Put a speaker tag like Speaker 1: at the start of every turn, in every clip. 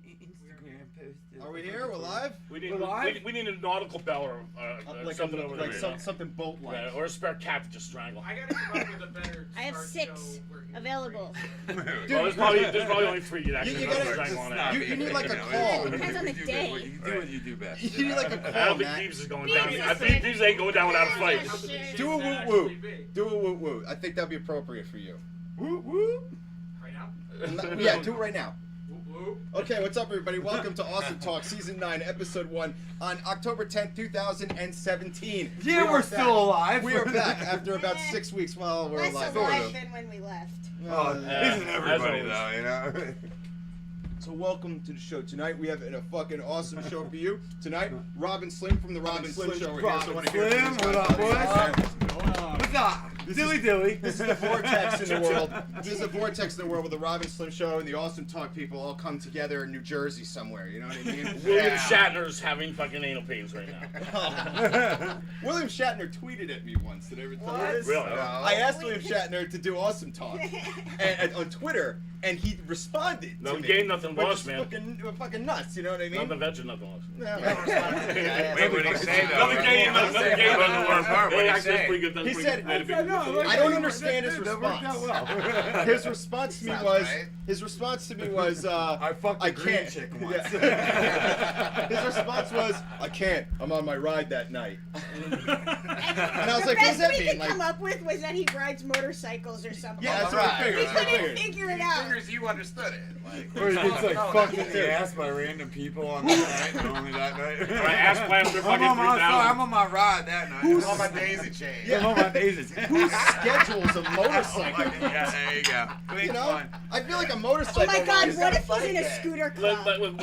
Speaker 1: Instagram post.
Speaker 2: Are we here? We're live?
Speaker 3: We need a nautical bell or
Speaker 2: Like
Speaker 3: something over there.
Speaker 2: something boat-like.
Speaker 3: Yeah, or a spare cat to just strangle.
Speaker 4: I gotta come up with a better.
Speaker 5: I have 6 available.
Speaker 3: Well, there's probably only 3 you actually
Speaker 2: You gotta-
Speaker 3: strangle on it.
Speaker 2: You need like a
Speaker 5: It
Speaker 2: call.
Speaker 5: depends on the day.
Speaker 1: You do what you do best.
Speaker 2: You need like a
Speaker 3: I
Speaker 2: call,
Speaker 3: don't think
Speaker 2: Matt.
Speaker 3: Thieves is going
Speaker 5: Thieves
Speaker 3: down.
Speaker 5: is
Speaker 3: I think Thieves ain't going down without a fight.
Speaker 2: Do a woot woot. Do a woot woot. I think that'd be appropriate for you. Woot woot.
Speaker 4: Right now?
Speaker 2: Yeah, do it right now.
Speaker 4: Whoop, whoop.
Speaker 2: Okay, what's up, everybody? Welcome to Awesome Talk, Season 9, Episode 1, on October 10th, 2017.
Speaker 1: Yeah, we're still alive.
Speaker 2: We are back after about 6 weeks. Well, we're
Speaker 5: Less
Speaker 2: alive.
Speaker 5: alive than when we left.
Speaker 1: Oh, isn't everybody
Speaker 3: as
Speaker 1: though, you know?
Speaker 2: So welcome to the show tonight. We have a fucking awesome show for you. Tonight, Robin Slim from the Robin Slim Show.
Speaker 1: Robin Slim, what up, boys? What's up? Dilly.
Speaker 2: This is the vortex in the world. This is the vortex in the world where the Robin Slim Show and the Awesome Talk people all come together in New Jersey somewhere. You know what I mean?
Speaker 3: William Shatner's having fucking anal pains right now.
Speaker 2: William Shatner tweeted at me once. Did I ever tell you this?
Speaker 3: Really?
Speaker 2: I asked William Shatner to do Awesome Talk on Twitter, and he responded.
Speaker 3: No
Speaker 2: to me,
Speaker 3: gain, nothing
Speaker 2: which
Speaker 3: lost,
Speaker 2: is
Speaker 3: man.
Speaker 2: Fucking nuts. You know what I mean?
Speaker 3: Nothing venture, nothing lost.
Speaker 1: Wait, what did he say though?
Speaker 3: Nothing gain, nothing gain, nothing lost.
Speaker 1: What did he
Speaker 3: That's
Speaker 1: say?
Speaker 3: pretty good. That's
Speaker 2: He
Speaker 3: pretty
Speaker 2: said,
Speaker 3: good.
Speaker 2: I don't understand his response. His response to me
Speaker 1: Sounds
Speaker 2: was,
Speaker 1: right.
Speaker 2: I
Speaker 1: fucked a green
Speaker 2: can't.
Speaker 1: chick once.
Speaker 2: His response was, I can't. I'm on my ride that night. And I was like, what does
Speaker 5: The best
Speaker 2: that
Speaker 5: we
Speaker 2: mean?
Speaker 5: could
Speaker 2: Like,
Speaker 5: come up with was that he rides motorcycles or something.
Speaker 2: yeah, that's what I figured.
Speaker 5: We
Speaker 2: That's what I
Speaker 5: couldn't
Speaker 2: figured.
Speaker 5: figure it out.
Speaker 6: Figures you understood it. Like,
Speaker 1: Or he gets like
Speaker 6: no,
Speaker 1: fucked
Speaker 6: no,
Speaker 1: in the ass by random people on that night, and only that night.
Speaker 3: Alright, ass plaster fucking
Speaker 1: I'm
Speaker 3: 3,000.
Speaker 1: on my ride that night.
Speaker 6: I'm on my daisy chain.
Speaker 2: Yeah.
Speaker 1: I'm on my daisies.
Speaker 2: Who schedules a motorcycle?
Speaker 1: Yeah, there you go.
Speaker 2: You know, I feel like a
Speaker 5: Oh
Speaker 2: motorcycle.
Speaker 5: my god,
Speaker 2: ride-
Speaker 5: what if he's in a scooter club?
Speaker 3: When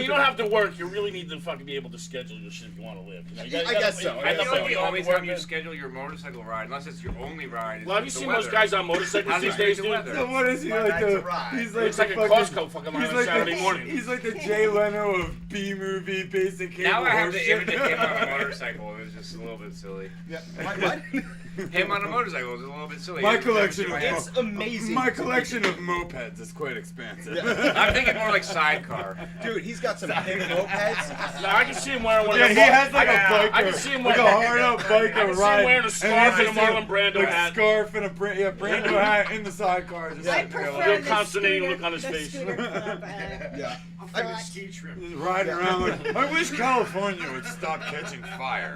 Speaker 3: you don't have to work, you really need to fucking be able to schedule your shit if you want to live. You know, you gotta-
Speaker 2: I guess so.
Speaker 3: I
Speaker 6: I
Speaker 3: know
Speaker 6: feel like the only
Speaker 3: work
Speaker 6: time you
Speaker 3: it.
Speaker 6: schedule your motorcycle ride, unless it's your only ride, is
Speaker 3: Well, have you
Speaker 6: the
Speaker 3: seen
Speaker 6: weather.
Speaker 3: most guys on motorcycles
Speaker 6: How's
Speaker 3: these
Speaker 6: it
Speaker 3: days,
Speaker 6: the
Speaker 3: dude?
Speaker 6: weather?
Speaker 1: So what is he
Speaker 6: My
Speaker 1: like
Speaker 6: night's
Speaker 1: the?
Speaker 6: a ride.
Speaker 1: He's like
Speaker 3: It's like a
Speaker 1: the fucking-
Speaker 3: Costco fucking line
Speaker 1: He's
Speaker 3: on
Speaker 1: like
Speaker 3: Saturday
Speaker 1: the,
Speaker 3: morning.
Speaker 1: He's like the Jay Leno of B-movie basic cable
Speaker 6: Now I have
Speaker 1: horse
Speaker 6: the
Speaker 1: shit.
Speaker 6: image of him on a motorcycle. It was just a little bit silly.
Speaker 2: Yeah. What?
Speaker 6: Him on a motorcycle was a little bit silly.
Speaker 1: My collection of
Speaker 2: It's amazing.
Speaker 1: My collection of mopeds is quite expansive.
Speaker 6: I'm thinking more like sidecar.
Speaker 2: Dude, he's got some big mopeds.
Speaker 3: Now, I can see him wearing one
Speaker 1: Yeah,
Speaker 3: of
Speaker 1: he
Speaker 3: the
Speaker 1: has like a biker,
Speaker 3: I can see him
Speaker 1: like a
Speaker 3: wearing
Speaker 1: hard up
Speaker 3: I
Speaker 1: biker
Speaker 3: can see him
Speaker 1: ride.
Speaker 3: wearing a scarf and a Marlon Brando
Speaker 1: like
Speaker 3: hat.
Speaker 1: scarf and a Brando hat in the sidecar. Just
Speaker 5: I
Speaker 1: sitting there
Speaker 5: prefer
Speaker 3: Real
Speaker 5: the
Speaker 3: consternating
Speaker 5: scooter,
Speaker 3: look on his
Speaker 5: the
Speaker 3: face.
Speaker 5: scooter club,
Speaker 2: Yeah.
Speaker 5: thought.
Speaker 4: Ski trip.
Speaker 1: just riding around like, I wish California would stop catching fire.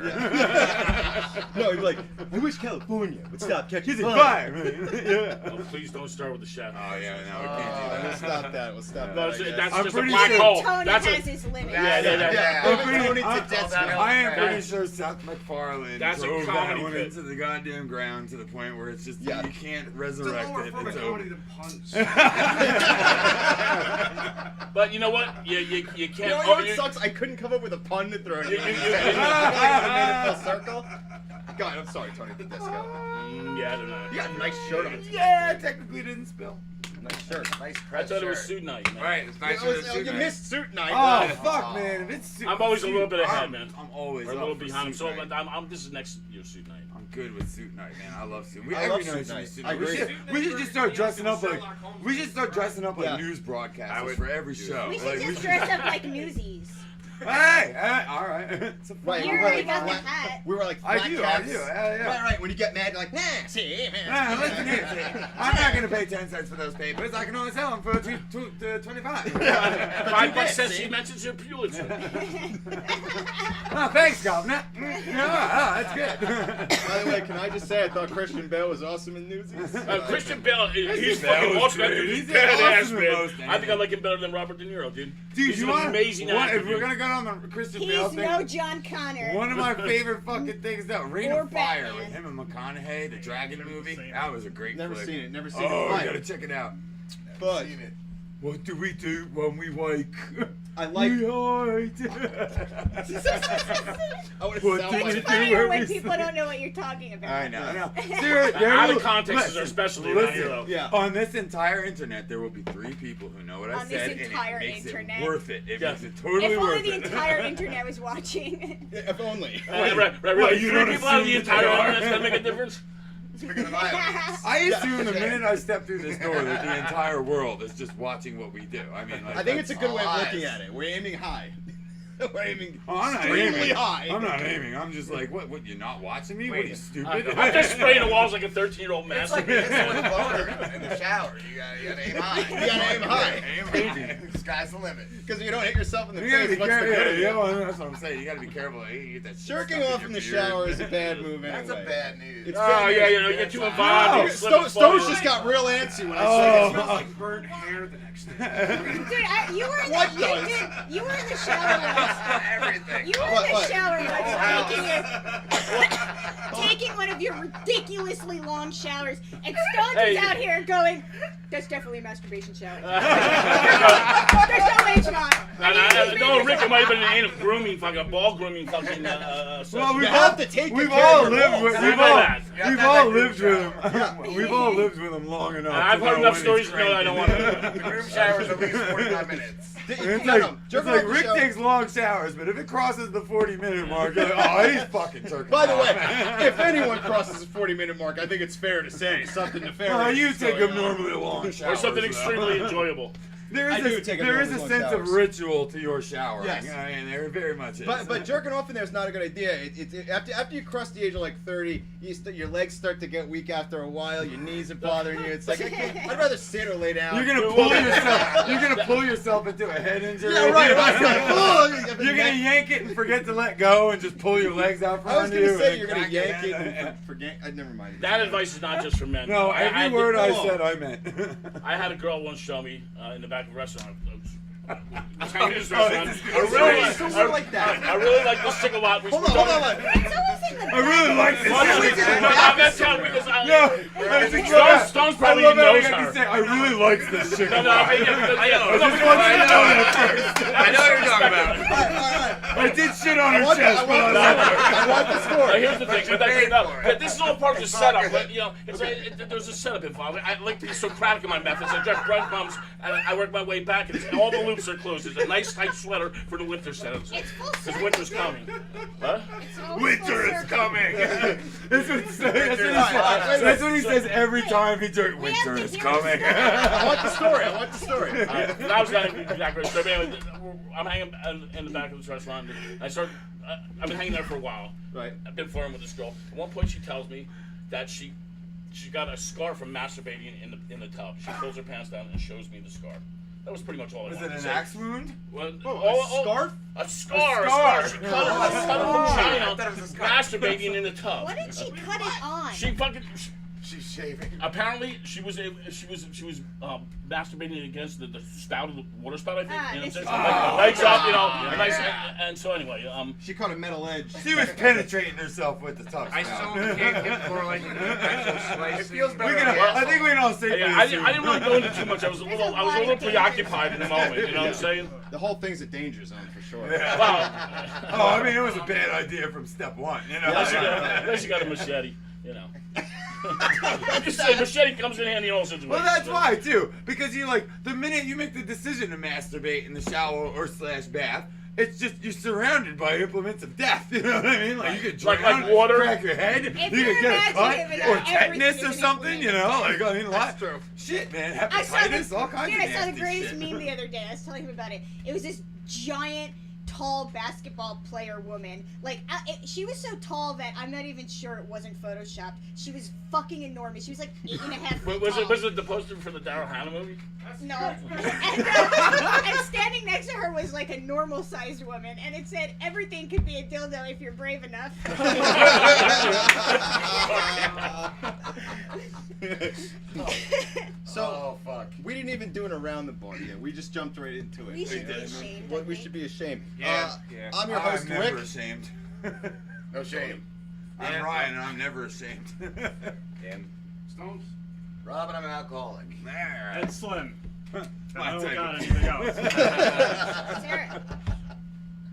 Speaker 2: No, he'd be like, I wish California would stop catching
Speaker 1: Fire, man. Yeah.
Speaker 3: Oh, please don't start with the shadow.
Speaker 1: Oh yeah, no, we
Speaker 2: We'll
Speaker 1: can't do that.
Speaker 2: stop that. We'll stop
Speaker 3: No,
Speaker 2: that.
Speaker 3: that's
Speaker 1: I'm
Speaker 3: just a
Speaker 1: pretty
Speaker 3: black
Speaker 1: sure-
Speaker 3: hole.
Speaker 5: Tony
Speaker 3: That's
Speaker 5: has
Speaker 3: a,
Speaker 5: his limits.
Speaker 2: Yeah.
Speaker 1: I'm pretty,
Speaker 2: Tony to death
Speaker 6: that
Speaker 2: snow.
Speaker 1: I am
Speaker 3: Yeah.
Speaker 1: pretty sure Seth MacFarlane
Speaker 3: That's a
Speaker 1: drove that
Speaker 3: comedy
Speaker 1: one
Speaker 3: pit.
Speaker 1: into the goddamn ground to the point where it's just
Speaker 2: Yeah.
Speaker 1: you can't resurrect it. It's over.
Speaker 3: but you know what? You can't.
Speaker 2: You know what sucks? I couldn't come up with a pun to throw in.
Speaker 3: You-
Speaker 2: You,
Speaker 3: you-
Speaker 2: you,
Speaker 3: you-
Speaker 2: made it full circle. God, I'm sorry, Tony the Disco.
Speaker 3: Yeah, I don't know.
Speaker 2: You got a nice shirt on.
Speaker 1: Yeah, technically didn't spill.
Speaker 2: Nice shirt.
Speaker 6: Nice
Speaker 3: I
Speaker 6: press
Speaker 3: thought it was
Speaker 6: shirt.
Speaker 3: suit night. Man.
Speaker 6: Right, it's nicer than suit
Speaker 2: You
Speaker 6: night.
Speaker 2: missed suit night.
Speaker 1: Oh
Speaker 2: Right.
Speaker 1: fuck, man! If it's
Speaker 3: I'm always a little bit ahead,
Speaker 1: I'm-
Speaker 3: man.
Speaker 1: I'm always
Speaker 3: Or a little
Speaker 1: up for
Speaker 3: behind him.
Speaker 1: suit
Speaker 3: So
Speaker 1: night.
Speaker 3: this is next year's suit night.
Speaker 1: I'm good with suit night, man. I love suit.
Speaker 2: I
Speaker 1: Every
Speaker 2: love
Speaker 1: night
Speaker 2: suit
Speaker 1: should be
Speaker 2: night.
Speaker 1: suit
Speaker 2: I
Speaker 1: night.
Speaker 2: agree.
Speaker 1: We should just start dressing up like we should start dressing up like
Speaker 2: Yeah.
Speaker 1: news
Speaker 6: I
Speaker 1: broadcasters
Speaker 6: would
Speaker 1: for every
Speaker 6: do
Speaker 1: show.
Speaker 5: We
Speaker 1: Like,
Speaker 5: should just dress up like newsies.
Speaker 1: Hey, all right. It's a fun
Speaker 2: Right,
Speaker 5: You
Speaker 2: we were
Speaker 5: already
Speaker 2: like
Speaker 5: got the
Speaker 2: flat-
Speaker 5: hat.
Speaker 2: We were like
Speaker 1: I
Speaker 2: flat
Speaker 1: do,
Speaker 2: caps.
Speaker 1: yeah.
Speaker 2: Right. When you get mad, you're like, nah, see, man.
Speaker 1: Listen here, see, I'm not gonna pay 10 cents for those papers. I can only sell them for 25.
Speaker 3: $5 says he mentions your Pulitzer.
Speaker 1: Oh, thanks, Governor. That's good.
Speaker 2: By the way, can I just say I thought Christian Bale was awesome in Newsies?
Speaker 3: Christian Bale, he's
Speaker 1: Bale
Speaker 3: fucking
Speaker 1: was
Speaker 3: awesome.
Speaker 1: great.
Speaker 3: Dude. He's
Speaker 1: He's
Speaker 3: badass,
Speaker 1: awesome in
Speaker 3: man.
Speaker 1: most
Speaker 3: I think
Speaker 1: things.
Speaker 3: I like him better than Robert De Niro, dude.
Speaker 1: Dude,
Speaker 3: He's
Speaker 1: you
Speaker 3: an
Speaker 1: want
Speaker 3: amazing
Speaker 1: what,
Speaker 3: actor.
Speaker 1: if we're
Speaker 3: dude.
Speaker 1: gonna go on the Christian Bale
Speaker 5: He's
Speaker 1: thing?
Speaker 5: no John Connor.
Speaker 1: One of my favorite fucking things though, Reign
Speaker 5: Or
Speaker 1: of Fire
Speaker 5: Batman.
Speaker 1: with him and McConaughey, the Dragon movie. That was a great
Speaker 2: Never
Speaker 1: flick.
Speaker 2: seen it. Never seen
Speaker 1: Oh,
Speaker 2: it.
Speaker 1: you gotta check it out.
Speaker 2: But
Speaker 1: What do we do when we wake?
Speaker 2: I like.
Speaker 1: We hide.
Speaker 2: I would
Speaker 1: What
Speaker 2: have
Speaker 1: did
Speaker 2: sound
Speaker 1: you
Speaker 5: It's
Speaker 2: like.
Speaker 1: do?
Speaker 5: funnier
Speaker 1: where
Speaker 5: when
Speaker 1: we
Speaker 5: people
Speaker 1: sleep?
Speaker 5: don't know what you're talking about.
Speaker 1: I know. There
Speaker 3: Out of
Speaker 1: will-
Speaker 3: context is our
Speaker 1: listen,
Speaker 3: specialty around here,
Speaker 1: listen.
Speaker 3: though.
Speaker 2: Yeah.
Speaker 1: On this entire internet, there will be 3 people who know what I
Speaker 5: On this
Speaker 1: said, and
Speaker 5: entire
Speaker 1: it makes
Speaker 5: internet?
Speaker 1: it worth it. It
Speaker 3: Yeah.
Speaker 1: makes it totally
Speaker 5: If only
Speaker 1: worth
Speaker 5: the
Speaker 1: it.
Speaker 5: entire internet was watching.
Speaker 2: If only.
Speaker 3: Right.
Speaker 1: What,
Speaker 3: Three
Speaker 1: you don't
Speaker 3: people out of the
Speaker 1: assume that
Speaker 3: entire
Speaker 1: they are?
Speaker 3: internet's gonna make a difference.
Speaker 2: Speaking of violence.
Speaker 1: I assume the minute I step through this door that the entire world is just watching what we do. I mean, like,
Speaker 2: I think it's a good way of
Speaker 1: all
Speaker 2: looking
Speaker 1: eyes.
Speaker 2: at it. We're aiming high. We're aiming
Speaker 1: Oh, I'm not
Speaker 2: extremely
Speaker 1: aiming.
Speaker 2: high.
Speaker 1: I'm not aiming. I'm just like, what? You're not watching me? What are you, stupid?
Speaker 3: I'm just spraying the walls like a 13-year-old
Speaker 6: It's like
Speaker 3: masturbator.
Speaker 6: with a boner in the shower. You gotta aim high.
Speaker 2: You gotta aim high.
Speaker 6: Aim high. Sky's the limit.
Speaker 2: Because if you don't hit yourself in the
Speaker 1: You gotta
Speaker 2: face,
Speaker 1: be
Speaker 2: what's the
Speaker 1: careful.
Speaker 2: good of
Speaker 1: Yeah,
Speaker 2: it?
Speaker 1: well, that's what I'm saying. You gotta be careful. You get that shit
Speaker 2: Jerking
Speaker 1: stuck
Speaker 2: off in the
Speaker 1: your beard.
Speaker 2: shower is a bad move anyway.
Speaker 6: That's a bad news.
Speaker 2: It's
Speaker 3: Oh,
Speaker 2: bad
Speaker 3: yeah,
Speaker 2: news.
Speaker 3: you know, you get too
Speaker 1: No.
Speaker 3: involved. you slip and fall.
Speaker 2: Stone's just got real antsy when I
Speaker 1: Oh.
Speaker 2: say
Speaker 4: It smells like burnt hair the next day.
Speaker 5: Dude, you were in
Speaker 2: What
Speaker 5: the,
Speaker 2: does?
Speaker 5: you were in the shower once.
Speaker 6: Everything.
Speaker 5: You were in
Speaker 2: What?
Speaker 5: the shower once
Speaker 6: Oh,
Speaker 5: taking one of your ridiculously long showers, and Stones
Speaker 3: Hey.
Speaker 5: is out here going, "That's definitely a masturbation shower." There's no age on.
Speaker 3: No, Rick, it might have been an anal grooming, fucking ball grooming, fucking.
Speaker 1: Well,
Speaker 3: session.
Speaker 1: we've
Speaker 2: You
Speaker 1: all,
Speaker 2: have to take
Speaker 1: we've
Speaker 2: good care of
Speaker 1: all
Speaker 2: your
Speaker 1: lived
Speaker 2: balls.
Speaker 1: with
Speaker 3: I
Speaker 1: we've
Speaker 3: know
Speaker 1: all
Speaker 3: that.
Speaker 6: Yeah,
Speaker 1: we've
Speaker 6: that
Speaker 1: all
Speaker 6: group
Speaker 1: lived with him.
Speaker 2: shower.
Speaker 1: We've all lived with him long enough.
Speaker 3: I've
Speaker 1: to
Speaker 3: heard
Speaker 1: know
Speaker 3: enough
Speaker 1: when
Speaker 3: stories
Speaker 1: he's
Speaker 3: to know I don't want
Speaker 1: cranking.
Speaker 6: The groom shower is at least 45 minutes.
Speaker 1: It's
Speaker 2: No,
Speaker 1: like,
Speaker 2: no.
Speaker 1: it's
Speaker 2: Jerking
Speaker 1: like
Speaker 2: off the
Speaker 1: Rick
Speaker 2: shower-
Speaker 1: takes long showers, but if it crosses the 40-minute mark, you're like, oh, he's fucking jerking
Speaker 2: By the
Speaker 1: off.
Speaker 2: way, if anyone crosses the 40-minute mark, I think it's fair to say something nefarious.
Speaker 1: You
Speaker 2: is
Speaker 1: take
Speaker 2: going
Speaker 1: him
Speaker 2: on.
Speaker 1: normally long showers.
Speaker 3: Or something
Speaker 1: though.
Speaker 3: extremely enjoyable.
Speaker 1: There
Speaker 2: I
Speaker 1: is
Speaker 2: do
Speaker 1: a,
Speaker 2: take
Speaker 1: there is a
Speaker 2: enormous
Speaker 1: sense
Speaker 2: showers.
Speaker 1: of ritual to your showering.
Speaker 2: Yes.
Speaker 1: I mean, there very much is.
Speaker 2: But jerking off in there is not a good idea. After you cross the age of like 30, your legs start to get weak after a while. Your knees are bothering you. It's like I'd rather sit or lay down.
Speaker 1: you're gonna pull yourself. You're gonna pull yourself into a head injury.
Speaker 2: Yeah, right.
Speaker 1: You're gonna yank it and forget to let go, and just pull your legs out from
Speaker 2: I was
Speaker 1: under
Speaker 2: gonna
Speaker 1: you.
Speaker 2: say
Speaker 1: and
Speaker 2: you're gonna
Speaker 1: crack your
Speaker 2: yank it
Speaker 1: head.
Speaker 2: and forget. I'd never mind.
Speaker 3: That advice is not just for men.
Speaker 1: No, every word I
Speaker 2: no.
Speaker 1: said, I meant.
Speaker 3: I had a girl once show me in the back of a restaurant. I was hanging in this
Speaker 1: Oh,
Speaker 3: restaurant.
Speaker 1: this is
Speaker 3: I really,
Speaker 2: It's so like that.
Speaker 3: I really like this chick a lot.
Speaker 2: Hold on, hold on.
Speaker 5: It's always in the
Speaker 1: I really like this.
Speaker 3: No, I'm not telling because Stone's probably
Speaker 1: I love how
Speaker 3: knows
Speaker 1: I got
Speaker 3: her.
Speaker 1: to say, I really like this chick.
Speaker 3: No, I mean,
Speaker 1: I just want you to know that first.
Speaker 6: I know what you're talking about.
Speaker 1: I did shit on her
Speaker 2: I want
Speaker 1: chest, but I love her.
Speaker 2: I want the
Speaker 3: Now,
Speaker 2: story.
Speaker 3: here's the thing. This is all part of the setup. But, you know, there's a setup involved. I like to be Socratic in my methods. I drop breadcrumbs and I work my way back. And all the loops are closed. It's a nice tight sweater for the winter setup.
Speaker 5: It's full
Speaker 3: Because
Speaker 5: circle.
Speaker 3: winter's coming. What?
Speaker 5: It's always
Speaker 1: Winter
Speaker 5: full
Speaker 1: is
Speaker 5: circle.
Speaker 1: coming. That's what he says every time he jerks.
Speaker 5: We have
Speaker 1: Winter
Speaker 5: to
Speaker 1: is
Speaker 5: hear
Speaker 1: coming.
Speaker 2: I want the story. I want the story.
Speaker 3: That was not exactly right. So anyway, I'm hanging in the back of this restaurant. And I've been hanging there for a while.
Speaker 2: Right.
Speaker 3: I've been flirting with this girl. At one point, she tells me that she got a scar from masturbating in the tub. She pulls her pants down and shows me the scar. That was pretty much all I
Speaker 1: Was
Speaker 3: wanted
Speaker 1: it
Speaker 3: to
Speaker 1: an
Speaker 3: say.
Speaker 1: axe wound?
Speaker 3: Well,
Speaker 2: Scarf?
Speaker 3: A scar.
Speaker 1: A scar.
Speaker 3: She cut her
Speaker 1: I thought
Speaker 3: vagina
Speaker 6: it was a scar.
Speaker 3: masturbating in the tub.
Speaker 5: What did she cut it on?
Speaker 3: She fucking.
Speaker 6: She's shaving.
Speaker 3: Apparently, she was masturbating against the spout of the water spout. I think.
Speaker 5: Ah,
Speaker 3: You know what I'm saying?
Speaker 1: Oh,
Speaker 3: Like, legs up, you know.
Speaker 1: yeah.
Speaker 3: Nice, and so anyway,
Speaker 2: She caught a metal edge.
Speaker 1: She was penetrating herself with the tub
Speaker 6: I
Speaker 1: spout.
Speaker 6: still can't get correlation to the actual slice. It feels
Speaker 1: We
Speaker 6: better.
Speaker 1: can,
Speaker 6: on the
Speaker 1: I
Speaker 6: asshole.
Speaker 1: think we can all safely
Speaker 3: I
Speaker 1: assume.
Speaker 3: didn't really go into too much. I was a little preoccupied in the moment. You know what I'm saying?
Speaker 2: The whole thing's a danger zone for sure.
Speaker 1: Yeah.
Speaker 3: Well,
Speaker 1: Oh, I mean, it was a bad idea from step one. You know.
Speaker 3: unless you got a machete, you know. I'm just saying, machete comes in handy in all situations.
Speaker 1: Well, that's why too, because you like the minute you make the decision to masturbate in the shower or / bath, it's just you're surrounded by implements of death. You know what I mean? Like you could
Speaker 3: Like
Speaker 1: drown,
Speaker 3: water.
Speaker 1: crack your head,
Speaker 5: If
Speaker 1: you
Speaker 5: you're
Speaker 1: could get a cut
Speaker 5: imaginative
Speaker 1: or
Speaker 5: enough,
Speaker 1: tetanus
Speaker 5: everything
Speaker 1: or
Speaker 5: is
Speaker 1: something. You know, like I mean, a lot.
Speaker 6: true.
Speaker 1: Shit, man,
Speaker 5: I saw
Speaker 1: hepatitis, all kinds
Speaker 5: dude,
Speaker 1: of
Speaker 5: I saw the
Speaker 1: nasty
Speaker 5: greatest
Speaker 1: shit.
Speaker 5: meme the other day. I was telling him about it. It was this giant, tall basketball player woman. Like, she was so tall that I'm not even sure it wasn't photoshopped. She was fucking enormous. She was like 8.5 feet
Speaker 3: Was
Speaker 5: tall.
Speaker 3: it the poster for the Daryl Hannah movie?
Speaker 5: No. And standing next to her was like a normal-sized woman, and it said, "Everything could be a dildo if you're brave enough."
Speaker 2: So,
Speaker 6: Oh fuck.
Speaker 2: we didn't even do an around the barn yet. We just jumped right into it.
Speaker 5: We should be
Speaker 2: You know what I mean?
Speaker 5: ashamed,
Speaker 2: Well,
Speaker 5: I
Speaker 2: we
Speaker 5: think.
Speaker 2: should be ashamed.
Speaker 6: Yeah, yeah.
Speaker 2: I'm your host,
Speaker 1: I'm never
Speaker 2: Rick.
Speaker 1: ashamed.
Speaker 6: No shame.
Speaker 1: I'm
Speaker 6: Yeah.
Speaker 1: Ryan, and I'm never ashamed.
Speaker 6: Damn.
Speaker 4: Stones.
Speaker 6: Rob and I'm an alcoholic.
Speaker 1: There.
Speaker 7: And Slim.
Speaker 1: My
Speaker 7: I don't
Speaker 1: type
Speaker 7: got
Speaker 1: of-
Speaker 7: anything else.
Speaker 5: Sarah.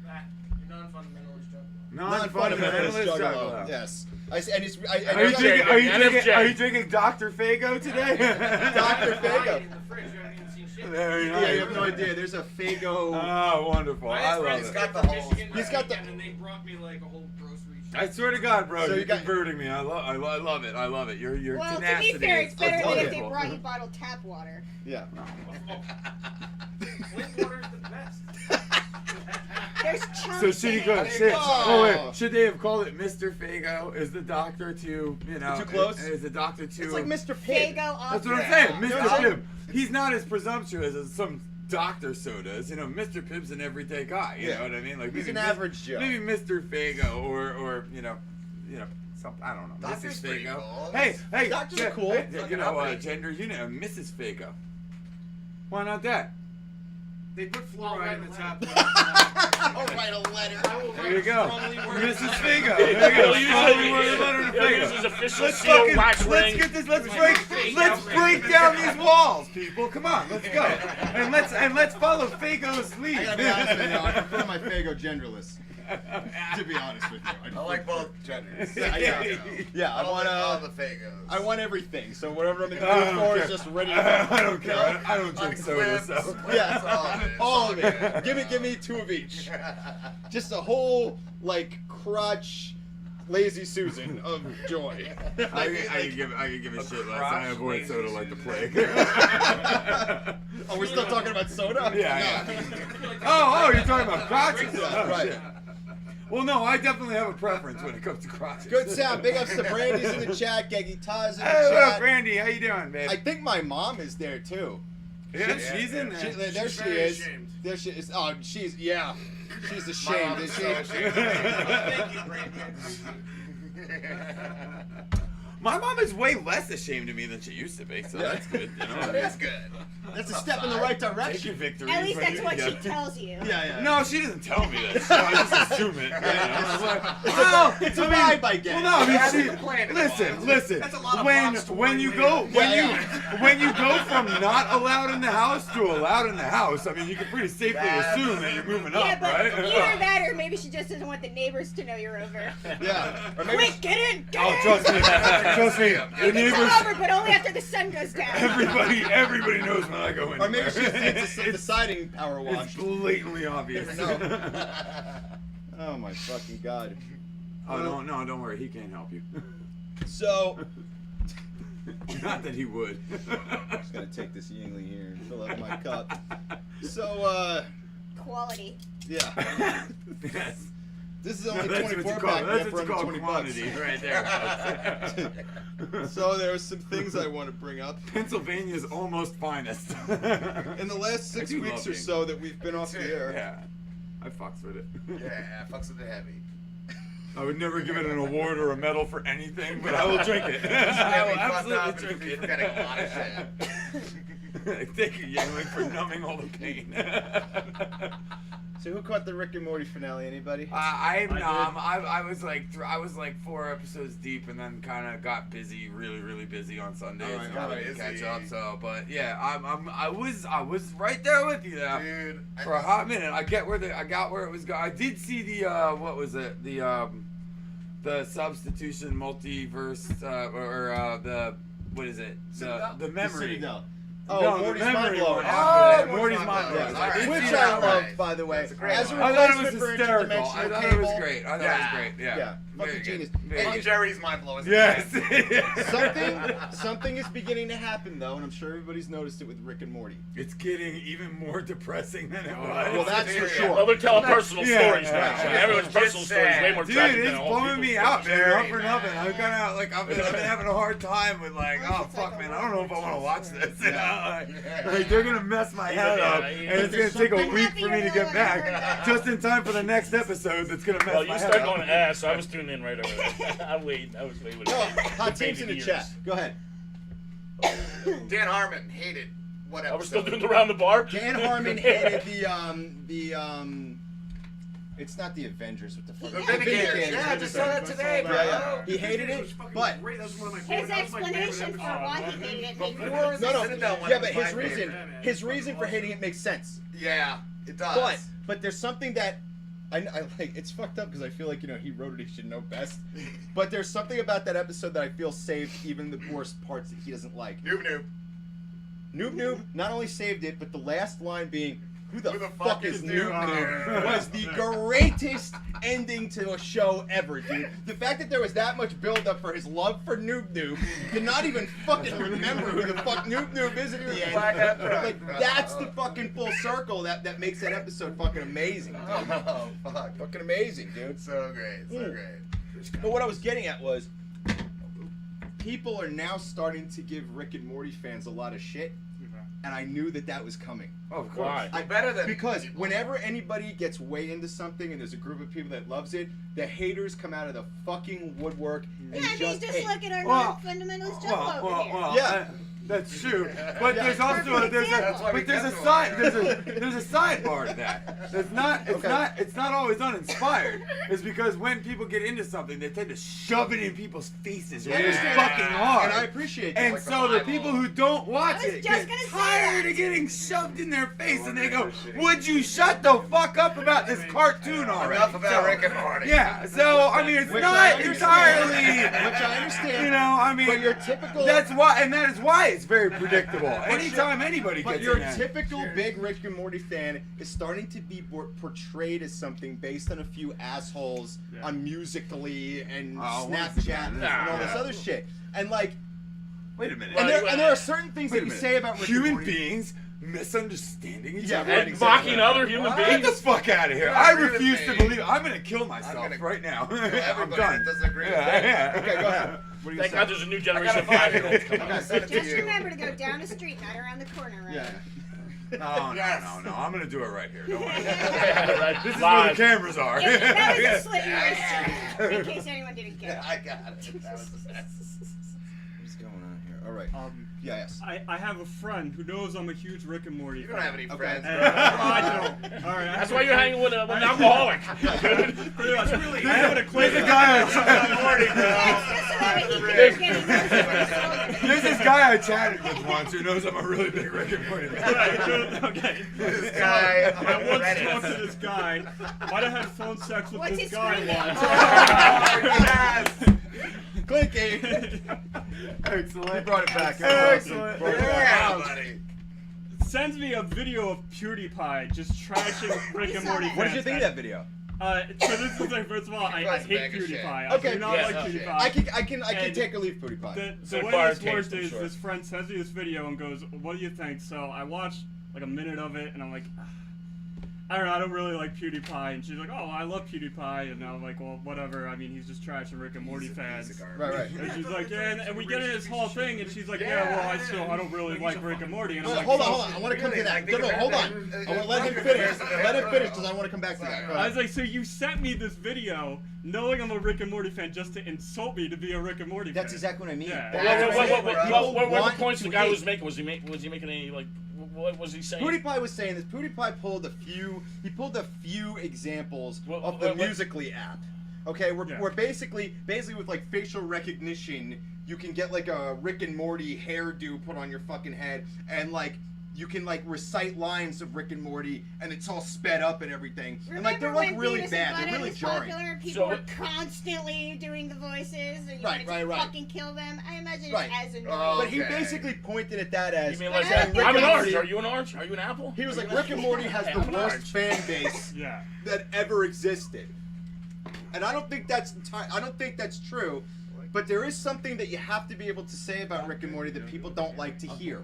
Speaker 4: Matt, you're non-fundamentalist juggalo.
Speaker 2: Non-fundamentalist
Speaker 1: juggalo.
Speaker 2: juggalo. Yes.
Speaker 1: Are you drinking Dr. Fago today?
Speaker 2: Dr.
Speaker 4: Lying
Speaker 2: Fago.
Speaker 4: in the fridge, you haven't even seen shit.
Speaker 1: Very
Speaker 2: Yeah,
Speaker 1: nice.
Speaker 2: you have no idea. There's a Fago.
Speaker 1: Oh, wonderful.
Speaker 4: I
Speaker 1: I
Speaker 4: had
Speaker 1: love
Speaker 4: friends
Speaker 1: it.
Speaker 6: got
Speaker 4: from
Speaker 6: the whole-
Speaker 4: Michigan
Speaker 2: He's got the-
Speaker 4: and then they brought me like a whole grocery
Speaker 1: I swear to God, bro,
Speaker 2: So
Speaker 1: you're
Speaker 2: you got-
Speaker 1: converting me. I love it. I love it. Your
Speaker 5: Well, to
Speaker 1: tenacity.
Speaker 5: be fair, it's
Speaker 1: is
Speaker 5: better than if they
Speaker 1: unbelievable.
Speaker 5: brought you bottled tap water.
Speaker 2: Yeah.
Speaker 4: Flint water's the best.
Speaker 5: There's chunks
Speaker 1: So should he
Speaker 5: in
Speaker 1: go?
Speaker 5: it.
Speaker 1: Should,
Speaker 2: go.
Speaker 1: oh wait, should they have called it Mr. Fago? Is the doctor too? You know,
Speaker 2: Too close?
Speaker 1: Is the doctor too?
Speaker 2: It's like Mr. Pig.
Speaker 5: Fago off.
Speaker 1: That's what I'm
Speaker 6: Yeah.
Speaker 1: saying,
Speaker 2: You know
Speaker 1: Mr.
Speaker 2: what I'm saying?
Speaker 1: Pibb. He's not as presumptuous as some doctor sodas. You know, Mr. Pibb's an everyday guy. You
Speaker 2: Yeah.
Speaker 1: know what I mean? Like
Speaker 2: He's
Speaker 1: maybe
Speaker 2: an average Joe.
Speaker 1: Maybe Mr. Fago or you know, some I don't know.
Speaker 6: Doctor's
Speaker 1: Mrs.
Speaker 6: pretty
Speaker 1: Fago.
Speaker 6: cool.
Speaker 1: Hey,
Speaker 2: Doctors are
Speaker 1: yeah,
Speaker 2: cool.
Speaker 1: Hey,
Speaker 6: Fucking
Speaker 1: you know,
Speaker 6: uppity.
Speaker 1: gender unit, Mrs. Fago. Why not that?
Speaker 4: They put fluoride in the tap water.
Speaker 2: I'll write a letter.
Speaker 1: There you go,
Speaker 4: Strongly worded
Speaker 1: Mrs.
Speaker 4: letter.
Speaker 1: Fago. There you go.
Speaker 3: He'll use
Speaker 1: Strongly
Speaker 3: it-
Speaker 1: worded letter to
Speaker 3: he'll use
Speaker 1: Fago.
Speaker 3: his official
Speaker 1: Let's
Speaker 3: seal
Speaker 1: fucking,
Speaker 3: wax
Speaker 1: let's
Speaker 3: ring.
Speaker 1: get this. Let's break down these walls, people. Come on, let's go. And let's follow Fago's lead.
Speaker 2: I gotta be honest with you. I prefer my Fago genderless. To be honest with you.
Speaker 6: I like both genders.
Speaker 2: Yeah, yeah. I want
Speaker 6: all the Fagos.
Speaker 2: I want everything. So whatever I'm in the mood for is just ready to go.
Speaker 1: I don't care. I don't drink soda, so.
Speaker 2: Yeah, all of it. Give me 2 of each. Just a whole like crotch, lazy Susan of joy.
Speaker 1: I could give a shit less. I avoid soda like the plague.
Speaker 2: Oh, we're still talking about soda?
Speaker 1: Yeah.
Speaker 2: No.
Speaker 1: Oh, you're talking about crotches? Oh,
Speaker 2: Right.
Speaker 1: shit. Well, no, I definitely have a preference when it comes to crotches.
Speaker 2: Good sound. Big ups to Brandy's in the chat. Geggy Taz in the
Speaker 1: Hey, what up,
Speaker 2: chat.
Speaker 1: Brandy? How you doing, babe?
Speaker 2: I think my mom is there too.
Speaker 1: Yeah, she's in
Speaker 2: She,
Speaker 1: there.
Speaker 2: there
Speaker 4: She's
Speaker 2: she
Speaker 4: very
Speaker 2: is.
Speaker 4: ashamed.
Speaker 2: There she is. Oh, she's She's ashamed,
Speaker 6: mom
Speaker 2: is
Speaker 6: is
Speaker 2: she?
Speaker 6: so ashamed.
Speaker 4: Thank you, Brandon.
Speaker 1: My mom is way less ashamed of me than she used to be, so
Speaker 2: Yeah.
Speaker 1: that's good. You know?
Speaker 6: That is good.
Speaker 2: That's a step in the right
Speaker 1: Take your
Speaker 2: direction.
Speaker 1: victory.
Speaker 5: At least that's what she tells you.
Speaker 2: Yeah.
Speaker 1: No, she doesn't tell me that. I just assume it.
Speaker 2: It's a vibe I get.
Speaker 1: Well, no, I mean,
Speaker 6: That's
Speaker 1: she,
Speaker 6: the plan.
Speaker 1: listen.
Speaker 4: That's a lot of
Speaker 1: When
Speaker 4: blocks to
Speaker 1: when
Speaker 4: one
Speaker 1: you
Speaker 4: lady.
Speaker 1: go
Speaker 2: Yeah.
Speaker 1: when you go from not allowed in the house to allowed in the house, I mean, you can pretty safely
Speaker 6: That's-
Speaker 1: assume that you're moving
Speaker 5: Yeah,
Speaker 1: up,
Speaker 5: but
Speaker 1: right?
Speaker 5: either that or maybe she just doesn't want the neighbors to know you're over.
Speaker 2: Yeah. Or maybe
Speaker 5: Quick, get in! Get
Speaker 1: Oh,
Speaker 5: in!
Speaker 1: trust me, the
Speaker 5: It's
Speaker 1: neighbors.
Speaker 5: over, but only after the sun goes down.
Speaker 1: Everybody knows when I go in.
Speaker 2: or maybe she just needs the
Speaker 1: it's
Speaker 2: siding power
Speaker 1: it's
Speaker 2: washed.
Speaker 1: blatantly obvious.
Speaker 2: Oh my fucking god.
Speaker 1: Oh no, don't worry, he can't help you.
Speaker 2: So,
Speaker 1: Not that he would.
Speaker 2: I'm just gonna take this Yingling here and fill up my cup. So,
Speaker 5: Quality.
Speaker 2: yeah.
Speaker 1: Yes.
Speaker 2: This is only
Speaker 1: That's what
Speaker 2: 24
Speaker 1: you call,
Speaker 2: pack.
Speaker 1: that's
Speaker 2: For
Speaker 1: what you
Speaker 2: under
Speaker 1: call
Speaker 2: 20
Speaker 1: quantity
Speaker 2: bucks.
Speaker 1: right there.
Speaker 2: So there were some things I want to bring up.
Speaker 1: Pennsylvania's almost finest.
Speaker 2: In the last 6
Speaker 1: I do
Speaker 2: weeks
Speaker 1: love
Speaker 2: or
Speaker 1: being-
Speaker 2: so that we've been off the air,
Speaker 1: Yeah, I fucks with it.
Speaker 6: Yeah, fucks with the heavy.
Speaker 1: I would never give it an award or a medal for anything, but I will drink it. I
Speaker 6: Get
Speaker 1: will
Speaker 6: me fucked up
Speaker 1: absolutely
Speaker 6: and
Speaker 1: drink
Speaker 6: forgetting a lot of shit.
Speaker 1: it. Thank you, Yangling, for numbing all the pain.
Speaker 2: So who caught the Rick and Morty finale? Anybody?
Speaker 1: I'm
Speaker 3: I
Speaker 1: numb.
Speaker 3: did.
Speaker 1: I was like 4 episodes deep, and then kind of got busy, really busy on Sundays.
Speaker 2: All right,
Speaker 1: and
Speaker 2: all
Speaker 1: really
Speaker 2: right.
Speaker 1: catch up. So, but yeah, I was right there with you though.
Speaker 6: Dude.
Speaker 1: For a hot minute, I got where it was going. I did see the what was it? The substitution multiverse or the what is it? The memory.
Speaker 2: Citadel.
Speaker 1: No,
Speaker 2: Oh,
Speaker 1: the
Speaker 2: Morty's
Speaker 1: memory
Speaker 2: mind blower.
Speaker 1: one
Speaker 2: Oh,
Speaker 1: after that.
Speaker 6: Morty's
Speaker 1: Morty's
Speaker 6: Mind
Speaker 1: mind
Speaker 6: Blower.
Speaker 1: blower.
Speaker 6: All right.
Speaker 2: Which
Speaker 6: see
Speaker 2: I
Speaker 6: that
Speaker 2: love,
Speaker 6: right.
Speaker 2: by the way.
Speaker 6: That's a great
Speaker 2: As a
Speaker 6: one.
Speaker 1: I thought it was
Speaker 2: replacement for
Speaker 1: hysterical. I
Speaker 2: interdimensional
Speaker 1: thought it was
Speaker 2: cable.
Speaker 1: great. I thought it was
Speaker 6: Yeah.
Speaker 1: great. Yeah.
Speaker 2: Yeah,
Speaker 1: Very
Speaker 2: fucking
Speaker 1: good.
Speaker 2: genius.
Speaker 1: Very
Speaker 6: Fuck
Speaker 1: good.
Speaker 6: Jerry's mind blowing.
Speaker 1: Yes.
Speaker 2: Something is beginning to happen though, and I'm sure everybody's noticed it with Rick and Morty.
Speaker 1: It's getting even more depressing than it was.
Speaker 2: Well, that's for
Speaker 6: Yeah.
Speaker 2: sure.
Speaker 3: Well, they're telling personal
Speaker 1: Yeah,
Speaker 3: stories now.
Speaker 1: yeah,
Speaker 3: So
Speaker 1: yeah.
Speaker 3: everyone's
Speaker 6: It's
Speaker 3: personal story is way more
Speaker 1: Dude,
Speaker 3: tragic
Speaker 1: it's
Speaker 3: than all
Speaker 1: bumming me
Speaker 3: people's.
Speaker 1: out, man.
Speaker 6: Very
Speaker 1: Not for nothing. I'm kind of like I've been having a hard time with like, oh fuck, man. I don't know if I want to watch this. You know? Like they're gonna mess my head up, and it's gonna take a
Speaker 5: I'm
Speaker 1: week
Speaker 5: happy
Speaker 1: for me
Speaker 5: you're
Speaker 1: to
Speaker 5: the
Speaker 1: get
Speaker 5: one
Speaker 1: back,
Speaker 5: who heard that.
Speaker 1: just in time for the next episode. That's gonna mess
Speaker 3: Well,
Speaker 1: my
Speaker 3: you
Speaker 1: head
Speaker 3: start
Speaker 1: up.
Speaker 3: going ass, so I was tuning in right over there. I was waiting with
Speaker 2: No,
Speaker 3: with
Speaker 2: hot teams
Speaker 3: bated
Speaker 2: in the
Speaker 3: ears.
Speaker 2: chat. Go ahead.
Speaker 6: Dan Harmon hated what episode?
Speaker 3: Oh, we're still doing the round the bar?
Speaker 2: Dan Harmon hated it's not the Avengers. What the fuck?
Speaker 6: The Vindigators. Yeah, I just saw that today, bro.
Speaker 2: Yeah. He hated it,
Speaker 4: was fucking
Speaker 2: but
Speaker 4: great. That was one of my
Speaker 5: His
Speaker 4: favorite. That was my favorite
Speaker 5: explanation for
Speaker 4: episode.
Speaker 5: why he hated it made me
Speaker 6: Before
Speaker 5: nervous.
Speaker 6: the Citadel one
Speaker 2: yeah,
Speaker 6: was
Speaker 2: but
Speaker 6: my
Speaker 2: his reason,
Speaker 6: favorite.
Speaker 2: his reason for hating it makes sense.
Speaker 6: Yeah, it does.
Speaker 2: But there's something that I like. It's fucked up because I feel like he wrote it. He should know best. But there's something about that episode that I feel saved even the worst parts that he doesn't like.
Speaker 6: Noob noob.
Speaker 2: Noob Noob not only saved it, but the last line being, who the fuck is Noob Noob was the greatest ending to a show ever, dude. The fact that there was that much build-up for his love for Noob Noob, to not even fucking remember who the fuck Noob Noob is at the end. Like, that's the fucking full circle that makes that episode fucking amazing, dude.
Speaker 6: Oh, fuck.
Speaker 2: Fucking amazing, dude.
Speaker 6: So great, so great.
Speaker 2: But what I was getting at was, people are now starting to give Rick and Morty fans a lot of shit, and I knew that was coming.
Speaker 1: Oh, of course.
Speaker 3: Why?
Speaker 6: Better than
Speaker 2: Because whenever anybody gets way into something and there's a group of people that loves it, the haters come out of the fucking woodwork and
Speaker 5: Yeah,
Speaker 2: just
Speaker 5: just
Speaker 2: hate.
Speaker 5: look at our
Speaker 1: Well,
Speaker 5: fundamentalist Joe over here.
Speaker 2: Yeah.
Speaker 1: That's true, but
Speaker 2: Yeah.
Speaker 1: there's also there's
Speaker 6: That's why we
Speaker 1: a
Speaker 6: kept
Speaker 1: side
Speaker 6: him on.
Speaker 1: there's a sidebar to that. It's not always uninspired. It's because when people get into something, they tend to shove it in people's faces really fucking hard.
Speaker 2: And I appreciate that.
Speaker 1: And
Speaker 6: like
Speaker 1: so
Speaker 6: the
Speaker 1: the
Speaker 6: Bible.
Speaker 1: people who don't watch
Speaker 5: I was
Speaker 1: it
Speaker 5: just
Speaker 1: get
Speaker 5: gonna say
Speaker 1: tired
Speaker 5: that.
Speaker 1: of getting shoved in their face, and they go, "Would you shut the fuck up about this cartoon already?"
Speaker 6: Enough about
Speaker 1: So,
Speaker 6: Rick and Morty.
Speaker 1: Yeah, so I mean, it's
Speaker 2: Which I
Speaker 1: not
Speaker 2: understand.
Speaker 1: entirely.
Speaker 2: Which I understand.
Speaker 1: You know, I mean,
Speaker 2: But your typical.
Speaker 1: that's why, and that is why it's very predictable. Anytime anybody
Speaker 2: But
Speaker 1: gets
Speaker 2: your
Speaker 1: in there.
Speaker 2: typical big Rick and Morty fan is starting to be portrayed as something based on a few assholes on Musically and
Speaker 1: Oh,
Speaker 2: Snapchat and all this other shit. And like,
Speaker 1: Wait a minute.
Speaker 2: and there are certain things
Speaker 1: Wait
Speaker 2: that
Speaker 1: a
Speaker 2: you
Speaker 1: minute.
Speaker 2: say about Rick and
Speaker 1: Human
Speaker 2: Morty.
Speaker 1: beings misunderstanding each
Speaker 2: Yeah,
Speaker 1: other.
Speaker 2: right,
Speaker 3: And
Speaker 2: exactly.
Speaker 3: mocking other human
Speaker 1: Get the
Speaker 3: beings.
Speaker 1: fuck out of here!
Speaker 6: Yeah,
Speaker 1: I
Speaker 6: agree with
Speaker 1: refuse
Speaker 6: me.
Speaker 1: to believe. I'm gonna kill myself
Speaker 6: gonna
Speaker 1: right now. I'm
Speaker 6: Everybody
Speaker 1: done.
Speaker 6: doesn't agree with
Speaker 1: Yeah,
Speaker 6: me.
Speaker 1: yeah.
Speaker 2: Okay, go ahead. What do you
Speaker 3: Thank
Speaker 2: say?
Speaker 3: God there's a new
Speaker 6: I got
Speaker 3: generation
Speaker 6: a
Speaker 3: of 5-year-olds
Speaker 6: 5-year-old.
Speaker 3: coming
Speaker 6: I'm gonna
Speaker 3: up.
Speaker 6: send it to
Speaker 5: Just
Speaker 6: you.
Speaker 5: remember to go down the street, not around the corner. Right?
Speaker 2: Yeah.
Speaker 1: No,
Speaker 6: Yes.
Speaker 1: no. I'm gonna do it right here. Don't worry.
Speaker 3: Yeah, right.
Speaker 1: This is where
Speaker 3: Live.
Speaker 1: the cameras are.
Speaker 5: Yeah, that was a slip
Speaker 6: Yeah.
Speaker 5: in case anyone didn't get it.
Speaker 6: I got it. That was
Speaker 2: What's going on here? All right. Yes.
Speaker 7: I have a friend who knows I'm a huge Rick and Morty
Speaker 6: You
Speaker 7: fan.
Speaker 6: don't have any friends,
Speaker 7: And,
Speaker 6: bro.
Speaker 7: I don't. All right.
Speaker 3: That's why you're hanging with an alcoholic.
Speaker 7: Pretty much. I have an
Speaker 1: There's
Speaker 7: acquaintance.
Speaker 1: a guy.
Speaker 5: That's just so that he can get his
Speaker 1: There's this guy I chatted with once who knows I'm a really big Rick and Morty fan.
Speaker 7: Right, okay.
Speaker 6: This guy
Speaker 7: I
Speaker 6: on
Speaker 7: once
Speaker 6: Reddit.
Speaker 7: talked to this guy. Might have had phone sex with
Speaker 5: What's
Speaker 7: this
Speaker 5: his
Speaker 7: guy
Speaker 5: screen name?
Speaker 7: once.
Speaker 6: Yes.
Speaker 2: Clinky.
Speaker 1: Excellent.
Speaker 2: You brought it back.
Speaker 1: Excellent.
Speaker 2: Brought it back.
Speaker 6: Yeah, buddy.
Speaker 7: Sends me a video of PewDiePie just trashing Rick and
Speaker 5: saw
Speaker 7: Morty
Speaker 5: that.
Speaker 7: fans.
Speaker 2: What did you think of that video?
Speaker 7: So this is like, first of all, I
Speaker 6: That's
Speaker 7: hate
Speaker 6: a bag of shit.
Speaker 7: PewDiePie. I
Speaker 2: Okay,
Speaker 7: do not
Speaker 3: yeah,
Speaker 7: like
Speaker 3: no,
Speaker 7: PewDiePie.
Speaker 2: I can
Speaker 7: And
Speaker 2: take or leave PewDiePie.
Speaker 7: The way
Speaker 3: acquired
Speaker 7: this works
Speaker 3: taste, I'm
Speaker 7: is
Speaker 3: sure.
Speaker 7: this friend sends me this video and goes, "What do you think?" So I watched like a minute of it and I'm like, I don't know, I don't really like PewDiePie. And she's like, "Oh, I love PewDiePie," and I'm like, "Well, whatever. I mean, he's just trashing Rick and Morty fans."
Speaker 2: Right.
Speaker 7: And she's like, "Yeah," and we get in this whole thing, and she's like, "Yeah, well, I don't really like Rick and Morty." And I'm
Speaker 2: Well,
Speaker 7: like,
Speaker 2: hold on,
Speaker 7: "So-"
Speaker 2: hold on. I want to come to that.
Speaker 6: Really?
Speaker 2: No, hold on. I want to let him finish. Let him finish because I want to come back to that. Go
Speaker 7: I
Speaker 2: ahead.
Speaker 7: was like, "So you sent me this video, knowing I'm a Rick and Morty fan, just to insult me to be a Rick and Morty fan?"
Speaker 2: That's exactly what I mean.
Speaker 7: Yeah.
Speaker 3: What were the
Speaker 2: want
Speaker 3: points
Speaker 2: to
Speaker 3: the guy
Speaker 2: hate.
Speaker 3: was making? Was he making any, like, what was he saying?
Speaker 2: PewDiePie was saying this. PewDiePie pulled a few examples
Speaker 3: Well,
Speaker 2: of the
Speaker 3: what-
Speaker 2: Musically app. Okay,
Speaker 7: Yeah.
Speaker 2: we're basically with like facial recognition, you can get like a Rick and Morty hairdo put on your fucking head, and like you can like recite lines of Rick and Morty, and it's all sped up and everything. And like they're like
Speaker 5: when
Speaker 2: really
Speaker 5: Beavis
Speaker 2: bad.
Speaker 5: and
Speaker 2: They're
Speaker 5: Butthead
Speaker 2: really
Speaker 5: was
Speaker 2: jarring.
Speaker 5: Popular and people
Speaker 3: So-
Speaker 5: were constantly doing the voices, and you
Speaker 2: Right,
Speaker 5: wanted to
Speaker 2: right.
Speaker 5: fucking kill them. I imagine
Speaker 2: Right.
Speaker 5: it's as annoying.
Speaker 6: Oh.
Speaker 2: But he
Speaker 6: Okay.
Speaker 2: basically pointed at that as
Speaker 3: You mean like,
Speaker 5: But I don't think
Speaker 3: I'm an
Speaker 5: that's-
Speaker 3: orange. Are you an orange? Are you an apple?
Speaker 2: he was
Speaker 3: Are
Speaker 2: like
Speaker 3: you an
Speaker 2: Rick and
Speaker 3: apple?
Speaker 2: Morty has
Speaker 3: Hey,
Speaker 2: the
Speaker 3: I'm an
Speaker 2: worst
Speaker 3: orange.
Speaker 2: fan base
Speaker 7: Yeah.
Speaker 2: that ever existed. And I don't think that's true, but there is something that you have to be able to say about Rick and Morty that people don't like to hear.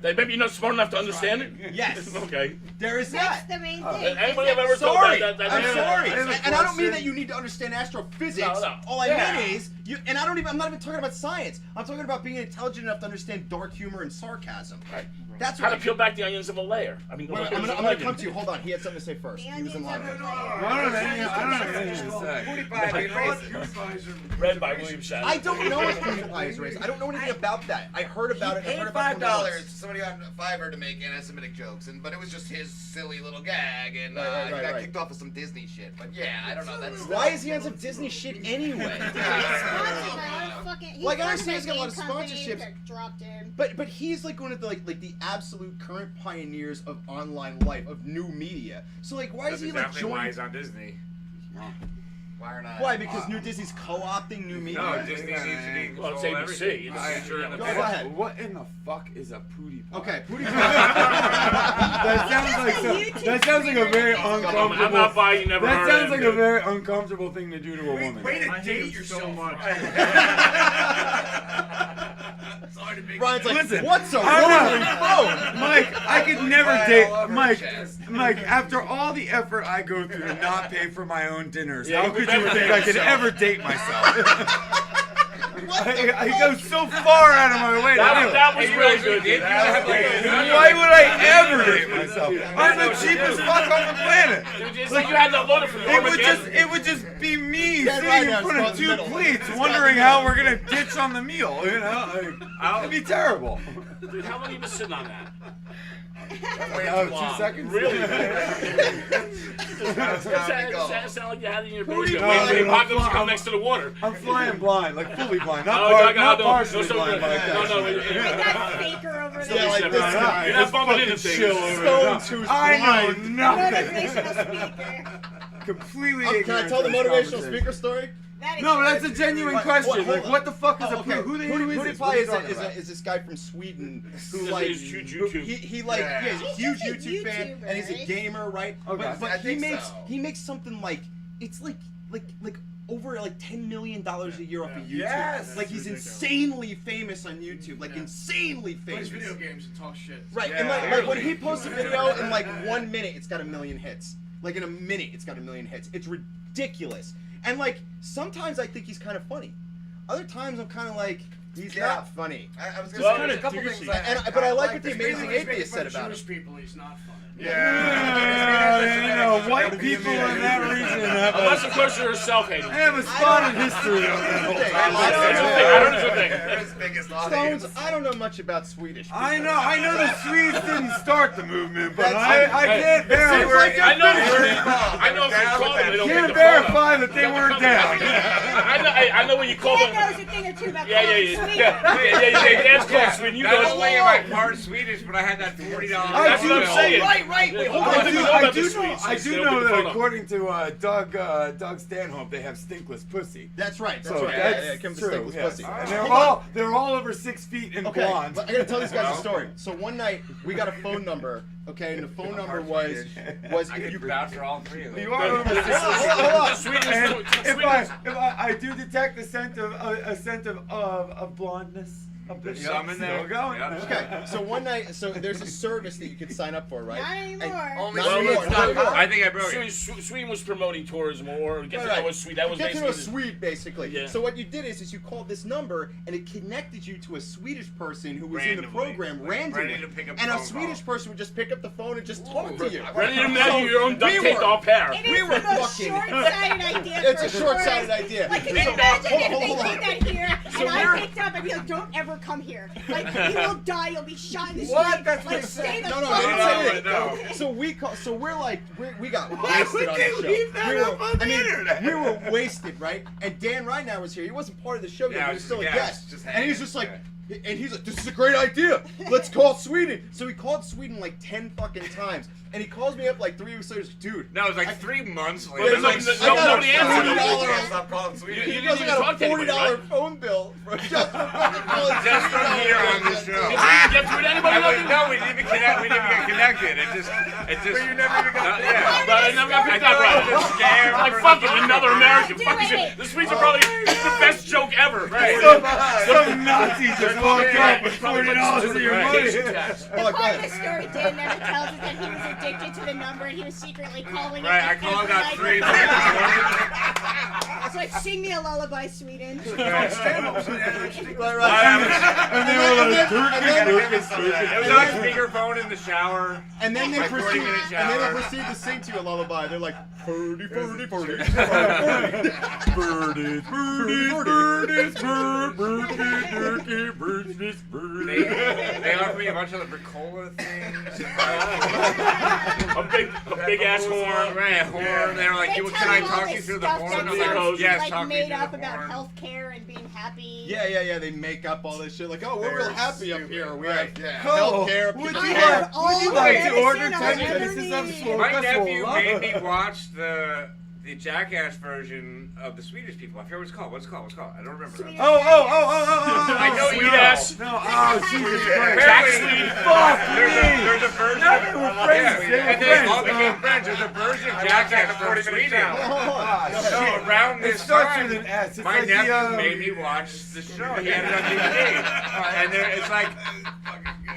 Speaker 3: Maybe you're not smart enough to understand it?
Speaker 2: Yes.
Speaker 3: Okay.
Speaker 2: There is
Speaker 5: That's
Speaker 2: that.
Speaker 5: the main thing.
Speaker 3: Anybody I've ever told
Speaker 2: Sorry,
Speaker 3: that
Speaker 2: I'm sorry,
Speaker 1: I have a
Speaker 2: and I don't mean
Speaker 1: question.
Speaker 2: that you need to understand astrophysics.
Speaker 3: No.
Speaker 2: All I
Speaker 3: Yeah.
Speaker 2: mean is you. And I'm not even talking about science. I'm talking about being intelligent enough to understand dark humor and sarcasm.
Speaker 3: Right.
Speaker 2: That's
Speaker 3: How
Speaker 2: what.
Speaker 3: to peel back the onions of a layer. I mean,
Speaker 2: Wait, I'm gonna come to you. Hold on. He had something to say first.
Speaker 5: The
Speaker 2: He was in line.
Speaker 5: onions of
Speaker 1: I don't have anything to say.
Speaker 6: PewDiePie being racist.
Speaker 3: Read by William Shatner.
Speaker 2: I don't know if PewDiePie is racist. I don't know anything about that. I heard about it. I
Speaker 6: Paid
Speaker 2: heard about it
Speaker 6: $5 to somebody on Fiverr to make anti-Semitic jokes, but it was just his silly little gag, and he got kicked off of some Disney shit. But yeah, I don't know. That's
Speaker 2: Why is he on some Disney shit anyway?
Speaker 5: Sponsored by all the fucking-
Speaker 2: Like, I
Speaker 5: he's
Speaker 2: understand he's got a lot of
Speaker 5: sponsored by game companies
Speaker 2: sponsorships.
Speaker 5: that dropped him.
Speaker 2: But he's like one of the like the absolute current pioneers of online life, of new media. So like, why is he like joining?
Speaker 8: on Disney.
Speaker 6: Why or not?
Speaker 2: Why? Because New Disney's co-opting new media.
Speaker 8: No, Disney needs to be in
Speaker 3: Well, it's
Speaker 8: control of
Speaker 3: ABC.
Speaker 8: everything.
Speaker 3: It's-
Speaker 8: The future and the
Speaker 2: Go
Speaker 8: past.
Speaker 2: ahead.
Speaker 1: What in the fuck is a pootie pie?
Speaker 2: Okay, Pootie
Speaker 1: That sounds like a very uncomfortable.
Speaker 3: I'm not buying. You never
Speaker 1: That
Speaker 3: heard
Speaker 1: sounds
Speaker 3: of
Speaker 1: like
Speaker 3: it.
Speaker 1: a very uncomfortable thing to do to a woman.
Speaker 4: Way to
Speaker 7: I hate
Speaker 4: date
Speaker 7: him
Speaker 4: yourself.
Speaker 7: so much.
Speaker 4: Sorry to make
Speaker 2: Ryan's like,
Speaker 1: Listen,
Speaker 2: what's a
Speaker 1: I'm not-
Speaker 2: rotary phone?
Speaker 1: Mike, I could never
Speaker 6: Right
Speaker 1: date
Speaker 6: all over
Speaker 1: Mike.
Speaker 6: her chest.
Speaker 1: Mike, after all the effort I go through to not pay for my own dinners,
Speaker 3: Yeah,
Speaker 1: how
Speaker 3: you
Speaker 1: could
Speaker 3: would
Speaker 1: you
Speaker 3: never
Speaker 1: think
Speaker 3: date
Speaker 1: I could
Speaker 3: yourself.
Speaker 1: ever date myself? I go so far out of my way to do it.
Speaker 3: That was really good.
Speaker 8: You have like a
Speaker 1: Why would I ever date myself? I'm the cheapest fuck on the planet.
Speaker 3: It's like you had that loaded from the
Speaker 1: It would just be me
Speaker 2: Dead
Speaker 1: sitting
Speaker 2: right
Speaker 1: in
Speaker 2: now,
Speaker 1: front of
Speaker 2: it's called
Speaker 1: two
Speaker 2: the
Speaker 1: plates,
Speaker 2: middle.
Speaker 1: wondering how we're gonna ditch on the meal. You know, it'd be terrible.
Speaker 3: Dude, how long have you been sitting on that?
Speaker 1: Oh, 2 seconds.
Speaker 3: Really?
Speaker 6: That's gotta be go.
Speaker 3: It sounded like you had it in your belly.
Speaker 2: Pootie
Speaker 3: Wait
Speaker 2: pie.
Speaker 3: till the apocalypse come next to the water.
Speaker 1: I'm flying blind, like fully blind, not,
Speaker 3: No,
Speaker 1: partially
Speaker 3: no,
Speaker 1: blind. Like
Speaker 3: no,
Speaker 1: that.
Speaker 3: no.
Speaker 5: Like that faker over
Speaker 2: Yeah, like
Speaker 5: there.
Speaker 2: this
Speaker 1: Nah,
Speaker 2: guy.
Speaker 3: You're not
Speaker 1: just
Speaker 3: bumping
Speaker 1: fucking
Speaker 3: into things.
Speaker 1: chill over
Speaker 2: Stones
Speaker 1: there.
Speaker 2: who's
Speaker 1: I know
Speaker 2: blind.
Speaker 1: nothing.
Speaker 5: Motivational speaker.
Speaker 1: Completely
Speaker 2: Oh, can I
Speaker 1: ignorant
Speaker 2: tell the
Speaker 1: to this
Speaker 2: motivational
Speaker 1: conversation.
Speaker 2: speaker story?
Speaker 5: That is
Speaker 1: No, but that's a genuine
Speaker 2: What-
Speaker 1: question.
Speaker 2: what- hold
Speaker 1: Like,
Speaker 2: on.
Speaker 1: what the fuck is a
Speaker 2: okay.
Speaker 1: who the hell is
Speaker 2: Pootie
Speaker 1: this?
Speaker 2: Pie
Speaker 1: What are you
Speaker 2: is,
Speaker 1: talking about?
Speaker 2: is this guy from Sweden who
Speaker 3: He's
Speaker 2: like
Speaker 3: huge YouTube.
Speaker 2: he like
Speaker 8: Yeah.
Speaker 2: he's a
Speaker 5: He's
Speaker 2: huge
Speaker 5: just a
Speaker 2: YouTube fan
Speaker 5: YouTuber,
Speaker 2: and he's a
Speaker 5: right?
Speaker 2: gamer, right?
Speaker 1: Okay.
Speaker 2: But
Speaker 6: I
Speaker 2: he
Speaker 6: think
Speaker 2: makes
Speaker 6: so.
Speaker 2: he makes something like it's like over like $10 million a year off of YouTube.
Speaker 1: Yes.
Speaker 2: Like he's
Speaker 7: Ridiculous.
Speaker 2: insanely famous on YouTube, like insanely
Speaker 4: Plays
Speaker 2: famous.
Speaker 4: video games and talk shit.
Speaker 2: Right, and
Speaker 8: Yeah,
Speaker 2: like when he posts a video in like 1 minute, it's got 1 million hits. Like in a minute, it's got 1 million hits. It's ridiculous. And like sometimes I think he's kind of funny. Other times I'm kind of like he's
Speaker 6: Yeah.
Speaker 2: not funny.
Speaker 6: I was
Speaker 3: Well,
Speaker 6: gonna say
Speaker 7: kinda
Speaker 6: a couple
Speaker 7: douchey.
Speaker 6: things.
Speaker 2: But I like what the
Speaker 6: this.
Speaker 2: Amazing Atheist said about
Speaker 4: Jewish
Speaker 2: him.
Speaker 4: people, he's not funny.
Speaker 1: Yeah, white people in that region have
Speaker 3: Unless,
Speaker 1: a,
Speaker 3: of course, you're self-hating.
Speaker 1: have a spotted history on that whole
Speaker 3: I
Speaker 1: time.
Speaker 3: heard it's a thing.
Speaker 6: They're his biggest
Speaker 2: Stones,
Speaker 6: audience.
Speaker 2: I don't know much about Swedish people.
Speaker 1: I know the Swedes didn't start the movement, but
Speaker 2: That's-
Speaker 1: I can't
Speaker 3: Hey,
Speaker 1: verify.
Speaker 3: I know if you call them, they don't
Speaker 1: Can't
Speaker 3: pick the phone up.
Speaker 1: verify that they weren't down.
Speaker 3: I know when you call
Speaker 5: Dan
Speaker 3: them.
Speaker 5: knows a thing or two about
Speaker 3: Yeah. Dan's called Sweden. You
Speaker 8: Not
Speaker 3: know.
Speaker 8: only am I part Swedish, but I had that $40.
Speaker 3: That's what I'm saying.
Speaker 2: Right. Wait, hold on.
Speaker 1: I do
Speaker 3: They don't
Speaker 1: know
Speaker 3: pick the
Speaker 1: that
Speaker 3: phone up.
Speaker 1: according to Doug Stanhope, they have stinkless pussy.
Speaker 2: That's right.
Speaker 1: So
Speaker 2: That's right.
Speaker 1: that's
Speaker 2: Yeah, it comes
Speaker 1: true.
Speaker 2: to with
Speaker 1: yes.
Speaker 2: pussy.
Speaker 1: And
Speaker 2: Hold
Speaker 1: they're all over 6 feet and
Speaker 2: Okay,
Speaker 1: blonde.
Speaker 2: but I gotta tell these guys a story. So one night we got a phone number. Okay, and the phone number was
Speaker 8: I
Speaker 2: if you
Speaker 8: could vouch for all three of them.
Speaker 1: You are over 6 feet.
Speaker 2: Hold on.
Speaker 3: Sweden
Speaker 1: And
Speaker 3: is
Speaker 1: if I do detect a scent of blondness,
Speaker 8: There's some in there.
Speaker 1: Still going.
Speaker 8: Yeah.
Speaker 2: Okay, so one night, so there's a service that you can sign up for, right?
Speaker 5: Not anymore.
Speaker 6: Only
Speaker 2: Not anymore,
Speaker 6: Swedes.
Speaker 2: not anymore.
Speaker 8: I think I broke it.
Speaker 3: Sweden was promoting tourism or get to
Speaker 2: Right.
Speaker 3: know a Swede. That was
Speaker 2: Get to know a
Speaker 3: basically.
Speaker 2: Swede, basically.
Speaker 3: Yeah.
Speaker 2: So what you did is you called this number, and it connected you to a Swedish person who was in the
Speaker 8: Randomly.
Speaker 2: program
Speaker 8: Like,
Speaker 2: randomly.
Speaker 8: ready to pick up
Speaker 2: And a
Speaker 8: phone
Speaker 2: Swedish
Speaker 8: call.
Speaker 2: person would just pick up the phone and just talk to you.
Speaker 3: Ready to make
Speaker 2: So
Speaker 3: your own duct
Speaker 2: we
Speaker 3: taped
Speaker 2: were-
Speaker 3: all pair.
Speaker 5: It
Speaker 2: We
Speaker 5: is
Speaker 2: were
Speaker 5: the most
Speaker 2: fucking-
Speaker 5: short-sighted idea.
Speaker 2: It's
Speaker 5: for
Speaker 2: a short-sighted
Speaker 5: tourists.
Speaker 2: idea.
Speaker 5: Like, can you
Speaker 2: So-
Speaker 5: imagine if
Speaker 2: hold
Speaker 5: they
Speaker 2: on.
Speaker 5: did that here
Speaker 2: So
Speaker 5: and I
Speaker 2: we're-
Speaker 5: picked up and be like, don't ever come here. Like, you will die, you'll be shot in the
Speaker 1: What?
Speaker 5: street.
Speaker 1: That's what
Speaker 5: Like,
Speaker 1: they
Speaker 5: stay
Speaker 1: said.
Speaker 5: the
Speaker 2: No,
Speaker 5: fuck
Speaker 2: they didn't
Speaker 5: away.
Speaker 2: say that.
Speaker 8: No.
Speaker 2: So we got
Speaker 1: Why
Speaker 2: wasted
Speaker 1: would
Speaker 2: on
Speaker 1: they
Speaker 2: the show.
Speaker 1: leave that up on the internet?
Speaker 2: We were wasted, right? And Dan right now was here. He wasn't part of the show yet.
Speaker 8: Yeah,
Speaker 2: He
Speaker 8: I
Speaker 2: was
Speaker 8: was
Speaker 2: still a
Speaker 8: just a
Speaker 2: guest.
Speaker 8: guest, just
Speaker 2: And he's
Speaker 8: hanging.
Speaker 2: just like, and he's like, this is a great idea. Let's call Sweden. So he called Sweden like 10 fucking times. And he calls me up like 3 weeks later. Dude,
Speaker 8: No, it was like
Speaker 2: I-
Speaker 8: 3 months
Speaker 3: Well,
Speaker 8: later.
Speaker 3: there's
Speaker 8: It's
Speaker 3: no-
Speaker 8: like,
Speaker 3: nobody answered.
Speaker 2: $40
Speaker 6: Stop calling Sweden.
Speaker 3: You
Speaker 2: he
Speaker 3: didn't
Speaker 2: goes, I
Speaker 3: even
Speaker 2: got
Speaker 3: talk
Speaker 2: a
Speaker 3: to anybody,
Speaker 2: $40
Speaker 3: right?
Speaker 2: phone bill for just for fucking calling
Speaker 8: Just from
Speaker 2: $40
Speaker 8: here on this show.
Speaker 3: Did you get through to anybody?
Speaker 8: I was, no, we didn't even connect. We didn't even get connected. It just. But you never even got. Yeah.
Speaker 3: But I never got picked up,
Speaker 8: I
Speaker 3: right?
Speaker 8: was just scared.
Speaker 3: Like
Speaker 8: for
Speaker 3: fucking
Speaker 8: the-
Speaker 3: another American.
Speaker 5: Do
Speaker 3: Fucking
Speaker 5: it.
Speaker 3: shit. The Swedes are probably the best joke ever.
Speaker 8: Right.
Speaker 1: Some Nazi just walked up with $40 of your money.
Speaker 2: Oh,
Speaker 5: The
Speaker 2: go
Speaker 5: part of the
Speaker 2: ahead.
Speaker 5: story Dan never tells us that he was addicted to the number and he was secretly calling
Speaker 8: Right,
Speaker 5: it.
Speaker 8: I called
Speaker 5: every
Speaker 8: out
Speaker 5: night.
Speaker 8: 3 times.
Speaker 5: It's like, sing me a lullaby, Sweden.
Speaker 2: Right,
Speaker 1: And they were
Speaker 2: and
Speaker 1: like,
Speaker 2: then-
Speaker 8: It was on speakerphone in the shower.
Speaker 2: And then they
Speaker 8: Like 40
Speaker 2: proceed,
Speaker 8: minute
Speaker 2: and then
Speaker 8: shower.
Speaker 2: they proceed to sing to you a lullaby. They're like, birdie, birdie, birdie, birdie.
Speaker 1: birdies, birdies, birdies, birdies,
Speaker 8: They offered me a bunch of the Ricola things.
Speaker 3: A big ass horn.
Speaker 8: Right, horn. They were like,
Speaker 5: They
Speaker 8: "Can
Speaker 5: tell
Speaker 8: I
Speaker 5: you all
Speaker 8: talk
Speaker 5: this
Speaker 8: you through the
Speaker 5: stuff
Speaker 8: horn?"
Speaker 5: that
Speaker 8: I was like,
Speaker 5: sounds,
Speaker 8: "Yes,
Speaker 5: like
Speaker 8: talk me
Speaker 5: made
Speaker 8: through
Speaker 5: up
Speaker 8: the
Speaker 5: about
Speaker 8: horn."
Speaker 5: healthcare and being happy.
Speaker 2: Yeah. They make up all this shit. Like, oh, we're real
Speaker 6: They're
Speaker 2: happy up
Speaker 6: stupid.
Speaker 2: here. We
Speaker 6: Right,
Speaker 2: have
Speaker 6: yeah.
Speaker 2: healthcare.
Speaker 1: Would
Speaker 2: people
Speaker 1: you
Speaker 2: care.
Speaker 1: like, would you like to order
Speaker 5: medicine I'll
Speaker 1: 10
Speaker 5: ever
Speaker 1: pieces of
Speaker 5: need.
Speaker 1: slow
Speaker 8: My
Speaker 1: gospel
Speaker 8: nephew
Speaker 1: love?
Speaker 8: made me watch the the Jackass version of the Swedish people. I forget what it's called. What's it called? I don't remember.
Speaker 5: Swedish
Speaker 1: Oh.
Speaker 3: I know you ass.
Speaker 1: No, oh, Jesus Christ.
Speaker 8: Apparently,
Speaker 1: Fuck
Speaker 8: there's a version.
Speaker 1: No, they were friends. They were
Speaker 8: And they
Speaker 1: friends.
Speaker 8: all became friends. There's a version of Jackass from Sweden. So around
Speaker 1: It
Speaker 8: this
Speaker 1: starts
Speaker 8: time,
Speaker 1: with an S. It's
Speaker 8: my
Speaker 1: like
Speaker 8: nephew
Speaker 1: the,
Speaker 8: made me watch the show. He had it on DVD. And it's like,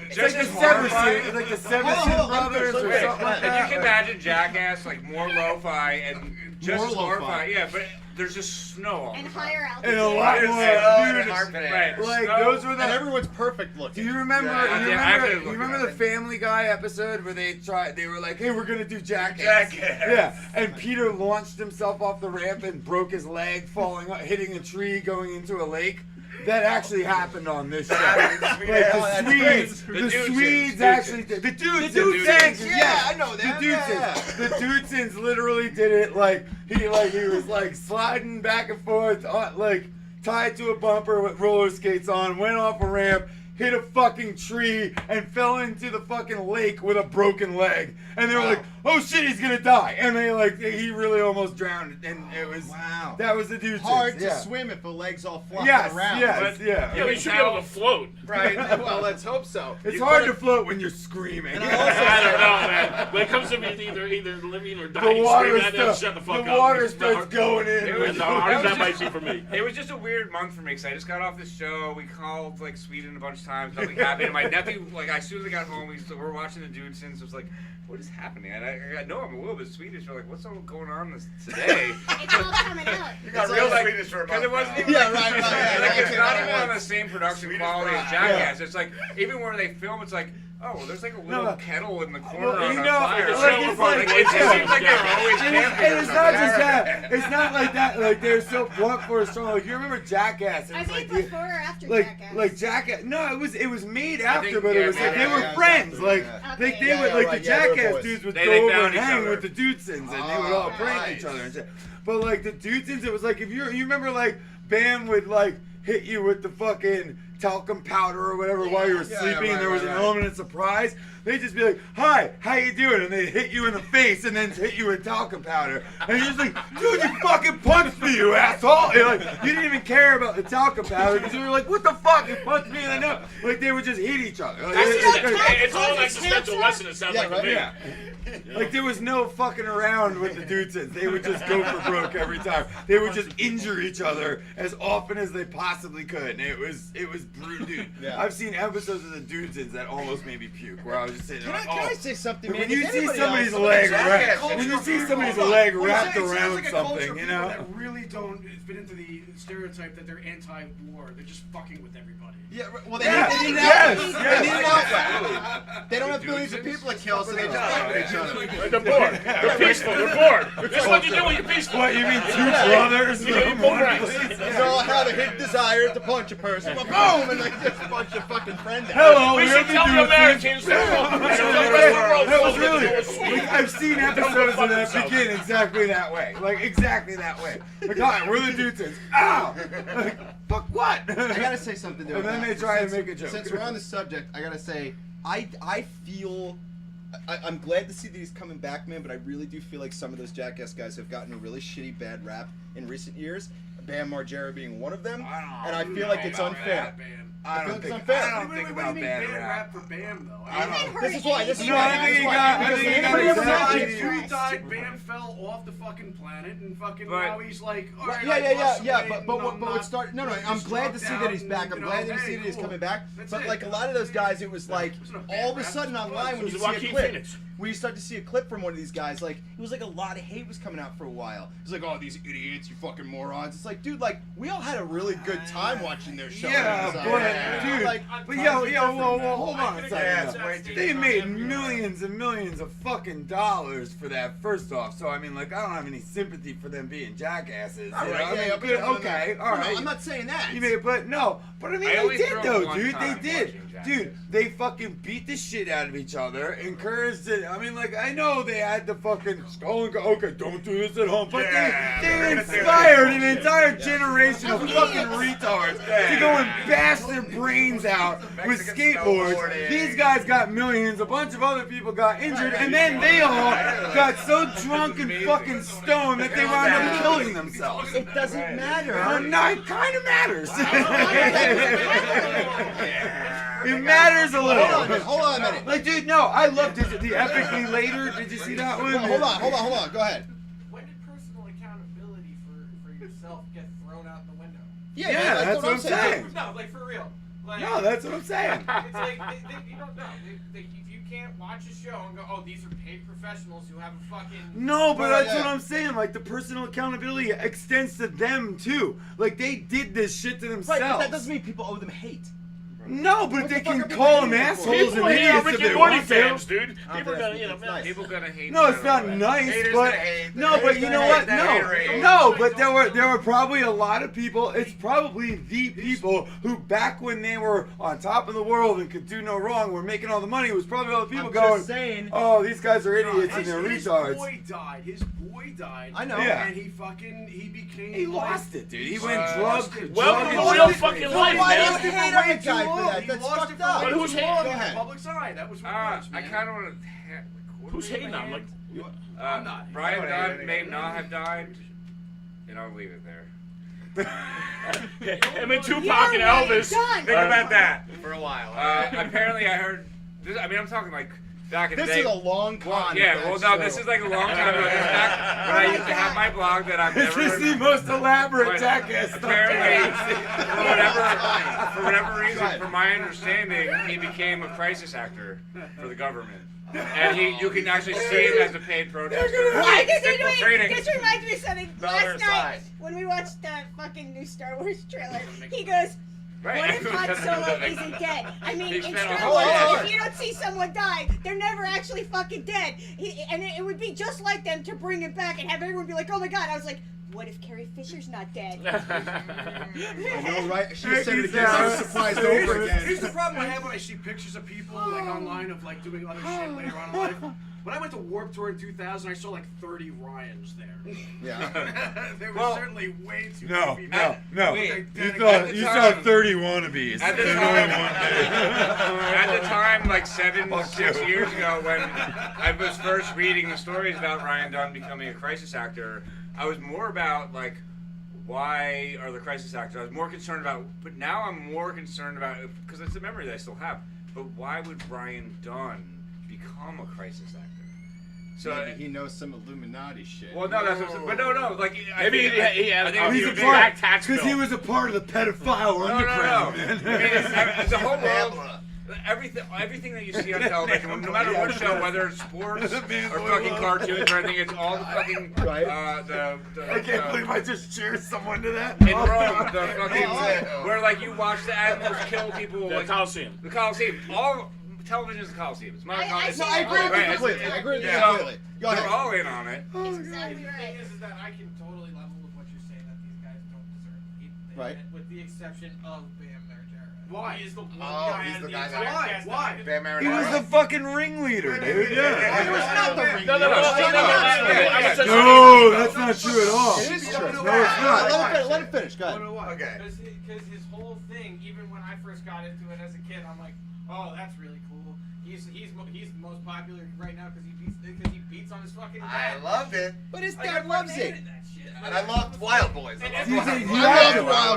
Speaker 1: It's
Speaker 8: just
Speaker 1: like
Speaker 8: as
Speaker 1: the
Speaker 8: horrifying.
Speaker 1: Severson, like the Severson brothers or
Speaker 8: Right.
Speaker 1: something like
Speaker 8: And you
Speaker 1: that.
Speaker 8: can imagine Jackass, like more lo-fi and just
Speaker 2: More
Speaker 8: as
Speaker 2: lo-fi.
Speaker 8: horrifying. Yeah, but there's just snow all
Speaker 5: And
Speaker 8: the time.
Speaker 5: higher altitude.
Speaker 1: And a lot
Speaker 8: Dude,
Speaker 1: more.
Speaker 8: and
Speaker 1: Dude,
Speaker 6: armpit
Speaker 8: right.
Speaker 1: like
Speaker 8: Snow.
Speaker 1: those were
Speaker 2: And
Speaker 1: the.
Speaker 2: everyone's perfect looking.
Speaker 1: Do you remember?
Speaker 6: Yeah,
Speaker 1: you
Speaker 8: yeah, I
Speaker 1: remember?
Speaker 8: could've
Speaker 1: You
Speaker 8: looked
Speaker 1: remember
Speaker 8: it
Speaker 1: the
Speaker 8: up.
Speaker 1: Family Guy episode where they tried? They were like, "Hey, we're gonna do Jackass."
Speaker 8: Jackass.
Speaker 1: Yeah, and Peter launched himself off the ramp and broke his leg, falling, hitting a tree, going into a lake. That actually happened on this show. Like
Speaker 2: that's great.
Speaker 1: the Swedes
Speaker 8: Dudesons.
Speaker 1: actually did. The Dudesons,
Speaker 2: Yeah, I know that.
Speaker 1: The Dudesons. The Dudesons literally did it like he was like sliding back and forth, like tied to a bumper with roller skates on, went off a ramp, hit a fucking tree, and fell into the fucking lake with a broken leg. And they were like, "Oh shit, he's gonna die!" And he really almost drowned. And it was
Speaker 2: Wow.
Speaker 1: that was the Dudesons.
Speaker 2: Hard to
Speaker 1: yeah.
Speaker 2: swim if the legs all flopping
Speaker 1: Yes,
Speaker 2: around.
Speaker 1: yes,
Speaker 8: But-
Speaker 1: yeah.
Speaker 3: Yeah, we should be able to float.
Speaker 2: Right. Well, let's hope so.
Speaker 1: It's hard to float when you're screaming.
Speaker 2: And I also-
Speaker 3: I don't know, man. When it comes to either living or dying,
Speaker 1: The water
Speaker 3: screaming at them,
Speaker 1: starts.
Speaker 3: shut the
Speaker 1: The
Speaker 3: fuck up.
Speaker 1: water
Speaker 3: It's
Speaker 1: starts
Speaker 3: not-
Speaker 1: going in.
Speaker 8: It was-
Speaker 3: that might be for me.
Speaker 8: It was just a weird month for me because I just got off the show. We called like Sweden a bunch of times. Nothing happened. And my nephew, like, as soon as I got home, we were watching the Dudesons. I was like, "What is happening?" And I know I'm a little bit Swedish. We're like, "What's all going on today?"
Speaker 5: It's all coming out.
Speaker 6: You got
Speaker 8: It's
Speaker 6: real
Speaker 8: like-
Speaker 6: Swedish for a
Speaker 8: Because
Speaker 6: month
Speaker 8: it wasn't
Speaker 6: now.
Speaker 8: even
Speaker 2: Yeah, right, yeah,
Speaker 8: like
Speaker 2: yeah,
Speaker 8: it's
Speaker 2: yeah,
Speaker 8: not
Speaker 2: yeah,
Speaker 8: even
Speaker 2: yeah.
Speaker 8: on the same production
Speaker 6: Swedish
Speaker 8: quality as
Speaker 6: fry.
Speaker 8: Jackass. It's like even where they film, it's like, oh, well, there's like a little
Speaker 1: No.
Speaker 8: kettle in the corner
Speaker 1: Well,
Speaker 8: on
Speaker 1: you
Speaker 8: a
Speaker 1: know,
Speaker 8: fire.
Speaker 1: like,
Speaker 8: So
Speaker 1: it's
Speaker 8: like,
Speaker 1: like-
Speaker 8: it just
Speaker 1: yeah.
Speaker 8: seems like they're always
Speaker 1: And
Speaker 8: camping.
Speaker 1: it's
Speaker 8: or
Speaker 1: not
Speaker 8: something.
Speaker 1: just that. It's not like that. Like they're so blunt for a strong. Like you remember Jackass? It
Speaker 5: I
Speaker 1: was
Speaker 5: mean,
Speaker 1: like
Speaker 5: before or after
Speaker 1: like
Speaker 5: Jackass?
Speaker 1: like Jackass. No, it was made after,
Speaker 8: think-
Speaker 1: but
Speaker 8: yeah,
Speaker 1: it was like
Speaker 8: yeah,
Speaker 1: they were
Speaker 2: yeah,
Speaker 1: friends.
Speaker 2: exactly,
Speaker 1: Like
Speaker 2: yeah.
Speaker 1: like they
Speaker 5: Okay.
Speaker 1: would
Speaker 2: Yeah,
Speaker 1: like
Speaker 2: right,
Speaker 1: the
Speaker 2: yeah, they were
Speaker 1: Jackass
Speaker 2: boys.
Speaker 1: dudes would
Speaker 8: They
Speaker 1: go over
Speaker 8: found
Speaker 1: and
Speaker 8: each
Speaker 1: hang
Speaker 8: other.
Speaker 1: with the Dudesons, and they would all
Speaker 2: Oh,
Speaker 1: prank
Speaker 2: nice.
Speaker 1: each other and shit. But like the Dudesons, it was like if you remember like Bam would like hit you with the fucking talcum powder or whatever while you were
Speaker 2: Yeah,
Speaker 1: sleeping,
Speaker 2: yeah,
Speaker 1: and there
Speaker 2: right,
Speaker 1: was an
Speaker 2: right.
Speaker 1: element of surprise. They'd just be like, "Hi, how you doing?" And they'd hit you in the face and then hit you with talcum powder. And you're just like, "Dude, you fucking punched me, you asshole!" You're like, you didn't even care about the talcum powder because you were like, "What the fuck? You punched me!" And I know, like they would just hit each other. Like,
Speaker 3: That's
Speaker 1: it's-
Speaker 3: it's all an existential lesson, it sounds
Speaker 2: Yeah,
Speaker 3: like to
Speaker 2: right,
Speaker 3: me.
Speaker 1: yeah. Like there was no fucking around with the Dudesons. They would just go for broke every time. They would just injure each other as often as they possibly could. And it was brutal, dude.
Speaker 2: Yeah.
Speaker 1: I've seen episodes of the Dudesons that almost made me puke. Where I was just sitting there,
Speaker 2: Can
Speaker 1: like,
Speaker 2: I say something, man?
Speaker 1: when you
Speaker 2: Is
Speaker 1: see
Speaker 2: anybody
Speaker 1: somebody's
Speaker 2: else-
Speaker 1: leg
Speaker 6: Jackass
Speaker 1: wrapped,
Speaker 6: culture
Speaker 1: when you see
Speaker 6: for-
Speaker 1: somebody's
Speaker 6: hold on.
Speaker 1: leg
Speaker 4: Well,
Speaker 1: wrapped
Speaker 4: it sounds
Speaker 1: around
Speaker 4: like a
Speaker 1: something,
Speaker 4: culture
Speaker 1: you
Speaker 4: of people
Speaker 1: know.
Speaker 4: that really don't fit into the stereotype that they're anti-war. They're just fucking with everybody.
Speaker 2: Yeah, right, well, they
Speaker 1: Yes,
Speaker 2: need an
Speaker 1: yes,
Speaker 2: outlet.
Speaker 1: yes.
Speaker 2: They need an outlet. They don't have billions of people to kill, so they just fuck with each other.
Speaker 3: They're bored. They're peaceful. They're bored. This is what you do when you're peaceful.
Speaker 1: What you mean, two brothers?
Speaker 3: You
Speaker 1: from
Speaker 3: pull
Speaker 1: one
Speaker 3: ranks.
Speaker 1: place?
Speaker 2: They all have a hidden desire to punch a person. Boom! And like just punch a fucking friend out.
Speaker 1: Hello,
Speaker 3: We
Speaker 1: we're
Speaker 3: should
Speaker 1: the
Speaker 3: tell the
Speaker 1: Dudesons.
Speaker 3: Americans that we should tell the rest of the world.
Speaker 1: That was
Speaker 3: so
Speaker 1: really.
Speaker 3: that they will-
Speaker 1: Like, I've seen episodes of that begin exactly that way. Like exactly that way. Like, hi, we're the Dudesons. Ow! Like, fuck what?
Speaker 2: I gotta say something though.
Speaker 1: And then
Speaker 2: about-
Speaker 1: they try to
Speaker 2: since-
Speaker 1: make a joke.
Speaker 2: Since we're on the subject, I gotta say, I feel. I'm glad to see that he's coming back, man, but I really do feel like some of those Jackass guys have gotten a really shitty bad rap in recent years. Bam Margera being one of them, and I feel like it's unfair.
Speaker 1: I
Speaker 2: feel
Speaker 1: don't
Speaker 2: it's
Speaker 1: think.
Speaker 2: unfair.
Speaker 1: I don't think about bad rap.
Speaker 4: for Bam though.
Speaker 1: I don't-
Speaker 5: Haven't heard
Speaker 2: This is why. This is
Speaker 1: No,
Speaker 2: why.
Speaker 1: I think
Speaker 2: this
Speaker 1: he
Speaker 2: is why.
Speaker 1: got- I
Speaker 2: Because
Speaker 1: think he
Speaker 2: anybody
Speaker 1: got
Speaker 2: ever
Speaker 1: exactly-
Speaker 2: mentioned-
Speaker 4: Dude died, Bam fell off the fucking planet, and fucking
Speaker 8: But-
Speaker 4: now he's like, all right,
Speaker 2: Yeah,
Speaker 4: I
Speaker 2: yeah,
Speaker 4: lost
Speaker 2: yeah.
Speaker 4: some weight,
Speaker 2: But
Speaker 4: and
Speaker 2: what
Speaker 4: I'm
Speaker 2: what
Speaker 4: not
Speaker 2: started? No, I'm
Speaker 4: just
Speaker 2: glad to see
Speaker 4: struck
Speaker 2: that he's
Speaker 4: out,
Speaker 2: back.
Speaker 4: and,
Speaker 2: I'm
Speaker 4: you
Speaker 2: glad
Speaker 4: know,
Speaker 2: that
Speaker 4: hey,
Speaker 2: he's
Speaker 4: cool.
Speaker 2: coming back.
Speaker 4: That's
Speaker 2: But
Speaker 4: it.
Speaker 2: like a lot of those guys, it was like
Speaker 4: Wasn't a bad
Speaker 2: all of a
Speaker 4: rap,
Speaker 2: sudden
Speaker 4: just
Speaker 2: online when
Speaker 3: It
Speaker 2: you
Speaker 3: was
Speaker 2: see a
Speaker 3: Joaquin
Speaker 2: clip,
Speaker 3: Phoenix.
Speaker 2: when you start to see a clip from one of these guys, like it was like a lot of hate was coming out for a while. It's like, oh, these idiots, you fucking morons. It's like, dude, like we all had a really good time watching their show.
Speaker 1: Yeah,
Speaker 2: It was,
Speaker 1: but dude,
Speaker 2: like,
Speaker 1: but yo, whoa, hold on a
Speaker 6: Yeah,
Speaker 1: second.
Speaker 6: it's way too
Speaker 1: They
Speaker 6: different.
Speaker 1: made millions and millions of fucking dollars for that. First off, so I mean, like, I don't have any sympathy for them being jackasses. You know?
Speaker 2: Alright,
Speaker 1: I mean,
Speaker 2: yeah,
Speaker 1: good,
Speaker 2: no, no, no.
Speaker 1: okay,
Speaker 2: No,
Speaker 1: all
Speaker 2: no,
Speaker 1: right.
Speaker 2: I'm not saying that.
Speaker 1: You made, but no, but I mean,
Speaker 8: I
Speaker 1: they
Speaker 8: only
Speaker 1: did
Speaker 8: threw up
Speaker 1: though,
Speaker 8: one
Speaker 1: dude. They
Speaker 8: time
Speaker 1: did.
Speaker 8: watching
Speaker 1: Dude, they fucking beat the shit out of each other, encouraged it. I mean, like, I know they had to fucking go and go, okay, don't do this at home. But they inspired an entire generation of fucking retards to go and bash their brains out with skateboards. These guys got millions, a bunch of other people got injured, and then they all got so drunk and fucking stoned that they wound up killing themselves.
Speaker 2: It doesn't matter.
Speaker 1: No, it kind of matters. It matters a little.
Speaker 2: Hold on a minute.
Speaker 1: Like, dude, no, I loved it. The Epically Later. Did you see that one?
Speaker 2: Hold on. Go ahead.
Speaker 9: When did personal accountability for yourself get thrown out the window?
Speaker 1: Yeah, that's what I'm saying.
Speaker 9: No, like for real. Like,
Speaker 1: No, that's what I'm saying.
Speaker 9: It's like you don't know. If you can't watch a show and go, oh, these are paid professionals who have a fucking.
Speaker 1: No, but that's what I'm saying. Like, the personal accountability extends to them too. Like, they did this shit to themselves.
Speaker 2: Right, but that doesn't mean people owe them hate.
Speaker 1: No, but they can call them assholes
Speaker 3: People
Speaker 1: and
Speaker 3: hate our
Speaker 1: idiots if
Speaker 3: Rick
Speaker 1: they
Speaker 3: and Morty
Speaker 1: want to.
Speaker 3: fans, dude.
Speaker 2: I
Speaker 3: People are
Speaker 2: don't
Speaker 3: gonna,
Speaker 2: think
Speaker 3: you know,
Speaker 2: that's nice.
Speaker 8: People gonna hate.
Speaker 1: No, it's not nice,
Speaker 6: Haters
Speaker 1: but
Speaker 6: gonna hate.
Speaker 1: no, but you know what?
Speaker 6: Haters
Speaker 1: No, but there were probably a lot of people. It's probably the people who back when they were on top of the world and could do no wrong, were making all the money. It was probably all the people
Speaker 2: I'm
Speaker 1: going,
Speaker 2: just saying.
Speaker 1: "Oh, these guys are idiots and they're
Speaker 4: His
Speaker 1: retards."
Speaker 4: boy died. His boy died.
Speaker 2: I know.
Speaker 1: Yeah.
Speaker 4: And he became.
Speaker 1: He
Speaker 4: like-
Speaker 1: lost it, dude. He went
Speaker 4: lost
Speaker 1: drug.
Speaker 4: it.
Speaker 3: Welcome
Speaker 1: drug
Speaker 3: to
Speaker 1: and
Speaker 3: real
Speaker 1: sex
Speaker 3: fucking
Speaker 1: crazy.
Speaker 3: life,
Speaker 2: Why
Speaker 3: man.
Speaker 2: do you hate on a guy for that?
Speaker 4: He
Speaker 2: That's
Speaker 4: lost
Speaker 2: fucked
Speaker 4: it for
Speaker 2: up.
Speaker 4: way
Speaker 3: But who's
Speaker 4: too
Speaker 3: hating?
Speaker 4: long
Speaker 2: Go
Speaker 4: in the
Speaker 2: ahead.
Speaker 4: public's eye. That was what it was,
Speaker 8: I
Speaker 4: man.
Speaker 8: kind of want to.
Speaker 3: Who's hating on? Like,
Speaker 4: I'm not.
Speaker 8: Brian
Speaker 6: I
Speaker 8: Dunn
Speaker 6: don't
Speaker 8: may
Speaker 6: hate
Speaker 8: not have died, and I'll leave it there.
Speaker 3: I mean, Tupac
Speaker 5: You're
Speaker 3: and
Speaker 5: right,
Speaker 3: Elvis.
Speaker 5: done.
Speaker 8: Think about that.
Speaker 6: For a while.
Speaker 8: Apparently, I heard. I mean, I'm talking like back in the
Speaker 2: This
Speaker 8: day.
Speaker 2: is a long con.
Speaker 8: Yeah,
Speaker 2: of
Speaker 8: well,
Speaker 2: that
Speaker 8: no, this
Speaker 2: show.
Speaker 8: is like a long time ago. This is back when I used to have my blog that I've
Speaker 1: This
Speaker 8: never.
Speaker 1: is the most elaborate
Speaker 8: But
Speaker 1: jackass stuff.
Speaker 8: apparently, for whatever reason, from my understanding, he became a crisis actor for the government. And you can actually see him as a paid protester.
Speaker 5: Why?
Speaker 8: Infiltrating.
Speaker 5: This reminds me of something.
Speaker 6: The other
Speaker 5: Last night,
Speaker 6: side.
Speaker 5: when we watched the fucking new Star Wars trailer, he goes,
Speaker 8: Right.
Speaker 5: "What if Han Solo isn't dead? I mean,
Speaker 8: He
Speaker 5: in
Speaker 8: spent
Speaker 5: Star
Speaker 8: all-
Speaker 5: Wars,
Speaker 2: Hold on.
Speaker 5: if you don't see someone die, they're never actually fucking dead. And it would be just like them to bring it back and have everyone be like, oh my god." I was like, what if Carrie Fisher's not dead?
Speaker 2: I know, right? She just said it
Speaker 1: Thank
Speaker 2: again.
Speaker 1: you,
Speaker 2: I was
Speaker 1: Sarah.
Speaker 2: surprised over again.
Speaker 4: Here's the problem I have when I see pictures of people like online of like doing other shit later on in life. When I went to Warped Tour in 2000, I saw like 30 Ryans there.
Speaker 2: Yeah.
Speaker 4: There were
Speaker 8: Well,
Speaker 4: certainly way too
Speaker 1: No,
Speaker 4: many
Speaker 1: no,
Speaker 4: people.
Speaker 1: no.
Speaker 8: Wait,
Speaker 1: You saw 30 wannabes.
Speaker 8: At the
Speaker 1: in
Speaker 8: time-
Speaker 1: only one day.
Speaker 8: At the time, like 6 years ago, when I was first reading the stories about Ryan Dunn becoming a crisis actor, I was more about like, why are the crisis actors? I was more concerned about, but now I'm more concerned about, because it's a memory that I still have. But why would Ryan Dunn become a crisis actor? So
Speaker 2: Maybe he knows some Illuminati shit.
Speaker 8: well, no, that's what I'm saying. But no, like
Speaker 3: Maybe
Speaker 8: I
Speaker 3: he had
Speaker 8: think
Speaker 3: a
Speaker 1: He's
Speaker 8: if
Speaker 1: a
Speaker 8: you-
Speaker 1: part,
Speaker 3: tax
Speaker 1: because
Speaker 3: bill.
Speaker 1: he was a part of the pedophile underground,
Speaker 8: no.
Speaker 1: man.
Speaker 8: I mean, it's the whole world. Everything that you see on television, no matter what show, whether it's sports or fucking cartoons or anything, it's all the fucking
Speaker 2: Right.
Speaker 1: I can't believe I just cheered someone to that.
Speaker 8: in Rome, the fucking where like you watch the animals kill people,
Speaker 3: The
Speaker 8: like
Speaker 3: Coliseum.
Speaker 8: the Coliseum. All television is the Coliseum. It's not a Coliseum.
Speaker 2: No, I agree with you
Speaker 8: Right,
Speaker 2: completely.
Speaker 8: it's-
Speaker 2: I agree with you
Speaker 8: yeah.
Speaker 2: completely. Go
Speaker 8: They're
Speaker 2: ahead.
Speaker 8: all in on it.
Speaker 5: That's exactly
Speaker 9: The
Speaker 5: right.
Speaker 9: thing is that I can totally level with what you're saying, that these guys don't deserve hate.
Speaker 2: Right.
Speaker 9: With the exception of Bam Margera.
Speaker 4: Why?
Speaker 9: He is the one
Speaker 6: Oh,
Speaker 9: guy
Speaker 6: he's
Speaker 9: out of
Speaker 6: the guy
Speaker 9: entire
Speaker 6: that-
Speaker 9: cast
Speaker 4: Why?
Speaker 9: that
Speaker 6: Bam
Speaker 1: He was the fucking ringleader, dude. Yeah.
Speaker 2: He was not the ring.
Speaker 3: No,
Speaker 1: No, that's not true at all.
Speaker 2: It is true.
Speaker 1: No, it's not.
Speaker 2: Let him finish. Go ahead.
Speaker 6: Okay.
Speaker 9: Because his whole thing, even when I first got into it as a kid, I'm like, oh, that's really cool. He's most popular right now because he beats on his fucking dad.
Speaker 6: I loved it.
Speaker 2: But his
Speaker 9: Like,
Speaker 2: dad
Speaker 9: I
Speaker 2: loves
Speaker 9: fucking
Speaker 2: it.
Speaker 9: hated that shit.
Speaker 6: And I loved Wild Boys. I loved
Speaker 1: You
Speaker 6: Wild
Speaker 1: think
Speaker 6: Boys.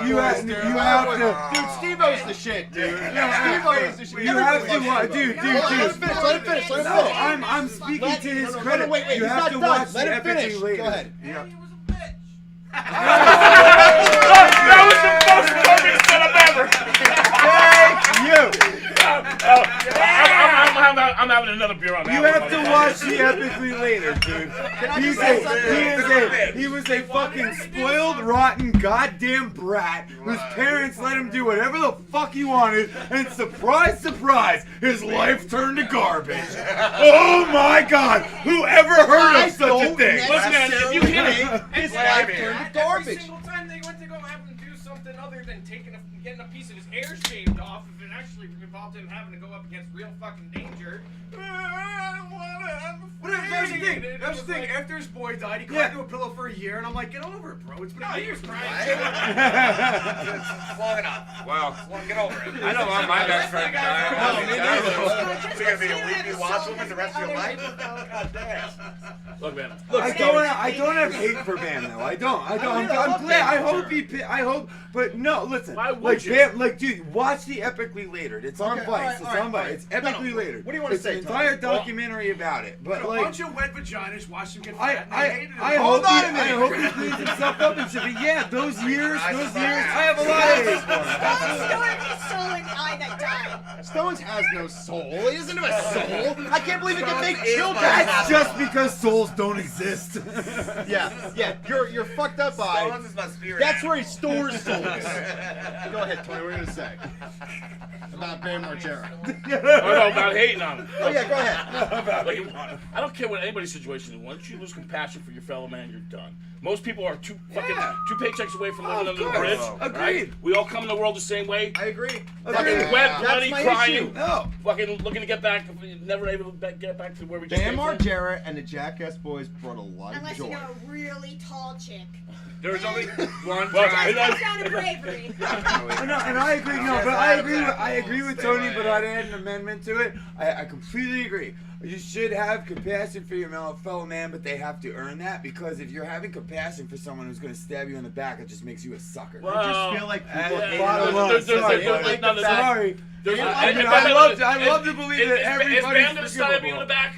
Speaker 1: you have to, you have to,
Speaker 2: Dude, Steve-O's the shit, dude. Steve-O is the shit.
Speaker 1: you have to watch, dude.
Speaker 2: Let him finish. Let him finish. Let him
Speaker 1: No,
Speaker 2: finish.
Speaker 1: I'm speaking to his
Speaker 2: No,
Speaker 1: credit.
Speaker 2: wait,
Speaker 1: You
Speaker 2: he's
Speaker 1: have
Speaker 2: not
Speaker 1: to
Speaker 2: done.
Speaker 1: watch
Speaker 2: Let
Speaker 1: the
Speaker 2: him finish.
Speaker 1: Epically Later.
Speaker 2: Go ahead.
Speaker 9: And he was a bitch.
Speaker 3: That was the most perfect setup ever.
Speaker 1: Thank you.
Speaker 3: I'm having another beer on that.
Speaker 1: You
Speaker 3: one,
Speaker 1: have to
Speaker 3: motherfucker.
Speaker 1: watch the Epically Later, dude. He is a fucking spoiled, rotten, goddamn brat whose parents let him do whatever the fuck he wanted, and surprise, surprise, his life turned to garbage. Oh my God! Whoever heard of such a thing?
Speaker 3: Listen, man, if you hit it,
Speaker 2: His life turned to
Speaker 9: Every
Speaker 2: garbage.
Speaker 9: single time they went to go have him do something something other than getting a piece of his hair shaved off, if it actually involved him having to go up against real fucking danger. I don't wanna.
Speaker 4: That's the thing. That's the thing. After his boy died, he cried to a pillow for a year, and I'm like, get over it, bro. It's been a year.
Speaker 6: It's long enough.
Speaker 8: Well,
Speaker 6: Get over it.
Speaker 8: I don't want my best friend to die.
Speaker 6: No, me neither. So you're gonna be a weekly watchwoman the rest of your life?
Speaker 5: God damn.
Speaker 3: Look, man.
Speaker 1: I don't have hate for Bam though. I don't. I'm glad. I hope. But no, listen.
Speaker 3: Why would
Speaker 1: like
Speaker 3: you?
Speaker 1: Bam, dude, watch the Epically Latered. It's on
Speaker 2: Okay,
Speaker 1: Vice.
Speaker 2: all right.
Speaker 1: It's epically latered.
Speaker 2: What do you want to
Speaker 1: It's
Speaker 2: say,
Speaker 1: an entire
Speaker 2: Tony?
Speaker 1: documentary about it. But
Speaker 4: A
Speaker 1: like,
Speaker 4: bunch of wet vaginas watched him get
Speaker 1: I
Speaker 4: fat, and they hated him.
Speaker 1: hope
Speaker 2: on a minute.
Speaker 1: I hope he cleans himself up and shit. But yeah, those years, I have a lot of hate for him.
Speaker 5: Stone is soul in the eye that died.
Speaker 2: Stones has no soul. He doesn't have a soul. I can't believe he can make
Speaker 6: Stones is
Speaker 2: children.
Speaker 1: That's just because souls don't exist.
Speaker 2: Yeah. You're fucked up by.
Speaker 6: Stones is my spirit.
Speaker 2: That's where he stores souls. Go ahead, Tony. What are you gonna say about Bam Margera?
Speaker 3: No, about hating on him.
Speaker 2: Oh yeah, go ahead.
Speaker 3: Like, I don't care what anybody's situation is. Once you lose compassion for your fellow man, you're done. Most people are two paychecks away from living under the bridge.
Speaker 1: Agreed.
Speaker 3: Right? We all come in the world the same way.
Speaker 2: I agree.
Speaker 3: Fucking wet, bloody,
Speaker 2: my
Speaker 3: crying.
Speaker 2: issue.
Speaker 1: No.
Speaker 3: Fucking looking to get back, never able to get back to where we just
Speaker 2: Bam
Speaker 3: came from.
Speaker 2: Margera and the Jackass Boys brought a lot of
Speaker 5: Unless
Speaker 2: joy.
Speaker 5: you know a really tall chick.
Speaker 8: There was only one
Speaker 3: Well,
Speaker 8: time.
Speaker 5: Just comes down to bravery.
Speaker 1: And I agree. No, but I agree with Tony. But I'd add an amendment to it. I completely agree. You should have compassion for your fellow man, but they have to earn that, because if you're having compassion for someone who's going to stab you in the back, it just makes you a sucker.
Speaker 3: Well,
Speaker 2: I just feel like people
Speaker 1: That's
Speaker 2: hate
Speaker 1: bottom
Speaker 2: it.
Speaker 1: line.
Speaker 3: there's-
Speaker 1: Sorry,
Speaker 3: there's-
Speaker 1: buddy.
Speaker 3: no, there's-
Speaker 1: Sorry.
Speaker 3: There's,
Speaker 1: I love to believe that
Speaker 3: Is
Speaker 1: everybody's
Speaker 3: Bam gonna stab you in the back?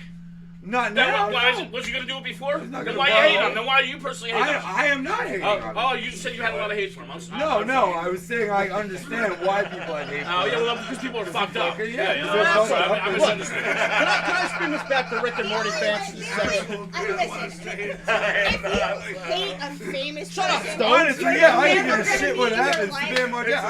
Speaker 1: Not
Speaker 3: Then
Speaker 1: now.
Speaker 3: was you gonna do it before?
Speaker 1: not
Speaker 3: Then
Speaker 1: gonna
Speaker 3: why you
Speaker 1: bother
Speaker 3: hate
Speaker 1: him.
Speaker 3: him? Then why you personally hate him?
Speaker 1: I am not hating on him.
Speaker 3: Oh, you said you had a lot of hate for him. I'm sorry.
Speaker 1: No, I was saying I understand why people have hate
Speaker 3: Oh,
Speaker 1: for
Speaker 3: yeah,
Speaker 1: him.
Speaker 3: well, because people are fucked up.
Speaker 1: Yeah,
Speaker 3: no,
Speaker 1: they're
Speaker 3: I'm
Speaker 1: fucked
Speaker 3: sorry.
Speaker 1: up.
Speaker 3: I misunderstood.
Speaker 2: Can I spin this back to Rick and Morty fans for just a second?
Speaker 5: Listen, if you hate a famous
Speaker 2: Shut up,
Speaker 5: person,
Speaker 2: Stone.
Speaker 1: Honestly, yeah, I
Speaker 5: Never
Speaker 1: don't give a
Speaker 5: gonna
Speaker 1: shit
Speaker 5: be
Speaker 1: what
Speaker 5: in your
Speaker 1: happens to
Speaker 5: life.
Speaker 1: Bam Margera.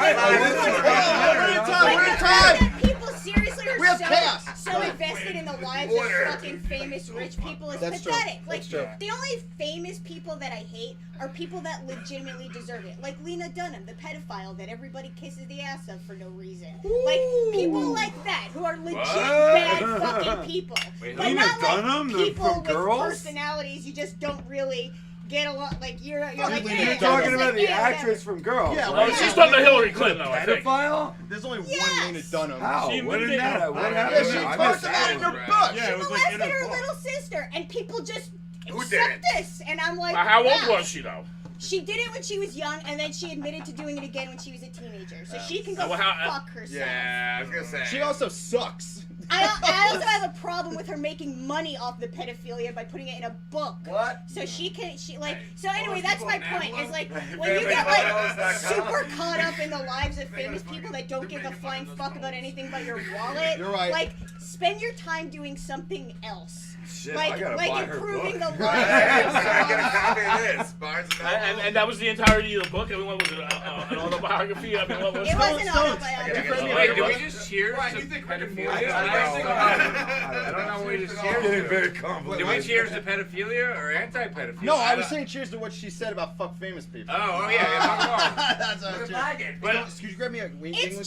Speaker 2: We're in time.
Speaker 5: People seriously are
Speaker 2: We have chaos.
Speaker 5: so invested in the lives of fucking famous rich people. It's
Speaker 2: That's true.
Speaker 5: pathetic. Like,
Speaker 2: That's true.
Speaker 5: the only famous people that I hate are people that legitimately deserve it. Like Lena Dunham, the pedophile that everybody kisses the ass of for no reason. Like, people like that who are legit bad fucking people.
Speaker 8: Wait,
Speaker 5: But
Speaker 1: Lena
Speaker 5: not
Speaker 1: Dunham,
Speaker 5: like people
Speaker 1: from
Speaker 5: with
Speaker 1: Girls?
Speaker 5: personalities you just don't really get along. Like, you're like,
Speaker 2: Lena
Speaker 5: yeah,
Speaker 2: Dunham.
Speaker 1: You're
Speaker 5: it's
Speaker 1: talking
Speaker 5: like,
Speaker 1: about the
Speaker 5: yeah,
Speaker 1: actress from Girls.
Speaker 2: Yeah,
Speaker 3: Oh, she's talking about Hillary Clinton, though, I think.
Speaker 1: Pedophile?
Speaker 2: There's only one
Speaker 5: Yes.
Speaker 2: Lena Dunham.
Speaker 1: How?
Speaker 7: She
Speaker 1: What
Speaker 7: admitted
Speaker 1: did
Speaker 7: it.
Speaker 1: that? What
Speaker 2: Yeah,
Speaker 1: happened?
Speaker 2: she
Speaker 1: I
Speaker 2: talked
Speaker 1: missed
Speaker 2: about it in her
Speaker 1: that.
Speaker 2: book.
Speaker 7: Yeah, it was like in
Speaker 5: molested
Speaker 7: her
Speaker 5: her
Speaker 7: book.
Speaker 5: little sister, and people just
Speaker 6: Who
Speaker 5: accept
Speaker 6: did it?
Speaker 5: this. And I'm like,
Speaker 3: How old
Speaker 5: wow.
Speaker 3: was she, though?
Speaker 5: She did it when she was young, and then she admitted to doing it again when she was a teenager. So she can go
Speaker 3: Well,
Speaker 5: fuck herself.
Speaker 6: Yeah, I was gonna say.
Speaker 2: She also sucks.
Speaker 5: I also have a problem with her making money off the pedophilia by putting it in a book.
Speaker 6: What?
Speaker 5: So so anyway, that's
Speaker 4: people
Speaker 5: my
Speaker 4: in
Speaker 5: point.
Speaker 4: Babylon?
Speaker 5: Is like when you get like super caught up in the lives of famous people that don't give a flying fuck about anything but your wallet.
Speaker 2: You're right.
Speaker 5: Like, spend your time doing something else.
Speaker 1: Shit, I gotta buy her
Speaker 5: improving
Speaker 1: book.
Speaker 5: the
Speaker 6: Hey,
Speaker 5: lives.
Speaker 6: I get a copy of this. Barnes and Noble.
Speaker 3: And that was the entirety of the book? I mean, what was it? An autobiography? I mean, what was
Speaker 5: It wasn't
Speaker 2: Stones.
Speaker 5: autobiography.
Speaker 8: Wait, did we just cheers
Speaker 4: Why,
Speaker 8: to
Speaker 4: you think Rick and
Speaker 8: pedophilia?
Speaker 4: Morty-
Speaker 8: I don't know what we just cheers
Speaker 1: Getting
Speaker 8: to.
Speaker 1: very
Speaker 8: Did we
Speaker 1: complicated.
Speaker 8: cheers to pedophilia or anti-pedophilia?
Speaker 2: No, I was saying cheers to what she said about fuck famous people.
Speaker 8: Oh yeah, talk about.
Speaker 2: That's what I was cheering.
Speaker 8: But
Speaker 2: Could you grab me a wing?
Speaker 5: It's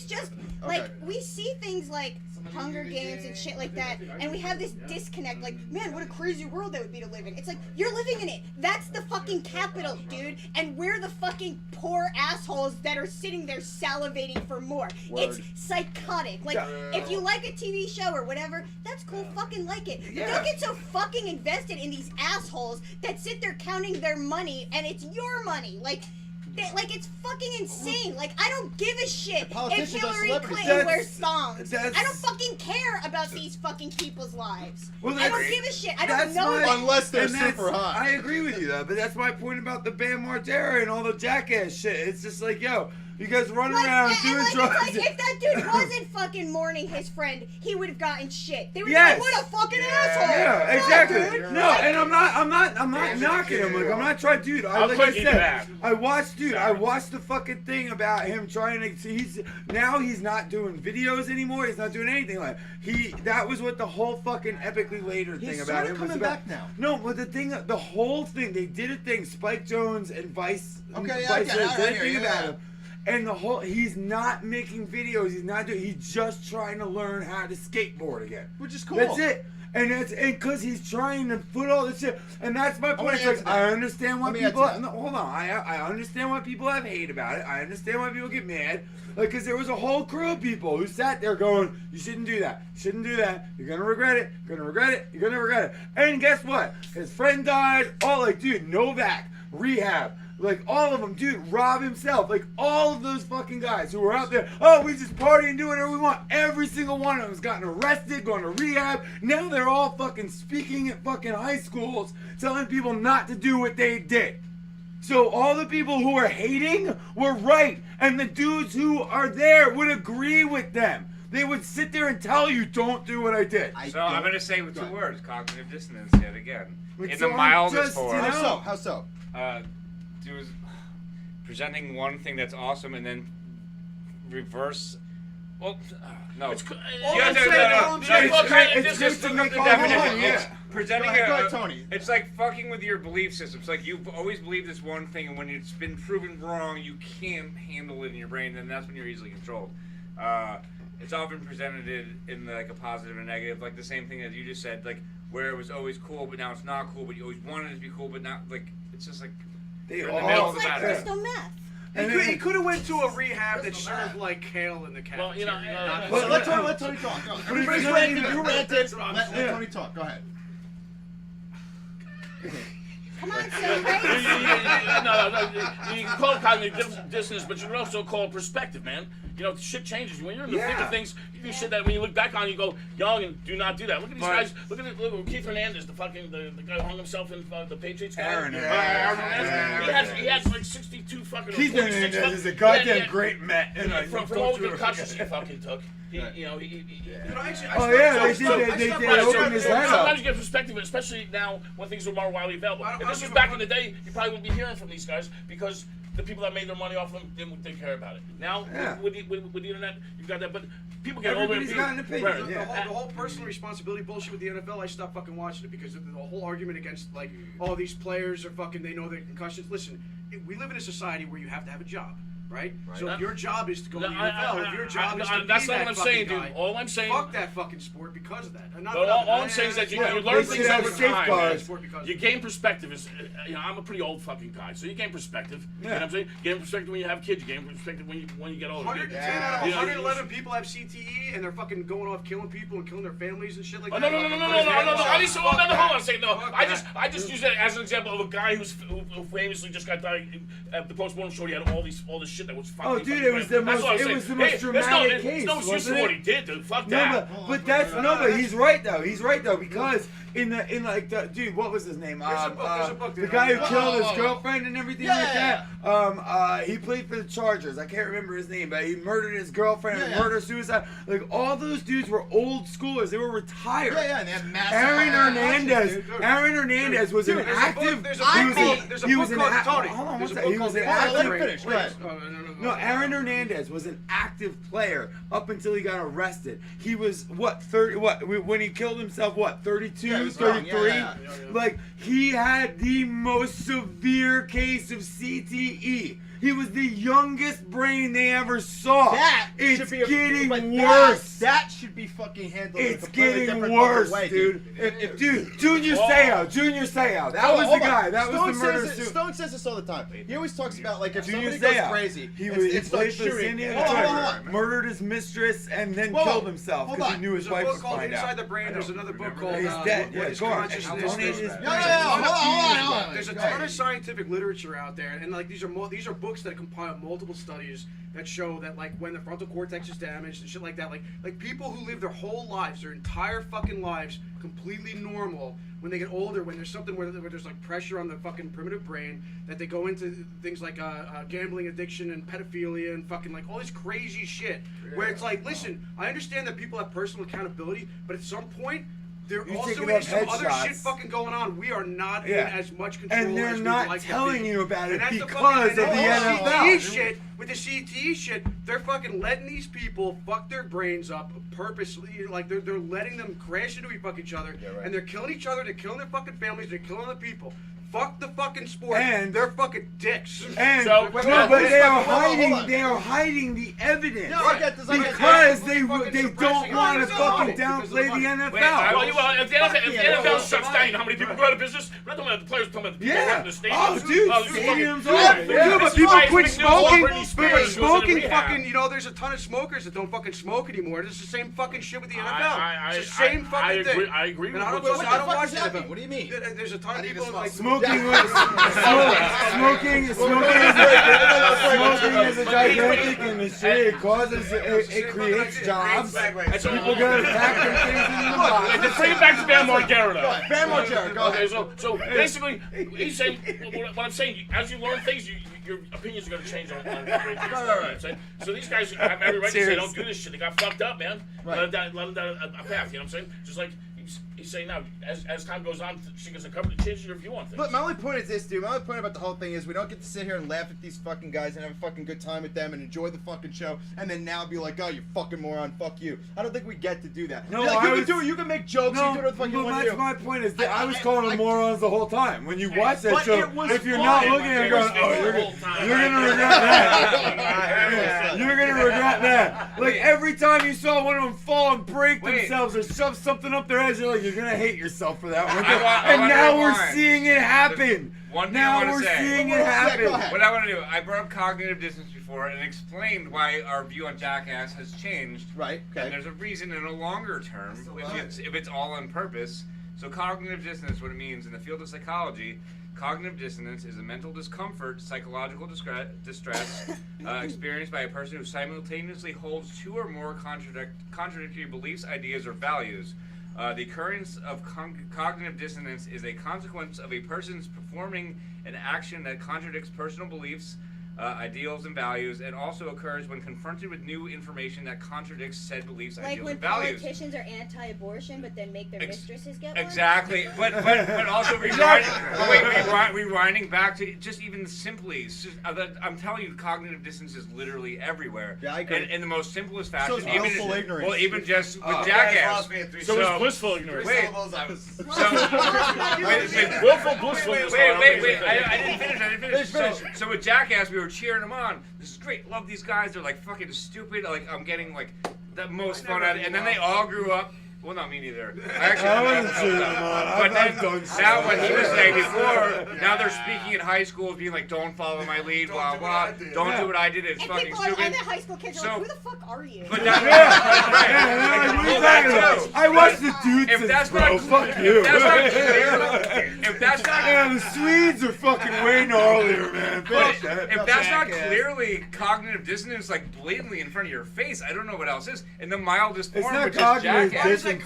Speaker 5: just
Speaker 2: Okay.
Speaker 5: like we see things like Hunger Games and shit like that, and we have this disconnect. Like, man, what a crazy world that would be to live in. It's like you're living in it. That's the fucking capital, dude, and we're the fucking poor assholes that are sitting there salivating for more. It's psychotic. Like, if you like a TV show or whatever, that's cool. Fucking like it. But don't get so fucking invested in these assholes that sit there counting their money, and it's your money. Like, it's fucking insane. Like, I don't give a shit if
Speaker 2: politicians are
Speaker 5: Hillary
Speaker 2: celebrities.
Speaker 5: Clinton wears thongs.
Speaker 1: that's-
Speaker 5: I don't fucking care about these fucking people's lives.
Speaker 1: Well,
Speaker 5: I don't
Speaker 1: that's-
Speaker 5: give a shit. I don't
Speaker 1: that's
Speaker 5: know
Speaker 1: my-
Speaker 5: them.
Speaker 2: Unless they're
Speaker 1: And that's-
Speaker 2: super hot.
Speaker 1: I agree with you though, but that's my point about the Bam Margera and all the Jackass shit. It's just like, yo, Because running around doing drugs.
Speaker 5: It's like if that dude wasn't fucking mourning his friend, he would have gotten shit. They would
Speaker 1: Yes.
Speaker 5: be like, what a fucking asshole.
Speaker 1: Yeah,
Speaker 5: No,
Speaker 1: exactly.
Speaker 5: dude.
Speaker 1: No, and I'm not knocking him. Like I'm not trying, dude. Like I said, I watched the fucking thing about him trying to. He's not doing videos anymore. He's not doing anything like that. Was what the whole fucking epically later thing about him was about.
Speaker 2: Back now.
Speaker 1: No, but the whole thing, they did a thing. Spike Jones and Vice.
Speaker 2: Okay,
Speaker 1: Vice
Speaker 2: yeah, I
Speaker 1: did a
Speaker 2: hear
Speaker 1: thing
Speaker 2: you,
Speaker 1: about
Speaker 2: yeah.
Speaker 1: him. And he's not making videos. He's not doing. He's just trying to learn how to skateboard again.
Speaker 2: Which is cool.
Speaker 1: That's it. And because he's trying to put all this shit, and that's my point. It's like, I understand why people. No, hold on, I understand why people have hate about it. I understand why people get mad. Like, because there was a whole crew of people who sat there going, "You shouldn't do that. You shouldn't do that. You're gonna regret it. You're gonna regret it. You're gonna regret it." And guess what? His friend died. All like, dude, Novak, rehab. Like, all of them, dude, Rob himself, like, all of those fucking guys who were out there, oh, we just party and do whatever we want. Every single one of them has gotten arrested, going to rehab. Now they're all fucking speaking at fucking high schools, telling people not to do what they did. So all the people who are hating were right, and the dudes who are there would agree with them. They would sit there and tell you, don't do what I did.
Speaker 8: So I'm going to say with 2 words, cognitive dissonance yet again.
Speaker 1: Like,
Speaker 8: In
Speaker 1: so
Speaker 8: the mildest
Speaker 1: just,
Speaker 8: form.
Speaker 1: you know,
Speaker 2: How so?
Speaker 8: Was presenting one thing that's awesome and then reverse. Well, no.
Speaker 1: It's just to make all
Speaker 8: definition.
Speaker 1: yeah.
Speaker 8: It's presenting
Speaker 2: Go ahead, Tony.
Speaker 8: It's like fucking with your belief system. It's like you've always believed this one thing, and when it's been proven wrong, you can't handle it in your brain, and that's when you're easily controlled. It's often presented in like a positive and negative, like the same thing that you just said, like where it was always cool, but now it's not cool, but you always wanted it to be cool, but not like it's just like.
Speaker 1: They
Speaker 8: You're
Speaker 1: all
Speaker 8: in the middle of
Speaker 5: It's
Speaker 8: the
Speaker 5: like
Speaker 8: battle.
Speaker 5: crystal meth.
Speaker 4: He could have went to a rehab that served like kale in the cafeteria.
Speaker 3: Well,
Speaker 2: Let Tony talk. Go. Everybody's ranted. You ranted. Let Tony talk. Go ahead.
Speaker 5: Come on, Silver.
Speaker 3: You can call it cognitive dissonance, but you can also call it perspective, man. You know, shit changes. When you're in the thick of things, you do shit that when you look back on, you go, young, and do not do that. Look at these guys. Look at Keith Hernandez, the guy who hung himself in the Patriots guy.
Speaker 1: Aaron
Speaker 3: Hernandez. He had like 62 fucking.
Speaker 1: Keith Hernandez is a goddamn great Met.
Speaker 3: From all the concussions he fucking took. They
Speaker 1: they open his head up.
Speaker 3: Sometimes you get perspective, especially now when things are more widely available. If this was back in the day, you probably wouldn't be hearing from these guys because the people that made their money off them didn't care about it. Now, with the internet, you've got that, but people get older.
Speaker 1: Everybody's got an opinion.
Speaker 4: The whole personal responsibility bullshit with the NFL, I stopped fucking watching it because of the whole argument against, like, oh, these players are fucking, they know their concussions. Listen, we live in a society where you have to have a job. Right? So if your job is to go to the NFL, if your job is to be
Speaker 3: that's not
Speaker 4: that
Speaker 3: what I'm
Speaker 4: fucking
Speaker 3: saying,
Speaker 4: guy,
Speaker 3: dude. All I'm saying,
Speaker 4: fuck that fucking sport because of that.
Speaker 3: But all I'm saying is that you learn things over time.
Speaker 4: Because
Speaker 3: You gain perspective. I'm a pretty old fucking guy, so you gain perspective. You know what I'm saying? You gain perspective when you have kids. You gain perspective when you get older.
Speaker 4: 110 out of 111 people have CTE, and they're fucking going off killing people and killing their families and shit like that.
Speaker 3: No. I just hold on a second. No, I just use that as an example of a guy who famously just got died at the postmortem show. He had all this shit that was fucking.
Speaker 1: Oh, dude, it was the most dramatic case.
Speaker 3: No excuse for what he did, dude. Fuck
Speaker 1: that.
Speaker 3: that.
Speaker 1: But but he's right though. He's right though because dude, what was his name? The guy who killed his girlfriend and everything like that. He played for the Chargers. I can't remember his name, but he murdered his girlfriend, murder suicide. Like all those dudes were old schoolers. They were retired.
Speaker 2: And they had massive.
Speaker 1: Aaron Hernandez was an active. He was an active. Hold on, what's that? He was an active. No, Aaron Hernandez was an active player up until he got arrested. He was what 30? What when he killed himself? What 32, 33? Like he had the most severe case of CTE. He was the youngest brain they ever saw. It's getting worse.
Speaker 2: That should be fucking handled.
Speaker 1: It's getting worse, dude. Junior Seau. That was the guy. That was the murder suit.
Speaker 2: Stone says this all the time. He always talks about like if
Speaker 1: Junior
Speaker 2: somebody goes
Speaker 1: Seau.
Speaker 2: crazy,
Speaker 1: He
Speaker 2: it's like shooting.
Speaker 1: Murdered his mistress and then killed himself because he knew his wife was flying out.
Speaker 4: Inside the Brain, there's another book called
Speaker 1: He's dead.
Speaker 4: What is
Speaker 1: Go on.
Speaker 4: Consciousness.
Speaker 2: Hold on.
Speaker 4: There's a ton of scientific literature out there, and like these are books that compile multiple studies that show that like when the frontal cortex is damaged and shit like that, like people who live their whole lives, their entire fucking lives, completely normal, when they get older, when there's something where there's like pressure on the fucking primitive brain, that they go into things like gambling addiction and pedophilia and fucking like all this crazy shit. Where it's like, listen, I understand that people have personal accountability, but at some point, there also is some other shit fucking going on. We are not in as much control
Speaker 1: and they're
Speaker 4: as
Speaker 1: not
Speaker 4: we'd like
Speaker 1: telling
Speaker 4: to be.
Speaker 1: you about it
Speaker 4: And that's
Speaker 1: because of the NFL.
Speaker 4: CTE shit. With the CTE shit, they're fucking letting these people fuck their brains up purposely. Like they're letting them crash into each other, and they're killing each other. They're killing their fucking families. They're killing other people. Fuck the fucking sport.
Speaker 1: And
Speaker 4: they're fucking dicks.
Speaker 1: And
Speaker 3: So-
Speaker 1: but they are hiding. They are hiding the evidence because they don't want to fucking downplay the NFL.
Speaker 3: If the NFL shuts down, you know how many people go out of business? We're not talking about the players, we're talking about the people in the stadiums.
Speaker 1: Oh, dude, stadiums are.
Speaker 4: Yeah, but people quit smoking.
Speaker 3: Britney Spears goes into rehab.
Speaker 4: Fucking, you know, there's a ton of smokers that don't fucking smoke anymore. It's the same fucking shit with the NFL. It's the same fucking thing.
Speaker 3: I agree with
Speaker 4: I
Speaker 3: what
Speaker 4: don't
Speaker 3: you're
Speaker 4: watch
Speaker 3: saying.
Speaker 2: What the fuck
Speaker 4: NFL.
Speaker 2: what do you mean?
Speaker 4: There's a ton of people like
Speaker 1: Smoking is a gigantic industry. It causes, it creates jobs. People go to pack them things in the box.
Speaker 3: Let's bring it back to Bam Margera.
Speaker 2: Bam Margera, go ahead.
Speaker 3: So basically, he's saying, what I'm saying, as you learn things, your opinions are going to change on great things. Right. So these guys have every right to say, don't do this shit. They got fucked up, man. Let them down a path, you know what I'm saying? Just like he's saying now, as time goes on, she gets a company changes your view on things.
Speaker 2: Look, my only point is this, dude. My only point about the whole thing is we don't get to sit here and laugh at these fucking guys and have a fucking good time with them and enjoy the fucking show, and then now be like, oh, you fucking moron, fuck you. I don't think we get to do that.
Speaker 1: No,
Speaker 2: like, you can do it. You can make jokes. You can do what the fuck you
Speaker 1: but
Speaker 2: want to
Speaker 1: that's
Speaker 2: do.
Speaker 1: my point. Is that I was calling them morons the whole time. When you watch that
Speaker 2: but
Speaker 1: show,
Speaker 2: it was
Speaker 1: if you're
Speaker 2: fun.
Speaker 1: not looking at it going, oh, you're gonna regret that. You're gonna regret that. Like every time you saw one of them fall and break themselves or shove something up their heads, you're like, you're gonna hate yourself for that one. And now we're seeing it happen. Now we're seeing it happen.
Speaker 8: What I want to do, I brought up cognitive dissonance before and explained why our view on Jackass has changed.
Speaker 2: Right. Okay.
Speaker 8: And there's a reason in a longer term, if it's all on purpose. So cognitive dissonance, what it means in the field of psychology, cognitive dissonance is a mental discomfort, psychological distress experienced by a person who simultaneously holds two or more contradictory beliefs, ideas, or values. The occurrence of cognitive dissonance is a consequence of a person's performing an action that contradicts personal beliefs, ideals, and values, and also occurs when confronted with new information that contradicts said beliefs, ideals, and values.
Speaker 5: Like when politicians are anti-abortion, but then make their mistresses get one?
Speaker 8: Exactly, but also rewinding back to just even simply, I'm telling you, cognitive dissonance is literally everywhere.
Speaker 2: Yeah, I agree.
Speaker 8: In the most simplest fashion.
Speaker 2: So is willful ignorance.
Speaker 8: Well, even just with Jackass.
Speaker 3: So is blissful ignorance.
Speaker 8: Wait.
Speaker 3: Willful blissfulness.
Speaker 8: Wait. I didn't finish. So with Jackass, we were cheering them on. This is great. Love these guys. They're like fucking stupid. Like I'm getting like the most fun out of it. And then they all grew up. Well, not me neither.
Speaker 1: I wasn't cheering them on.
Speaker 8: But then now what he was saying before, now they're speaking in high schools, being like, "Don't follow my lead, blah blah. Don't do what I did. It's
Speaker 5: And
Speaker 8: fucking
Speaker 5: people
Speaker 8: stupid."
Speaker 5: and the high school kids are like, who the fuck are you?
Speaker 8: But that,
Speaker 1: I watched the dudes.
Speaker 8: If that's not
Speaker 1: fuck you.
Speaker 8: If that's not
Speaker 1: Yeah, the Swedes are fucking way gnarlier, man. Fuck that.
Speaker 8: If that's not clearly cognitive dissonance, like blatantly in front of your face, I don't know what else is. In the mildest
Speaker 1: It's
Speaker 8: form,
Speaker 1: not
Speaker 8: which is
Speaker 1: cognitive
Speaker 8: Jackass.
Speaker 1: dissonance.
Speaker 3: No.
Speaker 1: It's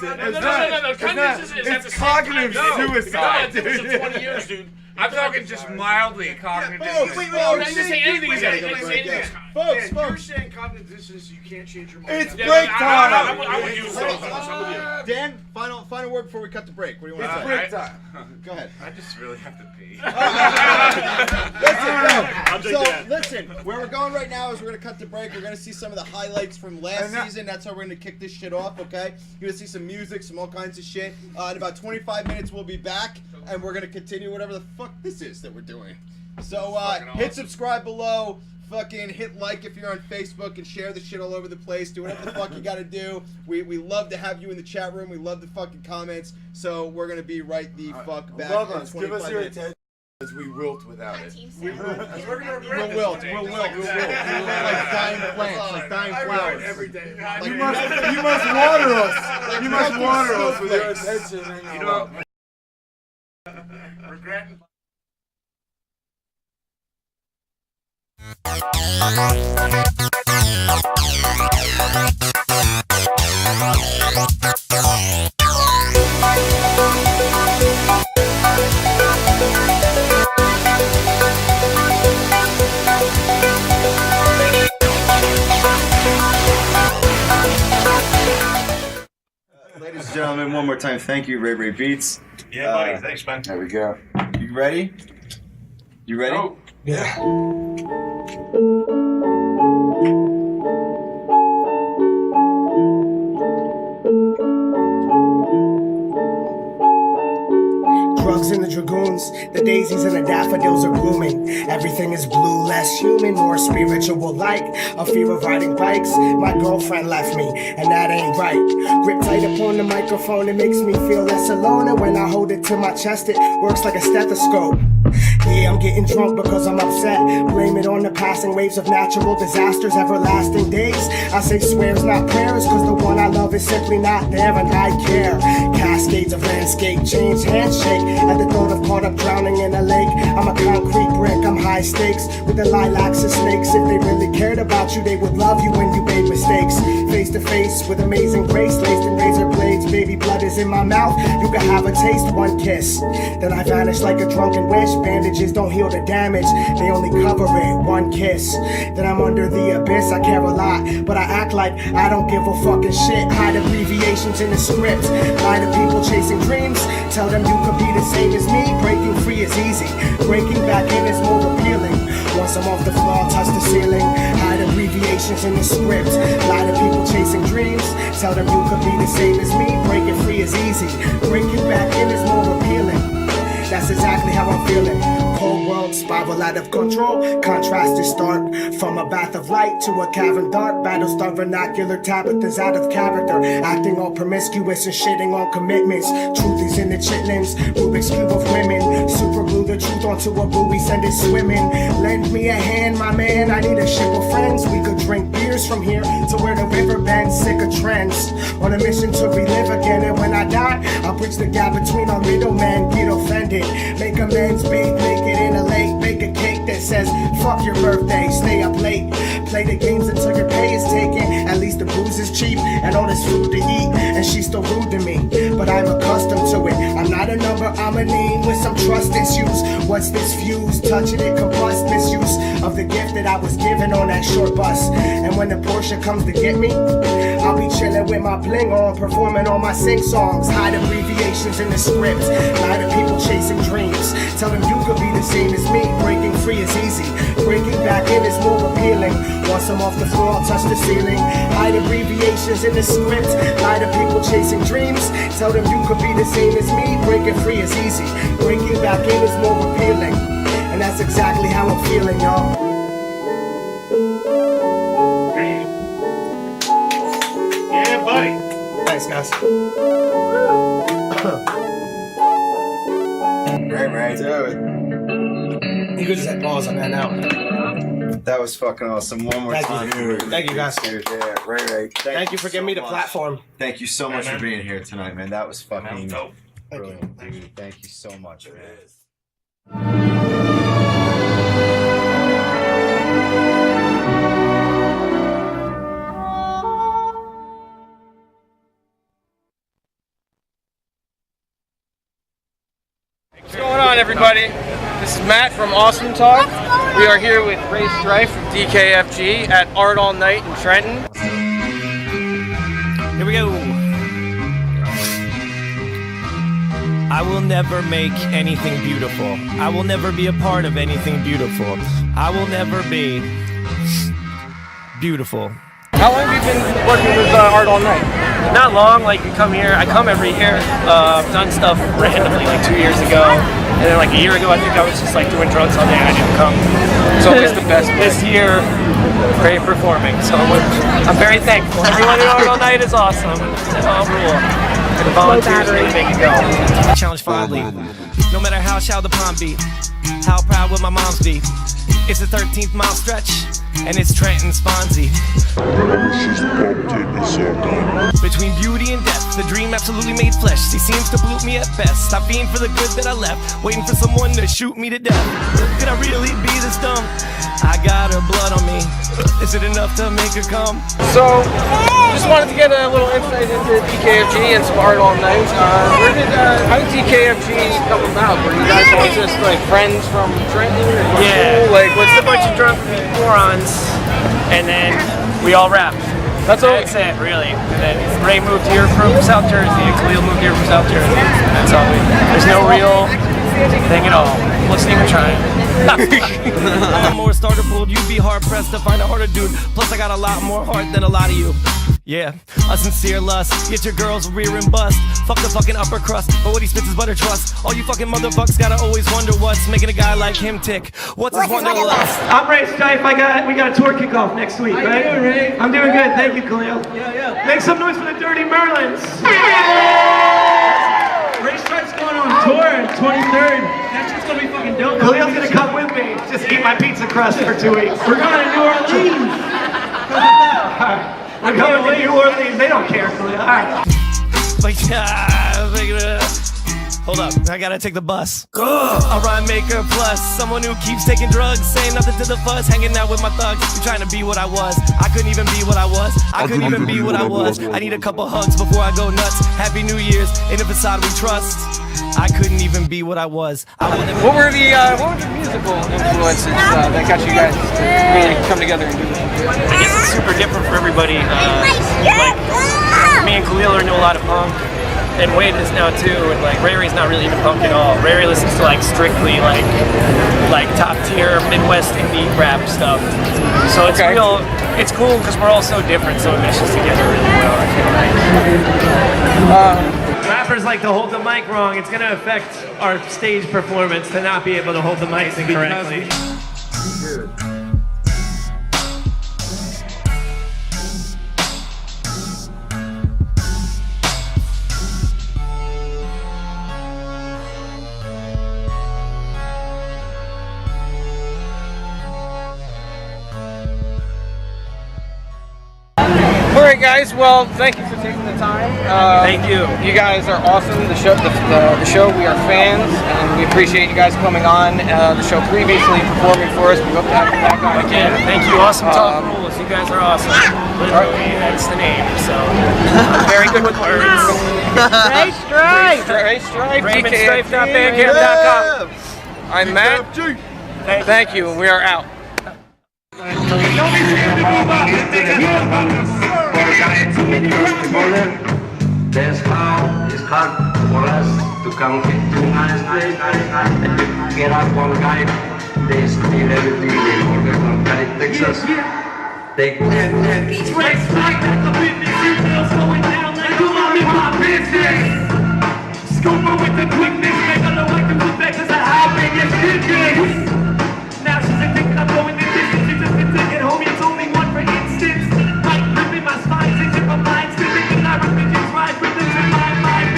Speaker 1: cognitive suicide,
Speaker 3: Dude.
Speaker 1: dude.
Speaker 3: 20 years, dude.
Speaker 8: I'm talking just mildly cognitive dissonance.
Speaker 3: I didn't say anything.
Speaker 2: Folks,
Speaker 4: You're saying cognitive dissonance, you can't change your mind.
Speaker 1: It's break time.
Speaker 3: I would use those. I'm with you.
Speaker 2: Dan, final word before we cut the break. What do you want
Speaker 1: It's
Speaker 2: to say?
Speaker 1: break time.
Speaker 2: Go ahead.
Speaker 8: I just really have to pee.
Speaker 2: Listen, where we're going right now is we're going to cut the break. We're going to see some of the highlights from last season. That's how we're going to kick this shit off, okay? You're going to see some music, some all kinds of shit. In about 25 minutes, we'll be back, and we're going to continue whatever the fuck this is that we're doing. So, hit subscribe below. Fucking hit like if you're on Facebook and share the shit all over the place. Do whatever the fuck you gotta do. We love to have you in the chat room. We love the fucking comments. So we're going to be right the fuck back
Speaker 1: Love
Speaker 2: in
Speaker 1: us.
Speaker 2: 25
Speaker 1: Give us your
Speaker 2: minutes.
Speaker 1: attention as we wilt without it.
Speaker 2: We'll wilt like dying plants, like dying flowers.
Speaker 4: Every day.
Speaker 1: You must water us. You must water us with your attention. And
Speaker 8: You know,
Speaker 9: Regretting.
Speaker 10: We'll be right back. gentlemen, one more time, thank you, Ray Ray Beats.
Speaker 3: Yeah, buddy. Thanks, man.
Speaker 1: There we go.
Speaker 10: You ready? You ready?
Speaker 3: Oh.
Speaker 4: Yeah.
Speaker 11: Drugs in the dragoons, the daisies and the daffodils are blooming. Everything is blue, less human, more spiritual like a fear of riding bikes. My girlfriend left me, and that ain't right. Grip tight upon the microphone, it makes me feel less alone. And when I hold it to my chest, it works like a stethoscope. Yeah, I'm getting drunk because I'm upset. Blame it on the passing waves of natural disasters, everlasting days. I say swears, not prayers, cause the one I love is simply not there, and I care. Cascades of landscape change, handshake at the thought of caught up drowning in a lake. I'm a concrete brick, I'm high stakes with the lilacs and snakes. If they really cared about you, they would love you when you made mistakes. Face to face with amazing grace, laced in razor blades. Baby blood is in my mouth, you can have a taste, one kiss. Then I vanish like a drunken wish. Bandages don't heal the damage, they only cover it, one kiss. Then I'm under the abyss, I care a lot, but I act like I don't give a fucking shit. Hide abbreviations in the script, lie to people chasing dreams. Tell them you could be the same as me. Breaking free is easy, breaking back in is more appealing. Once I'm off the floor, touch the ceiling. Hide abbreviations in the script, lie to people chasing dreams. Tell them you could be the same as me. Breaking free is easy, breaking back in is more appealing. That's exactly how I'm feeling. Cold world spiral out of control. Contrast is stark. From a bath of light to a cavern dark. Battlestar vernacular Tabitha's out of character. Acting all promiscuous and shitting on commitments. Truth is in the chitlins. Rubik's Cube of women. Super glue the truth onto a buoy, send it swimming. Lend me a hand, my man. I need a ship of friends. We could drink beers from here to where the river bends. Sick of trends. On a mission to relive again. And when I die, I'll bridge the gap between our middlemen. Get offended. Make amends, babe, make it in a lake. Make a cake that says, fuck your birthday, stay up late. Play the games until your pay is taken. At least the booze is cheap and all this food to eat. And she's still rude to me, but I'm accustomed to it. I'm not a number, I'm a name with some trust issues. What's this fuse? Touching it, combust, misuse of the gift that I was given on that short bus. And when the Porsche comes to get me, I'll be chilling with my bling on, performing all my sing songs. Hide abbreviations in the script, lie to people chasing dreams. Tell them you could be the same as me. Breaking free is easy, breaking back in is more appealing. Once I'm off the floor, I'll touch the ceiling. Hide abbreviations in the script, lie to people chasing dreams. Tell them you could be the same as me. Breaking free is easy, breaking back in is more appealing. And that's exactly how I'm feeling, y'all.
Speaker 3: Yeah, buddy.
Speaker 11: Thanks, guys.
Speaker 10: Right, dude.
Speaker 11: You could just hit pause on that now.
Speaker 10: That was fucking awesome. One more time.
Speaker 11: Thank you, guys.
Speaker 10: Dude. Yeah, right.
Speaker 11: Thank you for giving me the platform.
Speaker 10: Thank you so much for being here tonight, man. That was fucking
Speaker 3: dope.
Speaker 10: brilliant, dude. Thank you so much, man.
Speaker 9: What's going on, everybody? This is Matt from Awesometalk. We are here with Ray Strife from DKFG at Art All Night in Trenton.
Speaker 12: Here we go. I will never make anything beautiful. I will never be a part of anything beautiful. I will never be beautiful.
Speaker 9: How long have you been working with Art All Night? Not long. Like, you come here. I come every year. I've done stuff randomly like 2 years ago. And then like a year ago, I think I was just like doing drugs all day and I didn't come. It's always the best. This year, great performing. So I'm very thankful. Everyone at Art All Night is awesome. It's all rule. And the volunteers really make it go.
Speaker 12: Challenge fondly. No matter how shallow the pond be, how proud will my moms be? It's the 13th mile stretch, and it's Trenton Sponzy. Between beauty and death, the dream absolutely made flesh. She seems to bloop me at best. I fiend for the good that I left, waiting for someone to shoot me to death. Could I really be this dumb? I got her blood on me. Is it enough to make her come?
Speaker 9: So, just wanted to get a little insight into DKFG and some Art All Night. How did DKFG come about? Were you guys all just like friends from Trenton?
Speaker 12: Yeah.
Speaker 9: Like,
Speaker 12: What's a bunch of drunk morons, and then we all rap.
Speaker 9: That's it, really. And then Ray moved here from South Jersey, and Khalil moved here from South Jersey. That's all. There's no real thing at all. Wasn't even trying.
Speaker 12: I'm more starter pulled, you'd be hard pressed to find a harder dude. Plus I got a lot more heart than a lot of you. Yeah, a sincere lust. Get your girl's rear and bust. Fuck the fucking upper crust, but what he spits is butter trust. All you fucking motherfuckers gotta always wonder what's making a guy like him tick. What's his wanderlust?
Speaker 9: I'm Ray Stipe. We got a tour kickoff next week, right? How you doing, Ray? I'm doing good. Thank you, Khalil. Yeah. Make some noise for the Dirty Merlins. Ray Stipe's going on tour 23rd. That shit's gonna be fucking dope. Khalil's gonna come with me. Just eat my pizza crust for 2 weeks. We're going to New Orleans. I'm coming to New Orleans. They don't care, Khalil. All right.
Speaker 12: Hold up, I gotta take the bus. A rhyme maker plus someone who keeps taking drugs, saying nothing to the fuss, hanging out with my thugs. You're trying to be what I was. I couldn't even be what I was. I couldn't even be what I was. I need a couple hugs before I go nuts. Happy New Year's in a facade we trust. I couldn't even be what I was.
Speaker 9: What were the musical influences that got you guys to really come together and do this? I guess it's super different for everybody. Like me and Khalil know a lot of punk, and Wade is now too. And like Ray's not really even punk at all. Ray listens to like strictly like top tier Midwest indie rap stuff. So it's real. It's cool because we're all so different, so it meshes together really well. I feel like. Rappers like to hold the mic wrong. It's going to affect our stage performance to not be able to hold the mic correctly.
Speaker 13: Alright guys, well thank you for taking the time.
Speaker 9: Thank you.
Speaker 13: You guys are awesome. The show, we are fans, and we appreciate you guys coming on the show previously, performing for us. We hope to have you back on again.
Speaker 9: Thank you. Awesometalk rules. You guys are awesome. Literally, that's the name. So I'm very good with words.
Speaker 13: Ray Stripe. RayStripe.bandcamp.com. I'm Matt. Thank you, and we are out.
Speaker 14: That's how it's hard for us to come to nice place and get up one guy. They steal everything in order from Texas. They
Speaker 12: It's Ray Stipe at the business. Emails going down like come on in my business. Scooper with the quickness, make her look like the move back cause of how big your shit is. Now she's a thinking I'm going the distance. She just been taking home, you told me one for instance. Like ripping my spine, changing my mind, slipping and I rip it, right with the in my mind.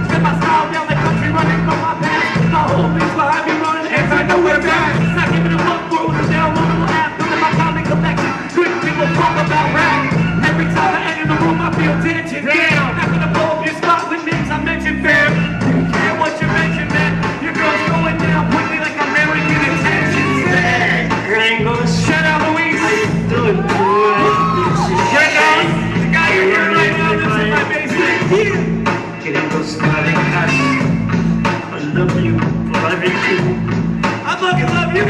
Speaker 12: Spin my style down the country, running from my past. My whole bitch behind me running as I know where back. Not giving a fuck for the downloadable app, building my comic collection. Good people talk about rap. Every time I enter the room, I feel tension down. Not gonna blow up your spot with names I mentioned, fam. You care what you mention, man. Your girl's going down quickly like American attention span. Shout out Louise. How you doing, boy? Right now, the guy you're hearing right now lives in my basement. I love you for everything. I fucking love you.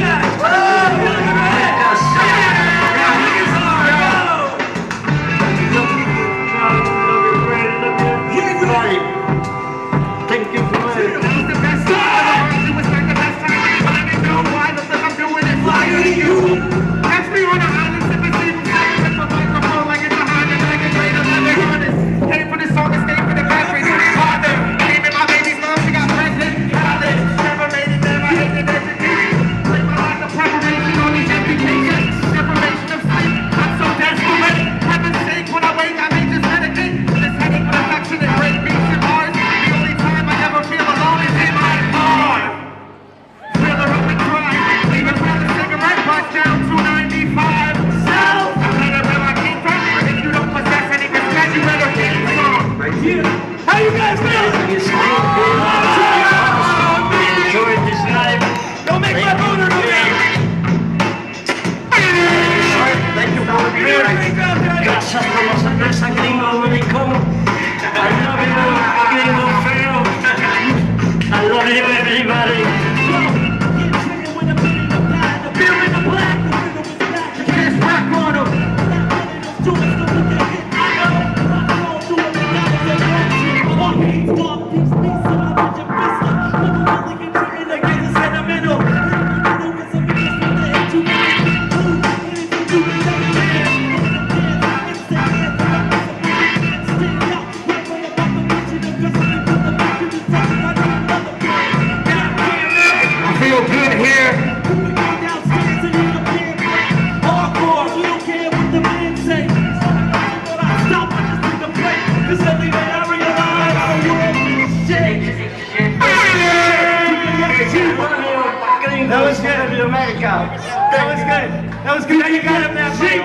Speaker 12: That was good. That was good. That was good. How you got him that mic?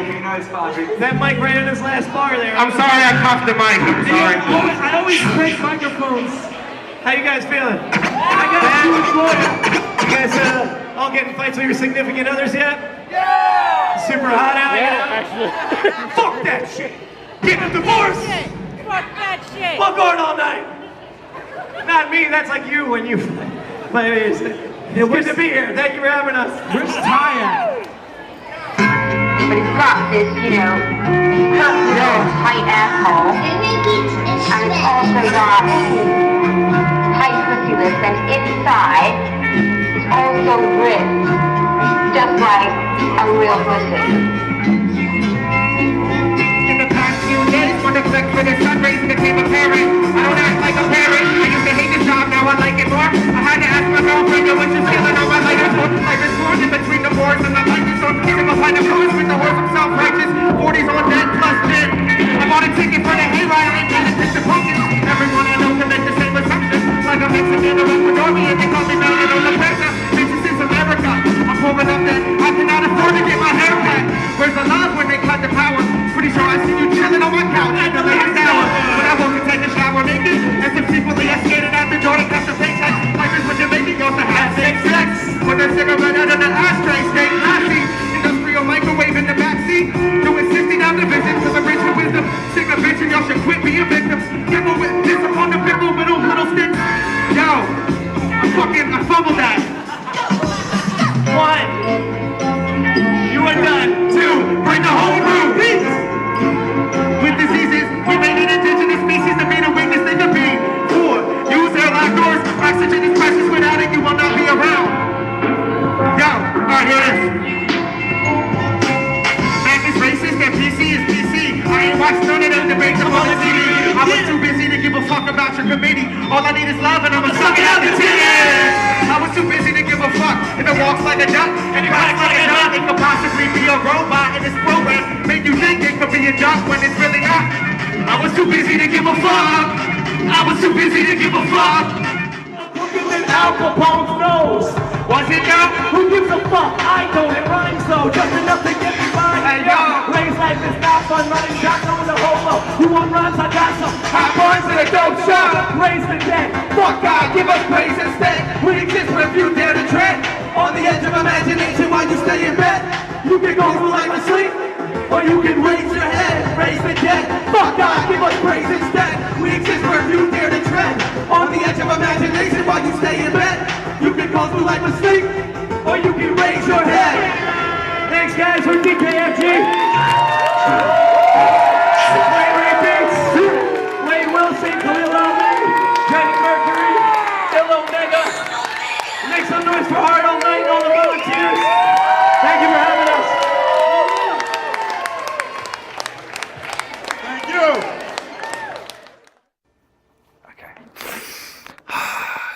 Speaker 12: That mic right in his last bar there.
Speaker 8: I'm sorry I cuffed the mic. I'm sorry.
Speaker 12: I always break microphones. How you guys feeling? I got you in Florida. You guys all getting fights with your significant others yet? Yeah! Super hot out here? Actually. Fuck that shit! Get a divorce!
Speaker 15: Fuck that shit!
Speaker 12: Fuck on all night! Not me, that's like you when you... But it's good to be here. Thank you for having us. Where's Ty at?
Speaker 15: But he's got this, you know, little tight asshole. And it's also got tight pussy lips, and inside is also ripped, just like a real pussy.
Speaker 12: In the past few days, when the flex for the sun rays became apparent, I don't act like a parent. I used to hate this job, now I like it more. I had to ask my girlfriend, what she's feeling on my lighter phone. Like this torn in between the boards and the lightning storm. Single find a cause with the horse of self-righteous. 40s on dead plus 10. I bought a ticket for the hayride and got it to pumpkins. Everyone I know can make the same assumptions. Like a Mexican or Ecuadorian, they call me Million on the Pesa. Bitches is America. I'm pulling up that I cannot afford to get my hair cut. Where's the love when they cut the power? Pretty sure I see you chilling on my couch at the latest hour. When I woke to take a shower naked, as if secretly escaped out the door to cut the paycheck. Like this when you're making goes to have sex. With a cigarette out of the ashtray, stay classy. Industrial microwave in the backseat. Doing 60 down division to the rich with wisdom. Sick of bitch and y'all should quit being victims. Nibble with this upon the pickle with those little sticks. Yo, I fumbled that. 1. You are done. 2. Bring the whole room. Peace. With diseases, we made an indigenous species to be the weakest they could be. 4. Use their locked doors. Oxygen is precious. Without it, you will not be around. Yo, alright, here it is. Mac is racist and PC is PC. I ain't watched none of them debates on the TV. I was too busy to give a fuck about your committee. All I need is love and I'ma suck it out the titties. I was too busy to give a fuck. If it walks like a duck and it quacks like a duck, it could possibly be a robot in this program. Make you think it could be a duck when it's really not. I was too busy to give a fuck. I was too busy to give a fuck. Looking at Al Capone's nose. Was it now? Who gives a fuck? I don't. It rhymes though, just enough to get me by. Hey yo, Ray's life is not fun, running shotgun with a hobo. You want rhymes? I got some hot bars in a dope shop. Raise the dead. Fuck God, give us praise instead. We exist for if you dare to tread on the edge of imagination while you stay in bed. You can go through life asleep, or you can raise your head. Raise the dead. Fuck God, give us praise instead. We exist for if you dare to tread on the edge of imagination while you stay in bed. You can go through life asleep, or you can raise your head. Thanks guys for DKFG. Ray Beats, Wade Wilson, Khalil Ahmed, Johnny Mercury, Il Omega. Make some noise for Hard All Night and all the volunteers. Thank you for having us. Thank you.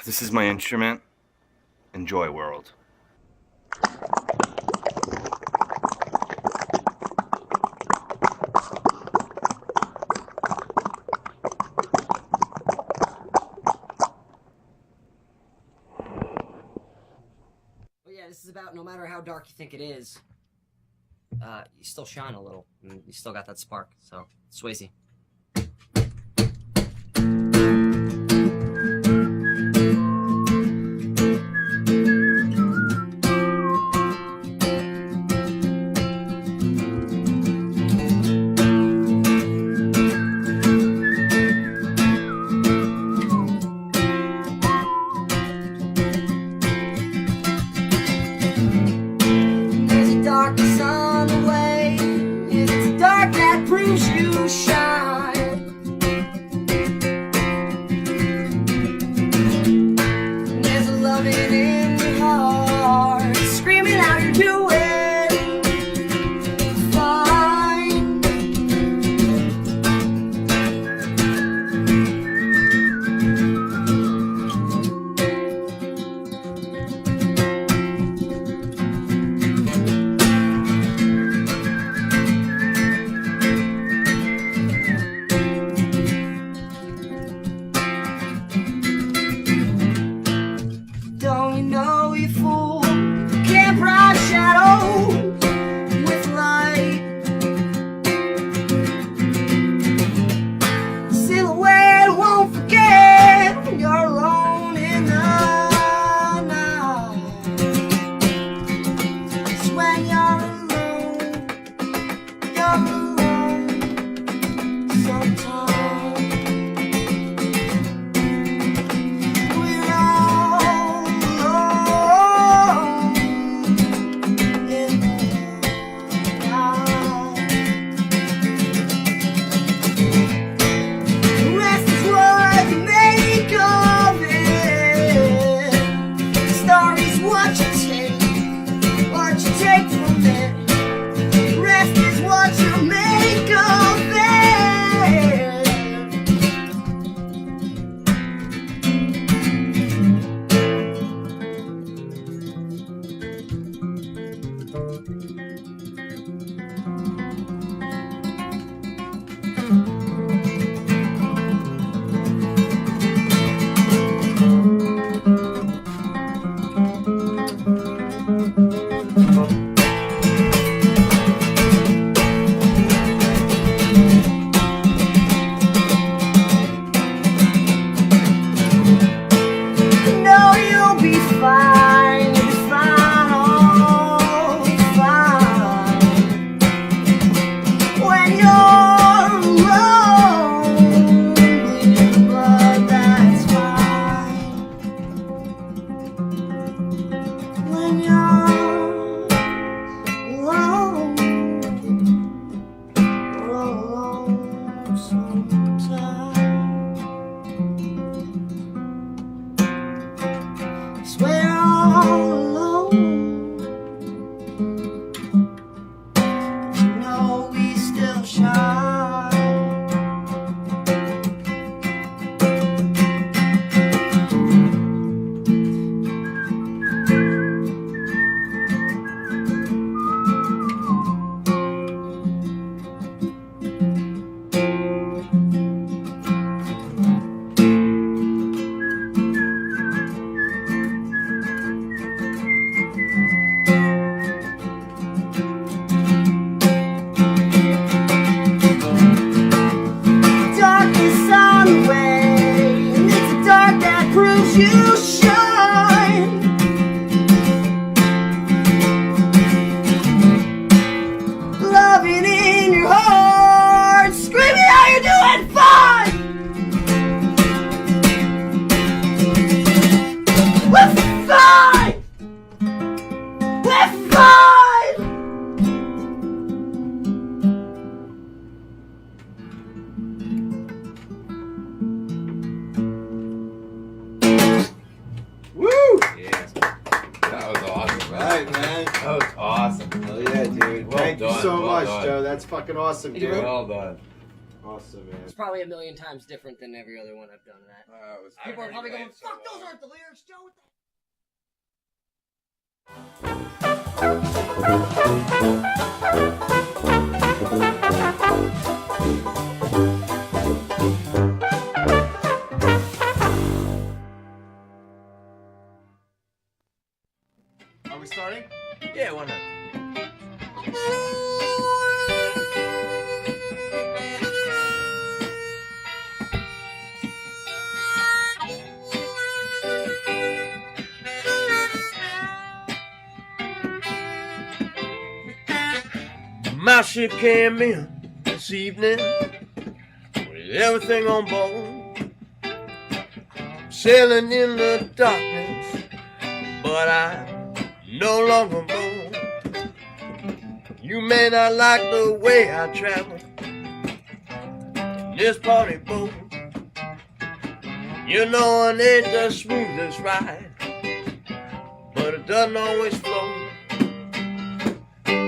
Speaker 16: This is my instrument. Enjoy, world.
Speaker 17: Well, yeah, this is about no matter how dark you think it is, you still shine a little, and you still got that spark. So, Swayze.
Speaker 15: There's a darkness on the way, and it's a dark that proves you shine.
Speaker 10: Right, man.
Speaker 1: That was awesome.
Speaker 10: Hell yeah, dude.
Speaker 1: Well
Speaker 10: Thank you
Speaker 1: done,
Speaker 10: so
Speaker 1: well
Speaker 10: much,
Speaker 1: done.
Speaker 10: Joe. That's fucking awesome,
Speaker 17: Thank you,
Speaker 10: dude.
Speaker 17: bro.
Speaker 1: Well done.
Speaker 10: Awesome, man.
Speaker 17: It's probably a million times different than every other one I've done. That people are probably going, "Fuck, those aren't the lyrics, Joe." What the
Speaker 2: Are we starting?
Speaker 9: Yeah, why not? My ship came in this evening with everything on board, sailing in the darkness, but I'm no longer bold. You may not like the way I travel in this party boat. You know it ain't the smoothest ride, but it doesn't always flow.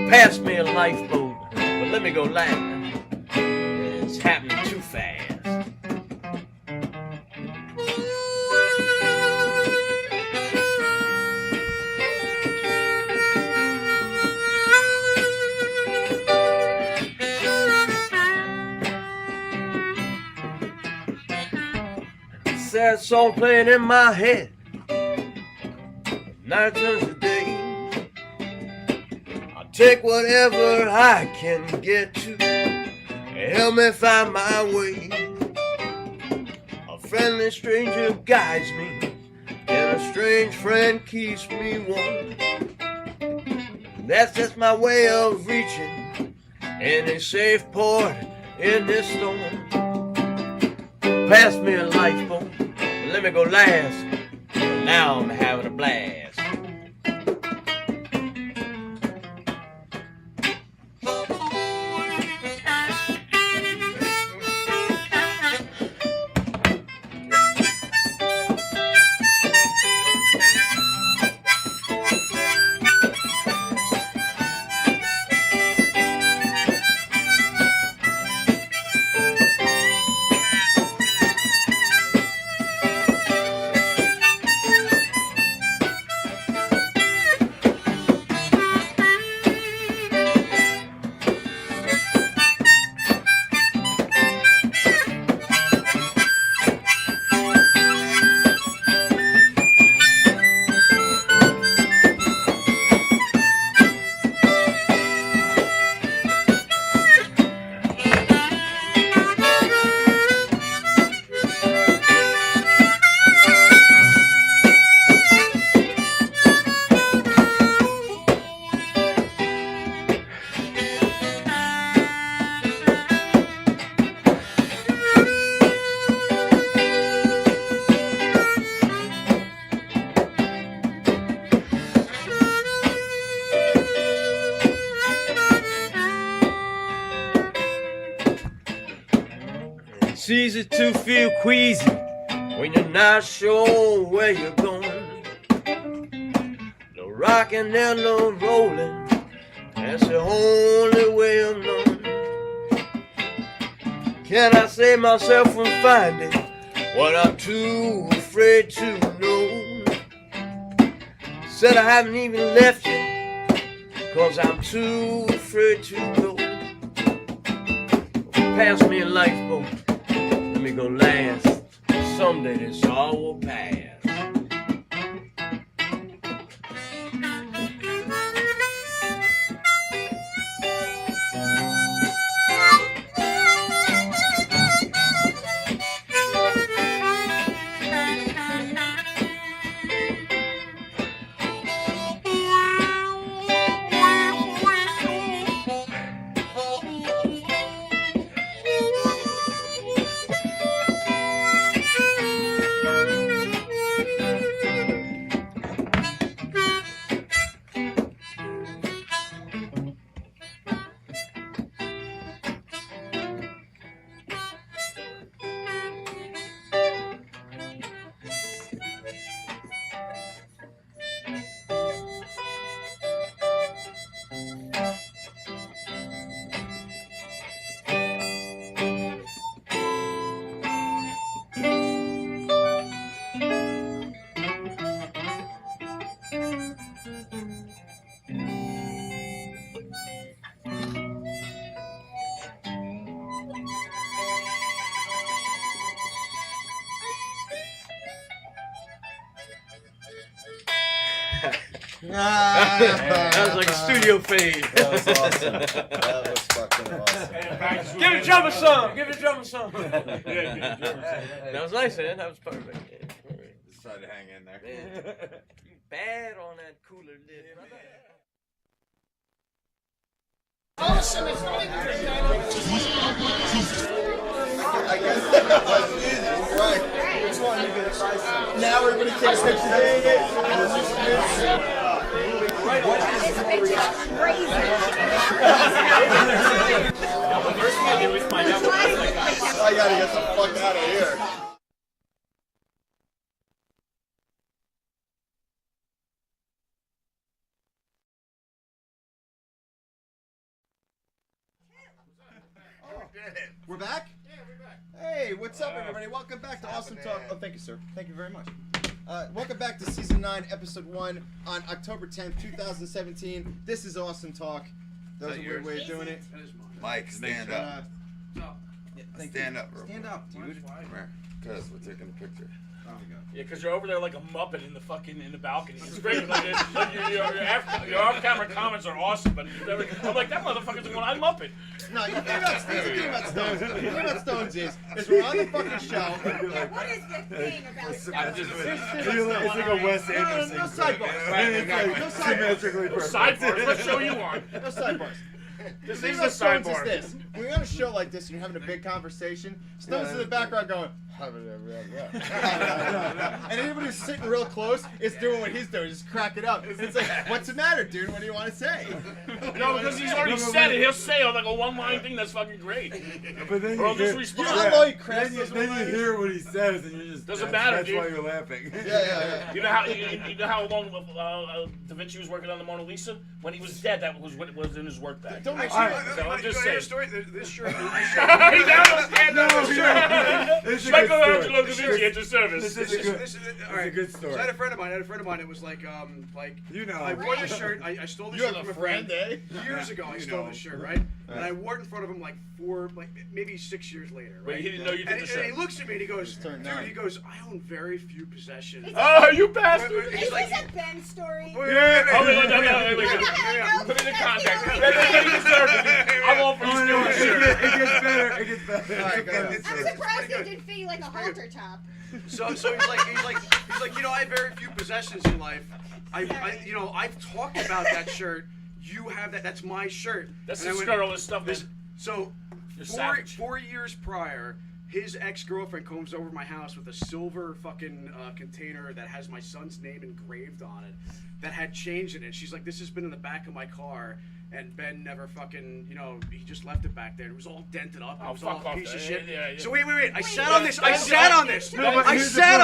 Speaker 9: Pass me a lifeboat, but let me go last. It's happening too fast. Sad song playing in my head. Night turns to day. I'll take whatever I can get to. Help me find my way. A friendly stranger guides me, and a strange friend keeps me warm. That's just my way of reaching any safe port in this storm. Pass me a lifeboat, let me go last. Now I'm having a blast. It's easy to feel queasy when you're not sure where you're going. No rocking and no rolling, that's the only way I'm known. Can I save myself from finding what I'm too afraid to know? Said I haven't even left yet, 'cause I'm too afraid to go. Pass me a lifeboat, let me go last. Someday this all will pass. That was like a studio fade.
Speaker 10: That was awesome. That was fucking awesome.
Speaker 9: Give the drummer some. Give the drummer some. That was nice, man. That was perfect.
Speaker 1: Just try to hang in there.
Speaker 9: Man, you bad on that cooler lid, brother.
Speaker 11: Awesome, it's not even I guess that was easy, right? Which one are you gonna try? Now we're gonna take a picture.
Speaker 5: This picture is crazy.
Speaker 3: The first thing I do is find out what
Speaker 10: I gotta get the fuck out of here.
Speaker 2: We're back? Yeah, we're back. Hey, what's up, everybody? Welcome back to Awesome Talk. Oh, thank you, sir. Thank you very much. Welcome back to Season 9, Episode 1 on October 10th, 2017. This is Awesome Talk. That was a weird way of doing it.
Speaker 1: Mike, stand up. Stand up, bro.
Speaker 2: Stand up, dude.
Speaker 1: Come here. Because we're taking a picture.
Speaker 2: Oh, my God.
Speaker 3: Yeah, because you're over there like a Muppet in the balcony. It's great. Like, your off-camera comments are awesome, but I'm like, that motherfucker's going, I'm Muppet.
Speaker 2: No, you think about Stones. The thing about Stones is we're on the fucking show.
Speaker 5: What is the thing about Stones?
Speaker 1: It's like a Wes Anderson.
Speaker 2: No sidebars. No
Speaker 1: Symmetrically perfect.
Speaker 3: Sidebars. What show you on?
Speaker 2: No sidebars.
Speaker 3: This
Speaker 2: The thing
Speaker 3: is
Speaker 2: about
Speaker 3: a
Speaker 2: Stones
Speaker 3: sidebar.
Speaker 2: is this. When you're on a show like this and you're having a big conversation, Stones in the background going, and anybody who's sitting real close is doing what he's doing, just cracking up. And it's like, what's the matter, dude? What do you want to say?
Speaker 3: No, because he's already said it. He'll say like a one-line thing that's fucking great.
Speaker 1: But then
Speaker 3: Or I'll
Speaker 1: you
Speaker 3: just
Speaker 1: hear,
Speaker 3: respond.
Speaker 1: then you hear what he says, and you're just
Speaker 3: Doesn't matter,
Speaker 1: that's
Speaker 3: dude.
Speaker 1: why you're laughing.
Speaker 2: Yeah.
Speaker 3: You know how long Da Vinci was working on the Mona Lisa? When he was dead, that was when it was in his work bag.
Speaker 2: Don't make
Speaker 3: So I'm just saying.
Speaker 4: Story. This shirt.
Speaker 3: He's out of stand up.
Speaker 1: This is a good
Speaker 3: Michelangelo Da
Speaker 1: story.
Speaker 3: Vinci at your service.
Speaker 1: This is a good story.
Speaker 4: So I had a friend of mine. It was like,
Speaker 1: you know.
Speaker 4: I wore this shirt. I stole this
Speaker 2: You
Speaker 4: shirt
Speaker 2: have
Speaker 4: from
Speaker 2: a
Speaker 4: a friend.
Speaker 2: friend, eh?
Speaker 4: Years ago, I stole this shirt, right? And I wore it in front of him like maybe 6 years later, right?
Speaker 3: Wait, he didn't know you did the shirt.
Speaker 4: And he looks at me and he goes, dude, I own very few possessions.
Speaker 3: Oh, you bastard!
Speaker 5: Is this a Ben story?
Speaker 3: Yeah. Oh, wait. Put it in context. He deserved it. I'm all for you stealing the shirt.
Speaker 1: It gets better.
Speaker 5: I'm surprised it didn't fit you like a halter top.
Speaker 4: So he's like, I have very few possessions in life. I've talked about that shirt. You have that. That's my shirt.
Speaker 3: That's
Speaker 4: and
Speaker 3: the skirt, all this stuff.
Speaker 4: So,
Speaker 3: You're savage.
Speaker 4: 4 years prior, his ex-girlfriend comes over to my house with a silver fucking container that has my son's name engraved on it, that had change in it. She's like, this has been in the back of my car, and Ben never fucking, he just left it back there. It was all dented up. It was all a piece of shit.
Speaker 3: Yeah.
Speaker 4: So wait. I sat on this. I sat on this. I sat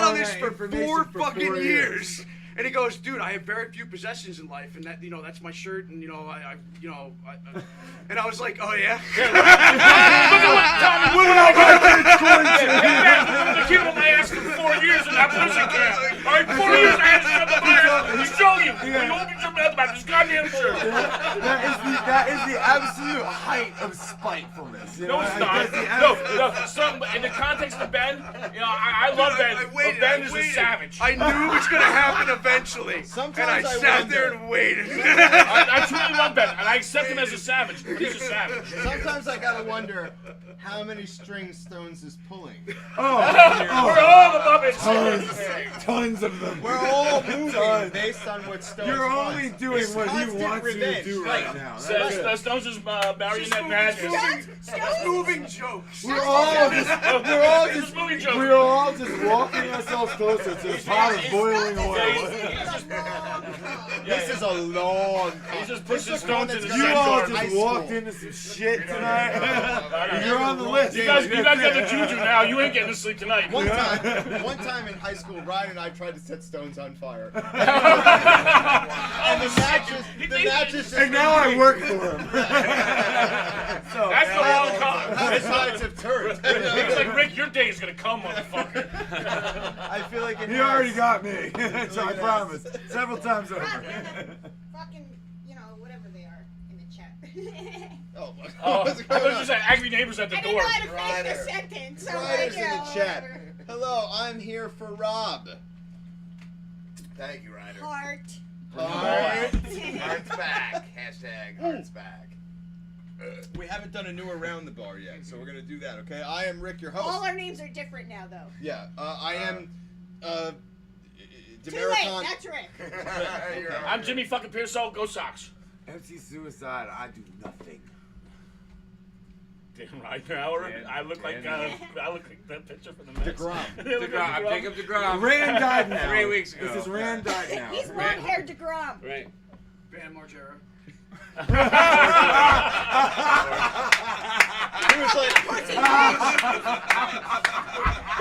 Speaker 4: on this for 4 fucking years. And he goes, dude, I have very few possessions in life, and that, that's my shirt, and and I was like, oh yeah.
Speaker 3: Keep on my ass for 4 years in that prison camp. All right, 4 years I had to shut the fire. He's showing you. When you open your mouth about this goddamn shirt.
Speaker 1: That is the absolute height of spitefulness.
Speaker 3: No, it's not. No. In the context of Ben, I love Ben. But Ben is a savage.
Speaker 4: I knew it was gonna happen eventually.
Speaker 2: Sometimes
Speaker 4: and I sat there and waited.
Speaker 3: I truly love Ben, and I accept him as a savage. But he's a savage.
Speaker 2: Sometimes I gotta wonder how many strings Stones is pulling.
Speaker 3: We're all the Muppets.
Speaker 1: Tons of them.
Speaker 2: We're all moving based on what Stones
Speaker 1: You're
Speaker 2: wants.
Speaker 1: only doing
Speaker 2: It's
Speaker 1: what he
Speaker 2: constant
Speaker 1: wants you to
Speaker 2: revenge.
Speaker 1: do right now.
Speaker 3: Stones is marionette madness.
Speaker 4: Moving jokes.
Speaker 1: We're all just walking ourselves closer to the pot of boiling oil.
Speaker 2: This is a long.
Speaker 3: He's just pushing Stones in the
Speaker 1: You all
Speaker 3: center.
Speaker 1: just walked into some shit tonight. You're on the list.
Speaker 3: You guys got the juju now. You ain't getting to sleep tonight.
Speaker 2: One time in high school, Ryan and I tried to set Stones on fire. And the matches.
Speaker 1: And now I work for him.
Speaker 3: That's the wrong cop.
Speaker 2: the tides have turned.
Speaker 3: It's like, Rick, your day is gonna come, motherfucker.
Speaker 2: I feel like
Speaker 1: He already got me. So I promise. Several times over.
Speaker 5: Fucking, whatever they are in the chat.
Speaker 2: Oh,
Speaker 3: I thought you said angry neighbors at the door.
Speaker 5: I didn't know how to finish the sentence. So
Speaker 2: Ryder's in the chat.
Speaker 5: whatever.
Speaker 2: Hello, I'm here for Rob.
Speaker 6: Thank you, Ryder.
Speaker 5: Heart.
Speaker 6: Heart's back. Hashtag heart's back.
Speaker 2: We haven't done a newer round the bar yet, so we're gonna do that, okay? I am Rick, your host.
Speaker 5: All our names are different now, though.
Speaker 2: Yeah, I am.
Speaker 5: Too late. That's Rick.
Speaker 3: I'm Jimmy fucking Pearsall. Go Sox.
Speaker 1: MC Suicide. I do nothing.
Speaker 3: Damn right, Howard. I look like that picture from the Mets.
Speaker 2: DeGrom.
Speaker 8: DeGrom. Jacob DeGrom.
Speaker 1: Rand died now.
Speaker 8: 3 weeks ago.
Speaker 1: This is Rand died now.
Speaker 5: He's long-haired DeGrom.
Speaker 3: Right.
Speaker 4: Bam Margera.
Speaker 2: He was like,
Speaker 3: He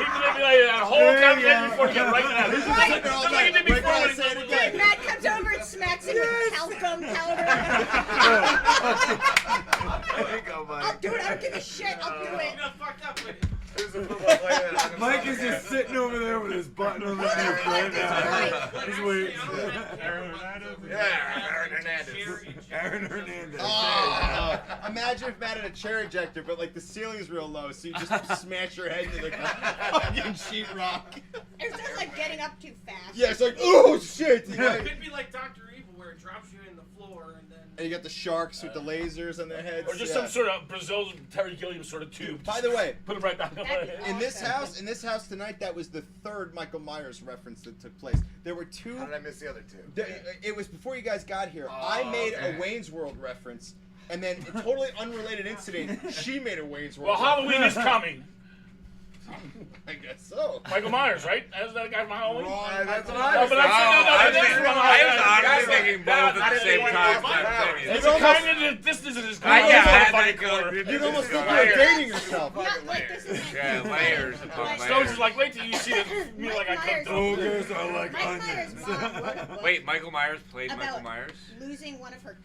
Speaker 3: did like a whole conversation before he got right now. This is
Speaker 5: Right.
Speaker 3: just like he did before.
Speaker 2: Wait, say it again.
Speaker 5: When Matt comes over and smacks him with talcum powder.
Speaker 1: There you go, Mike.
Speaker 5: Dude, I don't give a shit. I'll do it.
Speaker 1: Mike is just sitting over there with his button on his neck right now. He's waiting. Aaron Hernandez.
Speaker 2: Imagine if Matt had a chair ejector, but like the ceiling's real low, so you just smash your head into the fucking sheetrock.
Speaker 5: It's just like getting up too fast.
Speaker 2: Yeah, it's like, oh shit!
Speaker 18: It could be like Dr. Evil, where it drops you in the floor and then.
Speaker 2: And you got the sharks with the lasers on their heads.
Speaker 3: Or just some sort of Brazil's Terry Gilliam sort of tube.
Speaker 2: By the way,
Speaker 3: put it right back on.
Speaker 2: In this house tonight, that was the third Michael Myers reference that took place. There were two.
Speaker 6: How did I miss the other two?
Speaker 2: It was before you guys got here. I made a Wayne's World reference, and then a totally unrelated incident. She made a Wayne's World.
Speaker 3: Well, Halloween is coming.
Speaker 2: I guess so.
Speaker 3: Michael Myers, right? Isn't that a guy from Halloween?
Speaker 6: That's what
Speaker 3: I was thinking.
Speaker 8: I was thinking both at the same time.
Speaker 3: It's a kind of distance in his
Speaker 2: You'd almost think you were dating yourself.
Speaker 8: Yeah, layers.
Speaker 3: Stones is like, wait till you see me like I cooked up.
Speaker 1: Ogres are like onions.
Speaker 8: Wait, Michael Myers played
Speaker 5: About
Speaker 8: Michael Myers?
Speaker 5: losing one of her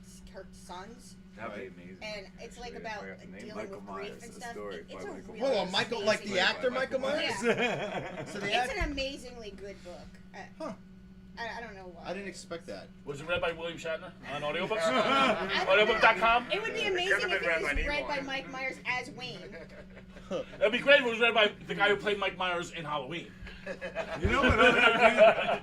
Speaker 5: sons.
Speaker 8: That'd be amazing.
Speaker 5: And it's like about dealing
Speaker 1: Michael
Speaker 5: with grief
Speaker 1: Myers,
Speaker 5: and
Speaker 1: a
Speaker 5: stuff.
Speaker 1: story
Speaker 5: It's
Speaker 1: by
Speaker 5: a
Speaker 1: Michael
Speaker 5: really
Speaker 2: Hold on, Michael, like the actor Michael Myers?
Speaker 5: Yeah.
Speaker 2: So the
Speaker 5: It's an amazingly good book. I don't know why.
Speaker 2: I didn't expect that.
Speaker 3: Was it read by William Shatner on audiobooks? Audiobook.com?
Speaker 5: It would be amazing if it was read by Mike Myers as Wayne.
Speaker 3: It'd be great if it was read by the guy who played Mike Myers in Halloween.
Speaker 1: You know what?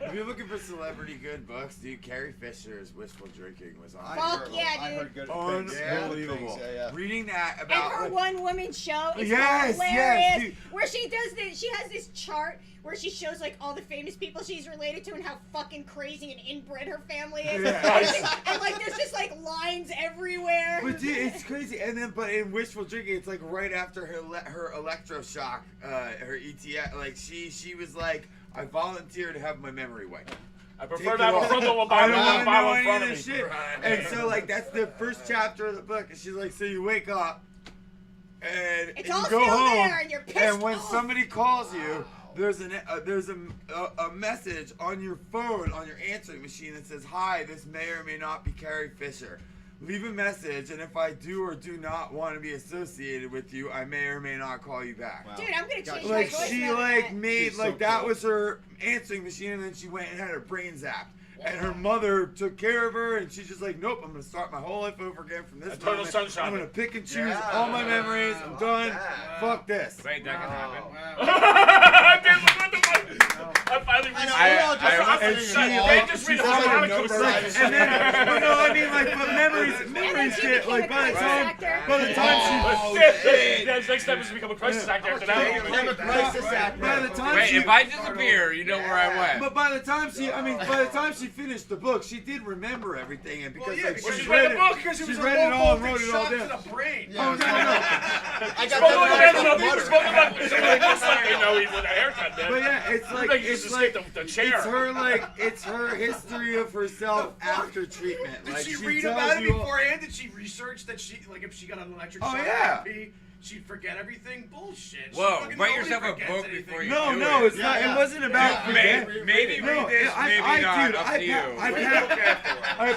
Speaker 1: If you're looking for celebrity good books, dude, Carrie Fisher's Wishful Drinking was on.
Speaker 5: Fuck yeah, dude.
Speaker 2: I heard good things.
Speaker 1: Unbelievable.
Speaker 2: Yeah.
Speaker 1: Reading that
Speaker 5: And
Speaker 1: about
Speaker 5: her one-woman show is
Speaker 1: Yes,
Speaker 5: hilarious.
Speaker 1: yes, dude.
Speaker 5: Where she does this, she has this chart where she shows like all the famous people she's related to and how fucking crazy and inbred her family is.
Speaker 1: Yeah.
Speaker 5: And like there's just like lines everywhere.
Speaker 1: But dude, it's crazy. And then, but in Wishful Drinking, it's like right after her electroshock, her ETS. Like she was like, I volunteer to have my memory wiped.
Speaker 3: I prefer to have a frontal lobotomy bottle in front of me.
Speaker 1: Shit. And so like that's the first chapter of the book. And she's like, so you wake up and
Speaker 5: It's
Speaker 1: you
Speaker 5: all
Speaker 1: go
Speaker 5: still
Speaker 1: home,
Speaker 5: there and you're pissed
Speaker 1: and when
Speaker 5: off.
Speaker 1: somebody calls you, there's a message on your phone, on your answering machine that says, "Hi, this may or may not be Carrie Fisher. Leave a message, and if I do or do not want to be associated with you, I may or may not call you back."
Speaker 5: Wow. Dude, I'm gonna change my
Speaker 1: Like
Speaker 5: voice
Speaker 1: she
Speaker 5: now
Speaker 1: like
Speaker 5: that.
Speaker 1: made
Speaker 2: She's
Speaker 1: like
Speaker 2: so
Speaker 1: that
Speaker 2: cool.
Speaker 1: was her answering machine, and then she went and had her brain zapped. And her mother took care of her, and she's just like, nope, I'm gonna start my whole life over again from this
Speaker 3: Eternal
Speaker 1: moment.
Speaker 3: sunshine.
Speaker 1: I'm gonna pick and choose all my memories. I'm done. Fuck this.
Speaker 8: Wait, that can happen.
Speaker 3: I finally reached
Speaker 1: And just read the harmonica version. And then, but no, I mean like, but memories shit. Like by the time she,
Speaker 3: next step is to become a crisis actor after that.
Speaker 2: Become a crisis actor.
Speaker 1: by the time
Speaker 8: Wait,
Speaker 1: she,
Speaker 8: if I disappear, you know where I went.
Speaker 1: but by the time she finished the book, she did remember everything, and because like
Speaker 3: Well,
Speaker 1: she
Speaker 3: she read the book
Speaker 4: because it was
Speaker 1: she
Speaker 4: a
Speaker 1: read it all and
Speaker 4: low
Speaker 1: wrote it all
Speaker 4: voltage
Speaker 1: down.
Speaker 4: shot to the brain.
Speaker 1: Oh no, no.
Speaker 2: I
Speaker 3: Spoke
Speaker 2: got
Speaker 3: like
Speaker 2: that
Speaker 3: somebody looks like you know he with a haircut, man.
Speaker 1: But yeah, it's like
Speaker 3: the chair.
Speaker 1: it's her history of herself after treatment.
Speaker 4: Did
Speaker 1: Like
Speaker 4: she
Speaker 1: she
Speaker 4: read
Speaker 1: tells
Speaker 4: about it
Speaker 1: you all-
Speaker 4: beforehand? Did she research that she, like, if she got an electric
Speaker 1: Oh,
Speaker 4: shock
Speaker 1: yeah.
Speaker 4: therapy, she'd forget everything. Bullshit.
Speaker 8: Whoa, write yourself a book before you do it.
Speaker 1: No, it's not. It wasn't about.
Speaker 8: Maybe read this, maybe not. Up to you.
Speaker 1: I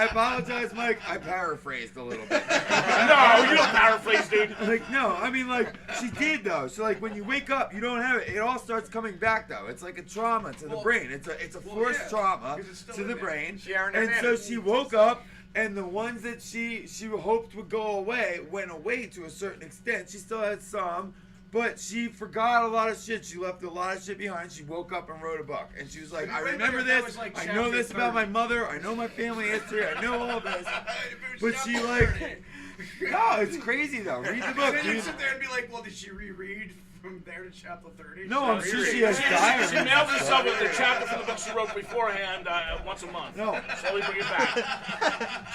Speaker 1: apologize, Mike. I paraphrased a little bit.
Speaker 3: No, you don't paraphrase, dude.
Speaker 1: Like, no, I mean, like, she did though. So, like, when you wake up, you don't have it. It all starts coming back though. It's like a trauma to the brain. It's a forced trauma to the brain. And so she woke up. And the ones that she hoped would go away went away to a certain extent. She still had some, but she forgot a lot of shit. She left a lot of shit behind. She woke up and wrote a book. And she was like, I remember this. I know this about my mother. I know my family history. I know all this. But she like, no, it's crazy though. Read the book.
Speaker 4: Then you sit there and be like, well, did she reread from there to chapter 30?
Speaker 1: No, I'm sure she has diaries.
Speaker 3: She mails herself with the chapter from the book she wrote beforehand once a month.
Speaker 1: No.
Speaker 3: Slowly bring it back.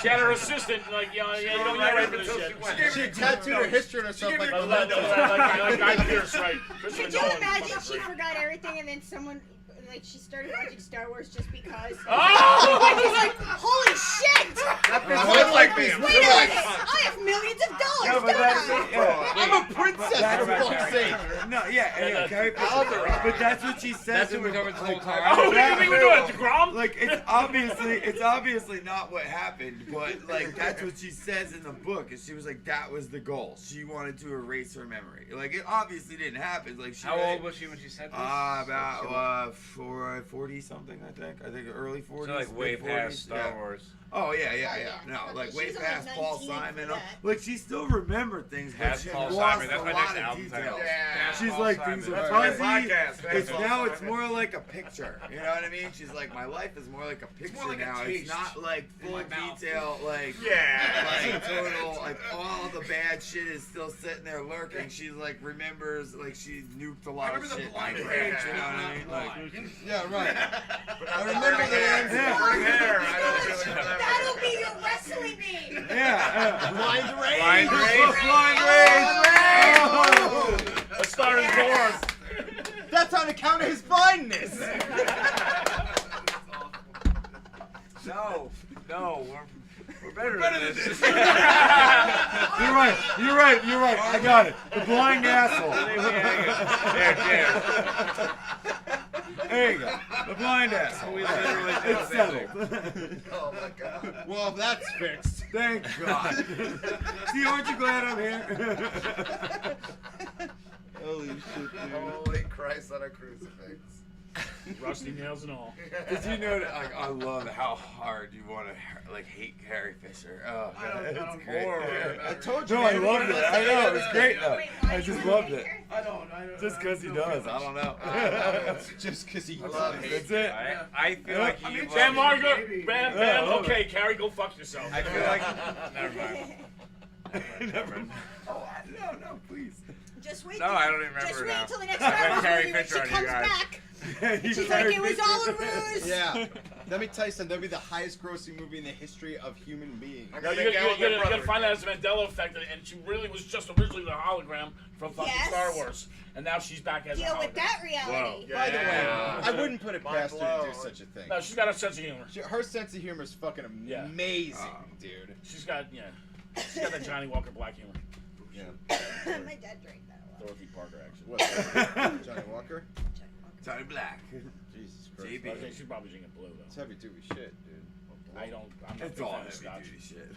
Speaker 3: She had her assistant, like, you don't write for this shit.
Speaker 2: She tattooed her history on herself like
Speaker 3: Guy Pearce, right?
Speaker 5: Could you imagine she forgot everything and then someone, like, she started watching Star Wars just because?
Speaker 3: Oh!
Speaker 5: And she's like, holy shit!
Speaker 8: Like me.
Speaker 5: Wait a minute! I have millions of dollars, don't I?
Speaker 2: I'm a princess, for fuck's sake.
Speaker 1: No, yeah, Carrie Fisher. But that's what she says.
Speaker 8: That's what we're talking about the whole time.
Speaker 3: Oh, you think we're doing it, DeGrom?
Speaker 1: Like, it's obviously not what happened, but like that's what she says in the book. And she was like, that was the goal. She wanted to erase her memory. Like, it obviously didn't happen. Like, she.
Speaker 8: How old was she when she said this?
Speaker 1: About 40 something, I think early 40s.
Speaker 8: So like way past Star Wars.
Speaker 1: Oh yeah. No, like way past Paul Simon. Like, she still remembered things, but she lost a lot of details. She's like, things are fuzzy. It's more like a picture. You know what I mean? She's like, my life is more like a picture now. It's not like full detail. Like total. Like all the bad shit is still sitting there lurking. She's like remembers like she nuked a lot of shit. You know what I mean? Like,
Speaker 2: yeah, right. I remember the answer.
Speaker 5: That'll be your wrestling name!
Speaker 1: Yeah.
Speaker 2: Blind Rage.
Speaker 1: Blind Rage.
Speaker 3: Let's start in Podern.
Speaker 2: That's on account of his blindness.
Speaker 8: No, we're better than this.
Speaker 1: You're right. I got it. The blind asshole. There you go. The blind asshole.
Speaker 8: We literally did
Speaker 1: It's settled.
Speaker 6: Oh my god.
Speaker 2: Well, that's fixed.
Speaker 1: Thank God. See, aren't you glad I'm here?
Speaker 2: Holy shit, dude.
Speaker 6: Holy Christ on a crucifix.
Speaker 3: Rusty nails and all.
Speaker 1: Did you know that? Like, I love how hard you want to like hate Carrie Fisher. Oh, God, it's great.
Speaker 2: I told you.
Speaker 1: No, I loved it. I know it was great though. I just loved it.
Speaker 4: I don't.
Speaker 1: Just because he does. I don't know.
Speaker 2: Just because he
Speaker 1: does. That's it.
Speaker 8: I feel like he.
Speaker 3: Bam, Margaret. Bam. Okay, Carrie, go fuck yourself.
Speaker 8: I feel like. Never mind.
Speaker 1: Oh, no, please.
Speaker 5: Just wait.
Speaker 8: No, I don't even remember
Speaker 5: Just wait
Speaker 8: now.
Speaker 5: until the next Star
Speaker 8: Carrie
Speaker 5: movie when
Speaker 8: Fisher
Speaker 5: she
Speaker 8: on you
Speaker 5: comes
Speaker 8: guys.
Speaker 5: back. She's like, it was all a ruse.
Speaker 2: Yeah. Let me tell you something. That'll be the highest grossing movie in the history of human beings.
Speaker 3: You gotta find out it's a Mandela effect, and she really was just originally the hologram from fucking Star Wars, and now she's back as a hologram.
Speaker 5: Deal with that reality.
Speaker 3: Whoa.
Speaker 2: By the way, I wouldn't put it past her to do such a thing.
Speaker 3: No, she's got a sense of humor.
Speaker 2: Her sense of humor is fucking amazing, dude.
Speaker 3: She's got that Johnny Walker black humor.
Speaker 2: Yeah.
Speaker 5: My dad drank that a lot.
Speaker 3: Dorothy Parker, actually.
Speaker 2: What? Johnny Walker?
Speaker 1: Johnny Black.
Speaker 2: Jesus Christ.
Speaker 1: JB.
Speaker 3: I think she's probably drinking blue though.
Speaker 2: It's heavy duty shit, dude.
Speaker 3: I'm not
Speaker 1: It's
Speaker 3: a big
Speaker 1: all
Speaker 3: fan of
Speaker 1: heavy
Speaker 3: Scotch.
Speaker 1: duty shit.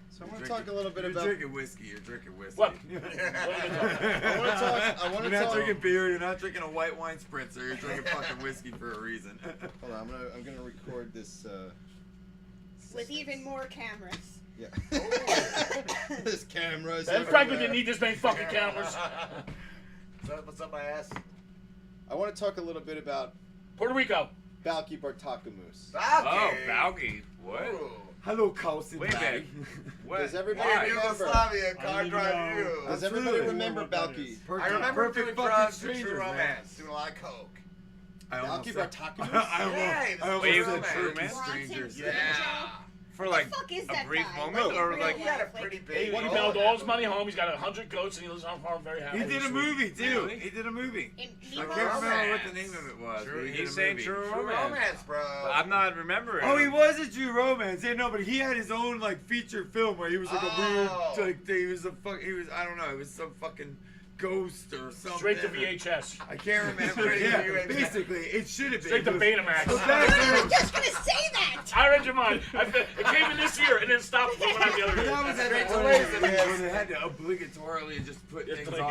Speaker 2: So I want to talk a little bit
Speaker 1: You're
Speaker 2: about.
Speaker 1: drinking whiskey. You're drinking whiskey.
Speaker 3: What?
Speaker 1: You're
Speaker 2: I want to
Speaker 1: not
Speaker 2: talk.
Speaker 1: drinking beer. You're not drinking a white wine spritzer. You're drinking fucking whiskey for a reason.
Speaker 2: Hold on, I'm gonna record this.
Speaker 5: With even more cameras.
Speaker 2: Yeah. This camera.
Speaker 3: Ben Franklin didn't need this many fucking cameras.
Speaker 6: What's up my ass?
Speaker 2: I want to talk a little bit about
Speaker 3: Puerto Rico.
Speaker 2: Balky Bartakamoose.
Speaker 8: Oh, Balky. What?
Speaker 6: Ooh.
Speaker 1: Hello, Carlson.
Speaker 8: Wait a minute. What?
Speaker 2: Does everybody
Speaker 8: Why?
Speaker 2: remember?
Speaker 6: Yugoslavia, car drive you.
Speaker 2: Does everybody remember Balky?
Speaker 6: I remember doing drugs and
Speaker 1: strangers,
Speaker 6: True
Speaker 1: man.
Speaker 6: Romance, doing a lot of coke.
Speaker 2: Balky Bartakamoose?
Speaker 1: I almost said
Speaker 6: True
Speaker 1: Perfect
Speaker 6: Romance.
Speaker 1: Strangers.
Speaker 6: Yeah.
Speaker 8: for like
Speaker 5: fuck is
Speaker 8: a
Speaker 5: that
Speaker 8: brief
Speaker 5: guy?
Speaker 8: moment,
Speaker 5: Like,
Speaker 8: or
Speaker 5: in
Speaker 8: like
Speaker 5: real
Speaker 6: He had a
Speaker 5: life, like-
Speaker 6: pretty
Speaker 3: He
Speaker 6: big.
Speaker 3: mailed all his money home. He's got 100 goats, and he lives on a farm, very happy.
Speaker 1: He did a
Speaker 3: Sweet.
Speaker 1: movie too.
Speaker 8: Really?
Speaker 1: He did a movie.
Speaker 5: In
Speaker 1: I
Speaker 5: Meatballs?
Speaker 1: can't remember what the name of it was.
Speaker 8: True,
Speaker 1: but he did
Speaker 8: he's
Speaker 1: a
Speaker 8: saying
Speaker 1: movie.
Speaker 8: true
Speaker 6: True
Speaker 8: romance.
Speaker 6: romance, bro.
Speaker 8: I'm not remembering.
Speaker 1: Oh, he was a true romance. Yeah, no, but he had his own like feature film where he was like a
Speaker 6: Oh.
Speaker 1: weird, like he was a fuck. He was I don't know. It was some fucking ghost or something.
Speaker 3: Straight to VHS.
Speaker 1: I can't remember. Yeah, basically, it should have been.
Speaker 3: Straight to
Speaker 1: It was-
Speaker 3: Betamax.
Speaker 1: so back
Speaker 5: I
Speaker 1: then-
Speaker 5: was just gonna say that.
Speaker 3: I read your mind. It came in this year and then stopped when I the other
Speaker 1: But
Speaker 3: year.
Speaker 1: that was at
Speaker 6: Straight to
Speaker 1: one of
Speaker 6: laser,
Speaker 1: the days
Speaker 6: yes.
Speaker 1: when they had to obligatorily just put
Speaker 3: It's
Speaker 1: things
Speaker 3: like-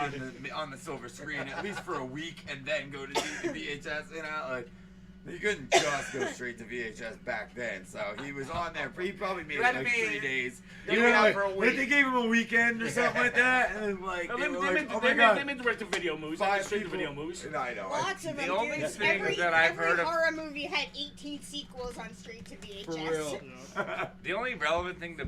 Speaker 1: on the silver screen at least for a week and then go to the VHS. You know, like you couldn't just go straight to VHS back then. So he was on there. He probably made
Speaker 6: You
Speaker 1: it
Speaker 6: had to
Speaker 1: like
Speaker 6: be-
Speaker 1: 3 days.
Speaker 6: you
Speaker 1: You
Speaker 6: were
Speaker 1: know,
Speaker 6: out
Speaker 1: like,
Speaker 6: for a
Speaker 1: like
Speaker 6: week.
Speaker 1: they gave him a weekend or something like that, and then like
Speaker 3: No,
Speaker 1: they were
Speaker 3: they
Speaker 1: like, oh my
Speaker 3: made
Speaker 1: god.
Speaker 3: direct-to-video movies. They made straight-to-video movies.
Speaker 1: I know.
Speaker 5: Lots of
Speaker 8: The
Speaker 5: them,
Speaker 8: only
Speaker 5: dude.
Speaker 8: thing
Speaker 5: Every,
Speaker 8: that I've
Speaker 5: every
Speaker 8: heard of-
Speaker 5: horror movie had 18 sequels on straight to VHS.
Speaker 2: For real.
Speaker 8: The only relevant thing to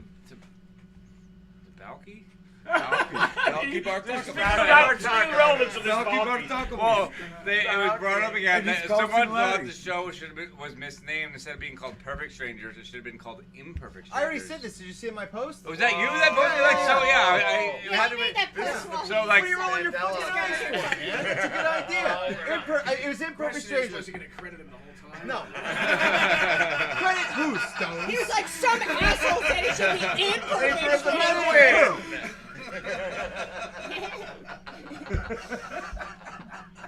Speaker 8: Balky?
Speaker 1: Balky Bartok.
Speaker 3: Speaking of relevance of this
Speaker 1: Balky
Speaker 3: Balky.
Speaker 1: Bartok.
Speaker 8: Well, it was brought up again
Speaker 1: And he's
Speaker 8: that
Speaker 1: called
Speaker 8: someone thought
Speaker 1: Similarity.
Speaker 8: the show was misnamed. Instead of being called Perfect Strangers, it should have been called Imperfect Strangers.
Speaker 2: I already said this. Did you see my post?
Speaker 8: Was that you that posted? Like, so yeah, it
Speaker 5: Yeah,
Speaker 8: had
Speaker 5: he
Speaker 8: to
Speaker 5: made that
Speaker 8: be.
Speaker 5: post while
Speaker 8: So
Speaker 5: he-
Speaker 8: like,
Speaker 2: What are you rolling your fucking
Speaker 6: Mandela
Speaker 2: eyes for,
Speaker 6: effect.
Speaker 2: man? That's a good idea. It was Imperfect
Speaker 4: Question is,
Speaker 2: Strangers.
Speaker 4: was he gonna credit him the whole time?
Speaker 2: No. Credit who, Stone?
Speaker 5: He was like, some asshole said it should be imperfect.
Speaker 2: Imperfect
Speaker 5: Strangers.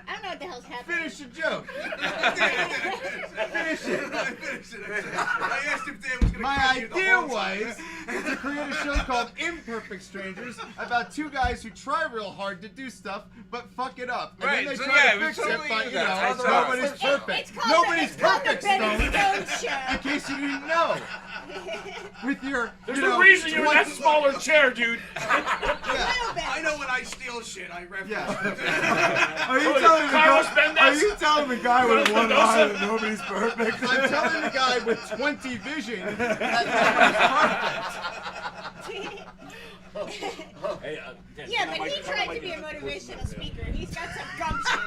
Speaker 5: I don't know what the hell's happening.
Speaker 2: Finish your joke. Finish it.
Speaker 4: I asked if Dan was gonna
Speaker 2: My
Speaker 4: credit you the
Speaker 2: idea
Speaker 4: whole time.
Speaker 2: was to create a show called Imperfect Strangers about two guys who try real hard to do stuff but fuck it up. And
Speaker 8: Right,
Speaker 2: then they
Speaker 8: so
Speaker 2: try
Speaker 8: yeah,
Speaker 2: to
Speaker 8: it was
Speaker 2: fix
Speaker 8: totally
Speaker 2: it by,
Speaker 8: you
Speaker 2: you
Speaker 8: guys.
Speaker 2: know,
Speaker 8: I saw it.
Speaker 2: nobody's
Speaker 5: It's
Speaker 2: perfect.
Speaker 5: called
Speaker 2: Nobody's
Speaker 5: the
Speaker 2: perfect,
Speaker 5: Benny
Speaker 2: Stone.
Speaker 5: Stone Show.
Speaker 2: In case you didn't know. With your,
Speaker 3: There's
Speaker 2: you
Speaker 3: no
Speaker 2: know,
Speaker 3: reason you're in that smaller chair, dude.
Speaker 4: I know when I steal shit, I reference.
Speaker 1: Are you telling the
Speaker 3: Carlos
Speaker 1: guy?
Speaker 3: Mendez?
Speaker 1: Are you telling the guy with one eye that nobody's perfect?
Speaker 2: I'm telling the guy with 20 vision that nobody's perfect.
Speaker 3: Hey,
Speaker 5: Yeah, but he tried to be a motivational speaker. He's got some gumption.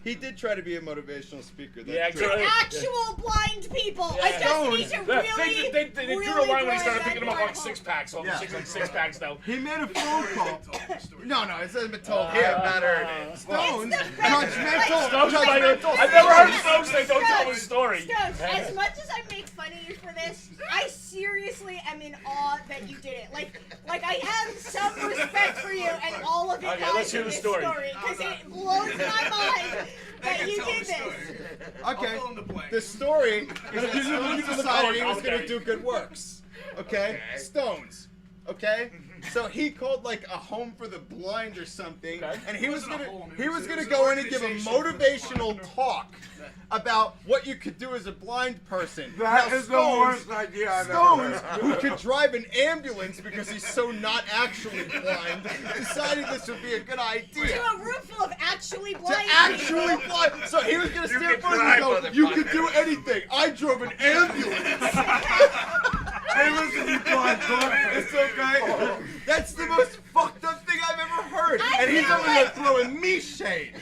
Speaker 2: He did try to be a motivational speaker. That's
Speaker 3: Yeah,
Speaker 2: true.
Speaker 3: exactly.
Speaker 5: Actual blind people. I just need to really,
Speaker 3: They drew a
Speaker 5: really
Speaker 3: line when he
Speaker 5: drive
Speaker 3: started
Speaker 5: that
Speaker 3: picking them up on
Speaker 5: point home.
Speaker 3: six packs. All the
Speaker 2: Yeah.
Speaker 3: six packs now.
Speaker 2: He made a phone call. No, it hasn't been told
Speaker 6: Yeah,
Speaker 2: here.
Speaker 6: I've not heard it.
Speaker 2: Stones,
Speaker 5: It's the best.
Speaker 2: judgmental.
Speaker 3: Stones like,
Speaker 2: judgmental
Speaker 3: I've never heard
Speaker 2: Stones.
Speaker 3: Stones say don't tell the story.
Speaker 5: Stones, as much as I make fun of you for this, I seriously am in awe that you did it. Like I have some respect for you and all of it
Speaker 3: Okay,
Speaker 5: lies
Speaker 3: let's hear
Speaker 5: in
Speaker 3: the
Speaker 5: this
Speaker 3: story.
Speaker 5: because it blows my mind that you did this.
Speaker 2: Okay,
Speaker 4: I'll fill in the blank.
Speaker 2: the story is that
Speaker 3: Give
Speaker 2: Stones
Speaker 3: him the
Speaker 2: decided he
Speaker 3: color
Speaker 2: was going to
Speaker 3: commentary.
Speaker 2: do good works. Okay? Stones. Okay? So he called like a home for the blind or something,
Speaker 3: Okay.
Speaker 2: and he was
Speaker 4: wasn't a
Speaker 2: gonna
Speaker 4: home,
Speaker 2: he was
Speaker 4: it
Speaker 2: gonna
Speaker 4: was
Speaker 2: go
Speaker 4: an
Speaker 2: in and give a
Speaker 4: organization
Speaker 2: motivational talk about what you could do as a blind person.
Speaker 1: That
Speaker 2: Now,
Speaker 1: is the
Speaker 2: Stones-
Speaker 1: worst idea I've
Speaker 2: Stones,
Speaker 1: ever heard.
Speaker 2: who could drive an ambulance because he's so not actually blind, decided this would be a good idea.
Speaker 5: To a room full of actually
Speaker 2: To
Speaker 5: blind
Speaker 2: actually
Speaker 5: people.
Speaker 2: blind. So he was gonna stand
Speaker 6: can
Speaker 2: in front
Speaker 6: drive,
Speaker 2: and go, "You could do anything. I drove an ambulance."
Speaker 1: Hey, listen, you blind fuck. It's okay.
Speaker 2: That's the most fucked up thing I've ever heard.
Speaker 5: I
Speaker 2: And he's
Speaker 5: feel
Speaker 2: over there
Speaker 5: like-
Speaker 2: throwing me shade.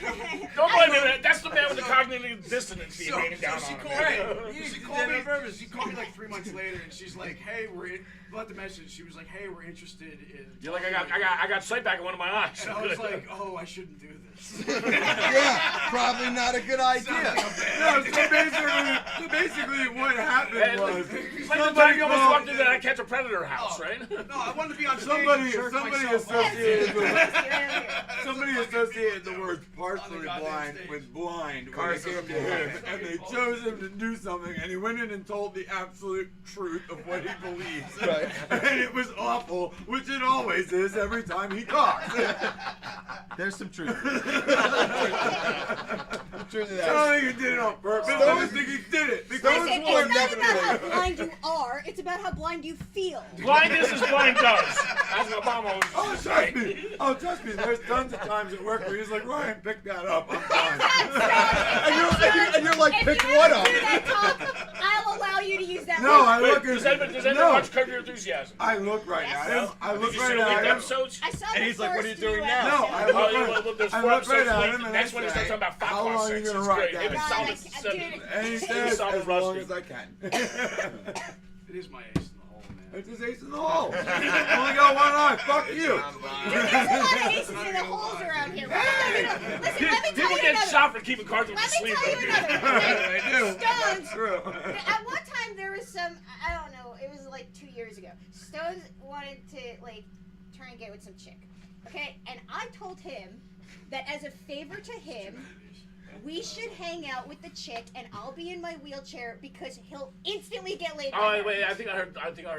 Speaker 3: Don't blame him. That's the man with the cognitive dissonance being handed down
Speaker 4: she
Speaker 3: on
Speaker 4: called
Speaker 3: him.
Speaker 4: me. She called me. She called me like 3 months later, and she's like, "Hey, about the message." She was like, "Hey, we're interested in."
Speaker 3: You're like, I got sight back in one of my eyes.
Speaker 4: And I was like, "Oh, I shouldn't do this."
Speaker 2: Yeah, probably not a good idea.
Speaker 1: No, so basically what happened was
Speaker 3: It's like the time you almost walked into that Catch a Predator house, right?
Speaker 4: No, I wanted to be on stage.
Speaker 1: somebody
Speaker 4: and jerk myself off.
Speaker 1: somebody associated the words partially blind with blind when it came to him, and they chose him to do something, and he went in and told the absolute truth of what he believes.
Speaker 2: Right.
Speaker 1: And it was awful, which it always is every time he talks.
Speaker 2: There's some truth. Truth to
Speaker 1: I
Speaker 2: that.
Speaker 1: don't think he did it on purpose. I
Speaker 2: Stones-
Speaker 1: just think he did it.
Speaker 5: Listen,
Speaker 1: Because
Speaker 5: it's not about how blind you are, it's about how blind you feel.
Speaker 3: Blindness is blind does. That's what Obama was
Speaker 1: Oh, trust me. Oh, trust me. There's tons of times at work where he's like, Ryan, pick that up. I'm fine.
Speaker 2: And you're like,
Speaker 5: If
Speaker 2: pick
Speaker 5: you
Speaker 2: what
Speaker 5: ever
Speaker 2: up?
Speaker 5: do that talk, I'll allow you to use that
Speaker 1: No,
Speaker 5: word.
Speaker 1: I look at
Speaker 3: Does anyone
Speaker 1: no.
Speaker 3: watch Curb Your Enthusiasm?
Speaker 1: I look right at him. I
Speaker 3: Did
Speaker 1: look
Speaker 3: you
Speaker 1: right
Speaker 3: see the weekend
Speaker 1: at him.
Speaker 3: episodes?
Speaker 5: I saw
Speaker 2: And
Speaker 5: the
Speaker 2: he's like, what are you
Speaker 5: first
Speaker 2: doing
Speaker 5: few
Speaker 2: now?
Speaker 1: No,
Speaker 5: episodes.
Speaker 1: I look right,
Speaker 3: there's
Speaker 1: I
Speaker 3: four
Speaker 1: look right
Speaker 3: episodes
Speaker 1: at
Speaker 3: late.
Speaker 1: him and
Speaker 3: That's
Speaker 1: I
Speaker 3: when he
Speaker 1: say,
Speaker 3: starts talking about fat
Speaker 1: how long
Speaker 3: loss
Speaker 1: are you
Speaker 3: sex.
Speaker 1: gonna
Speaker 3: It's
Speaker 1: rock
Speaker 3: great.
Speaker 1: that?
Speaker 3: Even
Speaker 5: God,
Speaker 3: Salmon
Speaker 5: I-
Speaker 3: said
Speaker 5: dude.
Speaker 3: it.
Speaker 1: And he
Speaker 3: Even
Speaker 1: says,
Speaker 3: Salmon
Speaker 1: as long
Speaker 3: Rushdie.
Speaker 1: as I can.
Speaker 4: It is my ace in the hole.
Speaker 1: It's just ace in the hole. Only got one eye. Fuck you.
Speaker 5: There's a lot of aces in the holes around here. Listen, let me tell
Speaker 3: People
Speaker 5: you
Speaker 3: get
Speaker 5: another.
Speaker 3: shot for keeping cards up
Speaker 5: Let
Speaker 3: their
Speaker 5: me
Speaker 3: sleeve.
Speaker 5: tell you another.
Speaker 1: They do.
Speaker 5: Stones.
Speaker 1: True.
Speaker 5: At one time, there was some, I don't know, it was like 2 years ago. Stones wanted to, like, try and get with some chick. Okay? And I told him that as a favor to him, we should hang out with the chick, and I'll be in my wheelchair because he'll instantly get laid.
Speaker 3: Oh wait, I think I heard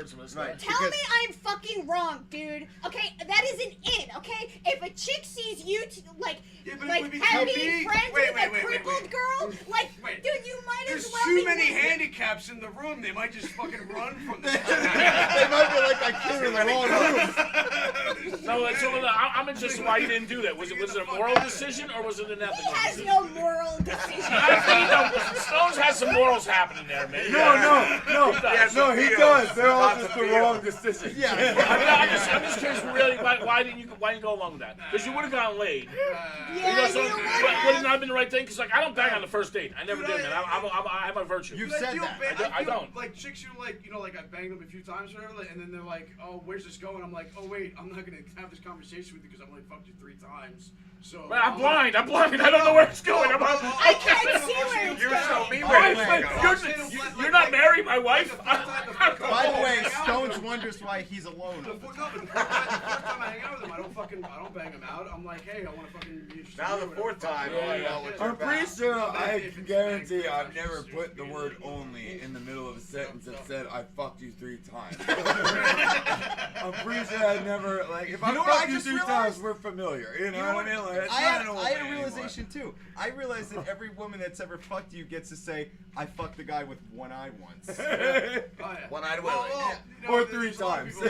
Speaker 3: some of this.
Speaker 2: Right.
Speaker 5: Tell me I'm fucking wrong, dude. Okay, that isn't it. Okay, if a chick sees you like being friends with a crippled girl, like, dude, you might
Speaker 4: There's
Speaker 5: as well
Speaker 4: too
Speaker 5: be
Speaker 4: many
Speaker 5: with-
Speaker 4: handicaps in the room. They might just fucking run from the.
Speaker 2: They might be like, I came in the wrong room.
Speaker 3: So I'm interested why you didn't do that. Was it a moral decision or was it an ethical
Speaker 5: He has
Speaker 3: decision?
Speaker 5: no moral decision.
Speaker 3: Stones has some morals happening there, man.
Speaker 1: No, he does. They're all just the wrong decision.
Speaker 2: Yeah.
Speaker 3: I'm just curious, really, why didn't you go along with that? Because you would have gotten laid.
Speaker 5: Yeah,
Speaker 3: So, would it not have been the right thing? Because like I don't bang on the first date. I never did, man. I have a virtue.
Speaker 2: You've said that.
Speaker 3: I don't.
Speaker 4: Like chicks who like I've banged them a few times or whatever, and then they're like, oh, where's this going? I'm like, oh wait, I'm not gonna have this conversation with you because I've only fucked you 3 times. So
Speaker 3: Man, I'm blind. I don't know where it's going.
Speaker 5: I can't see where it's
Speaker 8: You're
Speaker 5: going.
Speaker 8: so me where it's going.
Speaker 3: You're not married, my wife.
Speaker 2: By the way, Stones wonders why he's alone.
Speaker 4: The fourth time I hang out with him, I don't bang him out. I'm like, hey, I want to fucking be interested.
Speaker 6: Now the 4th time.
Speaker 1: I'm pretty sure I can guarantee I've never put the word only in the middle of a sentence that said I fucked you 3 times. I'm pretty sure I never, like, if I fucked you 3 times, we're familiar. You know what I mean? Like, it's
Speaker 2: I
Speaker 1: not
Speaker 2: had
Speaker 1: an old
Speaker 2: a
Speaker 1: thing
Speaker 2: realization too. I realized that every woman that's ever fucked you gets to say, I fucked the guy with one eye once.
Speaker 6: One-eyed Willie.
Speaker 1: Or 3 times.
Speaker 3: Do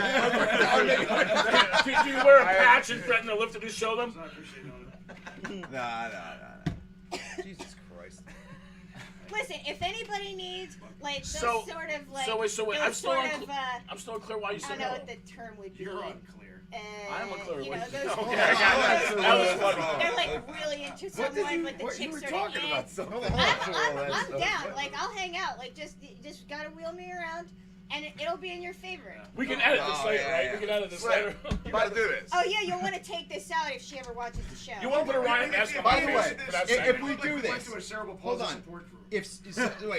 Speaker 3: you wear a patch and threaten to lift it to show them?
Speaker 1: Nah.
Speaker 2: Jesus Christ.
Speaker 5: Listen, if anybody needs like those
Speaker 3: So-
Speaker 5: sort of like
Speaker 3: so wait,
Speaker 5: those
Speaker 3: I'm still
Speaker 5: sort
Speaker 3: unclear.
Speaker 5: of
Speaker 3: I'm still unclear why you
Speaker 5: I
Speaker 3: said
Speaker 5: don't know
Speaker 3: no.
Speaker 5: what the term would be.
Speaker 4: You're unclear.
Speaker 3: I'm unclear.
Speaker 5: You know,
Speaker 3: What-
Speaker 5: those,
Speaker 3: okay, I got that. That was funny.
Speaker 5: They're like really into someone, but the
Speaker 1: What you
Speaker 5: chick
Speaker 1: were
Speaker 5: sort
Speaker 1: talking
Speaker 5: of.
Speaker 1: about? Something.
Speaker 5: I'm down. Like I'll hang out. Like just gotta wheel me around, and it'll be in your favor.
Speaker 3: We can edit this later,
Speaker 6: yeah,
Speaker 3: right?
Speaker 6: yeah.
Speaker 3: We can edit this
Speaker 6: Slim,
Speaker 3: later.
Speaker 6: you gotta do this.
Speaker 5: Oh yeah, you'll want to take this out if she ever watches the show.
Speaker 3: You want to put a Ryan mask on
Speaker 2: By
Speaker 3: my
Speaker 2: the way,
Speaker 3: face for that
Speaker 2: if
Speaker 3: second?
Speaker 2: we do this,
Speaker 4: To a cerebral
Speaker 2: hold
Speaker 4: palsy
Speaker 2: on.
Speaker 4: support group.
Speaker 2: Wait,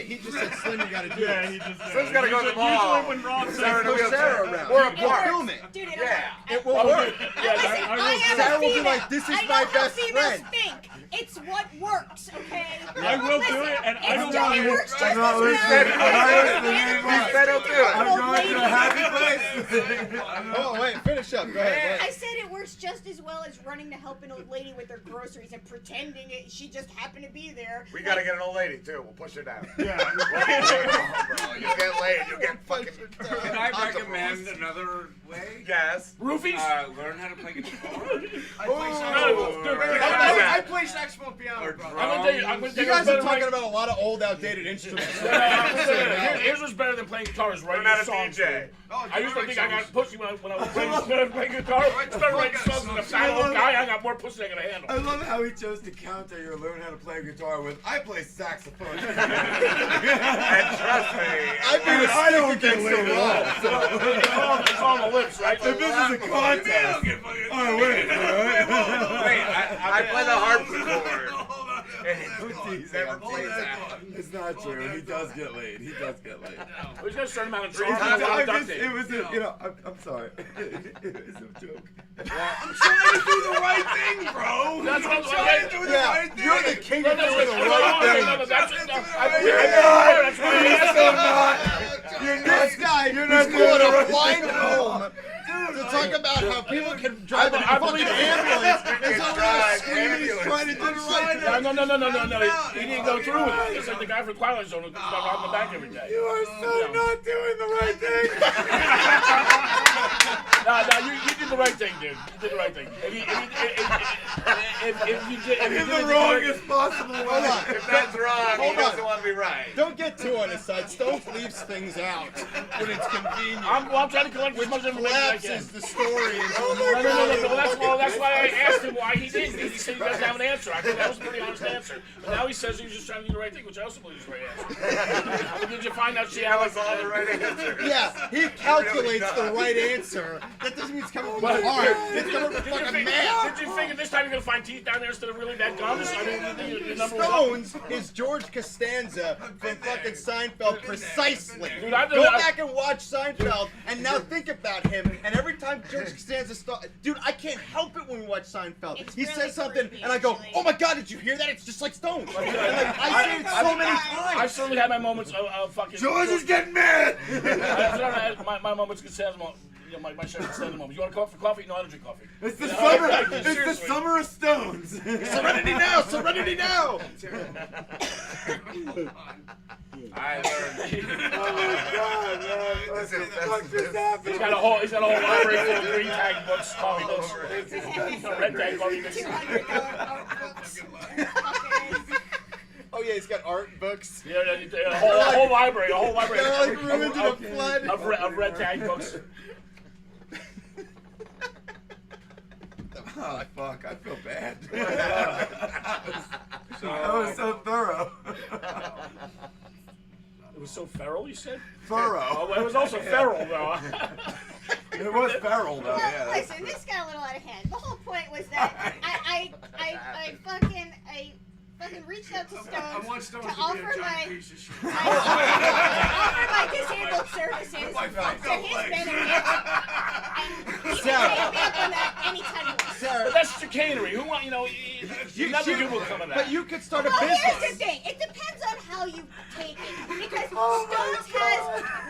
Speaker 2: he just said, Slim, you gotta do
Speaker 7: Yeah,
Speaker 2: this.
Speaker 7: he just did.
Speaker 8: Slim's gotta go to the mall.
Speaker 7: Usually when Ron says
Speaker 8: Sarah in a
Speaker 2: Push
Speaker 8: wheelchair.
Speaker 2: Sarah around.
Speaker 8: Or a
Speaker 5: It
Speaker 8: park.
Speaker 2: Film it.
Speaker 5: Dude,
Speaker 8: Yeah.
Speaker 2: It will work.
Speaker 3: Yeah,
Speaker 5: Listen,
Speaker 7: I will
Speaker 5: I am
Speaker 2: Sarah
Speaker 5: a
Speaker 2: will be
Speaker 5: female.
Speaker 2: like, "This is
Speaker 5: I know
Speaker 2: my
Speaker 5: how
Speaker 2: best
Speaker 5: females
Speaker 2: friend."
Speaker 5: think. It's what works, okay?
Speaker 7: I will do it, and I don't want
Speaker 5: It
Speaker 7: to.
Speaker 5: works just
Speaker 1: I'm not
Speaker 5: as
Speaker 1: listening.
Speaker 5: well.
Speaker 1: I'm not listening.
Speaker 8: He said he'll do it.
Speaker 1: I'm going to a happy place.
Speaker 2: Oh, wait, finish up. Go ahead.
Speaker 5: I said it works just as well as running to help an old lady with her groceries and pretending she just happened to be there.
Speaker 6: We gotta get an old lady too. We'll push her down.
Speaker 7: Yeah.
Speaker 6: Bro, you get laid, you get fucking.
Speaker 8: Can I recommend another way?
Speaker 6: Yes.
Speaker 3: Roofies?
Speaker 8: Learn how to play guitar.
Speaker 4: I play saxophone, piano. Bro.
Speaker 3: I'm gonna tell you. I'm gonna tell
Speaker 2: You guys
Speaker 3: what's
Speaker 2: are
Speaker 3: better
Speaker 2: talking
Speaker 3: than
Speaker 2: about a lot of old, outdated instruments.
Speaker 3: Here's what's better than playing guitar is writing
Speaker 6: Learn how to
Speaker 3: songs.
Speaker 6: DJ.
Speaker 3: dude.
Speaker 4: Oh,
Speaker 3: I used to
Speaker 4: write
Speaker 3: think I got
Speaker 4: songs.
Speaker 3: pussy when I was playing guitar. I started writing songs with a fat old guy. I got more pussy than I can handle.
Speaker 1: I love how he chose to counter your learn how to play guitar with I play saxophone.
Speaker 6: And trust me,
Speaker 1: I don't get laid at all.
Speaker 3: It's on the lips, right?
Speaker 1: If this is a contest. Oh, wait.
Speaker 8: Wait, I play the harpsichord.
Speaker 6: never plays that.
Speaker 1: It's not true. He does get laid. He does get laid.
Speaker 3: He's got a certain amount of
Speaker 1: It
Speaker 3: dreams.
Speaker 1: was a, you know, I'm sorry. It was a joke.
Speaker 4: I'm trying to do the right thing, bro.
Speaker 3: That's what I'm
Speaker 4: trying to do the
Speaker 2: Yeah,
Speaker 4: right thing.
Speaker 2: you're the king of doing the
Speaker 3: No,
Speaker 2: right thing.
Speaker 3: that's
Speaker 1: You're not. You're
Speaker 2: This guy
Speaker 1: You're
Speaker 2: who's
Speaker 1: not
Speaker 2: going
Speaker 1: doing
Speaker 2: to
Speaker 1: the
Speaker 2: flying home to talk about how people can drive a
Speaker 3: I
Speaker 2: fucking
Speaker 3: believe it.
Speaker 2: ambulance and
Speaker 6: Drive
Speaker 2: someone screaming he's
Speaker 6: ambulance.
Speaker 2: trying to do the right thing.
Speaker 3: No. He didn't go through with it. It's like the guy from Twilight Zone who got robbed in the back every day.
Speaker 1: You are so not doing the right thing.
Speaker 3: No, you did the right thing, dude. You did the right thing. if you did,
Speaker 1: in the wrongest possible way.
Speaker 2: Hold on.
Speaker 6: If that's wrong, he doesn't want to be right.
Speaker 2: Don't get too on his side. Stones leaves things out when it's convenient.
Speaker 3: I'm trying to collect as much information as I can.
Speaker 2: Collapses the story into
Speaker 3: No. That's why I asked him why he didn't. He said he doesn't have an answer. I think that was a pretty honest answer. But now he says he was just trying to do the right thing, which I also believe is the right answer. Did you find out she
Speaker 6: was all the right answer?
Speaker 2: Yeah, he calculates the right answer. That doesn't mean it's coming from the heart. It's coming from fucking man.
Speaker 3: Did you figure this time you're gonna find teeth down there instead of really bad gums? I mean, your number
Speaker 2: Stones is George Costanza from fucking Seinfeld precisely.
Speaker 3: Dude,
Speaker 2: Go back and watch Seinfeld and now think about him. And every time George Costanza dude, I can't help it when we watch Seinfeld. He says something and I go, oh my god, did you hear that? It's just like Stones. And like, I say it so many times.
Speaker 3: I've certainly had my moments of fucking.
Speaker 1: George is getting mad.
Speaker 3: my moments of Costanza. My shirt Costanza moments. You want to go out for coffee? No, I don't drink coffee.
Speaker 1: It's the summer. It's the summer of Stones.
Speaker 2: Serenity now. Serenity now.
Speaker 8: I learned.
Speaker 1: Oh my god, man. What just happened?
Speaker 3: He's got a whole library full of green tag books, coffee books, red tag coffee books.
Speaker 2: Oh yeah, he's got art books.
Speaker 3: Yeah, a whole library.
Speaker 2: They're like ruined in a flood.
Speaker 3: Of red tag books.
Speaker 1: Oh fuck, I feel bad.
Speaker 3: So,
Speaker 1: that was so thorough.
Speaker 3: It was so feral, you said?
Speaker 1: Thorough.
Speaker 3: Oh, it was also feral, though.
Speaker 1: It was feral, though.
Speaker 5: Well,
Speaker 1: Yeah.
Speaker 5: listen, this got a little out of hand. The whole point was that I fucking reached out to Stones
Speaker 4: I want Stones
Speaker 5: to
Speaker 4: to be
Speaker 5: offer
Speaker 4: a giant
Speaker 5: my
Speaker 4: piece of shit.
Speaker 5: offer my disabled services to his benefit, and he can take me up on that anytime he wants.
Speaker 3: But that's chicanery. Who want, nothing good will come of that.
Speaker 2: But you could start a
Speaker 5: Well,
Speaker 2: business.
Speaker 5: here's the thing. It depends on how you take it. Because Stones has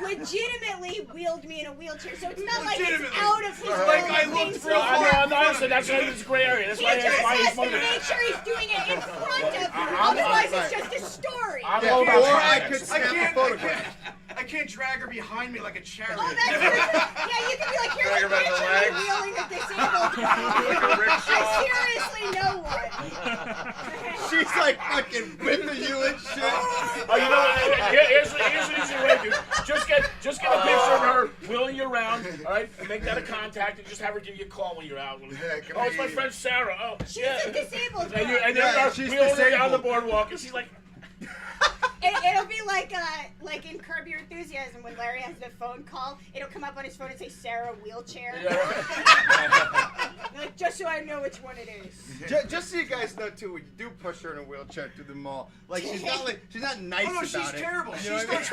Speaker 5: legitimately wheeled me in a wheelchair, so it's not like it's out of his
Speaker 1: Like, I
Speaker 5: own
Speaker 1: looked
Speaker 5: things.
Speaker 1: for
Speaker 3: No, honestly, that's why it's a gray area. That's
Speaker 5: He
Speaker 3: why
Speaker 5: just
Speaker 3: I
Speaker 5: has
Speaker 3: his
Speaker 5: to
Speaker 3: money.
Speaker 5: make sure he's doing it in front of you. Otherwise, it's just a story.
Speaker 3: I'm
Speaker 2: Yeah,
Speaker 3: all about
Speaker 2: or I
Speaker 3: context.
Speaker 2: could snap a photograph.
Speaker 4: I can't drag her behind me like a chariot.
Speaker 5: Oh, that's yeah, you can be like, here's a picture of me wheeling a disabled I seriously know one.
Speaker 2: She's like fucking whipping you and shit.
Speaker 3: Oh, you know what? Here's an easy way, dude. Just get a picture of her wheeling you around, all right? Make that a contact and just have her give you a call when you're out. Oh, it's my friend Sarah. Oh,
Speaker 5: She's a disabled girl.
Speaker 3: And then
Speaker 2: she's
Speaker 3: wheeling her down the
Speaker 2: disabled.
Speaker 3: boardwalk, and she's like,
Speaker 5: It'll be like in Curb Your Enthusiasm when Larry has the phone call. It'll come up on his phone and say Sarah wheelchair. Like, just so I know which one it is.
Speaker 2: Just so you guys know too, when you do push her in a wheelchair through the mall, like she's not nice
Speaker 4: Oh no,
Speaker 2: about
Speaker 4: she's
Speaker 2: it.
Speaker 4: terrible.
Speaker 2: You
Speaker 4: She
Speaker 2: know what I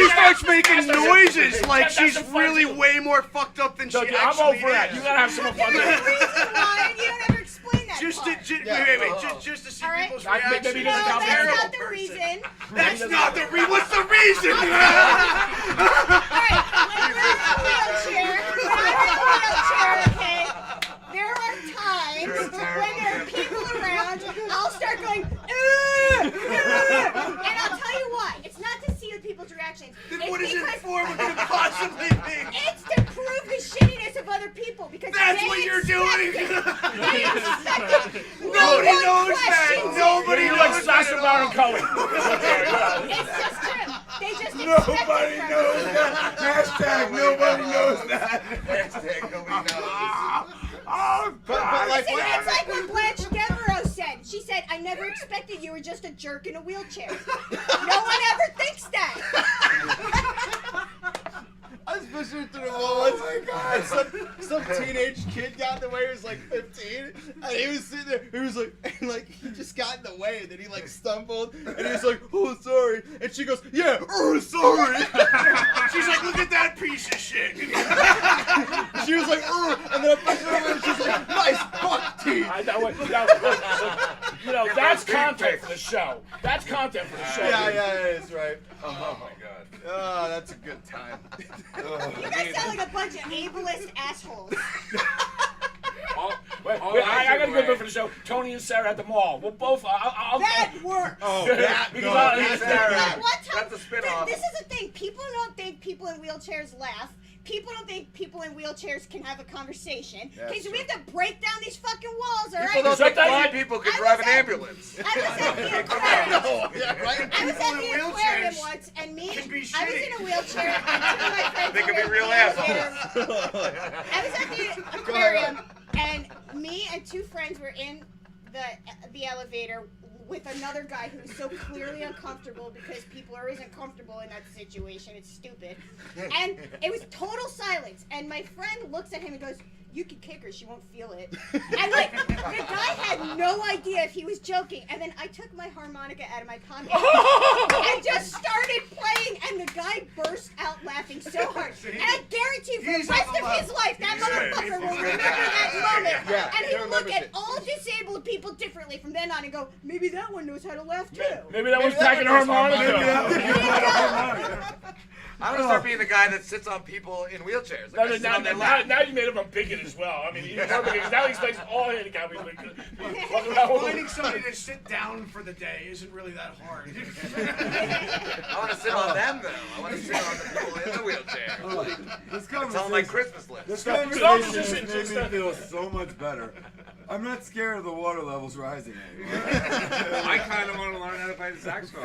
Speaker 4: starts
Speaker 2: mean?
Speaker 4: making noises like
Speaker 3: That's
Speaker 4: she's
Speaker 3: a fun
Speaker 4: really
Speaker 3: thing.
Speaker 4: way more fucked up than she
Speaker 3: I'm
Speaker 4: actually
Speaker 3: all for that.
Speaker 4: is.
Speaker 3: You gotta have some fun.
Speaker 5: There's a reason why, and you don't ever explain that
Speaker 4: Just
Speaker 5: part.
Speaker 4: just to see
Speaker 5: All right.
Speaker 4: people's
Speaker 3: Maybe
Speaker 4: reactions.
Speaker 3: he
Speaker 5: No,
Speaker 3: doesn't count
Speaker 5: that's
Speaker 3: terrible
Speaker 5: not the reason.
Speaker 4: That's not the reason. What's the reason?
Speaker 5: Alright, when we're in a wheelchair, okay, there are times when there are people around, I'll start going, and I'll tell you why. It's not to see people's reactions.
Speaker 4: Then what is it for? What could it possibly be?
Speaker 5: It's to prove the shittiness of other people because
Speaker 4: That's
Speaker 5: they
Speaker 4: what you're
Speaker 5: expect
Speaker 4: doing.
Speaker 5: it. They expect it.
Speaker 4: Nobody
Speaker 5: one
Speaker 4: knows that.
Speaker 5: questions it.
Speaker 4: Nobody
Speaker 3: You're
Speaker 4: knows
Speaker 3: like
Speaker 4: that
Speaker 3: Sasha
Speaker 4: at
Speaker 3: Baron
Speaker 4: all.
Speaker 3: Cohen.
Speaker 5: It's just true. They just
Speaker 1: Nobody
Speaker 5: expect it from
Speaker 1: knows
Speaker 5: you.
Speaker 1: that. Hashtag nobody knows that.
Speaker 6: Hashtag nobody knows.
Speaker 1: Oh, God.
Speaker 2: like,
Speaker 5: Listen, it's like what Blanche Devereaux said. She said, I never expected you were just a jerk in a wheelchair. No one ever thinks that.
Speaker 2: I was pushing through the wall once. Oh my God. And some teenage kid got in the way. He was like 15, and he was sitting there. He was like, he just got in the way, and then he like stumbled, and he was like, oh sorry. And she goes, yeah, oh sorry.
Speaker 4: She's like, look at that piece of shit.
Speaker 2: She was like, and then I pushed her over, and she's like, nice buck teeth.
Speaker 3: That's content for the show. That's content for the show.
Speaker 2: Yeah, it is right.
Speaker 6: Oh my god.
Speaker 2: Oh, that's a good time.
Speaker 5: You guys sound like a bunch of ableist assholes.
Speaker 3: I got a good one for the show. Tony and Sarah at the mall. We'll both.
Speaker 5: That works.
Speaker 2: Oh, that
Speaker 3: Because
Speaker 2: that's
Speaker 5: But one time,
Speaker 6: That's a spin-off.
Speaker 5: this is the thing. People don't think people in wheelchairs laugh. people don't think people in wheelchairs can have a conversation.
Speaker 6: That's
Speaker 5: Okay, so we
Speaker 6: true.
Speaker 5: have to break down these fucking walls, all right?
Speaker 6: People don't think blind people can drive an ambulance.
Speaker 5: I was at the aquarium.
Speaker 6: Yeah, right?
Speaker 5: I was at the
Speaker 4: People in
Speaker 5: aquarium
Speaker 4: wheelchairs
Speaker 5: once, and me,
Speaker 4: can be
Speaker 5: I was in a wheelchair, and two of my friends
Speaker 6: They can
Speaker 5: were
Speaker 6: be
Speaker 5: in
Speaker 6: real
Speaker 5: the
Speaker 6: assholes.
Speaker 5: elevator. I was at the aquarium, and me and two friends were in the elevator with another guy who was so clearly uncomfortable because people are always uncomfortable in that situation. It's stupid. And it was total silence. And my friend looks at him and goes, "You can kick her, she won't feel it." And like, the guy had no idea if he was joking. And then I took my harmonica out of my pocket and just started playing, and the guy burst out laughing so hard. And I guarantee you, for the rest of his life, that motherfucker will remember that moment.
Speaker 2: Yeah,
Speaker 5: And he
Speaker 2: he
Speaker 5: will look
Speaker 2: remembers
Speaker 5: at
Speaker 2: it.
Speaker 5: all disabled people differently from then on and go, maybe that one knows how to laugh too.
Speaker 3: Maybe that one's packing a harmonica.
Speaker 6: I'm gonna start being the guy that sits on people in wheelchairs. Like, I sit on their lap.
Speaker 3: Now you made him a bigot as well. I mean, he's more bigot. Now he expects all handicapped people to
Speaker 4: Finding somebody to sit down for the day isn't really that hard.
Speaker 6: I want to sit on them though. I want to sit on the people in the wheelchair.
Speaker 1: This
Speaker 6: It's on my Christmas list.
Speaker 1: This conversation has made me feel so much better. I'm not scared of the water levels rising anymore.
Speaker 8: I kind of want to learn how to play the saxophone.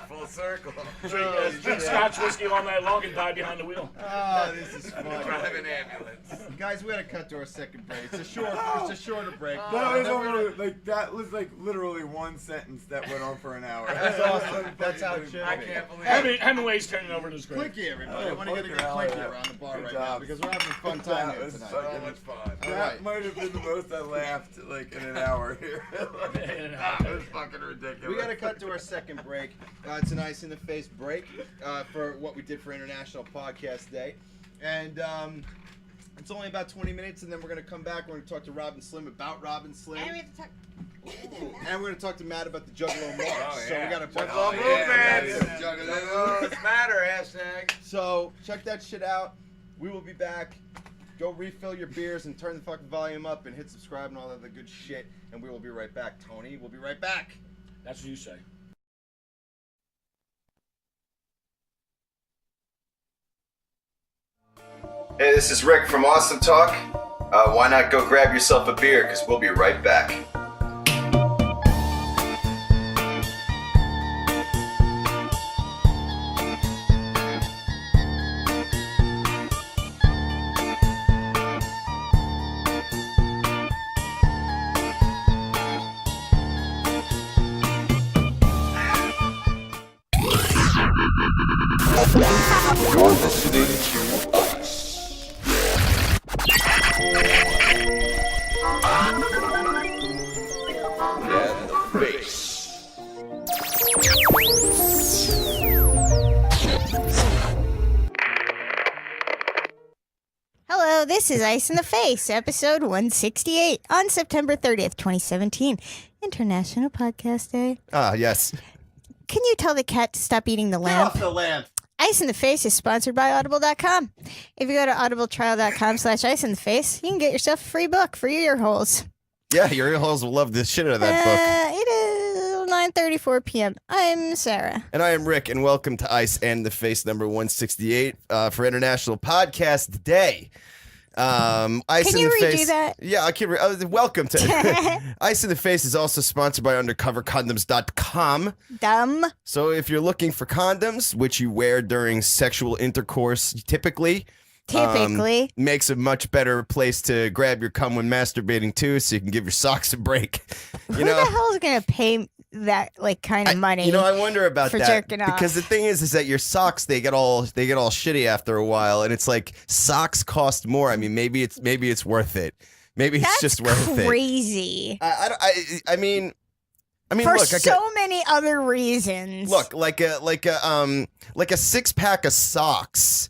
Speaker 6: Full circle.
Speaker 3: Drink Scotch whiskey all night long and die behind the wheel.
Speaker 2: Oh, this is fun.
Speaker 6: Drive an ambulance.
Speaker 2: Guys, we gotta cut to our second break. It's a shorter break.
Speaker 1: That was like literally one sentence that went on for an hour.
Speaker 2: That's awesome. That's how it should be.
Speaker 6: I can't believe it.
Speaker 3: Hemingway's turning over in his grave.
Speaker 2: Clicky, everybody. I want to get a good clicky around the bar right now because we're having a fun time here tonight.
Speaker 6: So much fun.
Speaker 1: That might have been the most I laughed like in an hour here. It was fucking ridiculous.
Speaker 2: We gotta cut to our second break. It's an Ice in the Face break for what we did for International Podcast Day, and it's only about 20 minutes, and then we're gonna come back. We're gonna talk to Robin Slim about Robin Slim,
Speaker 5: And we have to talk.
Speaker 2: and we're gonna talk to Matt about the Juggalo March.
Speaker 8: Oh,
Speaker 2: So we
Speaker 8: yeah.
Speaker 2: got a bunch
Speaker 6: Juggalo
Speaker 2: of
Speaker 6: movement. Juggalos matter. Hashtag.
Speaker 2: So check that shit out. We will be back. Go refill your beers and turn the fucking volume up and hit subscribe and all that other good shit. And we will be right back. Tony, we'll be right back.
Speaker 3: That's what you say.
Speaker 16: Hey, this is Rick from Awesometalk. Why not go grab yourself a beer, because we'll be right back.
Speaker 19: You're listening to us. Yeah, the face.
Speaker 5: Hello, this is Ice in the Face, episode 168, on September 30th, 2017, International Podcast Day.
Speaker 2: Ah, yes.
Speaker 5: Can you tell the cat to stop eating the lamp?
Speaker 2: Off the lamp.
Speaker 5: Ice in the Face is sponsored by Audible.com. If you go to audibletrial.com/Ice in the Face, you can get yourself a free book for your ear holes.
Speaker 2: Yeah, your ear holes will love the shit out of that book.
Speaker 5: It is 9:34 p.m. I'm Sarah.
Speaker 2: And I am Rick, and welcome to Ice and the Face number 168 for International Podcast Day. Ice
Speaker 5: Can
Speaker 2: in
Speaker 5: you
Speaker 2: the
Speaker 5: redo
Speaker 2: Face.
Speaker 5: that?
Speaker 2: Yeah, I can. Welcome to Ice in the Face is also sponsored by UndercoverCondoms.com.
Speaker 5: Dumb.
Speaker 2: So if you're looking for condoms, which you wear during sexual intercourse, typically makes a much better place to grab your cum when masturbating too, so you can give your socks a break.
Speaker 5: Who the hell is gonna pay that kind of money?
Speaker 2: I wonder about
Speaker 5: for
Speaker 2: that
Speaker 5: jerking off?
Speaker 2: because the thing is that your socks they get all shitty after a while, and it's like socks cost more. I mean, maybe it's worth it. Maybe it's just worth it.
Speaker 5: Crazy.
Speaker 2: I mean,
Speaker 5: for
Speaker 2: look,
Speaker 5: so many other reasons.
Speaker 2: look like a 6-pack of socks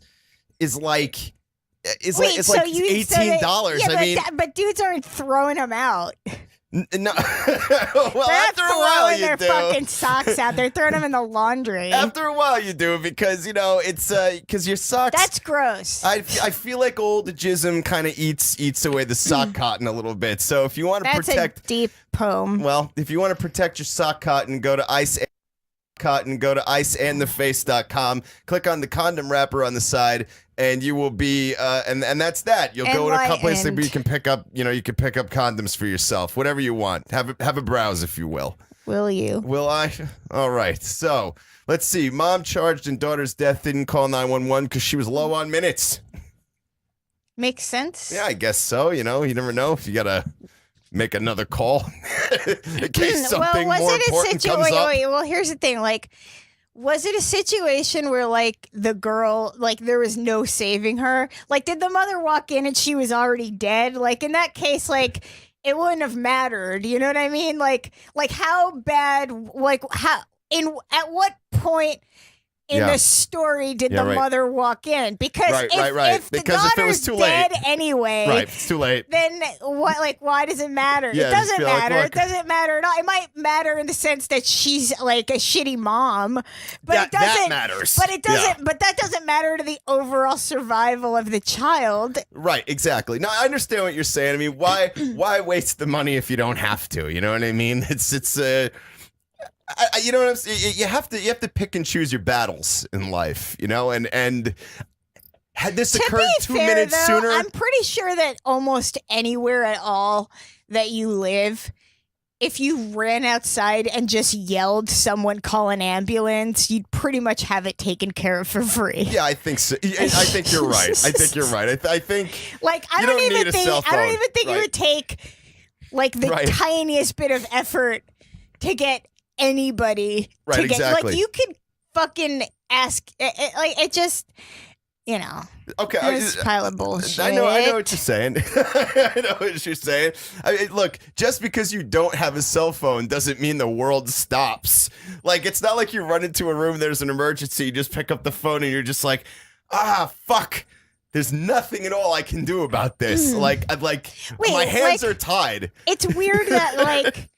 Speaker 2: is like it's like $18.
Speaker 5: Yeah, but dudes aren't throwing them out.
Speaker 2: No. Well,
Speaker 5: They're
Speaker 2: after a while
Speaker 5: throwing
Speaker 2: you
Speaker 5: their
Speaker 2: do.
Speaker 5: fucking socks out. They're throwing them in the laundry.
Speaker 2: After a while you do because it's because your socks.
Speaker 5: That's gross.
Speaker 2: I feel like old jism kind of eats away the sock cotton a little bit. So if you want to
Speaker 5: That's
Speaker 2: protect
Speaker 5: a deep poem.
Speaker 2: Well, if you want to protect your sock cotton, go to Ice
Speaker 20: cotton, go to iceandtheface.com, click on the condom wrapper on the side, and you will be, and that's that. You'll go to a couple places where you can pick up, you can pick up condoms for yourself, whatever you want. Have a browse, if you will.
Speaker 5: Will you?
Speaker 20: Will I? All right. So let's see. Mom charged in daughter's death, didn't call 911 because she was low on minutes.
Speaker 5: Makes sense.
Speaker 20: Yeah, I guess so. You never know if you gotta make another call in case something more important comes up.
Speaker 5: Well, here's the thing. Like, was it a situation where, like, the girl, like, there was no saving her? Like, did the mother walk in and she was already dead? Like, in that case, like, it wouldn't have mattered. You know what I mean? Like how bad? Like, at what point in the story did the mother walk in? Because if the daughter's dead anyway,
Speaker 20: it's too late.
Speaker 5: Then what? Like, why does it matter?
Speaker 20: Yeah,
Speaker 5: it doesn't matter.
Speaker 20: Like,
Speaker 5: it doesn't matter at all. It might matter in the sense that she's like a shitty mom, but it doesn't.
Speaker 20: That matters.
Speaker 5: But it doesn't. Yeah. But that doesn't matter to the overall survival of the child.
Speaker 20: Right. Exactly. No, I understand what you're saying. I mean, why waste the money if you don't have to? You know what I mean? It's you know what I'm saying? You have to pick and choose your battles in life, and had this occurred 2 minutes sooner,
Speaker 5: I'm pretty sure that almost anywhere at all that you live, if you ran outside and just yelled someone call an ambulance, you'd pretty much have it taken care of for free.
Speaker 20: Yeah, I think so. I think you're right. I think you're right. I think
Speaker 5: like I don't even think it would take like the tiniest bit of effort to get anybody to get like you could fucking ask like it just
Speaker 20: okay,
Speaker 5: this pile of bullshit.
Speaker 20: I know what you're saying. I know what you're saying. I mean, look, just because you don't have a cell phone doesn't mean the world stops. Like, it's not like you run into a room, there's an emergency, you just pick up the phone and you're just like, fuck. There's nothing at all I can do about this. Wait, my hands are tied.
Speaker 5: It's weird that like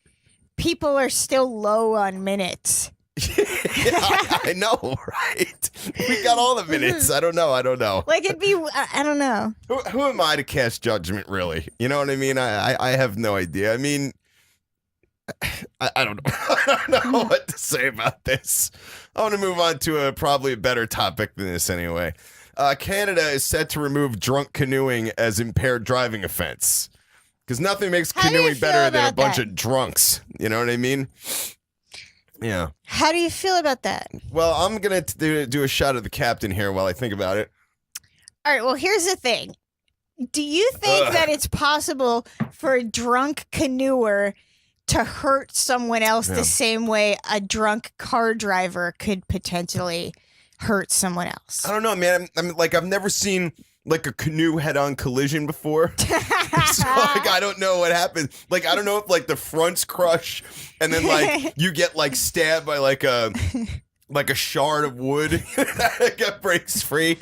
Speaker 5: people are still low on minutes.
Speaker 20: I know, right? We got all the minutes. I don't know.
Speaker 5: Like, it'd be, I don't know.
Speaker 20: Who am I to cast judgment, really? You know what I mean? I have no idea. I mean, I don't know. I don't know what to say about this. I want to move on to probably a better topic than this anyway. Canada is set to remove drunk canoeing as impaired driving offense. Because nothing makes canoeing better than a bunch of drunks. You know what I mean? Yeah.
Speaker 5: How do you feel about that?
Speaker 20: Well, I'm going to do a shot of the captain here while I think about it.
Speaker 5: All right, well, here's the thing. Do you think that it's possible for a drunk canoeer to hurt someone else the same way a drunk car driver could potentially hurt someone else?
Speaker 20: I don't know, man. I've never seen like a canoe head-on collision before. So like, I don't know what happened. Like, I don't know if like the fronts crush and then like you get like stabbed by like a shard of wood that breaks free.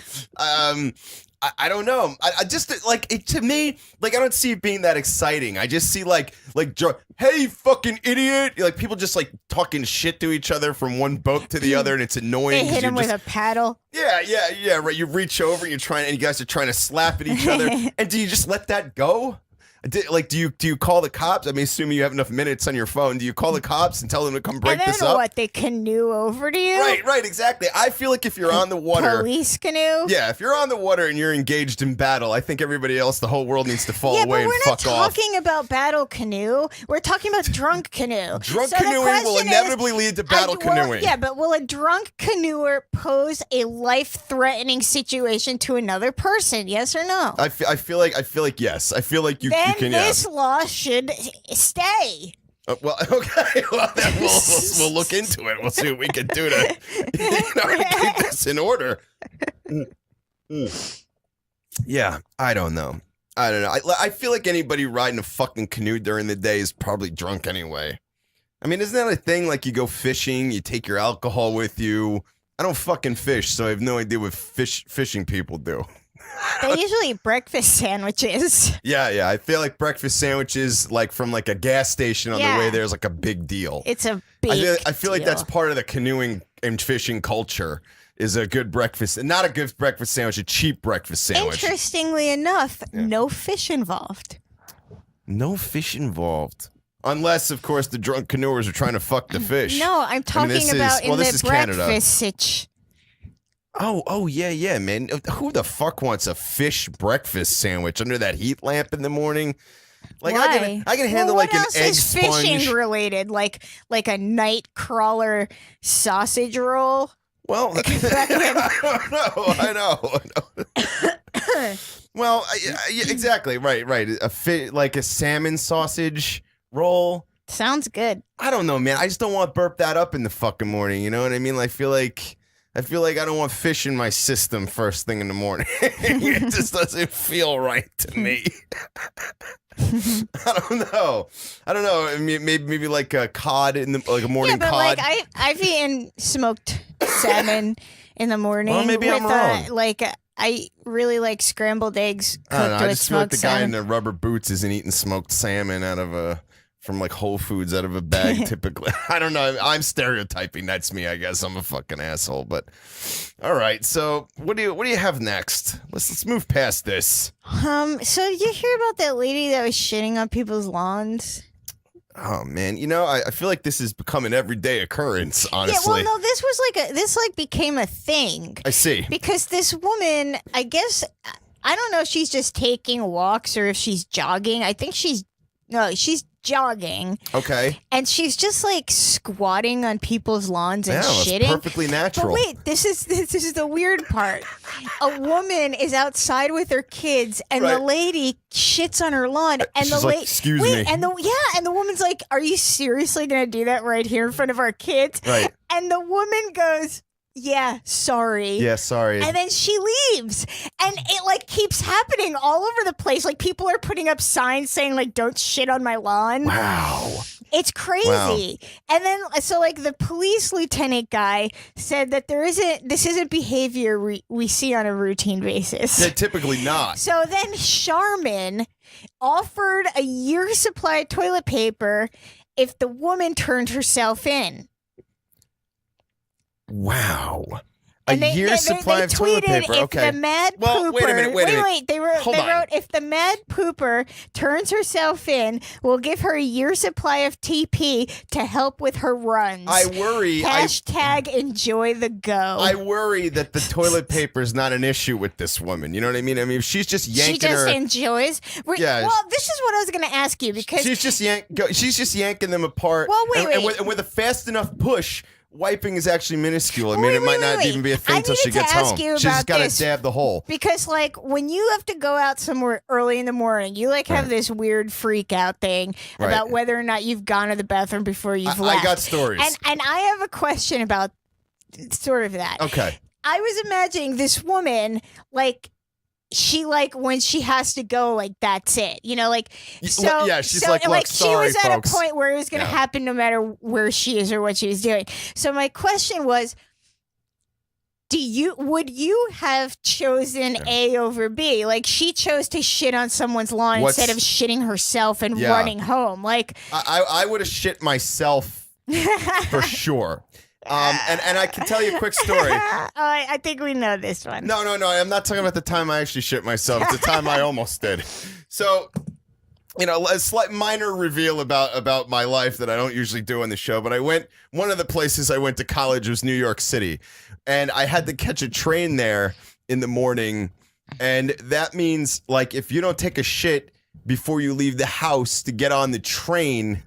Speaker 20: I don't know. I just like it to me. Like, I don't see it being that exciting. I just see like hey, fucking idiot! Like, people just like talking shit to each other from one boat to the other, and it's annoying.
Speaker 5: They hit him with a paddle.
Speaker 20: Yeah. Right. You reach over, and you guys are trying to slap at each other, and do you just let that go? Do you call the cops? I mean, assuming you have enough minutes on your phone, do you call the cops and tell them to come break this up?
Speaker 5: What, they canoe over to you?
Speaker 20: Right, exactly. I feel like if you're on the water,
Speaker 5: police canoe.
Speaker 20: Yeah, if you're on the water and you're engaged in battle, I think everybody else, the whole world needs to fall away and fuck off.
Speaker 5: We're not talking about battle canoe. We're talking about drunk canoe.
Speaker 20: Drunk canoeing will inevitably lead to battle canoeing.
Speaker 5: Yeah, but will a drunk canoeer pose a life-threatening situation to another person? Yes or no?
Speaker 20: I feel like yes. I feel like you can.
Speaker 5: This law should stay.
Speaker 20: Well, okay. Well, then we'll look into it. We'll see what we can do to keep this in order. Yeah, I don't know. I feel like anybody riding a fucking canoe during the day is probably drunk anyway. I mean, isn't that a thing? Like, you go fishing, you take your alcohol with you. I don't fucking fish, so I have no idea what fishing people do.
Speaker 5: They usually eat breakfast sandwiches.
Speaker 20: Yeah. I feel like breakfast sandwiches, like from like a gas station on the way there, is like a big deal.
Speaker 5: It's a big
Speaker 20: I feel like that's part of the canoeing and fishing culture, is a good breakfast, and not a good breakfast sandwich, a cheap breakfast sandwich.
Speaker 5: Interestingly enough, no fish involved.
Speaker 20: No fish involved. Unless, of course, the drunk canoers are trying to fuck the fish.
Speaker 5: No, I'm talking about in the breakfast sitch.
Speaker 20: Oh, yeah, man. Who the fuck wants a fish breakfast sandwich under that heat lamp in the morning? Like,
Speaker 5: Why?
Speaker 20: I can handle like an
Speaker 5: what else
Speaker 20: egg
Speaker 5: is
Speaker 20: sponge.
Speaker 5: fishing related? Like a night crawler sausage roll?
Speaker 20: Well, I know. Well, yeah, exactly. Right. Like a salmon sausage roll.
Speaker 5: Sounds good.
Speaker 20: I don't know, man. I just don't want to burp that up in the fucking morning. You know what I mean? I feel like I don't want fish in my system first thing in the morning. It just doesn't feel right to me. I don't know. Maybe like a cod like a morning cod.
Speaker 5: Like I've eaten smoked salmon in the morning.
Speaker 20: Well, maybe I'm wrong.
Speaker 5: I really like scrambled eggs cooked
Speaker 20: I don't know. I
Speaker 5: with
Speaker 20: just feel like
Speaker 5: smoked
Speaker 20: the guy in
Speaker 5: salmon.
Speaker 20: the rubber boots isn't eating smoked salmon from like Whole Foods out of a bag typically. I don't know. I'm stereotyping. That's me, I guess. I'm a fucking asshole. But all right. So what do you have next? Let's move past this.
Speaker 5: So did you hear about that lady that was shitting on people's lawns?
Speaker 20: Oh man, I feel like this has become an everyday occurrence. Honestly.
Speaker 5: Yeah, well, no, this was this became a thing.
Speaker 20: I see.
Speaker 5: Because this woman, I guess, I don't know if she's just taking walks or if she's jogging. I think she's jogging.
Speaker 20: Okay.
Speaker 5: And she's just like squatting on people's lawns and shitting.
Speaker 20: That's perfectly natural.
Speaker 5: But wait, this is the weird part. A woman is outside with her kids, and the lady shits on her lawn, and
Speaker 20: she's
Speaker 5: the
Speaker 20: like,
Speaker 5: lady,
Speaker 20: "Excuse me."
Speaker 5: and the woman's like, "Are you seriously gonna do that right here in front of our kids?"
Speaker 20: Right.
Speaker 5: And the woman goes, "Yeah, sorry."
Speaker 20: Yeah, sorry.
Speaker 5: And then she leaves. And it like keeps happening all over the place. Like people are putting up signs saying like don't shit on my lawn.
Speaker 20: Wow.
Speaker 5: It's crazy.
Speaker 20: Wow.
Speaker 5: And then so like the police lieutenant guy said that this isn't behavior we see on a routine basis.
Speaker 20: Yeah, typically not.
Speaker 5: So then Charmin offered a year's supply of toilet paper if the woman turned herself in.
Speaker 20: Wow.
Speaker 5: And
Speaker 20: a year's supply of toilet paper.
Speaker 5: If
Speaker 20: Okay.
Speaker 5: the mad
Speaker 20: Well,
Speaker 5: pooper,
Speaker 20: wait a minute.
Speaker 5: wait. They wrote
Speaker 20: Hold on.
Speaker 5: if the mad pooper turns herself in, we'll give her a year's supply of TP to help with her runs.
Speaker 20: I worry.
Speaker 5: Hashtag enjoy the go.
Speaker 20: I worry that the toilet paper is not an issue with this woman. You know what I mean? I mean, if she's just yanking
Speaker 5: she just
Speaker 20: her.
Speaker 5: enjoys.
Speaker 20: Yeah.
Speaker 5: Well, this is what I was going to ask you because
Speaker 20: She's just yanking them apart.
Speaker 5: Well, wait.
Speaker 20: And with a fast enough push, wiping is actually minuscule. I mean, it might not even be a thing till she gets home. She's just got to dab the hole.
Speaker 5: Because, like, when you have to go out somewhere early in the morning, you, like, have this weird freak out thing about whether or not you've gone to the bathroom before you've left.
Speaker 20: I got stories.
Speaker 5: And I have a question about sort of that.
Speaker 20: Okay.
Speaker 5: I was imagining this woman, like, she like when she has to go, like that's it, like. So
Speaker 20: yeah, she's
Speaker 5: so,
Speaker 20: like, look,
Speaker 5: she
Speaker 20: sorry,
Speaker 5: was at
Speaker 20: folks.
Speaker 5: a point where it was going to happen no matter where she is or what she was doing. So my question was, would you have chosen A over B? Like she chose to shit on someone's lawn instead of shitting herself and running home. Like
Speaker 20: I would have shit myself for sure. And I can tell you a quick story.
Speaker 5: I think we know this one.
Speaker 20: No. I'm not talking about the time I actually shit myself. It's the time I almost did. So, a slight minor reveal about my life that I don't usually do on the show. But one of the places I went to college was New York City. And I had to catch a train there in the morning. And that means, like, if you don't take a shit before you leave the house to get on the train...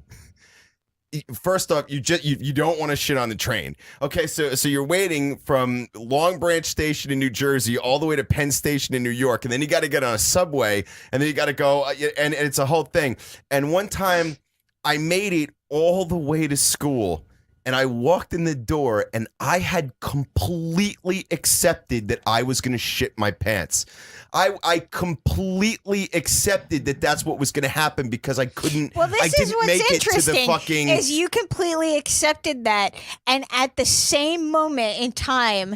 Speaker 20: First off, you don't want to shit on the train. Okay, so you're waiting from Long Branch Station in New Jersey all the way to Penn Station in New York, and then you got to get on a subway, and then you got to go, and it's a whole thing. And one time, I made it all the way to school, and I walked in the door, and I had completely accepted that I was going to shit my pants. I completely accepted that that's what was going to happen because I couldn't.
Speaker 5: Well, this
Speaker 20: I
Speaker 5: is
Speaker 20: didn't
Speaker 5: what's
Speaker 20: make
Speaker 5: interesting.
Speaker 20: It to the fucking.
Speaker 5: Is you completely accepted that, and at the same moment in time,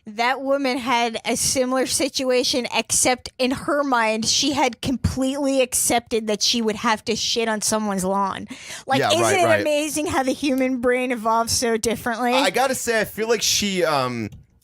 Speaker 5: that woman had a similar situation, except in her mind, she had completely accepted that she would have to shit on someone's lawn. Like, isn't it amazing how the human brain evolves so differently?
Speaker 20: I gotta say, I feel like she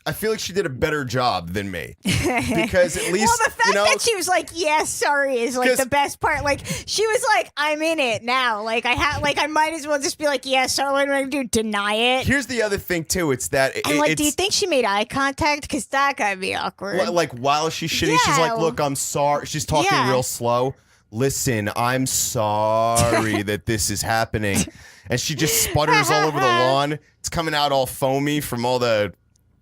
Speaker 20: I feel like she did a better job than me because at least
Speaker 5: well, the fact that she was like, "Yeah, sorry," is like the best part. Like she was like, "I'm in it now." Like I might as well just be like, "Yeah, sorry." What am I gonna do? Deny it?
Speaker 20: Here's the other thing too. It's that.
Speaker 5: Do you think she made eye contact? Because that gotta be awkward.
Speaker 20: Like while she's shitting, she's like, "Look, I'm sorry." She's talking real slow. Listen, I'm sorry that this is happening, and she just sputters all over the lawn. It's coming out all foamy from all the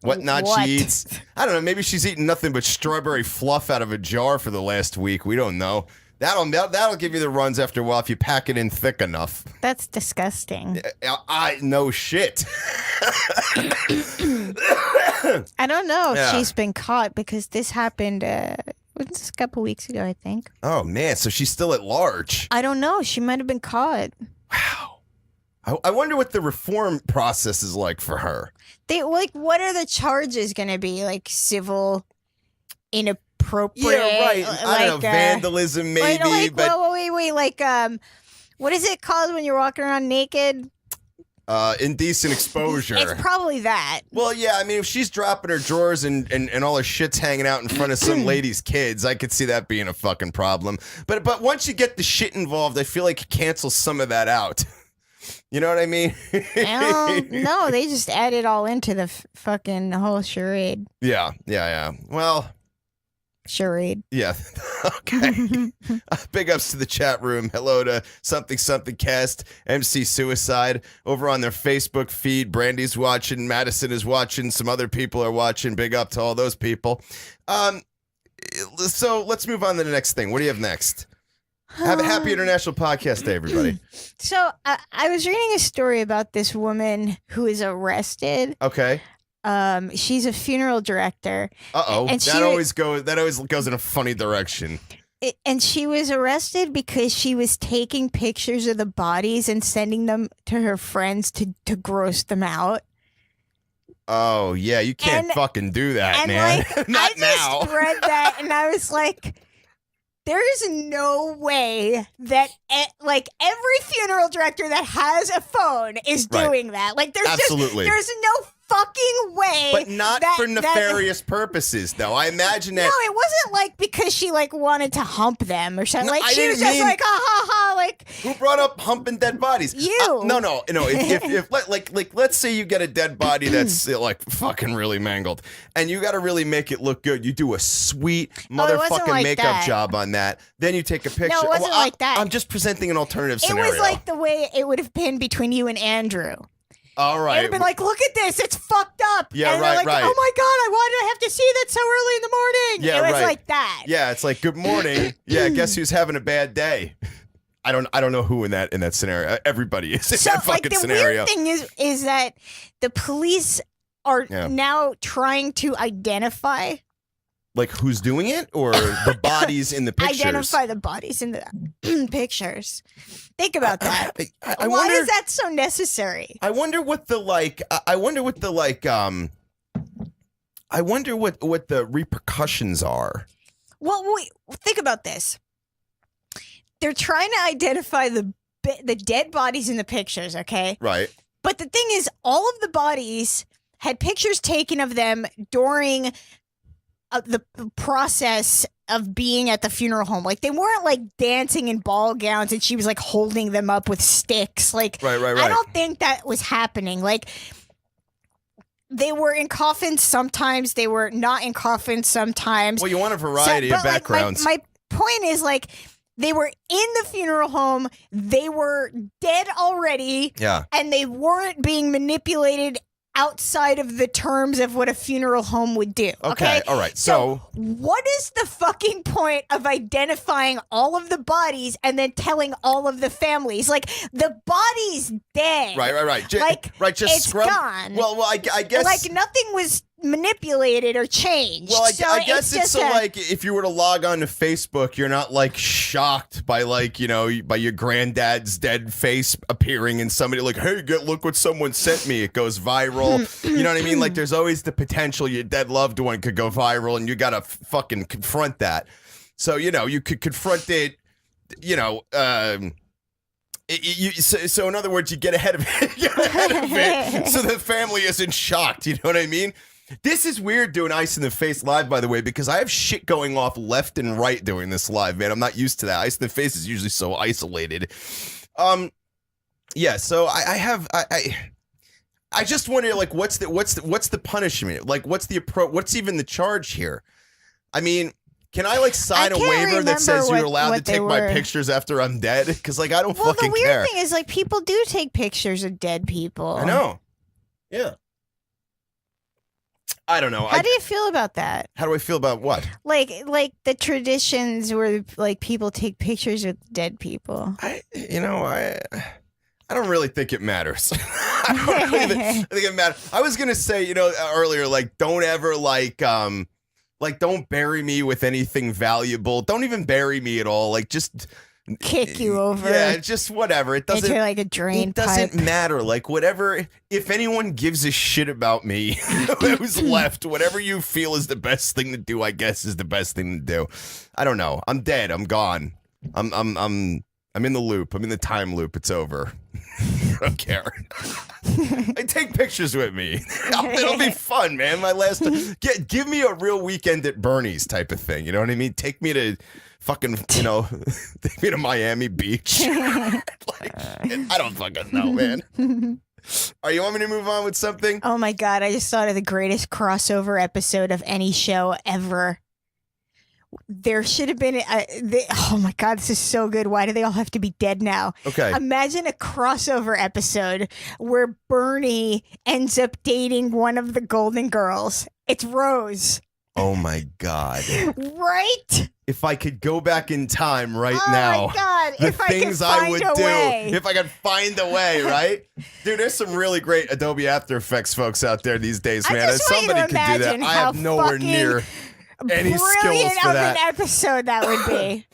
Speaker 20: whatnot she eats. I don't know. Maybe she's eating nothing but strawberry fluff out of a jar for the last week. We don't know. That'll give you the runs after a while if you pack it in thick enough.
Speaker 5: That's disgusting.
Speaker 20: I no shit.
Speaker 5: I don't know if
Speaker 20: Yeah.
Speaker 5: she's been caught because this happened just a couple weeks ago, I think.
Speaker 20: Oh man, so she's still at large.
Speaker 5: I don't know. She might have been caught.
Speaker 20: I wonder what the reform process is like for her.
Speaker 5: What are the charges going to be? Like civil inappropriate?
Speaker 20: Yeah, right. I don't know, vandalism maybe.
Speaker 5: Wait. Like, what is it called when you're walking around naked?
Speaker 20: Indecent exposure.
Speaker 5: It's probably that.
Speaker 20: Well, yeah, I mean, if she's dropping her drawers and all her shit's hanging out in front of some lady's kids, I could see that being a fucking problem. But once you get the shit involved, I feel like it cancels some of that out. You know what I mean?
Speaker 5: No, they just add it all into the fucking whole charade.
Speaker 20: Yeah. Well,
Speaker 5: charade.
Speaker 20: Yeah. Okay. Big ups to the chat room. Hello to something cast, MC Suicide over on their Facebook feed. Brandy's watching. Madison is watching. Some other people are watching. Big up to all those people. So let's move on to the next thing. What do you have next? Have a happy International Podcast Day, everybody.
Speaker 5: So I was reading a story about this woman who is arrested.
Speaker 20: Okay.
Speaker 5: She's a funeral director.
Speaker 20: Uh-oh.
Speaker 5: And
Speaker 20: That always goes in a funny direction.
Speaker 5: And she was arrested because she was taking pictures of the bodies and sending them to her friends to gross them out.
Speaker 20: Oh, yeah, you can't fucking do that, man. Not
Speaker 5: I just read that and I was like, there is no way that every funeral director that has a phone is doing that. Like there's
Speaker 20: Absolutely.
Speaker 5: there's no fucking way.
Speaker 20: But not for nefarious purposes, though. I imagine that.
Speaker 5: No, it wasn't like because she wanted to hump them or something.
Speaker 20: No,
Speaker 5: Like
Speaker 20: I
Speaker 5: she was
Speaker 20: didn't
Speaker 5: just
Speaker 20: mean-
Speaker 5: like, ha ha ha, like.
Speaker 20: Who brought up humping dead bodies?
Speaker 5: You.
Speaker 20: No. If let's say you get a dead body that's like fucking really mangled, and you got to really make it look good. You do a sweet motherfucking
Speaker 5: like
Speaker 20: makeup
Speaker 5: that.
Speaker 20: job on that. Then you take a picture.
Speaker 5: No, it wasn't like that.
Speaker 20: I'm just presenting an alternative
Speaker 5: It
Speaker 20: scenario.
Speaker 5: was like the way it would have been between you and Andrew.
Speaker 20: All
Speaker 5: It would
Speaker 20: right.
Speaker 5: have been like, look at this, it's fucked up.
Speaker 20: Yeah,
Speaker 5: and they're
Speaker 20: right,
Speaker 5: like,
Speaker 20: right.
Speaker 5: Oh my god, why did I have to see that so early in the morning?
Speaker 20: Yeah,
Speaker 5: it was
Speaker 20: right.
Speaker 5: like that.
Speaker 20: Yeah, it's like good morning. Yeah, guess who's having a bad day? I don't know who in that scenario. Everybody is in that fucking
Speaker 5: the
Speaker 20: scenario.
Speaker 5: weird thing is that the police are now trying to identify
Speaker 20: Like who's doing it, or the bodies in the pictures?
Speaker 5: identify the bodies in the pictures. Think about that.
Speaker 20: I
Speaker 5: Why
Speaker 20: wonder-
Speaker 5: is that so necessary?
Speaker 20: I wonder what the I wonder what the repercussions are.
Speaker 5: Well, wait, think about this. They're trying to identify the dead bodies in the pictures, okay?
Speaker 20: Right.
Speaker 5: But the thing is, all of the bodies had pictures taken of them during the process of being at the funeral home. Like, they weren't like dancing in ball gowns and she was like holding them up with sticks. Like,
Speaker 20: Right.
Speaker 5: I don't think that was happening. Like, they were in coffins sometimes, they were not in coffins sometimes.
Speaker 20: Well, you want a variety of
Speaker 5: but, like,
Speaker 20: backgrounds.
Speaker 5: my point is, like, they were in the funeral home, they were dead already,
Speaker 20: Yeah.
Speaker 5: and they weren't being manipulated outside of the terms of what a funeral home would do. Okay,
Speaker 20: all right. So
Speaker 5: what is the fucking point of identifying all of the bodies and then telling all of the families, like, the body's dead?
Speaker 20: Right.
Speaker 5: Like,
Speaker 20: Just
Speaker 5: it's
Speaker 20: scrub.
Speaker 5: gone.
Speaker 20: Well, I guess
Speaker 5: like, nothing was manipulated or changed.
Speaker 20: Well,
Speaker 5: So
Speaker 20: I guess it's
Speaker 5: just
Speaker 20: so like if you were to log on to Facebook, you're not like shocked by like, you know, by your granddad's dead face appearing and somebody like, hey, look what someone sent me. It goes viral. You know what I mean? Like there's always the potential your dead loved one could go viral and you got to fucking confront that. So, you know, you could confront it, you know, so in other words, you get ahead of it, so the family isn't shocked. You know what I mean? This is weird doing Ice in the Face live, by the way, because I have shit going off left and right doing this live, man. I'm not used to that. Ice in the Face is usually so isolated. Yeah, so I just wonder, like, what's the punishment? Like, what's the approach? What's even the charge here? I mean, can I, like, sign a waiver that says you're allowed to take my pictures after I'm dead? Because, like, I don't fucking care.
Speaker 14: Well, the weird thing is, like, people do take pictures of dead people.
Speaker 20: I know. Yeah. I don't know.
Speaker 14: How do you feel about that?
Speaker 20: How do I feel about what?
Speaker 14: Like the traditions where, like, people take pictures with dead people.
Speaker 20: I don't really think it matters. I don't really think it matters. I was gonna say, earlier, like, don't ever don't bury me with anything valuable. Don't even bury me at all. Like, just
Speaker 14: kick you over.
Speaker 20: Yeah, just whatever. It doesn't
Speaker 14: into, like, a drain.
Speaker 20: It doesn't matter. Like, whatever. If anyone gives a shit about me, who's left, whatever you feel is the best thing to do, I guess, is the best thing to do. I don't know. I'm dead. I'm gone. I'm in the loop. I'm in the time loop. It's over. I don't care. I take pictures with me. It'll be fun, man. Give me a real weekend at Bernie's type of thing. You know what I mean? Take me to fucking, take me to Miami Beach. I don't fucking know, man. You want me to move on with something?
Speaker 14: Oh my God, I just thought of the greatest crossover episode of any show ever. There should have been oh my God, this is so good. Why do they all have to be dead now?
Speaker 20: Okay.
Speaker 14: Imagine a crossover episode where Bernie ends up dating one of the Golden Girls. It's Rose.
Speaker 20: Oh my God.
Speaker 14: Right?
Speaker 20: If I could go back in time now,
Speaker 14: my God.
Speaker 20: the
Speaker 14: If I could
Speaker 20: things I would
Speaker 14: find a way.
Speaker 20: do, if I could find a way, right? Dude, there's some really great Adobe After Effects folks out there these days, man. If somebody could do that, I have nowhere near any skills for that.
Speaker 14: Brilliant of an episode that would be.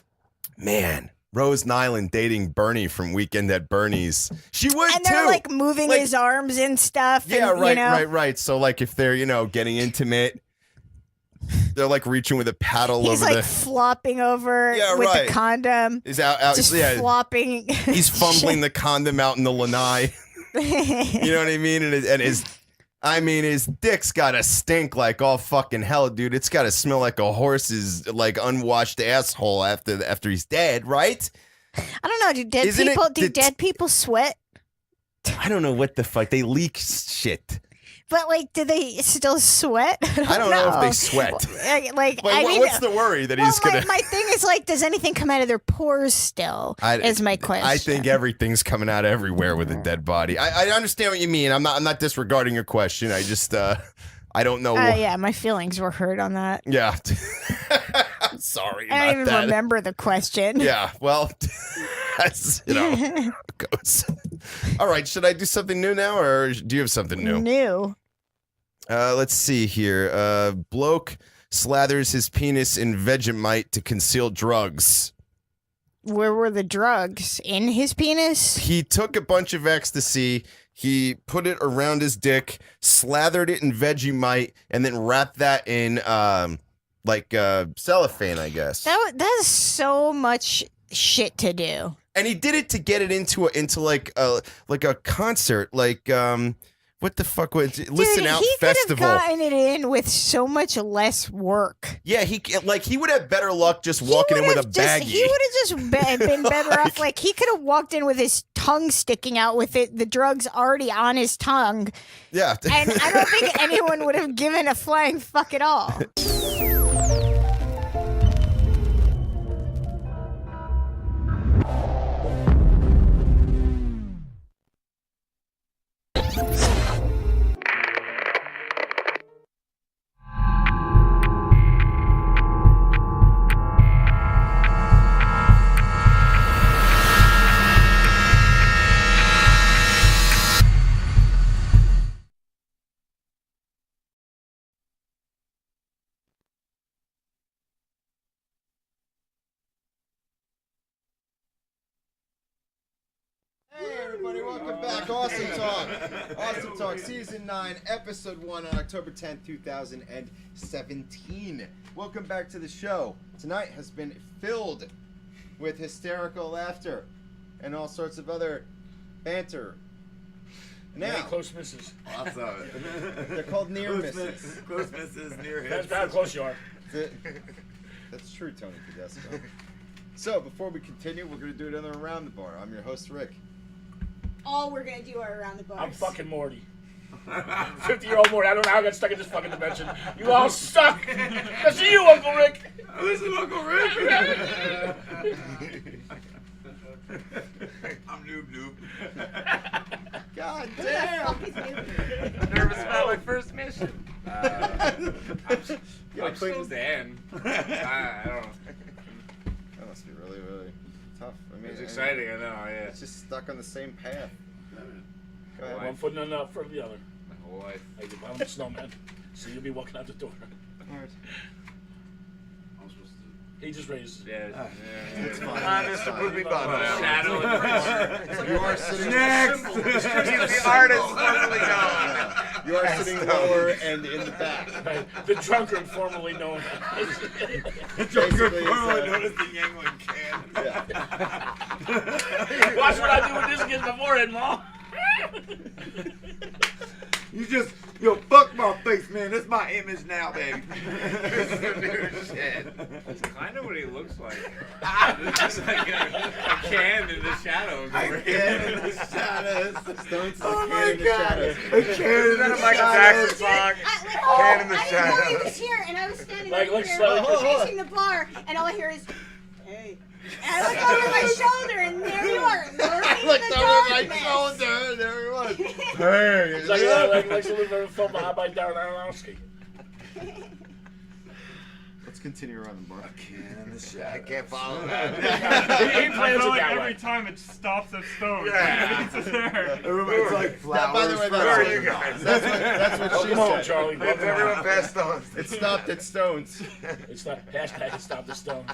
Speaker 20: Man, Rose Nyland dating Bernie from Weekend at Bernie's. She would
Speaker 14: and
Speaker 20: too.
Speaker 14: they're like moving his arms and stuff.
Speaker 20: Yeah,
Speaker 14: and,
Speaker 20: right. So like if they're, getting intimate, they're like reaching with a paddle
Speaker 14: he's
Speaker 20: over
Speaker 14: like flopping over with the condom.
Speaker 20: He's out
Speaker 14: just
Speaker 20: yeah.
Speaker 14: flopping.
Speaker 20: He's fumbling the condom out in the lanai. You know what I mean? And his dick's gotta stink like all fucking hell, dude. It's gotta smell like a horse's like unwashed asshole after he's dead, right?
Speaker 14: I don't know. Do dead people sweat?
Speaker 20: I don't know what the fuck. They leak shit.
Speaker 14: But like, do they still sweat?
Speaker 20: I don't know if they sweat. What's the worry that he's gonna?
Speaker 14: My thing is like, does anything come out of their pores still? Is my question.
Speaker 20: I think everything's coming out everywhere with a dead body. I understand what you mean. I'm not disregarding your question. I just I don't know.
Speaker 14: Yeah, my feelings were hurt on that.
Speaker 20: Yeah. I'm sorry.
Speaker 14: I don't even remember the question.
Speaker 20: Yeah. Well, that's how it goes. All right. Should I do something new now, or do you have something new?
Speaker 14: New.
Speaker 20: Let's see here. Bloke slathers his penis in Vegemite to conceal drugs.
Speaker 14: Where were the drugs? In his penis?
Speaker 20: He took a bunch of ecstasy, he put it around his dick, slathered it in Vegemite, and then wrapped that in cellophane, I guess.
Speaker 14: That is so much shit to do.
Speaker 20: And he did it to get it into a concert, what the fuck was it? Listen Out Festival.
Speaker 14: He could have gotten it in with so much less work.
Speaker 20: Yeah, he would have better luck just walking in with a baggie.
Speaker 14: He would have just been better off. Like, he could have walked in with his tongue sticking out with the drugs already on his tongue.
Speaker 20: Yeah.
Speaker 14: And I don't think anyone would have given a flying fuck at all.
Speaker 2: Welcome back, Awesome Talk. Awesome Talk, Season 9, Episode 1 on October 10th, 2017. Welcome back to the show. Tonight has been filled with hysterical laughter and all sorts of other banter. Now,
Speaker 3: close misses.
Speaker 1: Lots of it.
Speaker 2: They're called near
Speaker 1: Close
Speaker 2: misses.
Speaker 1: Close misses, near hits.
Speaker 3: Depends how close you are.
Speaker 2: That's true, Tony Tedesco. So, before we continue, we're going to do another Around the Bar. I'm your host, Rick.
Speaker 5: All we're gonna do are around the bars.
Speaker 3: I'm fucking Morty. 50-year-old Morty. I don't know how I got stuck in this fucking dimension. You all suck. That's you, Uncle Rick.
Speaker 1: Listen, Uncle Rick. I'm noob.
Speaker 2: God damn.
Speaker 8: Nervous about my first mission.
Speaker 1: I'm still Dan.
Speaker 8: I don't know.
Speaker 2: That must be really, really tough. I mean,
Speaker 8: It's exciting, I know, yeah.
Speaker 2: It's just stuck on the same path. Go ahead.
Speaker 3: One foot in and up from the other.
Speaker 8: My whole life.
Speaker 3: Like the bottom of a snowman. So you'll be walking out the door.
Speaker 2: Alright.
Speaker 3: He just raised.
Speaker 8: Yeah.
Speaker 2: It's fine.
Speaker 8: Mr. Poopy Bottom.
Speaker 3: Shadow in the corner.
Speaker 2: You are sitting
Speaker 1: Next.
Speaker 8: He's the artist formerly known.
Speaker 2: You are sitting lower and in the back.
Speaker 3: Right. The drunkard formerly known as.
Speaker 1: The drunkard
Speaker 2: Basically,
Speaker 1: formerly
Speaker 2: it's,
Speaker 1: known as the Yangling Can.
Speaker 2: Yeah.
Speaker 3: Watch what I do with this against my forehead, Ma.
Speaker 1: You just, fuck my face, man. That's my image now, baby.
Speaker 8: Shit. That's kind of what he looks like. Just like a can in the shadows.
Speaker 1: I can in the shadows.
Speaker 2: Stones is
Speaker 1: Oh
Speaker 2: a
Speaker 1: my
Speaker 2: can in the
Speaker 1: God.
Speaker 2: shadows.
Speaker 1: A can in
Speaker 8: that
Speaker 1: the
Speaker 8: a Michael
Speaker 1: shadows.
Speaker 8: Jackson song?
Speaker 5: Can
Speaker 8: in the
Speaker 5: I didn't know he
Speaker 8: shadows.
Speaker 5: was here, and I was standing
Speaker 3: Like
Speaker 5: over here
Speaker 3: slightly-
Speaker 5: facing the bar, and all I hear is, "Hey." And I look over my shoulder, and there you are, lurking in
Speaker 2: Looked
Speaker 5: the
Speaker 2: over my
Speaker 5: darkness.
Speaker 2: shoulder, and there he was. Hey,
Speaker 3: It's like something from by Darren Aronofsky.
Speaker 2: Let's continue around the bar.
Speaker 1: Can in the shadows.
Speaker 6: I can't follow that.
Speaker 3: He
Speaker 7: I
Speaker 3: plans
Speaker 7: feel
Speaker 3: it
Speaker 7: like
Speaker 3: that
Speaker 7: every
Speaker 3: way.
Speaker 7: time it stops at Stone.
Speaker 8: Yeah.
Speaker 7: It's there.
Speaker 1: Everybody's like flowers.
Speaker 2: By the way,
Speaker 8: Where are you guys?
Speaker 2: that's what she
Speaker 3: Come on,
Speaker 2: said.
Speaker 3: Charlie.
Speaker 8: If everyone passed Stones.
Speaker 2: It stopped at Stones.
Speaker 3: It's not hashtag stop the stones.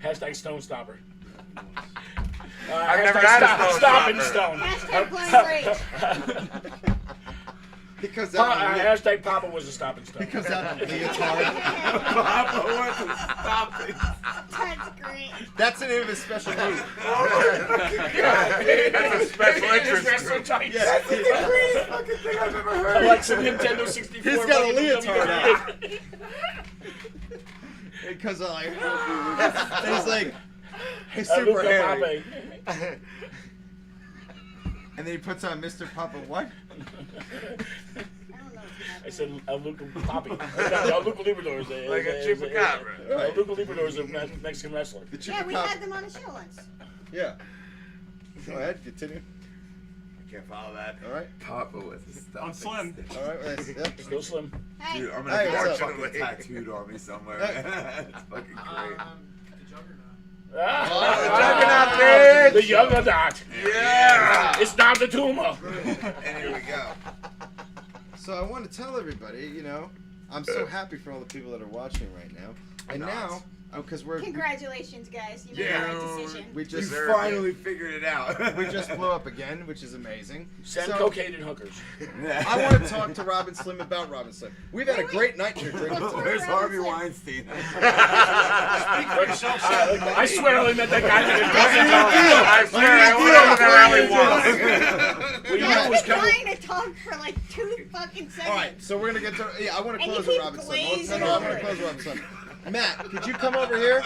Speaker 3: Hashtag Stone Stopper.
Speaker 8: I've never
Speaker 3: hashtag
Speaker 8: had a
Speaker 3: stopping
Speaker 8: stone
Speaker 3: stone.
Speaker 5: Hashtag blind rage.
Speaker 2: Because that
Speaker 3: Hashtag Papa was a stopping stone.
Speaker 2: because that leotard.
Speaker 1: Papa wants to stop it.
Speaker 5: That's great.
Speaker 2: That's the name of his special move.
Speaker 8: That's a special interest
Speaker 3: That's so
Speaker 8: group.
Speaker 3: tight.
Speaker 1: That's the greatest fucking thing I've ever heard.
Speaker 3: Like some Nintendo 64.
Speaker 2: He's got a
Speaker 3: fucking
Speaker 2: leotard
Speaker 3: WWE.
Speaker 2: Because he's like, hey,
Speaker 3: Luca
Speaker 2: Super Harry.
Speaker 3: Pape.
Speaker 2: And then he puts on Mr. Papa what?
Speaker 3: I said Luca Pape. No, Luca Librador is a
Speaker 8: Like a chupacabra.
Speaker 3: Luca Librador is a Mexican wrestler.
Speaker 2: The
Speaker 5: Yeah, we
Speaker 2: Chupacabra.
Speaker 5: had them on the show once.
Speaker 2: Yeah. Go ahead, continue.
Speaker 6: I can't follow that.
Speaker 2: All right.
Speaker 1: Papa wants to stop
Speaker 7: I'm
Speaker 1: it.
Speaker 7: slim.
Speaker 2: All right. Yep.
Speaker 3: Still slim.
Speaker 5: Hey,
Speaker 1: Dude, I'm
Speaker 2: Hey,
Speaker 1: gonna get
Speaker 2: what's
Speaker 1: that
Speaker 2: up?
Speaker 1: fucking tattooed on me somewhere. It's fucking great.
Speaker 8: Juggernaut, bitch!
Speaker 3: The Juggernaut.
Speaker 8: Yeah!
Speaker 3: It's not the tumor.
Speaker 2: And here we go. So I want to tell everybody, I'm so happy for all the people that are watching right now. And now, because
Speaker 5: congratulations, guys. You made the right decision.
Speaker 2: we
Speaker 1: You
Speaker 2: just
Speaker 1: finally figured it out.
Speaker 2: we just blew up again, which is amazing.
Speaker 3: Send
Speaker 2: So,
Speaker 3: cocaine and hookers.
Speaker 2: I want to talk to Robin Slim about Robin Slim. We've had a great night here drinking.
Speaker 1: Where's Harvey Weinstein?
Speaker 3: Speak for yourself, I swear I only met that guy.
Speaker 8: I swear I went over there
Speaker 5: I was trying to talk for like 2 fucking seconds.
Speaker 2: All right, so we're gonna get to. Yeah, I want to
Speaker 5: And you
Speaker 2: close with
Speaker 5: keep
Speaker 2: Robin Slim.
Speaker 5: glazing
Speaker 2: No, I want
Speaker 5: over
Speaker 2: to
Speaker 5: it.
Speaker 2: close with Robin Slim. Matt, could you come over here?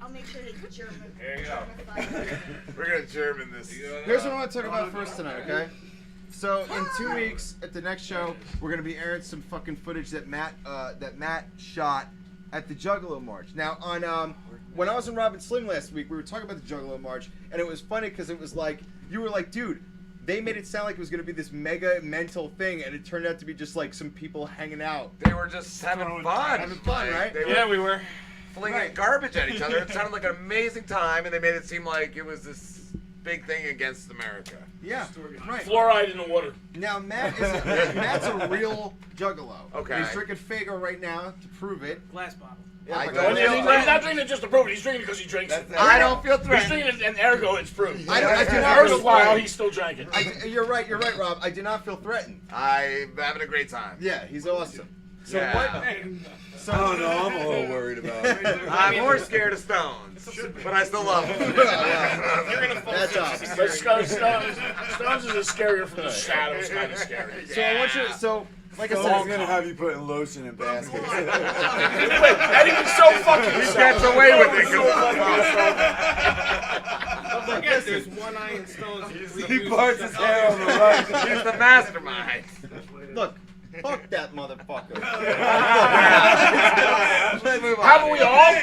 Speaker 5: I'll make sure to German.
Speaker 8: There you go.
Speaker 5: German.
Speaker 6: We're gonna German this.
Speaker 2: Here's what I want to talk about first tonight, okay? So in 2 weeks at the next show, we're gonna be airing some fucking footage that Matt shot at the Juggalo March. Now on when I was in Robin Slim last week, we were talking about the Juggalo March, and it was funny because it was like you were like, dude, they made it sound like it was gonna be this mega mental thing, and it turned out to be just like some people hanging out.
Speaker 8: They were just having fun.
Speaker 2: Having fun, right?
Speaker 8: We were flinging garbage at each other. It sounded like an amazing time, and they made it seem like it was this big thing against America.
Speaker 2: Yeah, right.
Speaker 3: Fluoride in the water.
Speaker 2: Now Matt's a real Juggalo.
Speaker 8: Okay.
Speaker 2: He's drinking Fago right now to prove it.
Speaker 18: Glass bottle.
Speaker 2: Yeah,
Speaker 8: I
Speaker 2: but
Speaker 8: don't
Speaker 3: He's
Speaker 8: feel
Speaker 3: not drinking it just to prove it. He's drinking it because he drinks it.
Speaker 8: I don't feel
Speaker 3: He's
Speaker 8: threatened.
Speaker 3: drinking it, and ergo it's proof.
Speaker 2: I do not
Speaker 3: First
Speaker 2: feel
Speaker 3: while
Speaker 2: threatened.
Speaker 3: he's still drinking.
Speaker 2: You're right, Rob. I do not feel threatened.
Speaker 6: I'm having a great time.
Speaker 2: Yeah, he's awesome. So
Speaker 8: Yeah.
Speaker 2: what? So
Speaker 1: I don't know. I'm a little worried about it.
Speaker 8: I'm more scared of stones, but I still love them.
Speaker 3: You're gonna fall
Speaker 2: That's
Speaker 3: asleep.
Speaker 2: up.
Speaker 3: But Stones is a scarier from the shadows, kind of scary.
Speaker 2: So I want you. So like I
Speaker 1: So
Speaker 2: said,
Speaker 1: I'm gonna have you putting lotion in baskets.
Speaker 3: Eddie was so fucking.
Speaker 8: He gets away with it.
Speaker 18: Don't forget, there's one eye in Stones.
Speaker 1: He parts his hair on the right.
Speaker 8: He's the mastermind.
Speaker 2: look, fuck that motherfucker.
Speaker 3: Haven't we all?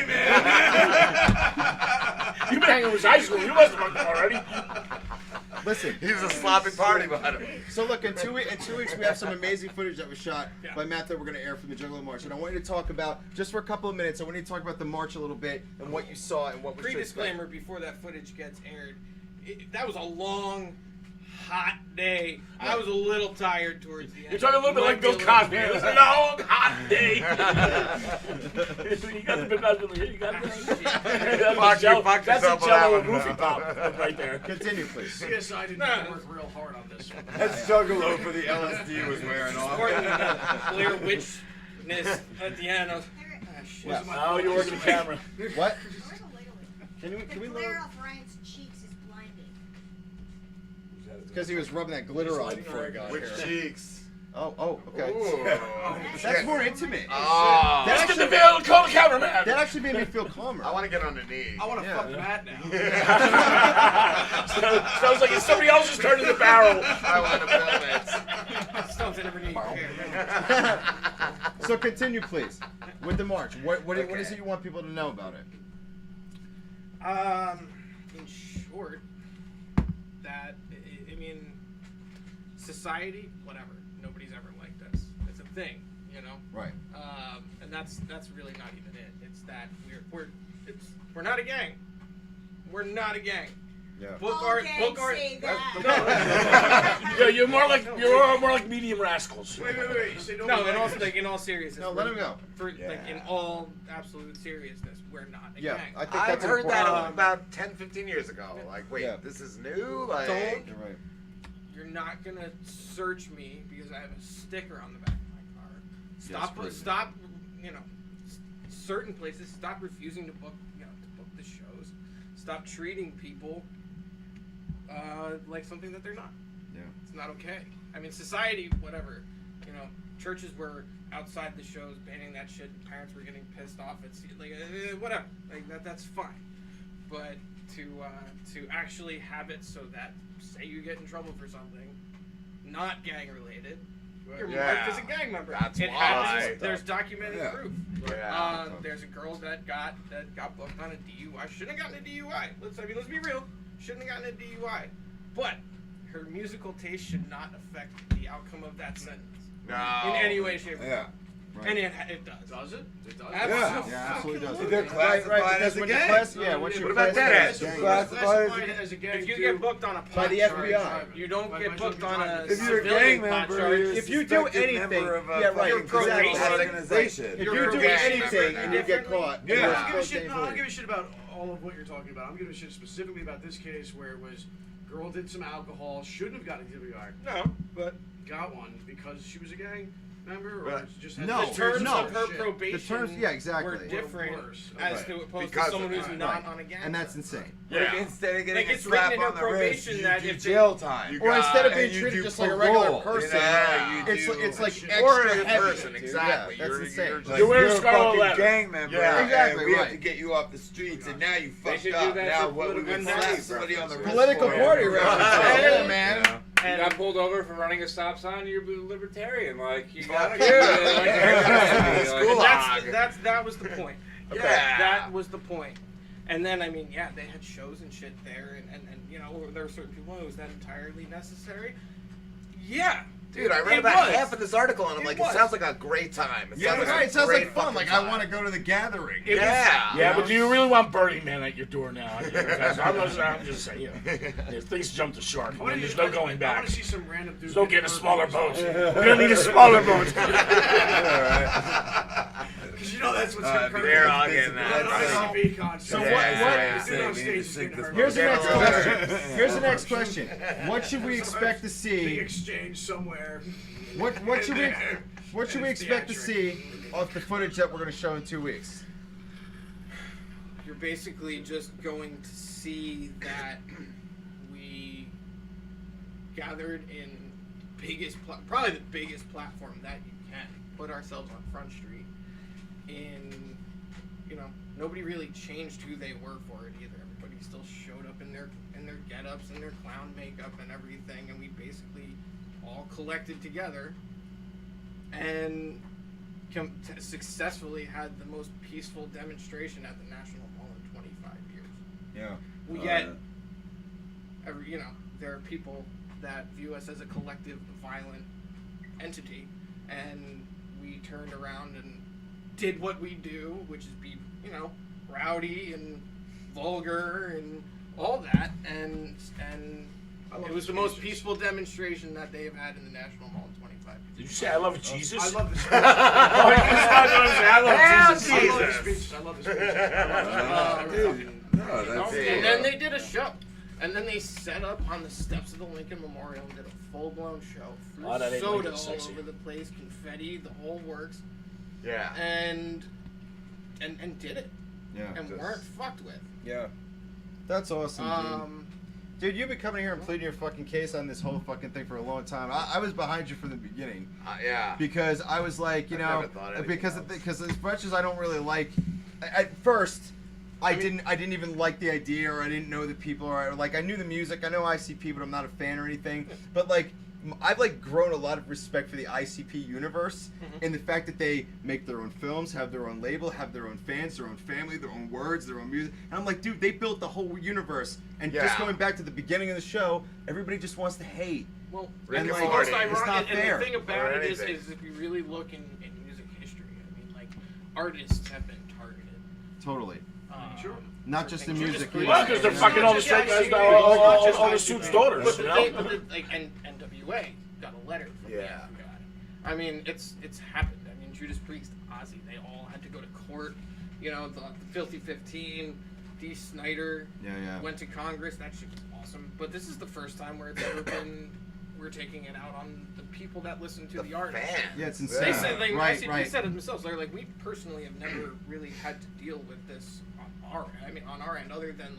Speaker 3: You've been hanging with high school. You must have fucked him already.
Speaker 2: Listen,
Speaker 8: He's a sloppy party bottom.
Speaker 2: so look, in 2 weeks we have some amazing footage that was shot by Matt that we're going to air from the Juggalo March. And I want you to talk about, just for a couple of minutes, I want you to talk about the march a little bit and what you saw and what we should expect.
Speaker 18: Pre-disclaimer before that footage gets aired. That was a long, hot day. I was a little tired towards the end.
Speaker 3: You're talking a little bit like Bill Cosby. It was a long, hot day. You got the Bill Cosby. You got the That's a Jello goofy pop right there.
Speaker 2: Continue, please.
Speaker 4: CSI didn't work real hard on this one.
Speaker 1: That Juggalo for the LSD was wearing off.
Speaker 18: Important Blair Witchness at the end. I was, shit.
Speaker 3: Now you're working the camera.
Speaker 2: What?
Speaker 5: The glare off Ryan's cheeks is blinding.
Speaker 2: Because he was rubbing that glitter on before he got
Speaker 1: Which
Speaker 2: here.
Speaker 1: cheeks?
Speaker 2: Oh, okay.
Speaker 8: Ooh.
Speaker 2: That's more intimate.
Speaker 8: Oh.
Speaker 3: Let's get the bill. Call the cameraman.
Speaker 2: That actually made me feel calmer.
Speaker 8: I want to get on the knee.
Speaker 4: I want to fuck Matt now.
Speaker 3: Sounds like it's somebody else's turn in the barrel.
Speaker 8: I want to film it.
Speaker 18: Stones never need
Speaker 2: So continue, please, with the march. What is it you want people to know about it?
Speaker 18: In short, that I mean, society, whatever. Nobody's ever liked us. It's a thing, you know.
Speaker 2: Right.
Speaker 18: And that's really not even it. It's that we're not a gang. We're not a gang.
Speaker 2: Yeah.
Speaker 18: Book
Speaker 5: All
Speaker 18: art.
Speaker 5: gangs say that.
Speaker 3: Yeah, you're more like medium rascals.
Speaker 4: Wait. You say
Speaker 18: No, in all seriousness.
Speaker 2: No, let him go.
Speaker 18: Like in all absolute seriousness, we're not a
Speaker 2: Yeah,
Speaker 18: gang.
Speaker 2: I think
Speaker 8: I've
Speaker 2: that's
Speaker 8: heard that
Speaker 2: important.
Speaker 8: about 10, 15 years ago. Like, wait,
Speaker 2: Yeah.
Speaker 8: this is new? Like,
Speaker 18: Don't.
Speaker 2: You're right.
Speaker 18: You're not gonna search me because I have a sticker on the back of my car.
Speaker 2: Yes,
Speaker 18: Stop. You know, certain places. Stop refusing to book. You know, to book the shows. Stop treating people like something that they're not.
Speaker 2: Yeah.
Speaker 18: It's not okay. I mean, society, whatever. You know, churches were outside the shows banning that shit. And parents were getting pissed off. It's like whatever. Like that's fine. But to actually have it so that say you get in trouble for something, not gang related, you're marked as a gang member.
Speaker 8: That's
Speaker 18: it
Speaker 8: why.
Speaker 18: happens. There's documented
Speaker 1: Yeah.
Speaker 18: proof.
Speaker 8: Yeah.
Speaker 18: There's a girl that got booked on a DUI. Shouldn't have gotten a DUI. Let's be real. Shouldn't have gotten a DUI. But her musical taste should not affect the outcome of that sentence.
Speaker 8: No.
Speaker 18: In any way, shape, or form.
Speaker 1: Yeah.
Speaker 2: Right.
Speaker 18: And it does.
Speaker 4: Does it? It does.
Speaker 18: Absolutely.
Speaker 2: Yeah, absolutely does.
Speaker 1: They're classified as a gang.
Speaker 2: Once
Speaker 8: What
Speaker 2: you're
Speaker 8: about
Speaker 2: classified
Speaker 8: that?
Speaker 2: as
Speaker 1: Classified
Speaker 4: as a gang.
Speaker 18: If you get booked on a
Speaker 2: By the
Speaker 18: pot
Speaker 2: FBI.
Speaker 18: charge, you don't get booked on a
Speaker 1: If you're a
Speaker 18: civilian
Speaker 1: gang
Speaker 18: pot
Speaker 1: member,
Speaker 18: charge.
Speaker 1: you're a
Speaker 2: If you do
Speaker 1: suspected
Speaker 2: anything,
Speaker 1: member of a
Speaker 2: yeah, right,
Speaker 1: fucking
Speaker 18: exactly.
Speaker 1: criminal organization.
Speaker 2: If
Speaker 18: You're
Speaker 2: you
Speaker 18: a
Speaker 2: do
Speaker 18: gang
Speaker 2: anything
Speaker 18: member
Speaker 2: and you get
Speaker 18: now.
Speaker 2: caught,
Speaker 1: Yeah.
Speaker 2: you're
Speaker 4: I don't give a
Speaker 2: supposed
Speaker 4: shit.
Speaker 2: to
Speaker 4: No, I don't
Speaker 2: include
Speaker 4: give a shit about all of what you're talking about. I'm giving a shit specifically about this case where it was girl did some alcohol, shouldn't have gotten a DUI.
Speaker 18: No, but
Speaker 4: got one because she was a gang member, or
Speaker 1: Right.
Speaker 4: just had
Speaker 2: No,
Speaker 18: the terms
Speaker 2: no.
Speaker 18: of her
Speaker 4: shit.
Speaker 18: probation
Speaker 2: The terms- yeah, exactly.
Speaker 18: were different
Speaker 4: Worse.
Speaker 18: as
Speaker 2: Right.
Speaker 18: to opposed
Speaker 8: Because
Speaker 18: to someone
Speaker 8: of
Speaker 18: who's
Speaker 8: that.
Speaker 18: not
Speaker 2: Right.
Speaker 18: on a gang.
Speaker 2: And that's
Speaker 18: member.
Speaker 2: insane.
Speaker 1: Like instead of getting
Speaker 18: Like,
Speaker 1: a
Speaker 18: it's written
Speaker 1: slap
Speaker 18: in her
Speaker 1: on the wrist,
Speaker 18: probation
Speaker 1: you
Speaker 18: that
Speaker 1: do
Speaker 18: if they-
Speaker 1: jail time.
Speaker 2: Or instead of
Speaker 1: and
Speaker 2: being
Speaker 1: you
Speaker 2: treated
Speaker 1: do
Speaker 2: just like a regular
Speaker 1: parole,
Speaker 2: person,
Speaker 1: you
Speaker 2: it's
Speaker 1: do-
Speaker 2: like
Speaker 8: Or
Speaker 2: extra
Speaker 8: a
Speaker 2: heavy.
Speaker 8: person, exactly.
Speaker 2: Yeah, that's insane.
Speaker 1: Like,
Speaker 3: You're wearing
Speaker 1: you're a
Speaker 3: scarlet
Speaker 1: fucking
Speaker 3: letter.
Speaker 1: gang member,
Speaker 8: Yeah.
Speaker 2: Exactly,
Speaker 1: and we have
Speaker 2: right.
Speaker 1: to get you off the streets, and now you fucked
Speaker 18: should do
Speaker 1: up.
Speaker 18: that
Speaker 1: Now
Speaker 18: for
Speaker 1: what we
Speaker 18: political
Speaker 1: would slap
Speaker 18: party
Speaker 1: somebody on the wrist
Speaker 2: Political
Speaker 1: for.
Speaker 2: party reference. Yeah, man.
Speaker 8: You
Speaker 18: And
Speaker 8: got pulled over for running a stop sign. You're libertarian, like you gotta
Speaker 1: Fuck
Speaker 8: do
Speaker 1: yeah.
Speaker 8: it. Like,
Speaker 18: that was the point. Okay.
Speaker 8: Yeah.
Speaker 18: That was the point. And then I mean, yeah, they had shows and shit there, and you know, there were certain people. Was that entirely necessary? Yeah.
Speaker 6: Dude, I read
Speaker 18: It
Speaker 6: about
Speaker 18: was.
Speaker 6: half of this article and I'm like, it
Speaker 18: was.
Speaker 6: sounds like a great time. It sounds
Speaker 2: right.
Speaker 6: like
Speaker 2: It sounds like
Speaker 6: great
Speaker 2: fun.
Speaker 6: fucking
Speaker 2: Like I
Speaker 6: time.
Speaker 2: want to go to the gathering.
Speaker 18: It was-
Speaker 3: Yeah, but do you really want Burning Man at your door now? Because I'm just saying, you know, things jump the shark, and there's no going
Speaker 4: I
Speaker 3: back.
Speaker 4: want to see some random dude.
Speaker 3: There's no getting a smaller boat. We're gonna need a smaller boat.
Speaker 4: Because you know that's what's going to
Speaker 8: they're all getting that.
Speaker 4: So
Speaker 2: Here's the next question. Here's the next question. What should we expect to see?
Speaker 4: Big exchange somewhere.
Speaker 2: What should we expect to see off the footage that we're going to show in 2 weeks?
Speaker 18: You're basically just going to see that we gathered in probably the biggest platform that you can. Put ourselves on Front Street. And, nobody really changed who they were for it either. Everybody still showed up in their get-ups and their clown makeup and everything, and we basically all collected together and successfully had the most peaceful demonstration at the National Mall in 25 years.
Speaker 2: Yeah.
Speaker 18: There are people that view us as a collective violent entity, and we turned around and did what we do, which is be, rowdy and vulgar and all that, and it was the most peaceful demonstration that they have had in the National Mall in 25 years.
Speaker 3: Did you say I love Jesus?
Speaker 4: I love the speech.
Speaker 3: I love
Speaker 4: the speech.
Speaker 18: And then they did a show. And then they set up on the steps of the Lincoln Memorial and did a full-blown show. Threw soda all over the place, confetti, the whole works.
Speaker 6: Yeah.
Speaker 18: And did it.
Speaker 2: Yeah.
Speaker 18: And weren't fucked with.
Speaker 2: Yeah. That's awesome, dude. Dude, you've been coming here and pleading your fucking case on this whole fucking thing for a long time. I was behind you from the beginning.
Speaker 6: Yeah.
Speaker 2: Because I was like, because as much as I don't really like, at first, I didn't even like the idea, or I didn't know the people, or I knew the music. I know ICP, but I'm not a fan or anything. But I've grown a lot of respect for the ICP universe in the fact that they make their own films, have their own label, have their own fans, their own family, their own words, their own music. And I'm like, dude, they built the whole universe. And just going back to the beginning of the show, everybody just wants to hate.
Speaker 18: Well,
Speaker 2: and
Speaker 18: it's
Speaker 2: not fair.
Speaker 18: And the thing about it is if you really look in music history, artists have been targeted.
Speaker 2: Totally.
Speaker 18: Sure.
Speaker 2: Not just in music.
Speaker 3: Well, because they're fucking all the straight guys now, all the suits' daughters.
Speaker 18: But NWA got a letter from the FBI. It's happened. Judas Priest, Ozzy, they all had to go to court. The Filthy 15, Dee Snider went to Congress. That shit was awesome. But this is the first time where it's ever been. We're taking it out on the people that listen to the artists.
Speaker 2: Yeah, it's insane.
Speaker 18: They said,
Speaker 2: right.
Speaker 18: They said it themselves. They're like, we personally have never really had to deal with this on our end, other than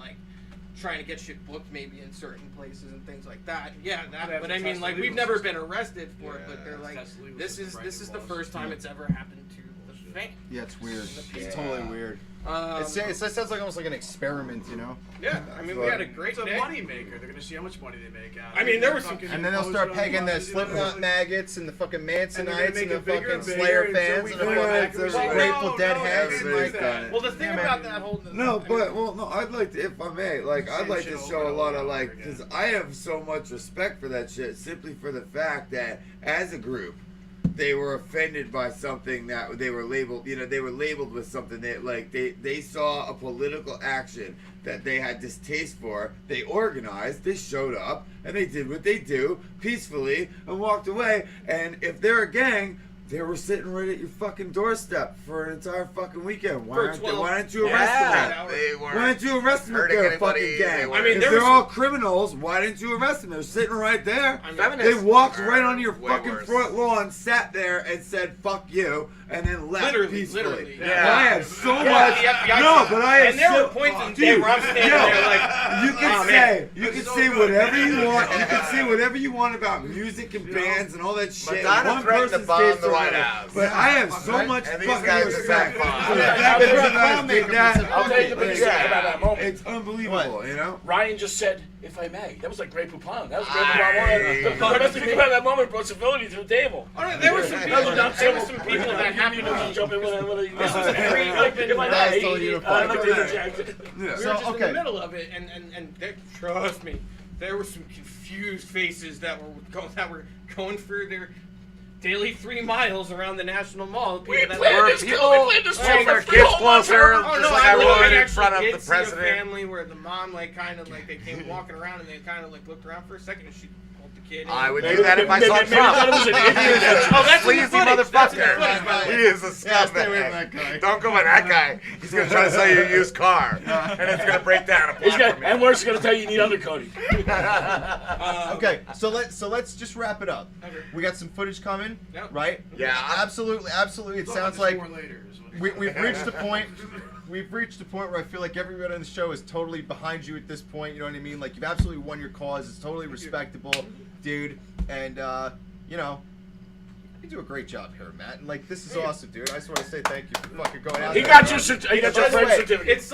Speaker 18: trying to get shit booked maybe in certain places and things like that. Yeah, that. But we've never been arrested for it. But they're like, this is the first time it's ever happened to the fan.
Speaker 2: Yeah, it's weird. It's totally weird. It sounds like almost like an experiment,
Speaker 18: Yeah, we had a great day.
Speaker 4: It's a money maker. They're gonna see how much money they make out.
Speaker 18: There was some,
Speaker 2: and then they'll start pegging the Slipknot maggots and the fucking Mansonites and the fucking Slayer fans and the fucking Grateful Dead heads.
Speaker 18: Well, the thing about that whole
Speaker 1: I'd like to, if I may, I'd like to show a lot of because I have so much respect for that shit simply for the fact that as a group, they were offended by something that they were labeled, they were labeled with something that they saw a political action that they had distaste for. They organized, they showed up, and they did what they do peacefully and walked away. And if they're a gang, they were sitting right at your fucking doorstep for an entire fucking weekend. Why didn't you arrest them? Why didn't you arrest them if they're a fucking gang? If they're all criminals, why didn't you arrest them? They're sitting right there. They walked right onto your fucking front lawn, sat there, and said "fuck you," and then left peacefully.
Speaker 18: Literally.
Speaker 1: Yeah. I have so much. No, but I have
Speaker 18: and there were points in the day where I'm standing there
Speaker 1: you can say whatever you want. You can say whatever you want about music and bands and all that shit.
Speaker 6: Madonna threatened to bomb the White House.
Speaker 1: But I have so much fucking respect for the
Speaker 3: fact that you guys did that. I'll tell you the biggest thing about that moment.
Speaker 1: It's unbelievable,
Speaker 3: Ryan just said, "If I may." That was like Grey Poupon. That was Grey Poupon. The best thing about that moment brought civility to the table.
Speaker 18: There were some people that happened to
Speaker 3: jump in with
Speaker 18: this was a pretty open.
Speaker 3: If I may, I'd like to
Speaker 18: interject. We were just in the middle of it, and trust me, there were some confused faces that were going for their daily 3 miles around the National Mall. People
Speaker 3: We
Speaker 18: that
Speaker 3: planned this,
Speaker 8: people
Speaker 3: we planned this
Speaker 8: bring
Speaker 3: trip
Speaker 8: their
Speaker 3: for
Speaker 8: kids
Speaker 3: 3 whole months,
Speaker 8: closer,
Speaker 3: Herbert.
Speaker 18: Oh,
Speaker 8: just
Speaker 18: no,
Speaker 8: like
Speaker 18: I
Speaker 8: I would in
Speaker 18: actually
Speaker 8: front of
Speaker 18: did
Speaker 8: the
Speaker 18: see
Speaker 8: president.
Speaker 18: a family where the mom they came walking around and they kind of looked around for a second and she pulled the kid in.
Speaker 8: I would do that if I saw Trump.
Speaker 3: He is a
Speaker 8: sleazy motherfucker. He is a
Speaker 2: stay away from that
Speaker 8: scumbag.
Speaker 2: guy.
Speaker 8: Don't go by that guy. He's gonna try to sell you a used car, and it's gonna break down.
Speaker 3: And worse, he's gonna tell you need undercoating.
Speaker 2: Okay, so let's just wrap it up.
Speaker 18: Okay.
Speaker 2: We got some footage coming,
Speaker 18: Yep.
Speaker 2: right?
Speaker 8: Yeah.
Speaker 2: Absolutely. It sounds like we've reached a point. We've reached a point where I feel like everybody on the show is totally behind you at this point. You know what I mean? Like you've absolutely won your cause. It's totally respectable, dude. And you know, you do a great job here, Matt. And like this is awesome, dude. I just want to say thank you for fucking going out.
Speaker 3: He
Speaker 2: there.
Speaker 3: got your friend's certificate.
Speaker 18: It's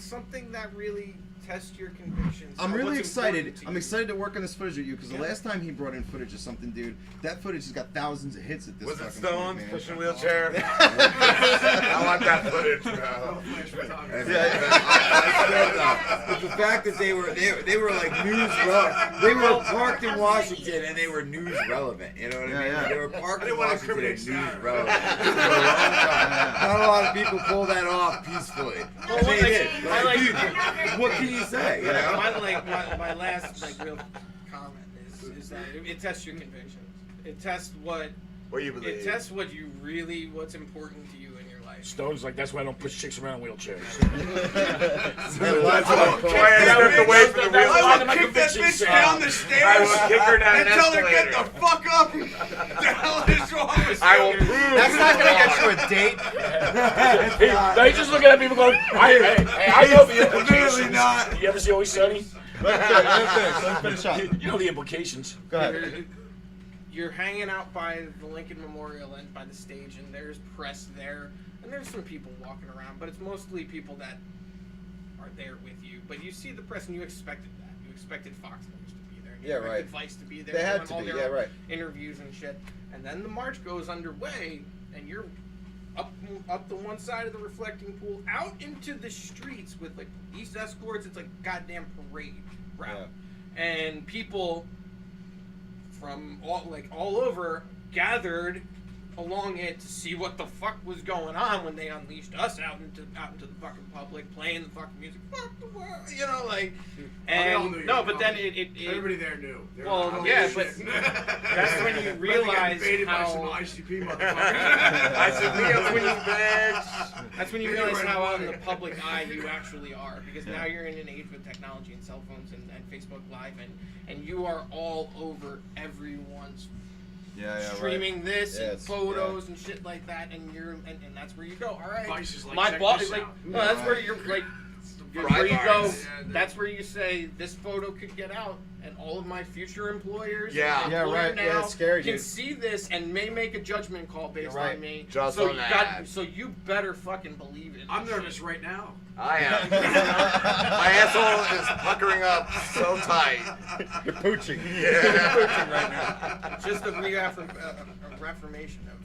Speaker 18: something that really tests your convictions.
Speaker 2: I'm really
Speaker 18: What's
Speaker 2: excited.
Speaker 18: important to
Speaker 2: I'm
Speaker 18: you.
Speaker 2: excited to work on this footage with you because the last time he brought in footage of something, dude, that footage has got thousands of hits at this
Speaker 8: Was it
Speaker 2: fucking point,
Speaker 8: Stones
Speaker 2: man.
Speaker 8: pushing wheelchair? I want that footage, bro.
Speaker 1: But the fact that they were like news relevant. They were parked in Washington and they were news relevant. You know what I mean?
Speaker 2: Yeah.
Speaker 1: They were parked in
Speaker 4: wanna
Speaker 1: Washington and
Speaker 4: incriminate
Speaker 1: news
Speaker 4: Sarah.
Speaker 1: relevant. For a long time. Not a lot of people pull that off peacefully.
Speaker 18: Well,
Speaker 1: They did.
Speaker 18: I like-
Speaker 1: Dude, what can you say? You know?
Speaker 18: My last real comment is that it tests your convictions. It tests what
Speaker 8: you believe.
Speaker 18: It tests what's important to you in your life.
Speaker 3: Stone's like, that's why I don't push chicks around in wheelchairs.
Speaker 4: I would kick that bitch down the stairs
Speaker 8: I will kick her down
Speaker 4: and
Speaker 8: an
Speaker 4: tell her get
Speaker 8: escalator.
Speaker 4: the fuck up. The hell is wrong with
Speaker 8: I
Speaker 4: you?
Speaker 8: will prove.
Speaker 2: That's not gonna get you a date.
Speaker 3: They just looking at people going, I know the implications.
Speaker 1: Literally not.
Speaker 3: You ever see Always Sunny?
Speaker 2: Let's finish up.
Speaker 3: You know the implications.
Speaker 2: Go ahead.
Speaker 18: You're hanging out by the Lincoln Memorial and by the stage, and there's press there, and there's some people walking around, but it's mostly people that are there with you. But you see the press, and you expected that. You expected Fox News to be there. You expected Vice to be there.
Speaker 2: They had
Speaker 18: doing
Speaker 2: to
Speaker 18: all
Speaker 2: be,
Speaker 18: their
Speaker 2: yeah, right.
Speaker 18: interviews and shit. And then the march goes underway, and you're up the one side of the reflecting pool, out into the streets with like police escorts. It's like goddamn parade route, and people from all over gathered along it to see what the fuck was going on when they unleashed us out into the fucking public, playing the fucking music. Fuck the world, you know, like. And but then it
Speaker 4: everybody there knew. They were
Speaker 18: well,
Speaker 4: like,
Speaker 18: yeah,
Speaker 4: "Holy
Speaker 18: but
Speaker 4: shit."
Speaker 18: that's when you realize
Speaker 4: invaded by
Speaker 18: how.
Speaker 4: some ICP motherfuckers.
Speaker 18: That's when you realize how out in the public eye you actually are, because now you're in an age with technology and cell phones and Facebook Live, and you are all over everyone's streaming this and photos and shit like that, and and that's where you go. All right,
Speaker 4: Vice is like,
Speaker 18: my
Speaker 4: check
Speaker 18: boss
Speaker 4: this
Speaker 18: is like,
Speaker 4: out.
Speaker 18: no, that's where you're like. Where you go, that's where you say this photo could get out, and all of my future employers,
Speaker 2: Yeah, right.
Speaker 18: now
Speaker 2: Yeah, it's scary,
Speaker 18: can
Speaker 2: dude.
Speaker 18: see this and may make a judgment call based on me.
Speaker 8: Just
Speaker 18: so
Speaker 8: on
Speaker 18: you
Speaker 8: that.
Speaker 18: so you better fucking believe it.
Speaker 4: I'm nervous right now.
Speaker 8: I am. My asshole is puckering up so tight.
Speaker 2: You're pooching.
Speaker 8: Yeah.
Speaker 18: You're pooching right now. Just a reaffirmation of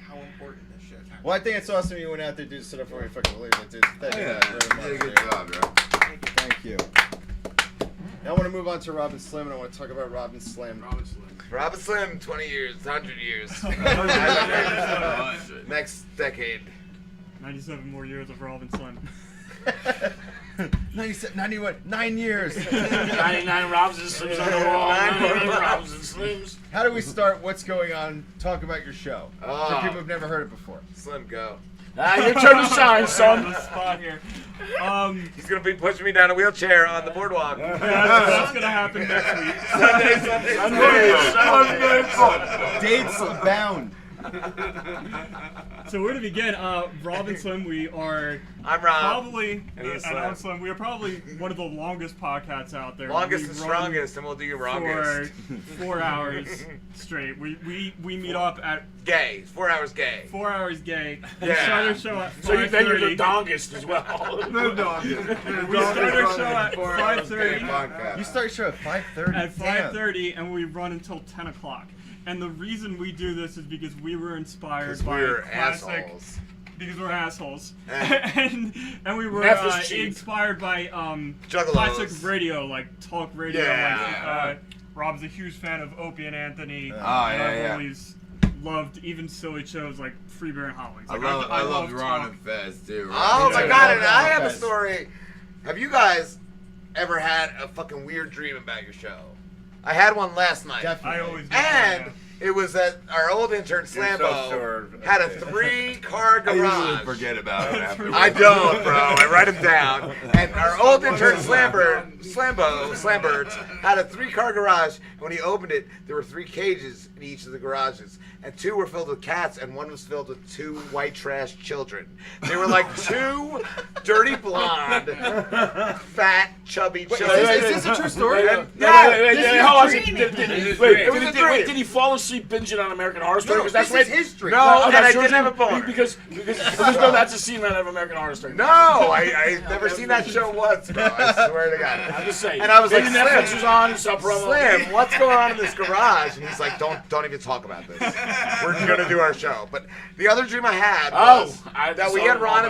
Speaker 18: how important this shit is.
Speaker 2: Well, I think it's awesome you went out there, dude, stood up for me, fucking believe it, dude. Thank you
Speaker 1: Yeah,
Speaker 2: very much.
Speaker 1: you did a good
Speaker 2: dude.
Speaker 1: job, bro.
Speaker 2: Thank you. Now I want to move on to Robin Slim, and I want to talk about Robin Slim.
Speaker 8: Robin Slim, 20 years, 100 years. Next decade.
Speaker 7: 97 more years of Robin Slim.
Speaker 2: 97, 91, 9 years.
Speaker 3: 99 Robs and Slims on the wall. 99 Robs and Slims.
Speaker 2: How do we start? What's going on? Talk about your show. For people who've never heard it before.
Speaker 8: Slim, go.
Speaker 3: Your turn to shine, son.
Speaker 7: The spot here.
Speaker 8: He's going to be pushing me down a wheelchair on the boardwalk.
Speaker 7: That's going to happen next week.
Speaker 8: Sunday.
Speaker 2: Dates abound.
Speaker 7: So where to begin? Robin Slim, we are
Speaker 8: I'm Rob.
Speaker 7: probably,
Speaker 8: And he's
Speaker 7: and I'm Slim, we are probably one of the longest podcasts out there.
Speaker 8: Longest
Speaker 7: We
Speaker 8: and
Speaker 7: run
Speaker 8: strongest, and we'll do your wrongest.
Speaker 7: For 4 hours straight. We meet up at
Speaker 8: Gay. 4 hours gay.
Speaker 7: 4 hours gay. We
Speaker 8: Yeah.
Speaker 7: start our show at 5:30.
Speaker 3: So then you're the dongest as well.
Speaker 2: No dog.
Speaker 7: We start our show at 5:30.
Speaker 2: You start your show at 5:30.
Speaker 7: At 5:30, and we run until 10 o'clock. And the reason we do this is because we were inspired by
Speaker 8: we're
Speaker 7: classic.
Speaker 8: assholes.
Speaker 7: Because we're assholes, and we were
Speaker 3: Meth is cheap.
Speaker 7: inspired by
Speaker 8: Juggalos.
Speaker 7: classic radio, like talk radio,
Speaker 8: Yeah.
Speaker 7: Rob's a huge fan of Opie and Anthony.
Speaker 1: Oh,
Speaker 7: and
Speaker 1: yeah,
Speaker 7: I've
Speaker 1: yeah.
Speaker 7: always loved even silly shows like Free Beer and Hot Wings.
Speaker 1: I
Speaker 7: Like,
Speaker 1: love Ron and Fez too.
Speaker 6: Oh
Speaker 1: Right?
Speaker 6: my god, and I have a story. Have you guys ever had a fucking weird dream about your show? I had one last night.
Speaker 7: Definitely. I always do,
Speaker 6: And
Speaker 7: yeah.
Speaker 6: it was that our old intern Slambo
Speaker 8: self-absorbed.
Speaker 6: had a 3-car
Speaker 1: I usually
Speaker 6: garage.
Speaker 1: forget about it afterwards.
Speaker 6: I don't, bro. I write them down. And our old intern Slambo had a 3-car garage. And when he opened it, there were 3 cages in each of the garages. And 2 were filled with cats, and 1 was filled with 2 white trash children. They were like 2 dirty blonde, fat, chubby children.
Speaker 2: Is this a true story?
Speaker 6: And-
Speaker 3: Did he fall asleep binging on American Horror Story?
Speaker 6: No,
Speaker 3: Because that's
Speaker 6: this is
Speaker 3: right.
Speaker 6: his dream. No, and I didn't have a boner.
Speaker 3: Because no, that's a scene out of American Horror Story.
Speaker 6: No, I've never seen that show once, bro. I swear to God.
Speaker 3: I'm just saying.
Speaker 6: And I was like,
Speaker 3: maybe Netflix was on, some promo.
Speaker 6: Slim, what's going on in this garage? And he's like, don't even talk about this. We're gonna do our show. But the other dream I had was that we had Ron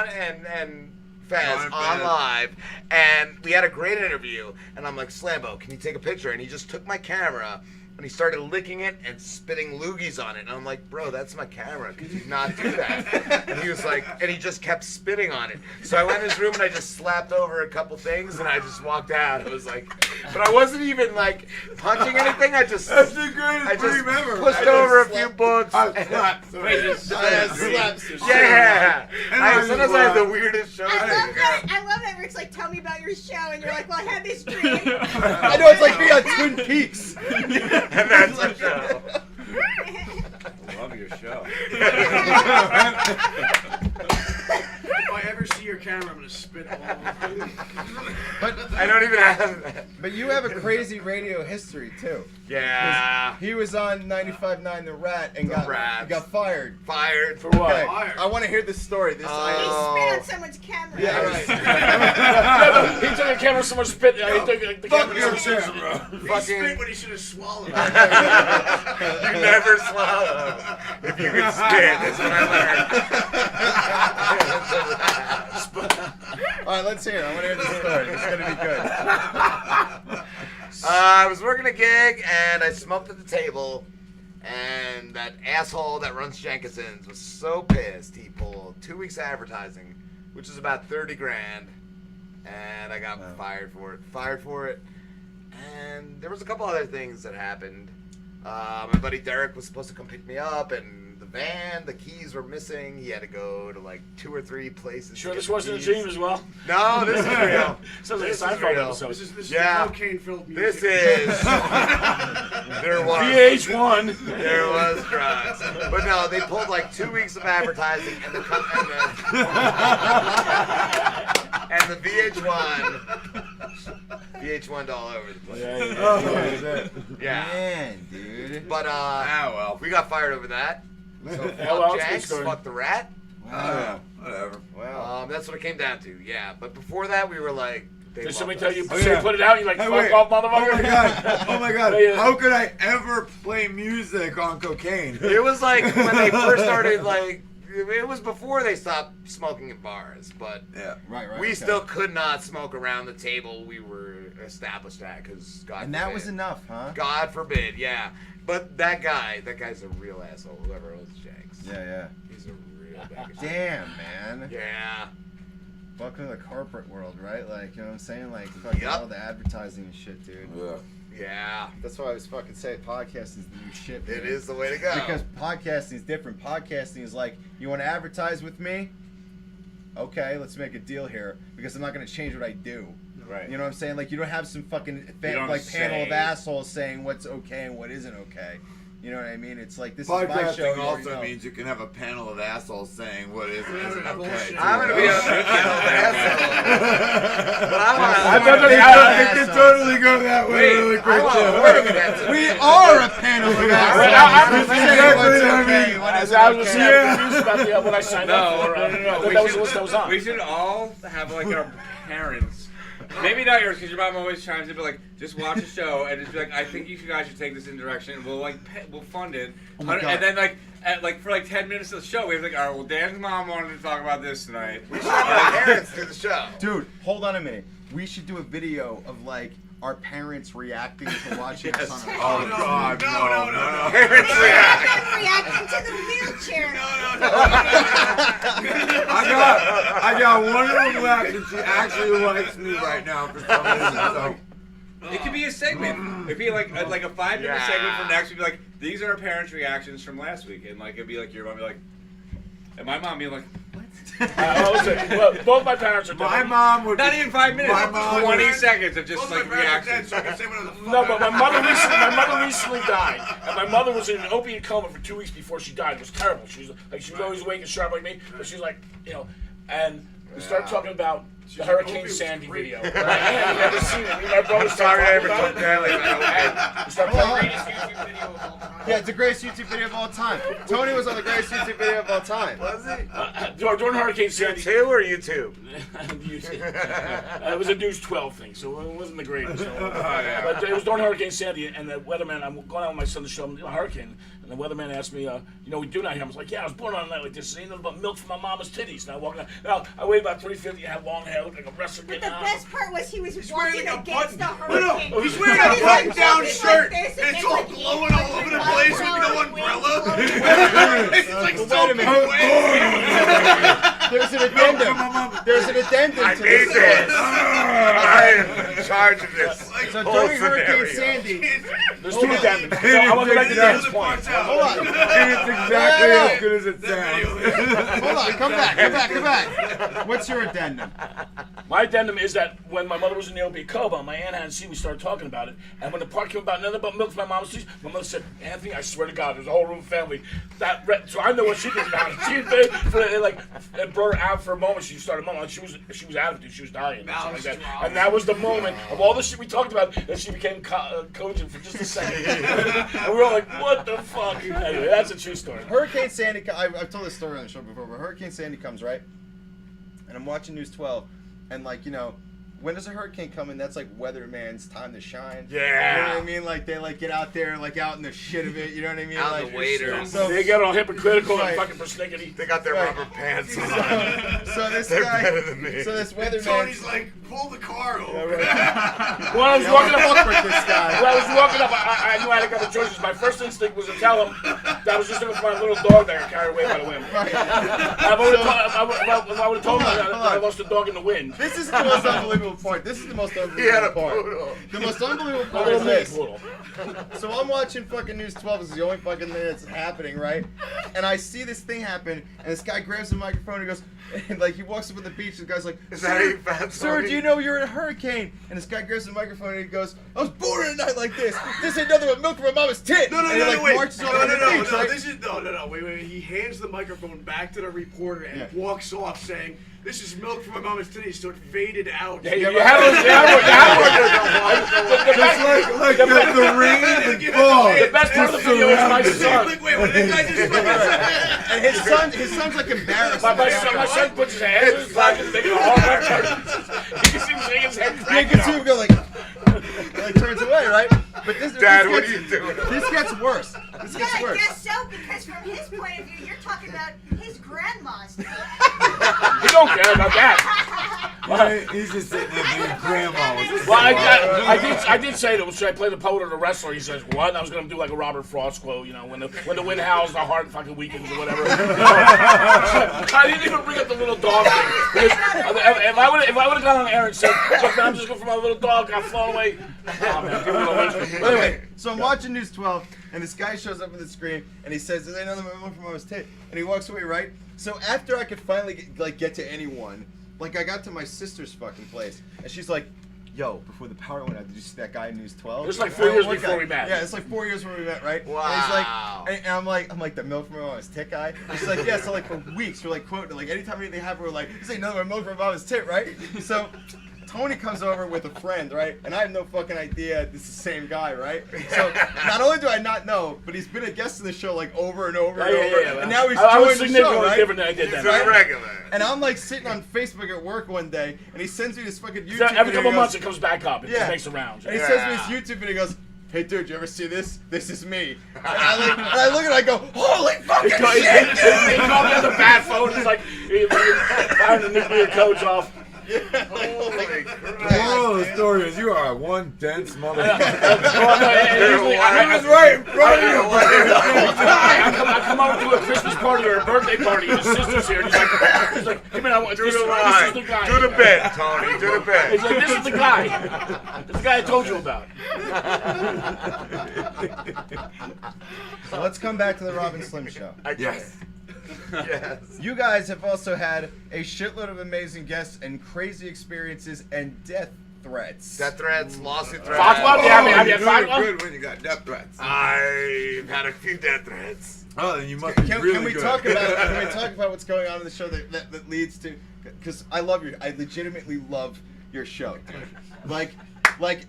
Speaker 6: and Fez on live, and we had a great interview. And I'm like, Slambo, can you take a picture? And he just took my camera. And he started licking it and spitting loogies on it. And I'm like, bro, that's my camera. Could you not do that? And he was like, and he just kept spitting on it. So I went in his room and I just slapped over a couple things and I just walked out. It was like, but I wasn't even like punching anything. I just,
Speaker 1: That's the greatest dream ever.
Speaker 6: pushed over a few books.
Speaker 1: I slapped.
Speaker 6: Yeah. Sometimes I have the weirdest shows.
Speaker 5: I love that Rick's like, tell me about your show, and you're like, well, I had this dream.
Speaker 2: I know, it's like being on Twin Peaks.
Speaker 6: And that's a show.
Speaker 8: Love your show.
Speaker 4: If I ever see your camera, I'm gonna spit all over you.
Speaker 2: But
Speaker 6: I don't even have that.
Speaker 2: But you have a crazy radio history too.
Speaker 6: Yeah.
Speaker 2: He was on 95.9 The Rat and got fired.
Speaker 6: Fired
Speaker 3: for what?
Speaker 2: Okay, I want to hear this story. This
Speaker 5: He spit on someone's camera.
Speaker 2: Yeah, right.
Speaker 3: He took a camera, someone spit. He took the camera.
Speaker 4: He spit when he should have swallowed.
Speaker 6: You never swallow if you can spit. That's what I learned.
Speaker 2: All right, let's hear it. I want to hear this story. It's going to be good.
Speaker 6: I was working a gig and I smoked at the table, and that asshole that runs Jenkinson's was so pissed he pulled 2 weeks advertising, which is about 30 grand, and I got fired for it. And there was a couple other things that happened. My buddy Derek was supposed to come pick me up, and the van, the keys were missing. He had to go to like 2 or 3 places.
Speaker 3: Sure, this wasn't a dream as well.
Speaker 6: No, this is real.
Speaker 3: Sounds like a
Speaker 6: This is
Speaker 3: Seinfeld
Speaker 6: real.
Speaker 3: episode.
Speaker 4: This is
Speaker 6: Yeah.
Speaker 4: cocaine-filled music.
Speaker 6: This is. There was.
Speaker 3: VH1.
Speaker 6: There was drugs. But no, they pulled like 2 weeks of advertising and the VH1 all over the place. Yeah.
Speaker 2: Man, dude.
Speaker 6: But
Speaker 1: well.
Speaker 6: we got fired over that. So fuck
Speaker 3: it's a good
Speaker 6: Jenks,
Speaker 3: story.
Speaker 6: fuck the rat.
Speaker 1: Whatever.
Speaker 2: Wow.
Speaker 6: That's what it came down to. Yeah. But before that, we were like.
Speaker 3: Did somebody tell you, put it out, and you're like,
Speaker 1: Hey,
Speaker 3: fuck
Speaker 1: wait.
Speaker 3: off, motherfucker?
Speaker 1: Oh my god! Oh my god!
Speaker 3: Yeah.
Speaker 1: How could I ever play music on cocaine?
Speaker 6: It was like when they first started, like, it was before they stopped smoking in bars, but
Speaker 1: Yeah.
Speaker 2: Right.
Speaker 6: we still could not smoke around the table we were established at, because God
Speaker 2: And that
Speaker 6: forbid.
Speaker 2: was enough, huh?
Speaker 6: God forbid, yeah. But that guy's a real asshole, whoever owns Jenks.
Speaker 2: Yeah.
Speaker 6: He's a real bag of shit.
Speaker 2: Damn, man.
Speaker 6: Yeah.
Speaker 2: Welcome to the corporate world, right? Like, you know what I'm saying? Like, fucking all the advertising and shit, dude.
Speaker 6: Yeah.
Speaker 2: That's why I was fucking saying podcasting is the new shit, man.
Speaker 6: It is the way to go.
Speaker 2: Because podcasting is different. Podcasting is like, you want to advertise with me? Okay, let's make a deal here. Because I'm not going to change what I do.
Speaker 8: Right.
Speaker 2: You know what I'm saying? Like, you don't have some fucking panel of assholes saying what's okay and what isn't okay. You know what I mean? It's like, this is my show.
Speaker 1: Podcasting
Speaker 2: you
Speaker 1: also
Speaker 2: know.
Speaker 1: means you can have a panel of assholes saying what is and isn't okay.
Speaker 6: I'm gonna be a panel of assholes. But I
Speaker 1: It can totally go that way really quick.
Speaker 2: We are a panel of assholes.
Speaker 3: I'm
Speaker 2: What's
Speaker 3: I was
Speaker 2: okay?
Speaker 3: confused about what I signed up for.
Speaker 8: No.
Speaker 3: That was the list that was on.
Speaker 8: We should all have like our parents. Maybe not yours, because your mom always chimes in, but like, just watch a show and just be like, I think you guys should take this in direction, and we'll fund it.
Speaker 2: Oh my God.
Speaker 8: And then for 10 minutes of the show, we have like, all right, well, Dan's mom wanted to talk about this tonight.
Speaker 6: We should have our parents do the show.
Speaker 2: Dude, hold on a minute. We should do a video of like our parents reacting to watching us on our
Speaker 1: Oh God, no.
Speaker 5: Parents reacting to the wheelchair.
Speaker 1: I got one of them left, and she actually likes me right now for some reason. So.
Speaker 8: It could be a segment. It'd be like a 5-minute segment from next week. Be like, these are our parents' reactions from last week, and like it'd be like your mom be like, and my mom be like, what?
Speaker 3: Well, both my parents are dead.
Speaker 1: My mom would.
Speaker 8: Not even 5 minutes.
Speaker 1: My mom
Speaker 8: 20 seconds of just like reactions.
Speaker 3: No, but my mother recently died, and my mother was in an opiate coma for 2 weeks before she died. It was terrible. She was always awake and sharp like me, but she was like, and we started talking about the Hurricane Sandy video. My aunt had never seen it. Me and my brother started talking about it. We started playing
Speaker 2: Yeah, it's the greatest YouTube video of all time. Tony was on the greatest YouTube video of all time.
Speaker 1: Was he?
Speaker 3: During Hurricane Sandy.
Speaker 6: YouTube or YouTube?
Speaker 3: YouTube. It was a News 12 thing, so it wasn't the greatest. But it was during Hurricane Sandy, and the weatherman, I'm going out with my son to show him the hurricane, and the weatherman asked me, we do not hear. I was like, yeah, I was born on a night like this. It ain't nothing but milk from my mama's titties. And I walked out. Now, I weighed about 350 and had long hair, looked like a wrestler.
Speaker 5: But the best part was he was walking
Speaker 4: wearing
Speaker 5: against the
Speaker 4: No,
Speaker 5: hurricane.
Speaker 4: he's wearing a button-down shirt,
Speaker 5: Like this,
Speaker 4: and it's
Speaker 5: then,
Speaker 4: all
Speaker 5: like,
Speaker 4: glowing all over the place with no umbrella. It's like
Speaker 2: Well,
Speaker 4: so
Speaker 2: wait a minute. There's an addendum. There's an addendum
Speaker 6: I
Speaker 2: to
Speaker 6: need
Speaker 2: this.
Speaker 6: this. I am in charge of this.
Speaker 2: So
Speaker 6: whole
Speaker 2: during Hurricane
Speaker 6: scenario.
Speaker 2: Sandy,
Speaker 3: There's two addendums. I want to make the dance point.
Speaker 2: hold on.
Speaker 1: It's exactly as good as it sounds.
Speaker 2: Hold on, come back. What's your addendum?
Speaker 3: My addendum is that when my mother was in the opiate coma, my aunt hadn't seen me, started talking about it, and when the part came about nothing but milk from my mom's teeth, my mother said, Anthony, I swear to God, there's a whole room of family. So I know what she thinks about it. She it brought her out for a moment. She started mumbling like she was out of it. She was dying. Or something like that. And that was the moment of all the shit we talked about that she became cogent for just a second. And we were all like, what the fuck? Anyway, that's a true story.
Speaker 2: Hurricane Sandy, I've told this story on the show before, but Hurricane Sandy comes, right? And I'm watching News 12, and when does a hurricane come in? That's like weatherman's time to shine.
Speaker 6: Yeah.
Speaker 2: You know what I mean? Like they get out there, out in the shit of it. You know what I mean?
Speaker 6: Out in the waders.
Speaker 2: So
Speaker 3: they get all hypocritical
Speaker 2: right.
Speaker 3: and fucking persnickety.
Speaker 6: They got their rubber pants on.
Speaker 2: So this
Speaker 6: They're
Speaker 2: guy,
Speaker 6: better than me.
Speaker 2: so this weatherman.
Speaker 4: Tony's like, pull the car over.
Speaker 3: When I was walking up, I knew I had a couple choices. My first instinct was to tell him that I was just looking for my little dog that got carried away by the wind.
Speaker 2: Right.
Speaker 3: If I would have told him that I lost a dog in the wind.
Speaker 2: This is the most unbelievable part. This is the most unbelievable part. The most unbelievable part is this. So I'm watching fucking News 12. This is the only fucking thing that's happening, right? And I see this thing happen, and this guy grabs the microphone and goes, and he walks up on the beach, and the guy's like,
Speaker 6: Is that how you found
Speaker 2: Sir,
Speaker 6: Tony?
Speaker 2: do you know you're in a hurricane? And this guy grabs the microphone and he goes, I was born on a night like this. This ain't nothing but milk from my mama's tit.
Speaker 4: No,
Speaker 2: and he
Speaker 4: wait.
Speaker 2: marches off on the beach, right?
Speaker 4: This is wait. He hands the microphone back to the reporter and walks off saying, "This is milk from my mama's titties," so it faded out.
Speaker 3: Yeah, you have
Speaker 1: the rain and fog.
Speaker 3: The best part of the video is my son.
Speaker 2: And his son's like embarrassed.
Speaker 3: My son puts his hands in his pocket, making a hard You can see him shaking his head.
Speaker 2: You can see him go like turns away, right? But
Speaker 6: Dad, what are you doing?
Speaker 2: This gets worse. This gets
Speaker 5: I
Speaker 2: worse.
Speaker 5: guess so, because from his point of view, you're talking about his grandma's.
Speaker 3: He don't care about that.
Speaker 1: He's just sitting there being grandma.
Speaker 3: Well, I did say to him, should I play the poet or the wrestler? He says, what? And I was going to do like a Robert Frost quote, when the wind howls, the heart fucking weakens or whatever. I didn't even bring up the little dog thing. Because if I would have gone on air and said, look, man, I'm just going for my little dog, got flown away. Oh, man, give me a little
Speaker 2: But anyway, so I'm watching News 12, and this guy shows up on the screen, and he says, "There's another milk from mama's tit," and he walks away, right? So after I could finally get to anyone, I got to my sister's fucking place, and she's like, yo, before the power went out, did you see that guy in News 12?
Speaker 3: It was like 4 years before we met.
Speaker 2: Yeah, it's like 4 years when we met, right?
Speaker 6: Wow.
Speaker 2: And he's like, and I'm like, the milk from my mama's tit guy? He's like, yeah, so for weeks, we're quoting, anytime anything happened, we're like, this ain't nothing but milk from my mama's tit, right? So Tony comes over with a friend, right? And I have no fucking idea this is the same guy, right? So not only do I not know, but he's been a guest in the show over and over and over.
Speaker 3: Yeah.
Speaker 2: And now he's
Speaker 3: I was
Speaker 2: joined the show, right?
Speaker 3: different than I did that.
Speaker 6: He's a regular.
Speaker 2: And I'm sitting on Facebook at work one day, and he sends me this fucking YouTube video.
Speaker 3: Every couple months it comes back up. It just makes the rounds.
Speaker 2: And he sends me this YouTube video. He goes, hey dude, you ever see this? This is me. And I look at it, I go, holy fucking shit!
Speaker 3: He called me on the bad phone. It's like firing the nuclear codes off.
Speaker 8: Holy
Speaker 1: The moral of the story is you are one dense motherfucker.
Speaker 3: I
Speaker 1: was right in front of you.
Speaker 3: I come over to a Christmas party or a birthday party, and his sister's here. And he's like, come in, I want
Speaker 8: Do
Speaker 3: this.
Speaker 8: the
Speaker 3: This
Speaker 8: line.
Speaker 3: is the guy.
Speaker 8: Do the bit, Tony. Do the bit.
Speaker 3: He's like, this is the guy. This is the guy I told you about.
Speaker 2: So let's come back to the Rob and Slim show.
Speaker 6: Yes. Yes.
Speaker 2: You guys have also had a shitload of amazing guests and crazy experiences and death threats.
Speaker 6: Death threats, lawsuit threats.
Speaker 3: Fuck one? Yeah, have you
Speaker 1: You're
Speaker 3: had
Speaker 1: doing
Speaker 3: one?
Speaker 1: good when you got death threats.
Speaker 6: I've had a few death threats.
Speaker 1: Oh, then you must be really
Speaker 2: Can we
Speaker 1: good.
Speaker 2: talk about what's going on in the show that leads to? Because I legitimately love your show, dude. Like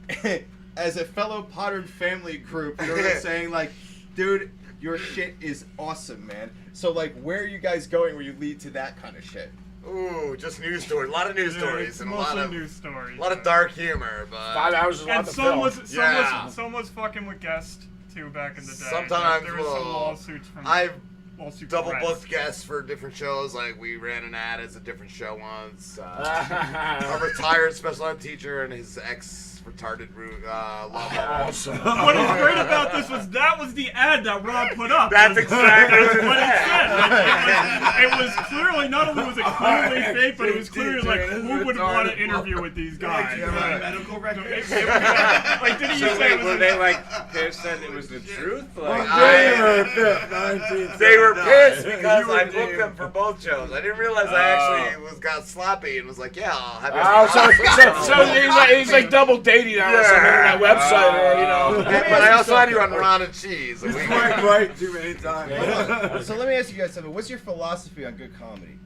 Speaker 2: as a fellow Podern family group, you know what I'm saying? Like, dude, your shit is awesome, man. So like, where are you guys going where you lead to that kind of shit?
Speaker 6: Ooh, just news stories. A lot of news stories
Speaker 7: It's
Speaker 6: and a
Speaker 7: mostly
Speaker 6: lot of
Speaker 7: news stories.
Speaker 6: A lot of dark humor, but
Speaker 3: 5 hours is a lot
Speaker 7: And
Speaker 3: to
Speaker 7: some
Speaker 3: film.
Speaker 7: some was fucking with guests too back in the day.
Speaker 6: Sometimes
Speaker 7: there was some lawsuits from
Speaker 6: I've
Speaker 7: lawsuit
Speaker 6: double
Speaker 7: threats.
Speaker 6: booked guests for different shows. Like we ran an ad as a different show once. A retired special ed teacher and his ex retarded love.
Speaker 3: Awesome.
Speaker 7: What is great about this was that was the ad that Rob put up.
Speaker 6: That's exactly
Speaker 7: what it said. Like, it was clearly, not only was it clearly fake, but it was clearly like, who would want to interview with these guys?
Speaker 4: Medical records.
Speaker 7: Like, didn't you
Speaker 8: So
Speaker 7: say
Speaker 8: wait, were they like pissed that it was the truth? Like,
Speaker 6: They were pissed because I booked them for both shows. I didn't realize I actually got sloppy and was like, yeah, I'll have you.
Speaker 3: So he's like double dating on some internet website, or, you know.
Speaker 6: But I also had you on Ron and Cheese.
Speaker 1: It's right too many times.
Speaker 2: So let me ask you guys something. What's your philosophy on good comedy?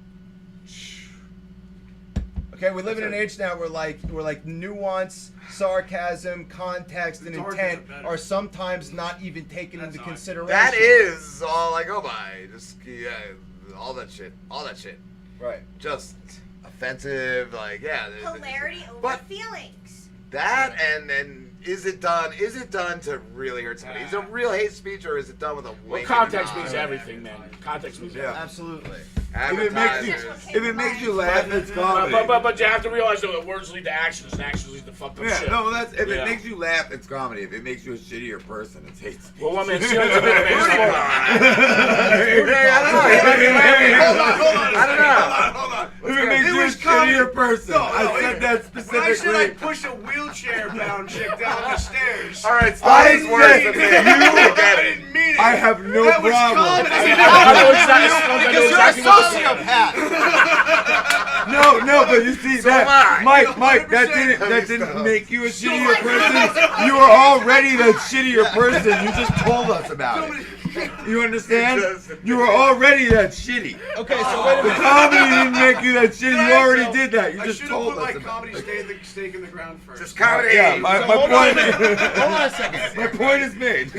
Speaker 2: Okay, we live in an age now where like nuance, sarcasm, context, and intent are sometimes not even taken into consideration.
Speaker 6: That is all I go by. Just all that shit.
Speaker 2: Right.
Speaker 6: Just offensive, like
Speaker 5: Hilarity over
Speaker 6: but
Speaker 5: feelings.
Speaker 6: that and is it done to really hurt somebody? Is it a real hate speech or is it done with a wink?
Speaker 3: Well, context means everything, man. Context means everything.
Speaker 2: Absolutely.
Speaker 1: If it makes you laugh, it's comedy.
Speaker 3: But you have to realize that words lead to actions, and actions lead to fucked up shit.
Speaker 1: No, if it makes you laugh, it's comedy. If it makes you a shittier person, it's hate speech.
Speaker 3: Well, I mean, see, it's a bit
Speaker 6: I don't know.
Speaker 1: If it makes you a shittier person, I said that specifically.
Speaker 4: Why should I push a wheelchair-bound chick down the stairs?
Speaker 6: All right, Spotty's worse than me.
Speaker 4: I didn't mean it.
Speaker 1: I have no
Speaker 4: That was
Speaker 1: problem.
Speaker 4: comedy.
Speaker 2: Because you're a sociopath.
Speaker 1: No, but you see that, Mike, that didn't make you a shittier person. You were already the shittier person. You just told us about it. You understand? You were already that shitty.
Speaker 2: Okay, so wait a
Speaker 1: The
Speaker 2: minute.
Speaker 1: comedy didn't make you that shitty. You already did that. You just
Speaker 4: I
Speaker 1: told
Speaker 4: should have
Speaker 1: us
Speaker 4: put my
Speaker 1: about
Speaker 4: comedy stake in the ground first.
Speaker 6: Just comedy.
Speaker 1: Yeah, my
Speaker 2: hold
Speaker 1: point.
Speaker 2: Hold on a second.
Speaker 1: My point is made.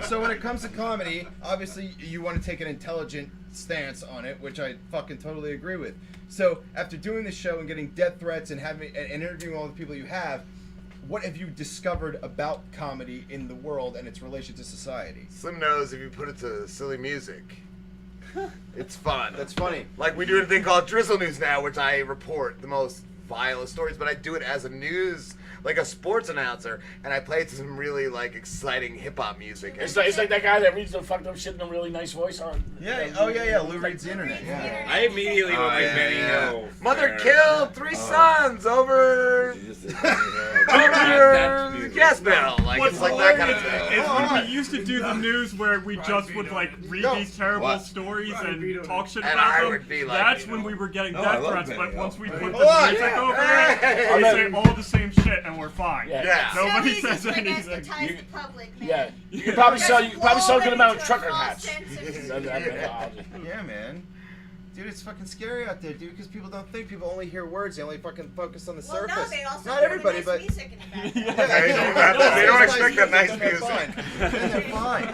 Speaker 2: So when it comes to comedy, obviously you want to take an intelligent stance on it, which I fucking totally agree with. So after doing the show and getting death threats and interviewing all the people you have, what have you discovered about comedy in the world and its relation to society?
Speaker 6: Slim knows if you put it to silly music, it's fun.
Speaker 2: That's funny.
Speaker 6: Like we do a thing called Drizzle News now, which I report the most vilest stories, but I do it as a news, like a sports announcer, and I play it to some really like exciting hip hop music.
Speaker 3: It's like that guy that reads the fucked up shit in a really nice voice on.
Speaker 2: Yeah. Oh yeah. Lou reads the internet. Yeah.
Speaker 8: I immediately went like Benny Hill.
Speaker 6: Mother killed 3 sons over your gas bill. Like
Speaker 7: What's
Speaker 6: it's like that kind of
Speaker 7: hilarious
Speaker 6: thing.
Speaker 7: is when we used to do the news where we just would like read these terrible stories and talk shit
Speaker 6: And
Speaker 7: about
Speaker 6: I
Speaker 7: them.
Speaker 6: would be like,
Speaker 7: That's when we were getting death threats. But once we put the
Speaker 6: on.
Speaker 7: music over
Speaker 6: Hey.
Speaker 7: it, we say all the same shit and we're fine.
Speaker 6: Yeah.
Speaker 7: Nobody
Speaker 5: So easy
Speaker 7: says
Speaker 5: to
Speaker 7: anything.
Speaker 5: anesthetize the public, man.
Speaker 3: Yeah, you can probably sell a good amount of trucker hats.
Speaker 2: Yeah, man. Dude, it's fucking scary out there, dude, because people don't think. People only hear words. They only fucking focus on the
Speaker 5: Well, no,
Speaker 2: surface.
Speaker 5: they also
Speaker 2: Not
Speaker 5: hear
Speaker 2: everybody,
Speaker 5: the nice
Speaker 2: but
Speaker 5: music in the background.
Speaker 6: They don't expect that nice
Speaker 2: and they're
Speaker 6: music.
Speaker 2: fine. And they're fine.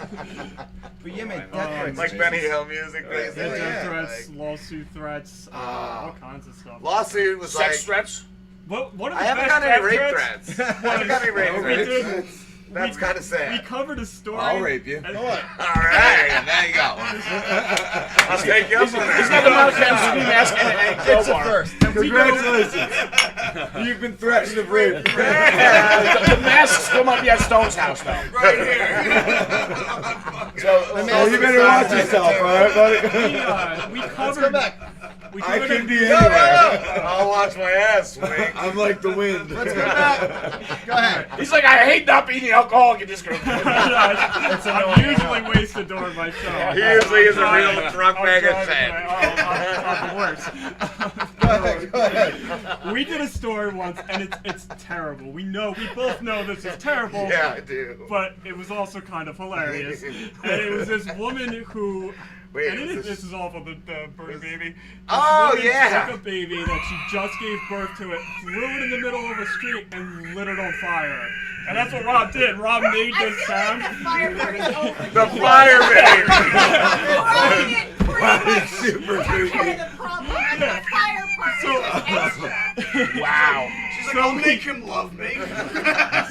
Speaker 2: But yeah, man, death threats.
Speaker 6: Like Benny Hill music,
Speaker 7: Yeah,
Speaker 6: basically.
Speaker 7: death threats, lawsuit threats, all kinds of stuff.
Speaker 6: Lawsuit was
Speaker 3: Sex
Speaker 6: like.
Speaker 3: threats.
Speaker 7: What are the
Speaker 6: I haven't
Speaker 7: best
Speaker 6: got any
Speaker 7: death
Speaker 6: rape
Speaker 7: threats?
Speaker 6: threats. I haven't got any rape
Speaker 7: We
Speaker 6: threats.
Speaker 7: did.
Speaker 6: That's kind of sad.
Speaker 7: We covered a story.
Speaker 1: I'll rape you.
Speaker 7: and-
Speaker 6: All right, there you go. I'll take you up on
Speaker 3: He's
Speaker 6: that.
Speaker 3: got the Mountain ski mask and
Speaker 2: It's a
Speaker 3: crowbar.
Speaker 2: first.
Speaker 1: Congratulations. You've been threatened of rape.
Speaker 3: The mask still might be at Stone's house, though.
Speaker 2: Right here.
Speaker 1: So you better watch yourself, all right, buddy?
Speaker 7: We
Speaker 2: Let's
Speaker 7: covered.
Speaker 2: go back.
Speaker 7: We
Speaker 1: I
Speaker 7: covered
Speaker 1: can
Speaker 7: a-
Speaker 1: be anywhere.
Speaker 6: I'll watch my ass swing.
Speaker 1: I'm like the wind.
Speaker 2: Let's go back. Go ahead.
Speaker 3: He's like, I hate not being the alcoholic in this group.
Speaker 7: I'm usually wasted during my show.
Speaker 6: He usually is a real drunk
Speaker 7: I'm
Speaker 6: bag of
Speaker 7: driving,
Speaker 6: shit.
Speaker 7: I'm the worst.
Speaker 2: Go ahead. Go ahead.
Speaker 7: We did a story once, and it's terrible. We both know this is terrible.
Speaker 6: Yeah, I do.
Speaker 7: But it was also kind of hilarious. And it was this woman who.
Speaker 6: Wait,
Speaker 7: and
Speaker 6: is
Speaker 7: this is awful, the bird baby. This
Speaker 6: Oh,
Speaker 7: woman
Speaker 6: yeah.
Speaker 7: took a baby that she just gave birth to it, threw it in the middle of a street, and lit it on fire. And that's what Rob did. Rob made this sound.
Speaker 5: The fire part is over.
Speaker 6: The fire baby.
Speaker 1: Super creepy.
Speaker 5: The problem is the fire part is extra.
Speaker 3: Wow.
Speaker 4: She's like, I'll make him love me.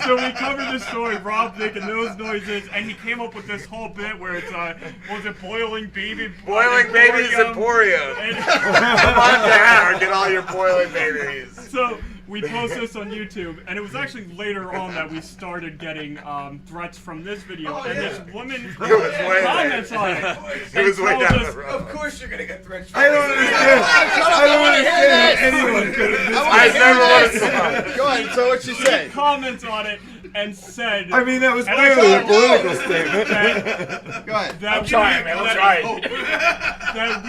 Speaker 7: So we covered this story, Rob making those noises, and he came up with this whole bit where it's, was it boiling baby?
Speaker 6: Boiling babies Emporium. Come on down, get all your boiling babies.
Speaker 7: So we post this on YouTube, and it was actually later on that we started getting threats from this video, and this woman comments on it.
Speaker 6: It was way
Speaker 7: and tells
Speaker 6: down
Speaker 7: us,
Speaker 6: the road.
Speaker 2: Of course you're gonna get threats.
Speaker 1: I don't understand. I don't understand how anyone could have missed
Speaker 6: I
Speaker 1: that.
Speaker 6: never want to stop.
Speaker 2: Go ahead. So what she
Speaker 7: She
Speaker 2: said?
Speaker 7: comments on it and said.
Speaker 1: I mean, that was
Speaker 7: and I
Speaker 1: clearly a
Speaker 7: thought,
Speaker 1: political
Speaker 7: "Oh,
Speaker 1: statement.
Speaker 2: Go ahead.
Speaker 7: That
Speaker 3: I'm trying, man. I'm trying.
Speaker 7: That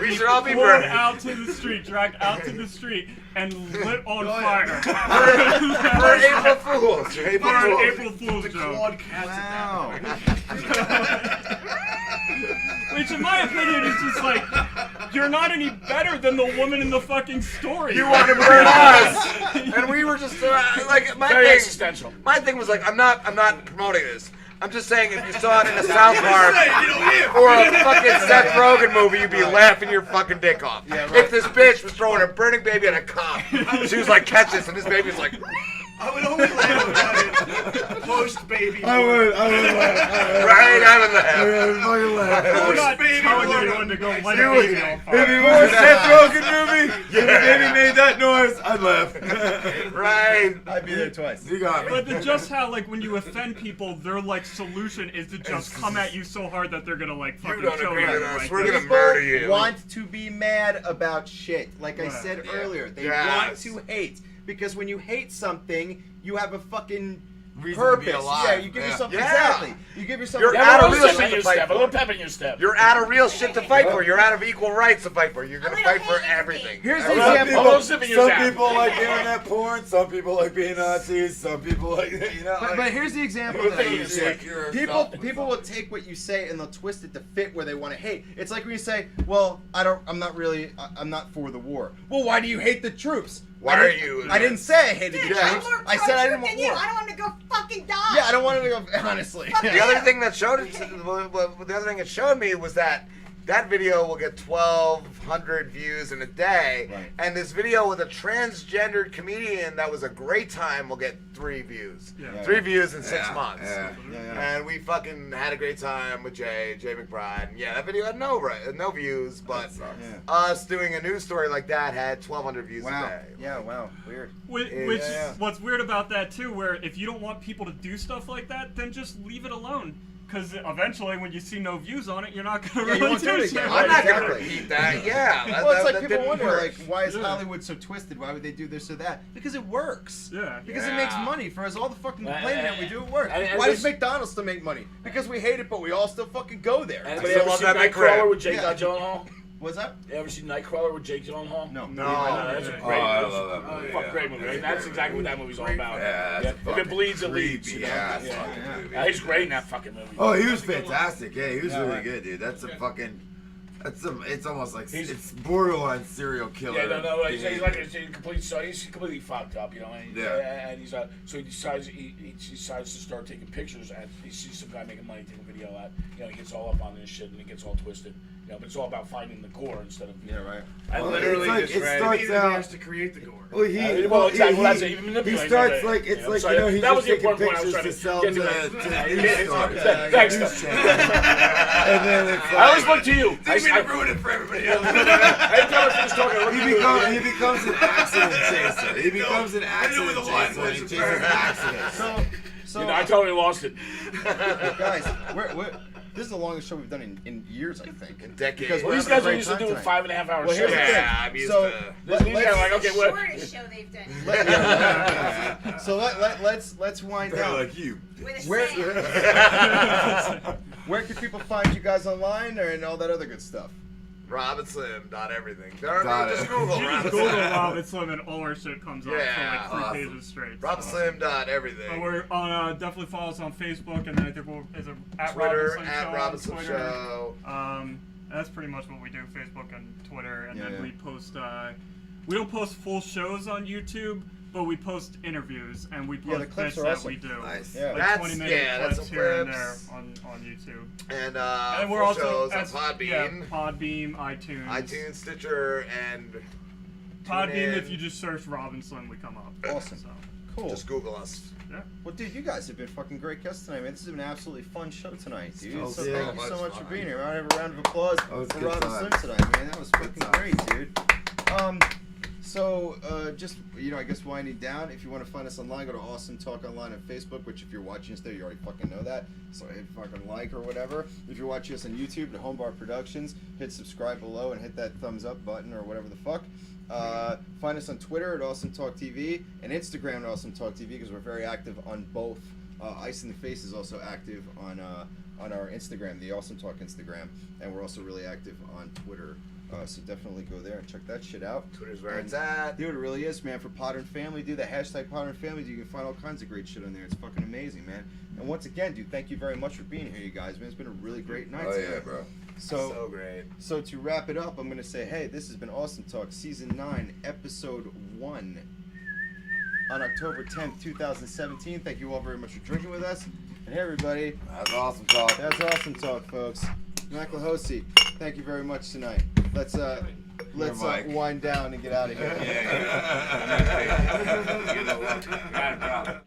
Speaker 7: we should all
Speaker 6: be
Speaker 7: poured
Speaker 6: burned.
Speaker 7: out to the street, dragged out to the street, and lit on fire.
Speaker 6: For April Fools.
Speaker 7: For an April Fool's joke.
Speaker 4: Claude cats
Speaker 2: Wow.
Speaker 7: Which, in my opinion, is just like, you're not any better than the woman in the fucking story.
Speaker 6: You want to burn us, and we were just like my
Speaker 3: Very
Speaker 6: thing.
Speaker 3: existential.
Speaker 6: My thing was like, I'm not promoting this. I'm just saying, if you saw it in a South Park or a fucking Seth Rogen movie, you'd be laughing your fucking dick off.
Speaker 2: Yeah, right.
Speaker 6: If this bitch was throwing a burning baby at a cop, she was like, catch this, and this baby's like,
Speaker 4: I would only laugh about it post baby.
Speaker 1: I would laugh.
Speaker 6: right, I would laugh.
Speaker 1: I would fucking laugh.
Speaker 7: We're not
Speaker 4: baby
Speaker 7: telling
Speaker 4: born.
Speaker 7: anyone to go light
Speaker 6: You
Speaker 7: a baby on
Speaker 1: If
Speaker 7: fire.
Speaker 1: it was a Seth Rogen movie, if the baby made that noise, I'd laugh.
Speaker 6: Right.
Speaker 2: I'd be there twice.
Speaker 1: You got me.
Speaker 7: But just how, like, when you offend people, their, like, solution is to just come at you so hard that they're gonna, like, fucking
Speaker 6: don't
Speaker 7: kill
Speaker 6: agree
Speaker 7: you.
Speaker 6: with us.
Speaker 7: Like,
Speaker 6: We're gonna murder you.
Speaker 2: Want to be mad about shit. Like I
Speaker 7: Right.
Speaker 2: said
Speaker 6: Yeah.
Speaker 2: earlier, they
Speaker 6: Yes.
Speaker 2: want to hate. Because when you hate something, you have a fucking
Speaker 1: Reason to be
Speaker 2: purpose.
Speaker 1: alive.
Speaker 2: Yeah, you give
Speaker 1: Yeah.
Speaker 2: yourself
Speaker 6: Yeah.
Speaker 2: exactly. You give yourself.
Speaker 6: You're
Speaker 2: a
Speaker 6: out of
Speaker 2: purpose.
Speaker 6: real
Speaker 3: Zip in
Speaker 6: shit
Speaker 3: your
Speaker 6: to fight
Speaker 3: step. A
Speaker 6: for.
Speaker 3: little pep in your step.
Speaker 6: You're out of real shit to fight for. You're out of equal rights to fight for. You're gonna fight for everything.
Speaker 2: Here's the
Speaker 1: Some
Speaker 2: example.
Speaker 3: All those zip in your
Speaker 1: some
Speaker 3: zap.
Speaker 1: people like internet porn. Some people like being Nazis. Some people like, you know.
Speaker 2: But here's the example
Speaker 1: People
Speaker 2: that I
Speaker 1: think
Speaker 2: use.
Speaker 1: you're secure
Speaker 2: People
Speaker 1: stuff.
Speaker 2: people will take what you say and they'll twist it to fit where they want to hate. It's like when you say, "Well, I'm not for the war." Well, why do you hate the troops?
Speaker 6: Why
Speaker 2: I
Speaker 6: are
Speaker 2: didn't-
Speaker 6: you?
Speaker 2: I didn't say I hated the
Speaker 5: Dude, I'm
Speaker 2: troops.
Speaker 5: more
Speaker 2: I said I didn't
Speaker 5: pro-truth
Speaker 2: want
Speaker 5: than you.
Speaker 2: war.
Speaker 5: I don't want to go fucking die.
Speaker 2: Yeah, I don't want to go. Honestly,
Speaker 6: The other thing that showed it, the other thing it showed me was that video will get 1,200 views in a day,
Speaker 2: Right.
Speaker 6: and this video with a transgendered comedian that was a great time will get 3 views.
Speaker 7: Yeah.
Speaker 6: 3 views in 6
Speaker 1: Yeah,
Speaker 6: months.
Speaker 1: yeah.
Speaker 6: And we fucking had a great time with Jay McBride. And yeah, that video had no views, but us doing a news story like that had 1,200 views
Speaker 2: Wow.
Speaker 6: a day.
Speaker 2: Yeah. Wow. Weird.
Speaker 7: Which
Speaker 6: Yeah.
Speaker 7: what's weird about that too, where if you don't want people to do stuff like that, then just leave it alone. Because eventually, when you see no views on it, you're not gonna
Speaker 2: Yeah, you
Speaker 7: really
Speaker 2: won't do
Speaker 7: do
Speaker 2: it
Speaker 7: shit.
Speaker 2: again.
Speaker 6: I'm not
Speaker 2: Exactly.
Speaker 6: gonna repeat that. Yeah.
Speaker 2: Well, it's like
Speaker 6: that
Speaker 2: people
Speaker 6: didn't
Speaker 2: wonder,
Speaker 6: work.
Speaker 2: like, why is
Speaker 7: Yeah.
Speaker 2: Hollywood so twisted? Why would they do this or that? Because it works.
Speaker 7: Yeah.
Speaker 2: Because it makes money for us. All the fucking complaining that we do, it works.
Speaker 3: and
Speaker 2: Why does
Speaker 3: this-
Speaker 2: McDonald's still make money? Because we hate it, but we all still fucking go there.
Speaker 3: Anybody
Speaker 6: still
Speaker 3: ever
Speaker 6: love
Speaker 3: seen
Speaker 6: that
Speaker 3: Nightcrawler
Speaker 6: McRib.
Speaker 3: with Jake
Speaker 2: Yeah.
Speaker 3: Gyllenhaal?
Speaker 2: What's that?
Speaker 3: You ever seen Nightcrawler with Jake Gyllenhaal?
Speaker 2: No.
Speaker 6: No.
Speaker 3: That's a
Speaker 7: Oh,
Speaker 3: great
Speaker 1: I
Speaker 3: movie.
Speaker 1: love that movie,
Speaker 3: Fuck,
Speaker 1: yeah.
Speaker 3: great movie. Right? That's exactly what that movie's all about.
Speaker 1: Yeah, that's
Speaker 3: If it bleeds, it
Speaker 1: creepy.
Speaker 3: leads. You know?
Speaker 1: Yeah, that's
Speaker 3: Yeah.
Speaker 1: fucking creepy.
Speaker 3: Yeah, he's great in that fucking movie.
Speaker 1: Oh, he was fantastic. Yeah, he was
Speaker 2: Yeah,
Speaker 1: really
Speaker 2: right.
Speaker 1: good, dude. That's a fucking. It's almost like
Speaker 3: He's-
Speaker 1: it's borderline serial killer.
Speaker 3: Yeah, no, he's
Speaker 1: behavior.
Speaker 3: like he's completely fucked up, you know. And,
Speaker 1: Yeah.
Speaker 3: and he's so he decides to start taking pictures, and he sees some guy making money taking video out. You know, he gets all up on this shit and he gets all twisted. You know, but it's all about finding the gore instead of
Speaker 2: right.
Speaker 3: I
Speaker 1: Well,
Speaker 3: literally
Speaker 1: it's like,
Speaker 3: just
Speaker 1: it
Speaker 3: read.
Speaker 1: starts
Speaker 4: He
Speaker 1: out.
Speaker 4: has to create the gore.
Speaker 1: Well, he
Speaker 3: exactly.
Speaker 1: well,
Speaker 3: That's it. He
Speaker 1: he
Speaker 3: manipulates
Speaker 1: starts
Speaker 3: it.
Speaker 1: like it's
Speaker 3: You know,
Speaker 1: like
Speaker 3: so
Speaker 1: you know he's
Speaker 3: that was
Speaker 1: just
Speaker 3: the
Speaker 1: taking
Speaker 3: important point I was
Speaker 1: pictures to
Speaker 3: trying to
Speaker 1: sell
Speaker 3: get
Speaker 1: to
Speaker 3: to.
Speaker 1: news stories.
Speaker 3: Thanks.
Speaker 1: News channels. And then it's
Speaker 3: I always
Speaker 1: like
Speaker 3: look to you.
Speaker 4: Didn't mean to ruin it for everybody else.
Speaker 1: he becomes an accident chaser. He becomes an accident chaser. He chases accidents.
Speaker 2: So
Speaker 3: You know, I totally lost it.
Speaker 2: guys, this is the longest show we've done in years, I think.
Speaker 6: In decades.
Speaker 2: Because
Speaker 3: Well,
Speaker 2: we're
Speaker 3: these
Speaker 2: having a
Speaker 3: guys are
Speaker 2: great
Speaker 3: used to
Speaker 2: time
Speaker 3: doing
Speaker 2: tonight.
Speaker 3: 5.5 hour
Speaker 2: Well,
Speaker 3: shows.
Speaker 2: here's the thing.
Speaker 6: Yeah, I'm used
Speaker 2: So
Speaker 6: to.
Speaker 3: These guys are like, okay, what?
Speaker 5: Shortest show they've done.
Speaker 2: So let's wind
Speaker 1: They're
Speaker 2: down.
Speaker 1: like you.
Speaker 5: With a
Speaker 2: Where,
Speaker 5: sand.
Speaker 2: where can people find you guys online and all that other good stuff?
Speaker 6: Rob and Slim, dot everything.
Speaker 1: it.
Speaker 6: Just Google
Speaker 7: You
Speaker 6: Rob
Speaker 7: just
Speaker 6: and
Speaker 7: Google
Speaker 6: Slim.
Speaker 7: Rob and Slim and all our shit comes up
Speaker 6: Yeah,
Speaker 7: for like 3
Speaker 1: awesome.
Speaker 7: pages straight.
Speaker 6: Rob
Speaker 7: so.
Speaker 6: Slim, dot everything.
Speaker 7: But we're on definitely follow us on Facebook, and then I think is it at
Speaker 6: Twitter,
Speaker 7: Robinson
Speaker 6: at
Speaker 7: Show on
Speaker 6: Robinson
Speaker 7: Twitter.
Speaker 6: Show.
Speaker 7: That's pretty much what we do: Facebook and Twitter, and
Speaker 2: Yeah.
Speaker 7: then we post. We don't post full shows on YouTube, but we post interviews and we
Speaker 2: Yeah, the
Speaker 7: post
Speaker 2: clips
Speaker 7: bits
Speaker 2: are
Speaker 7: that
Speaker 2: awesome.
Speaker 7: we do.
Speaker 1: Nice.
Speaker 2: Yeah.
Speaker 7: Like
Speaker 6: That's-
Speaker 7: 20-minute
Speaker 6: yeah, that's
Speaker 7: clips
Speaker 6: some
Speaker 7: here and there
Speaker 6: clips.
Speaker 7: on YouTube.
Speaker 6: And
Speaker 7: we're
Speaker 6: full
Speaker 7: also
Speaker 6: shows on
Speaker 7: as-
Speaker 6: Podbean.
Speaker 7: Yeah, Podbeam, iTunes.
Speaker 6: iTunes, Stitcher, and
Speaker 7: Podbeam,
Speaker 6: TuneIn.
Speaker 7: if you just search Robin Slim, we come up.
Speaker 2: Awesome.
Speaker 7: So,
Speaker 2: Cool.
Speaker 6: Just Google us.
Speaker 7: yeah.
Speaker 2: Well, dude, you guys have been fucking great guests tonight, man. This has been an absolutely fun show tonight, dude.
Speaker 1: Oh,
Speaker 2: So
Speaker 1: yeah.
Speaker 2: thank you so much for
Speaker 6: Fun.
Speaker 2: being here. I have a round of applause
Speaker 1: Oh, it's
Speaker 2: for
Speaker 1: good
Speaker 2: Robin
Speaker 1: time.
Speaker 2: Slim tonight, man. That was fucking
Speaker 1: time.
Speaker 2: great, dude. So just, I guess winding down, if you want to find us online, go to Awesome Talk Online on Facebook, which if you're watching us there, you already fucking know that. So hit fucking like or whatever. If you're watching us on YouTube, to Homebar Productions, hit subscribe below and hit that thumbs up button or whatever the fuck. Find us on Twitter at Awesome Talk TV and Instagram at Awesome Talk TV because we're very active on both. Ice in the Face is also active on our Instagram, the Awesome Talk Instagram, and we're also really active on Twitter. So definitely go there and check that shit out.
Speaker 6: Twitter's where it's at.
Speaker 2: Dude, it really is, man. For Podern Family, dude, the hashtag Podern Family, you can find all kinds of great shit on there. It's fucking amazing, man. And once again, dude, thank you very much for being here, you guys, man. It's been a really great night
Speaker 1: Oh
Speaker 2: tonight.
Speaker 1: yeah, bro.
Speaker 6: So great.
Speaker 2: So to wrap it up, I'm gonna say, hey, this has been Awesome Talk, Season 9, Episode 1, on October 10th, 2017. Thank you all very much for drinking with us. And hey, everybody,
Speaker 1: That's awesome talk.
Speaker 2: that's Awesome Talk, folks. Michael Hosi, thank you very much tonight. Let's
Speaker 1: Mike.
Speaker 2: wind down and get out of here.
Speaker 6: Yeah. You know what? Got a problem.